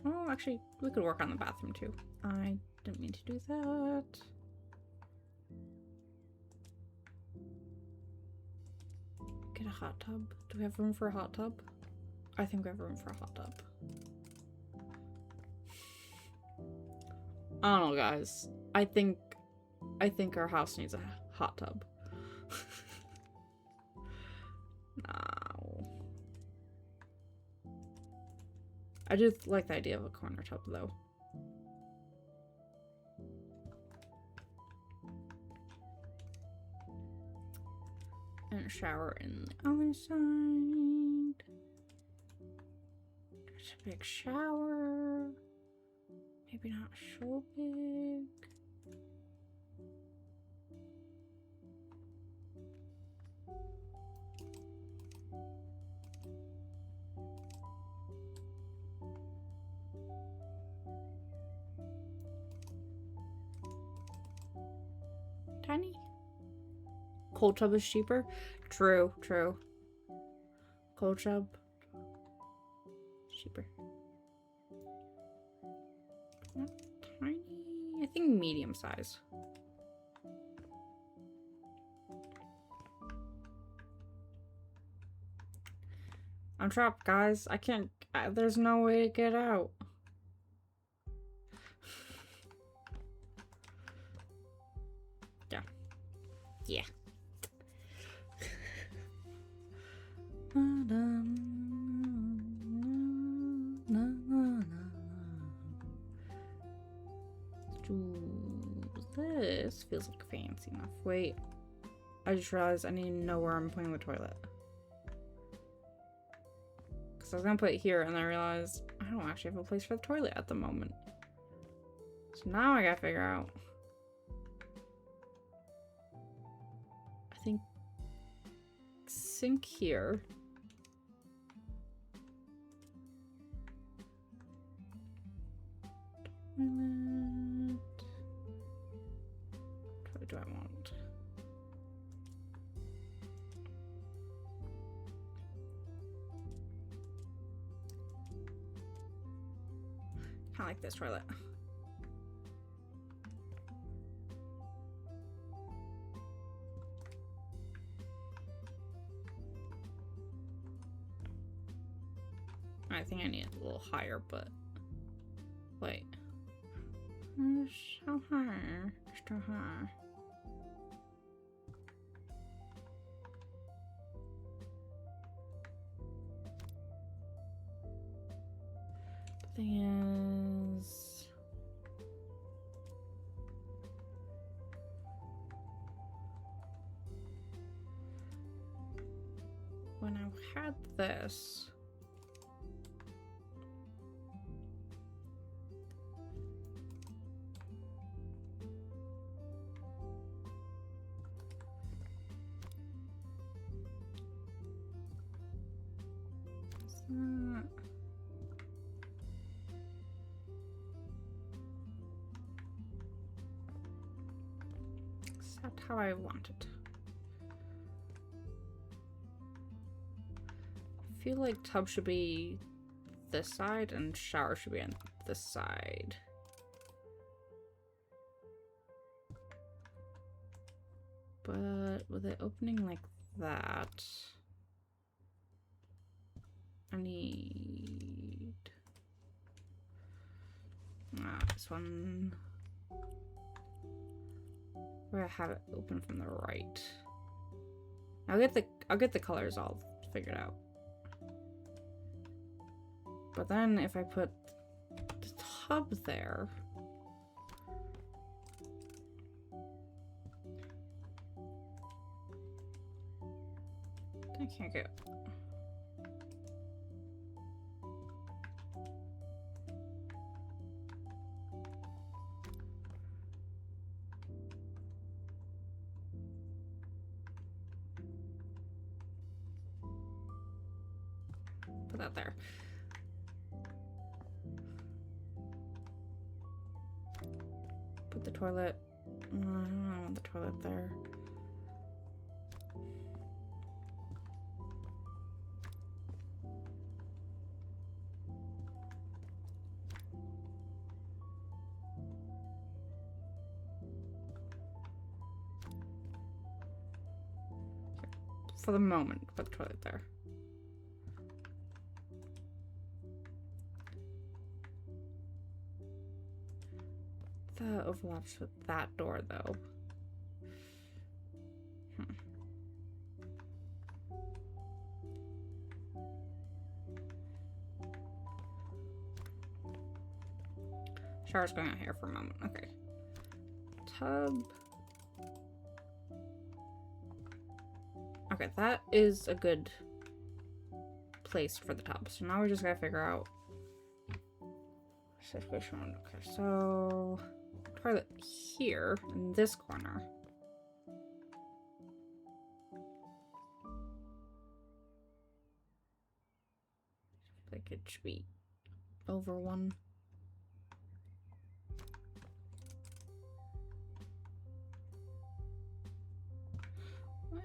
Oh, actually, we could work on the bathroom too. I didn't mean to do that. Get a hot tub. Do we have room for a hot tub? I think we have room for a hot tub. I don't know, guys. I think our house needs a hot tub. No. I do like the idea of a corner tub, though. And a shower in the other side. There's a big shower. Maybe not so big. Tiny. Cold tub is cheaper. True. Cold tub. Cheaper. Not tiny. I think medium size. I'm trapped, guys. I can't. There's no way to get out. Yeah. This feels like fancy enough. Wait, I just realized I need to know where I'm putting the toilet. Because I was gonna put it here and I realized I don't actually have a place for the toilet at the moment. So now I gotta figure out. I think sink here. toilet. What do I want? Kind of like this toilet. I think I need it a little higher, but wait. So high. So high. The thing is, when I had this, set how I want it. I feel like tub should be this side and shower should be on this side. But with it opening like that, I need this one where I have it open from the right. I'll get the colors all figured out. But then if I put the tub there, I can't get. Put that there. Put the toilet. I don't want the toilet there. For the moment, put the toilet there. That overlaps with that door, though. Shower's going out here for a moment. Okay. Tub. Okay, that is a good place for the tub. So now we just gotta figure out situation. Okay, so toilet here in this corner. Like it should be over one.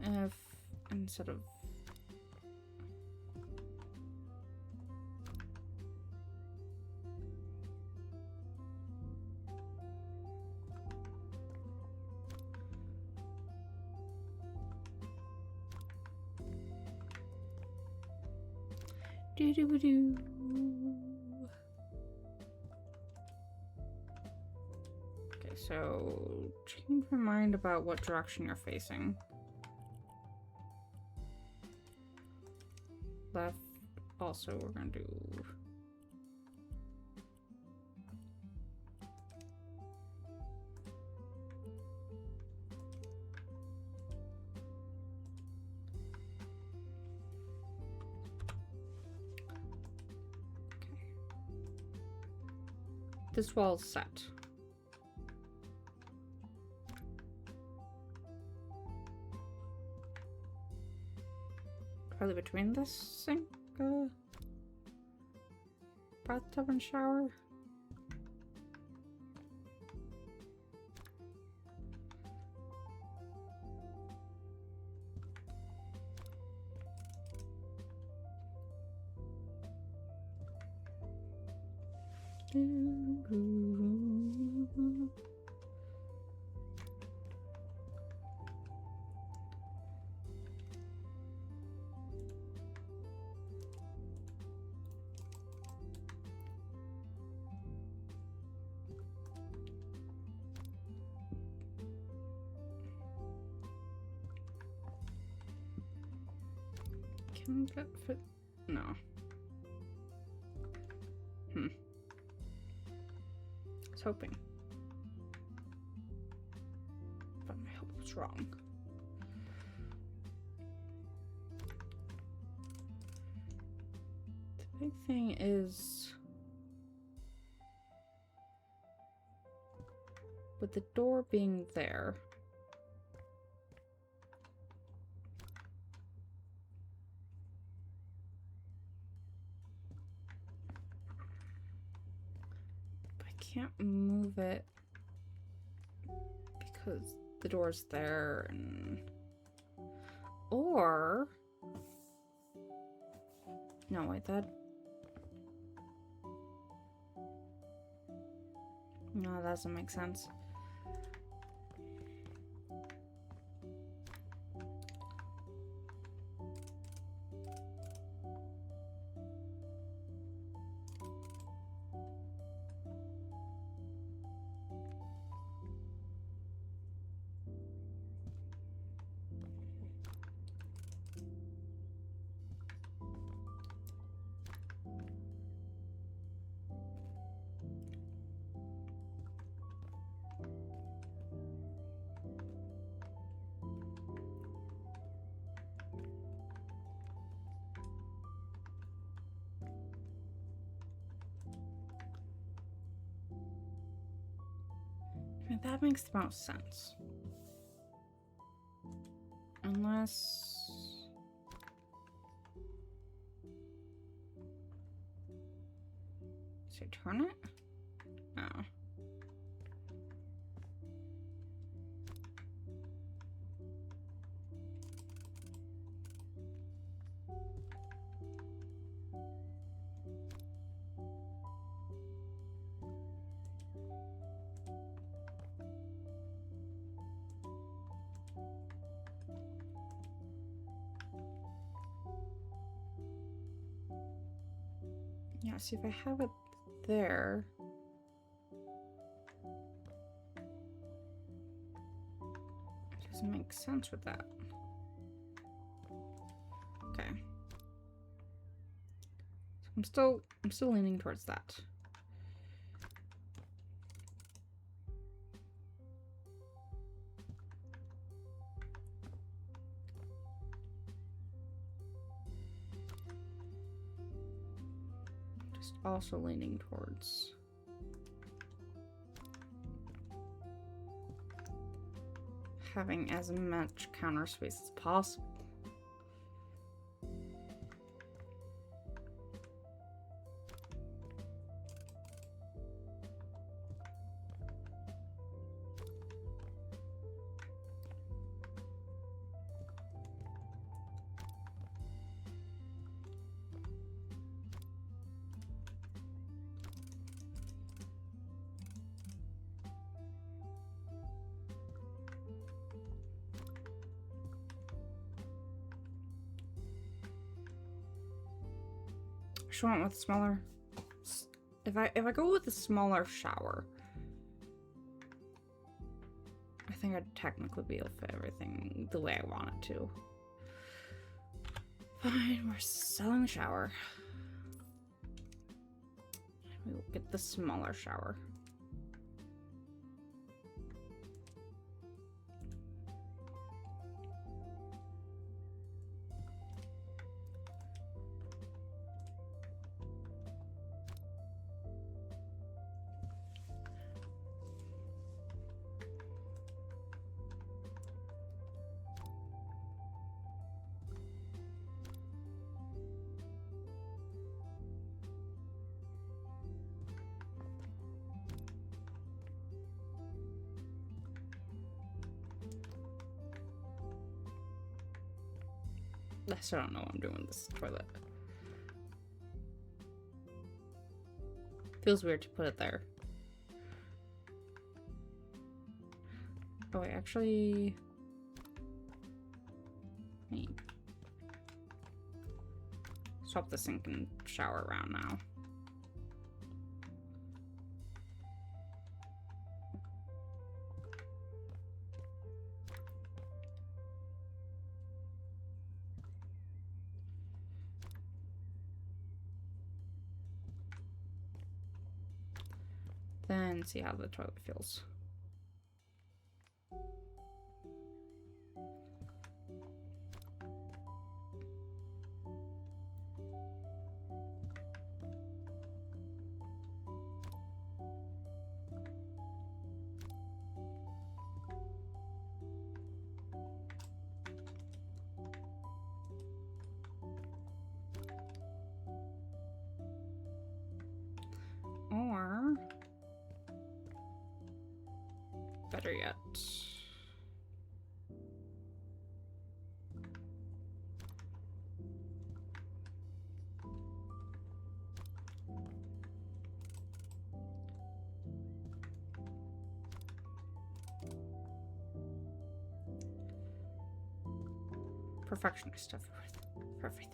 If instead of do. Okay, so change my mind about what direction you're facing. Left. Also, we're gonna do. This wall's set. Probably between this sink, bathtub and shower. Can that fit? No. I was hoping. But my hope was wrong. The big thing is, with the door being there, I can't move it because the door's there, and or no, wait, that doesn't make sense. I mean, that makes the most sense. Unless... should I turn it? No. Yeah, see if I have it there. It doesn't make sense with that. Okay. So I'm still leaning towards that. Just also leaning towards having as much counter space as possible. I should went with smaller. If I go with a smaller shower, I think I'd technically be able to fit everything the way I want it to. Fine, we're selling the shower. We will get the smaller shower. I still don't know what I'm doing with this toilet. Feels weird to put it there. Oh wait, actually... Swap the sink and shower around now. Then see how the toilet feels. Or better yet, perfectionist for everything.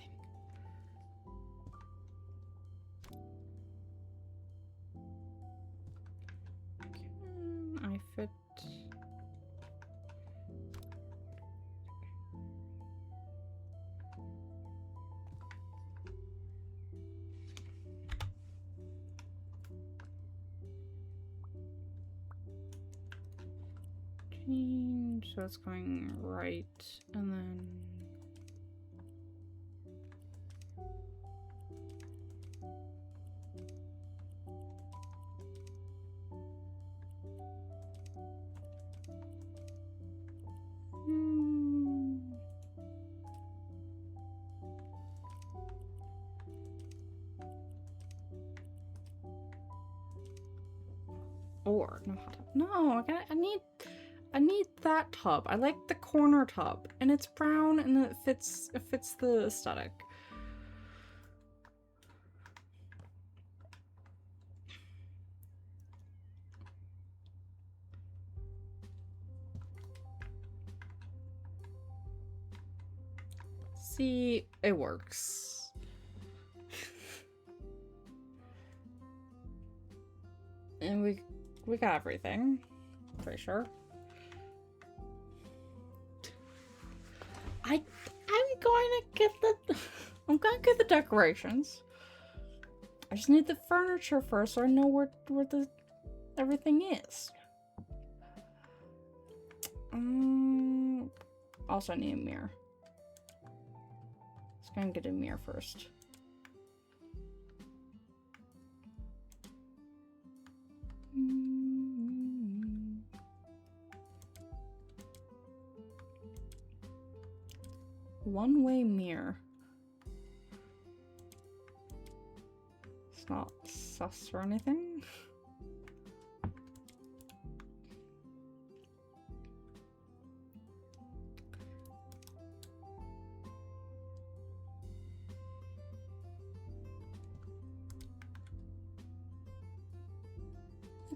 Can I fit? Change, so it's going right, and then or no, I need that tub. I like the corner tub, and it's brown, and it fits the aesthetic. See, it works. And we got everything. Pretty sure. I'm gonna get the decorations. I just need the furniture first so I know where the everything is. Also I need a mirror. Let's go and get a mirror first. One-way mirror. It's not sus or anything.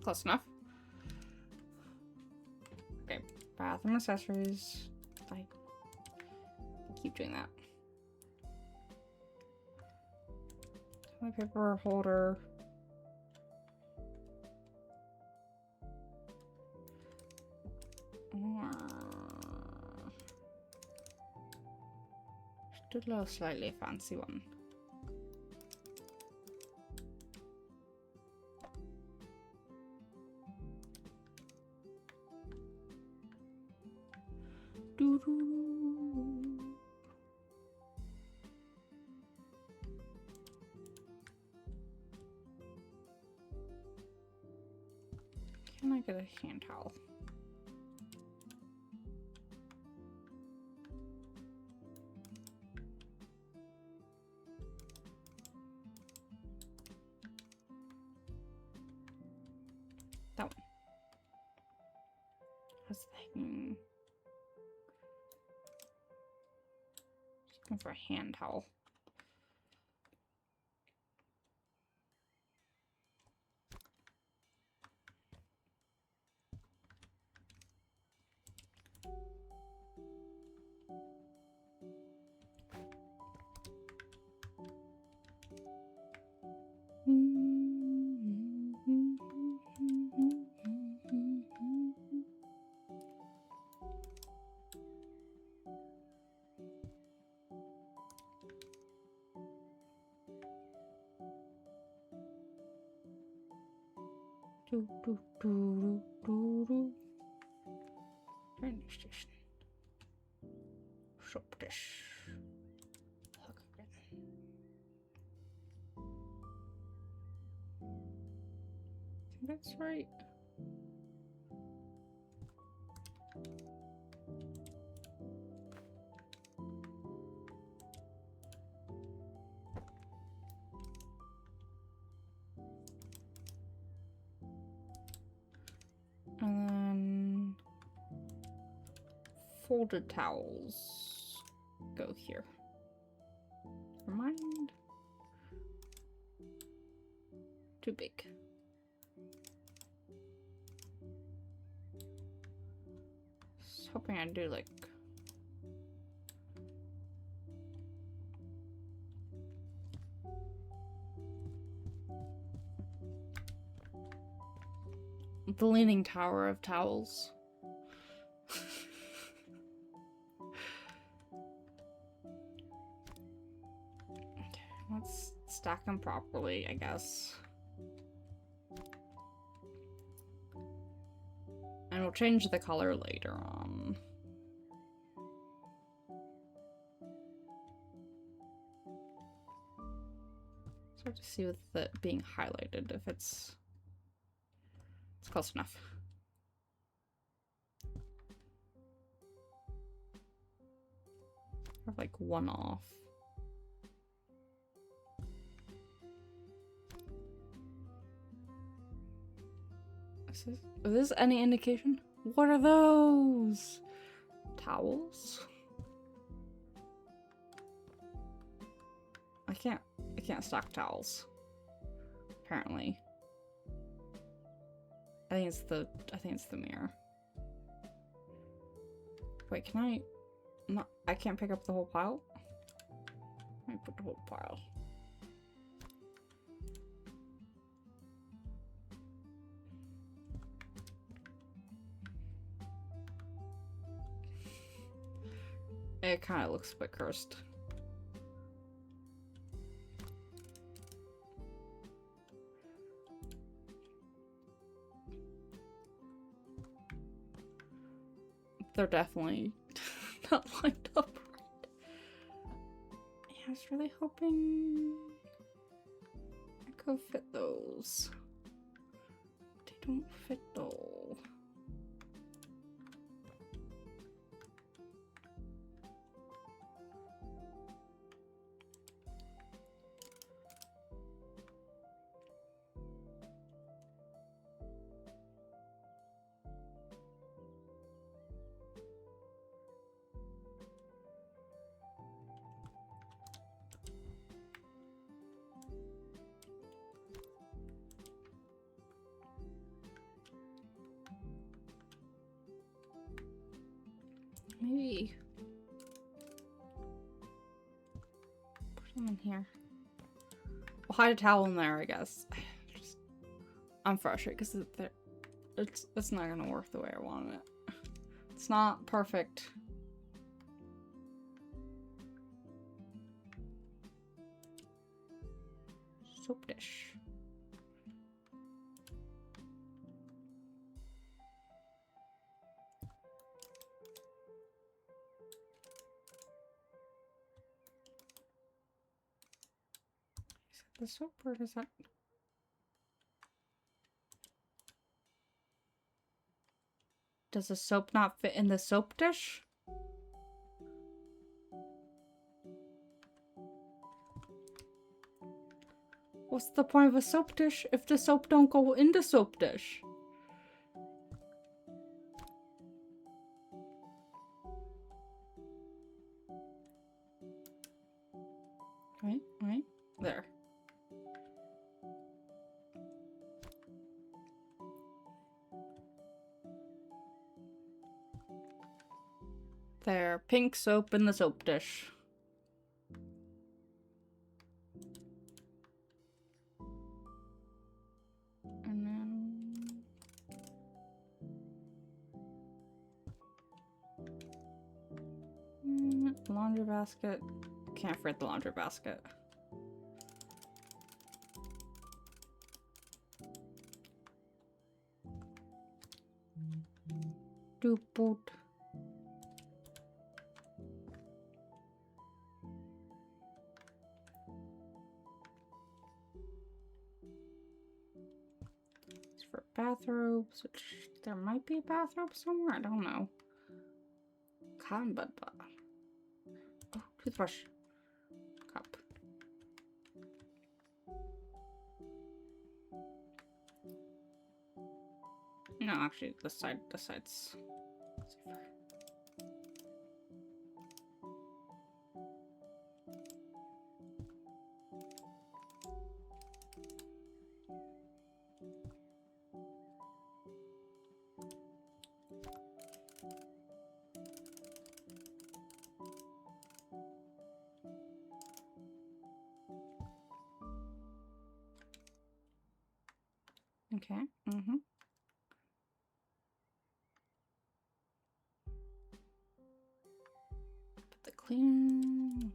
Close enough. Okay, bathroom accessories. I keep doing that. Toilet paper holder. Just a slightly fancy one. Can I get a hand towel? That one. I was thinking. Just looking for a hand towel. Do, do, do, do, do. Train station. Soap dish. Okay. I think that's right. And then folded towels go here. Never mind. Too big. Was hoping I'd do like the Leaning Tower of towels. Okay, let's stack them properly, I guess. And we'll change the color later on. It's hard to see with it being highlighted if it's close enough. I have like one off. Is this any indication? What are those? Towels? I can't stock towels. Apparently. I think it's the mirror. Wait, can I? No, I can't pick up the whole pile? Let me put the whole pile. It kind of looks a bit cursed. They're definitely not lined up right. Yeah, I was really hoping I could fit those. They don't fit though. Maybe put them in here. We'll hide a towel in there, I guess. I'm frustrated because it's not gonna work the way I wanted it. It's not perfect. Soap dish. The soap, or does that? Does the soap not fit in the soap dish? What's the point of a soap dish if the soap don't go in the soap dish? Right, there. There, pink soap in the soap dish. And then... laundry basket. Can't forget the laundry basket. Stupid. It's for bathrobes, which there might be a bathrobe somewhere. I don't know. Cotton bud bud. Oh, toothbrush. Cup. No, actually, this side's safer. Okay. Mm-hmm. Put the clean.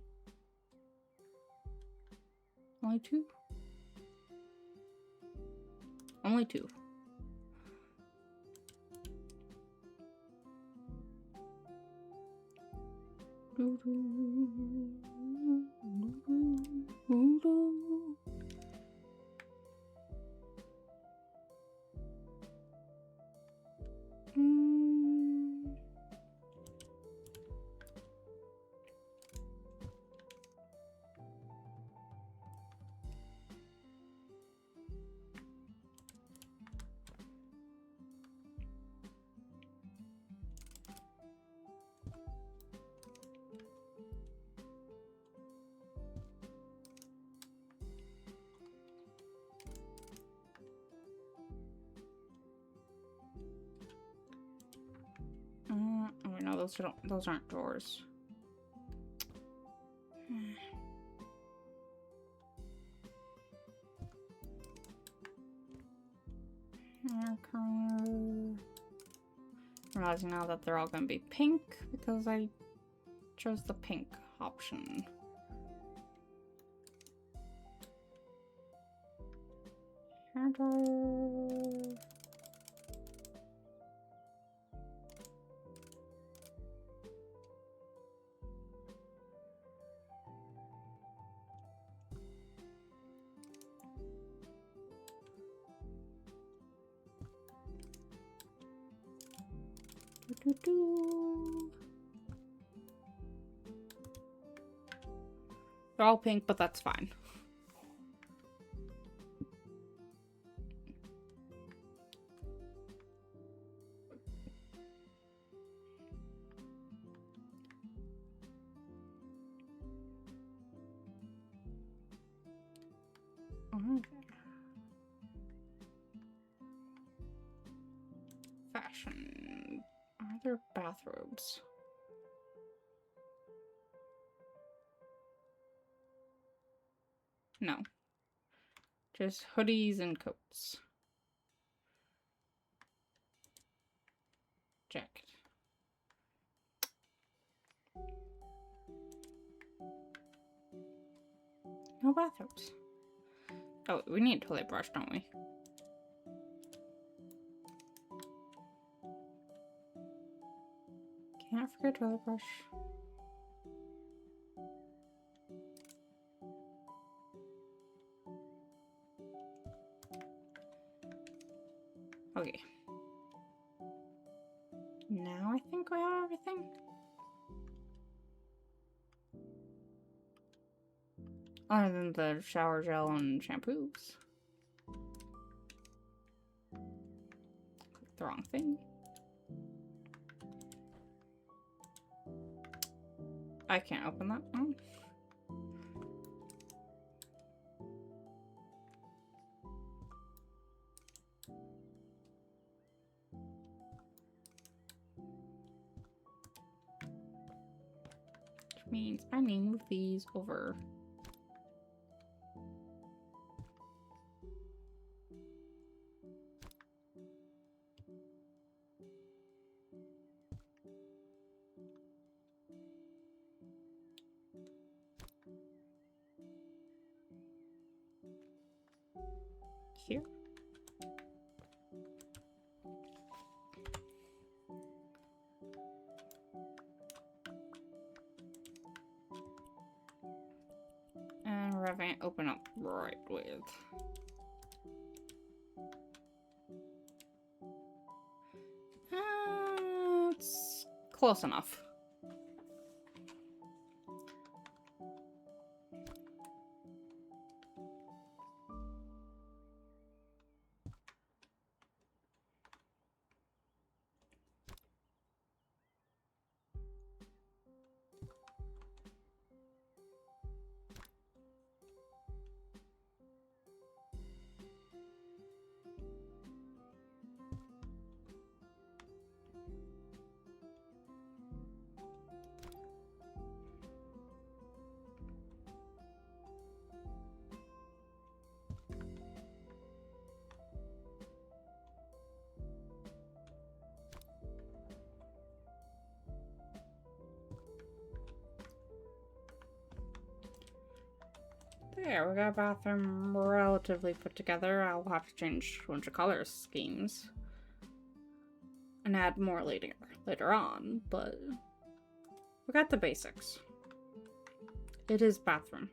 Only two? Only two. Oh no, those aren't drawers. Hair color. Realizing now that they're all gonna be pink because I chose the pink option. Hair dryer. They're all pink, but that's fine. Fashion. Are there bathrobes? No. Just hoodies and coats. Jacket. No bathrobes. Oh, we need a toilet brush, don't we? Can't forget toilet brush. Okay. Now I think we have everything. Other than the shower gel and shampoos. Clicked the wrong thing. I can't open that one. Which means I need to move these over. Here. Revant open up right with. It's close enough. There, we got a bathroom relatively put together. I'll have to change a bunch of color schemes and add more later on, but we got the basics. It is bathroom.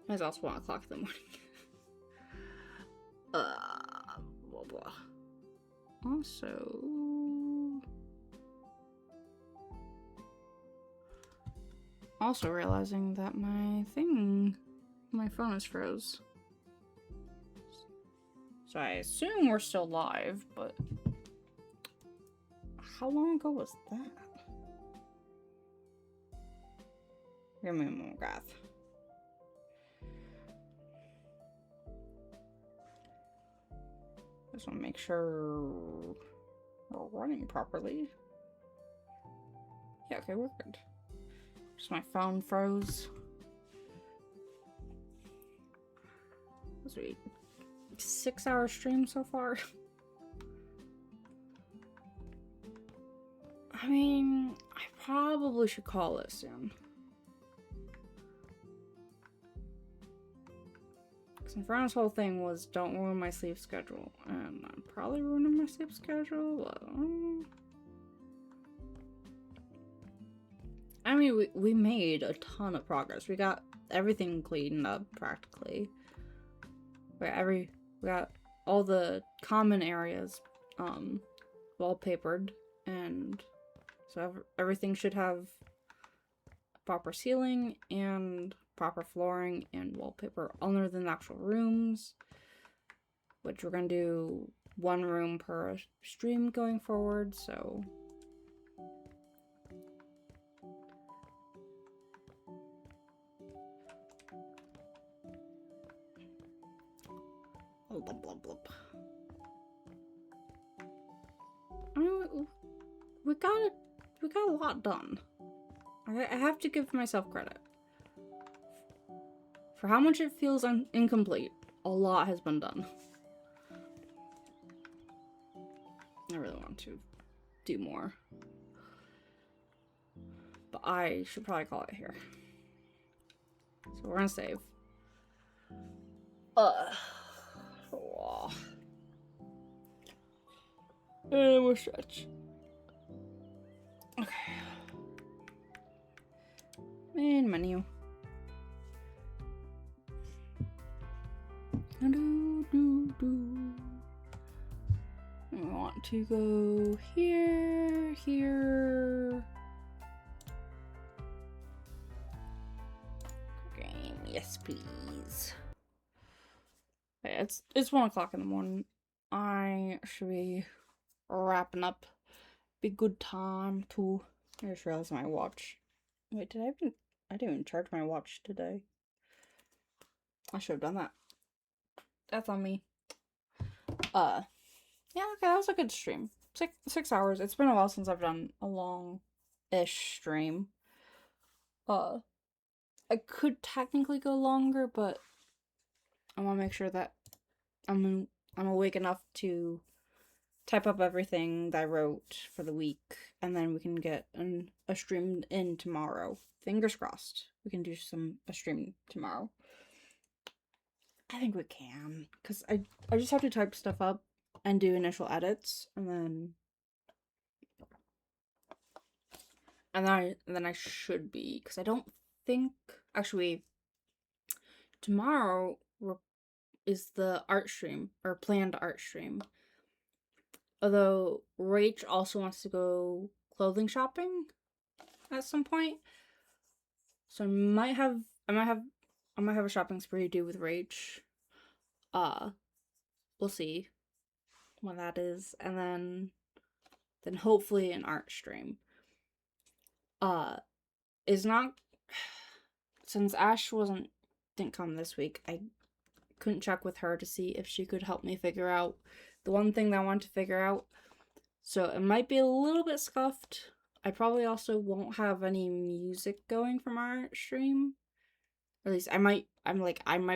It's also 1 o'clock in the morning. Blah blah. Also realizing that my phone is froze. So I assume we're still live, but how long ago was that? Give me a moment, Gath. Just want to make sure we're running properly. Yeah, okay, we're good. Just my phone froze. This was a 6-hour stream so far. I mean, I probably should call it soon. Because Inferno's whole thing was don't ruin my sleep schedule. And I'm probably ruining my sleep schedule. I mean, we made a ton of progress. We got everything cleaned up practically. We got all the common areas wallpapered, and so everything should have proper ceiling and proper flooring and wallpaper other than the actual rooms, which we're gonna do 1 room per stream going forward, so blub, blub, blub. I mean, we got a lot done. I have to give myself credit. For how much it feels incomplete, a lot has been done. I really want to do more. But I should probably call it here. So we're gonna save. Oh. And we'll stretch. Okay. Main menu. We want to go here, here. Game, yes, please. Okay, it's 1 o'clock in the morning. I should be wrapping up. Be good time to. I just realized my watch. Wait, I didn't even charge my watch today. I should have done that. That's on me. Yeah, okay, that was a good stream. 6 hours. It's been a while since I've done a long-ish stream. I could technically go longer, but I want to make sure that I'm awake enough to type up everything that I wrote for the week, and then we can get a stream in tomorrow. Fingers crossed. We can do a stream tomorrow. I think we can, because I just have to type stuff up and do initial edits, and then And then I should be, because I don't think, actually, tomorrow is the art stream, or planned art stream. Although Rach also wants to go clothing shopping at some point. So I might have a shopping spree to do with Rach. We'll see when that is. And then hopefully an art stream. Is not, since Ash didn't come this week, I couldn't check with her to see if she could help me figure out the one thing that I want to figure out. So it might be a little bit scuffed. I probably also won't have any music going from our stream. At least I might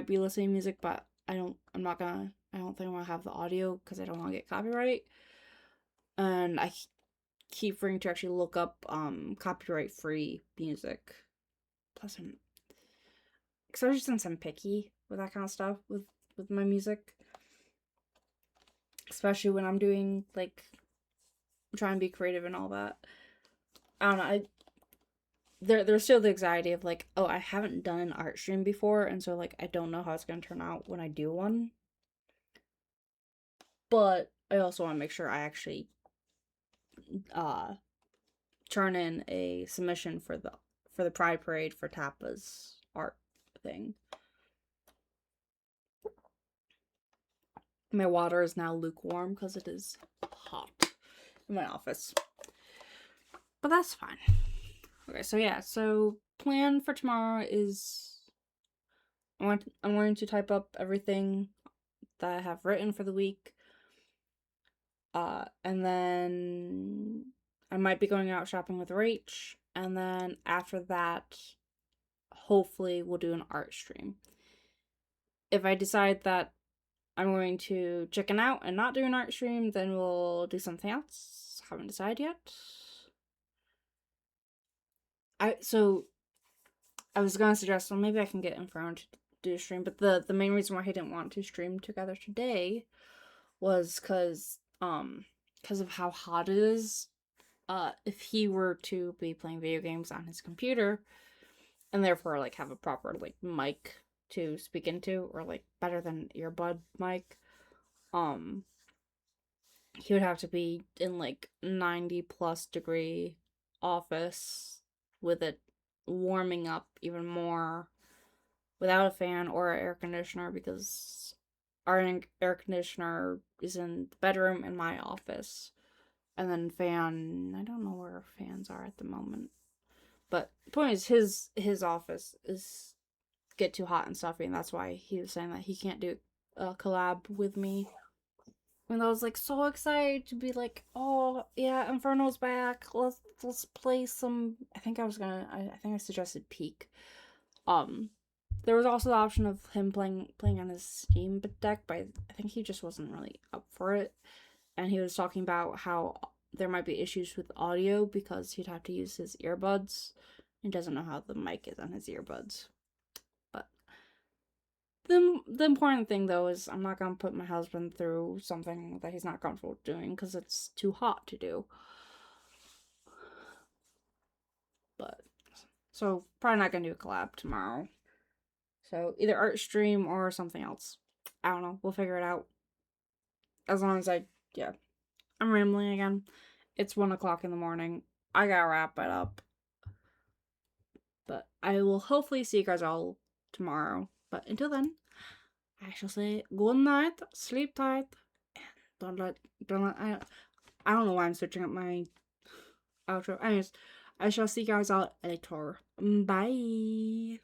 be listening to music, but I don't think I want to have the audio because I don't want to get copyright. And I keep forgetting to actually look up copyright free music. Plus especially since I'm picky with that kind of stuff with my music. Especially when I'm doing like trying to be creative and all that. I don't know, there's still the anxiety of like, oh, I haven't done an art stream before, and so like I don't know how it's gonna turn out when I do one. But I also want to make sure I actually turn in a submission for the Pride Parade for Tappa's art thing. My water is now lukewarm because it is hot in my office. But that's fine. Okay, so yeah, so plan for tomorrow is I'm going to type up everything that I have written for the week. And then I might be going out shopping with Rach, and then after that, hopefully we'll do an art stream. If I decide that I'm going to chicken out and not do an art stream, then we'll do something else. Haven't decided yet. I was gonna suggest, well, maybe I can get Inferno to do a stream, but the main reason why he didn't want to stream together today was because of how hot it is. If he were to be playing video games on his computer, and therefore like have a proper like mic to speak into, or like better than earbud mic, he would have to be in like 90+ degree office with it warming up even more without a fan or an air conditioner, because our air conditioner is in the bedroom in my office, and then I don't know where fans are at the moment, but the point is his office is get too hot and stuffy, and that's why he was saying that he can't do a collab with me. And I was like so excited to be like, oh yeah, Inferno's back. Let's play some. I think I suggested Peak. There was also the option of him playing on his Steam deck, but I think he just wasn't really up for it. And he was talking about how there might be issues with audio because he'd have to use his earbuds. He doesn't know how the mic is on his earbuds. But the important thing though is I'm not gonna put my husband through something that he's not comfortable doing because it's too hot to do. But so probably not gonna do a collab tomorrow. So either art stream or something else. I don't know. We'll figure it out. As long as I'm rambling again. It's 1:00 in the morning. I gotta wrap it up. But I will hopefully see you guys all tomorrow. But until then, I shall say good night, sleep tight, and I don't know why I'm switching up my outro. Anyways, I shall see you guys all later. Bye.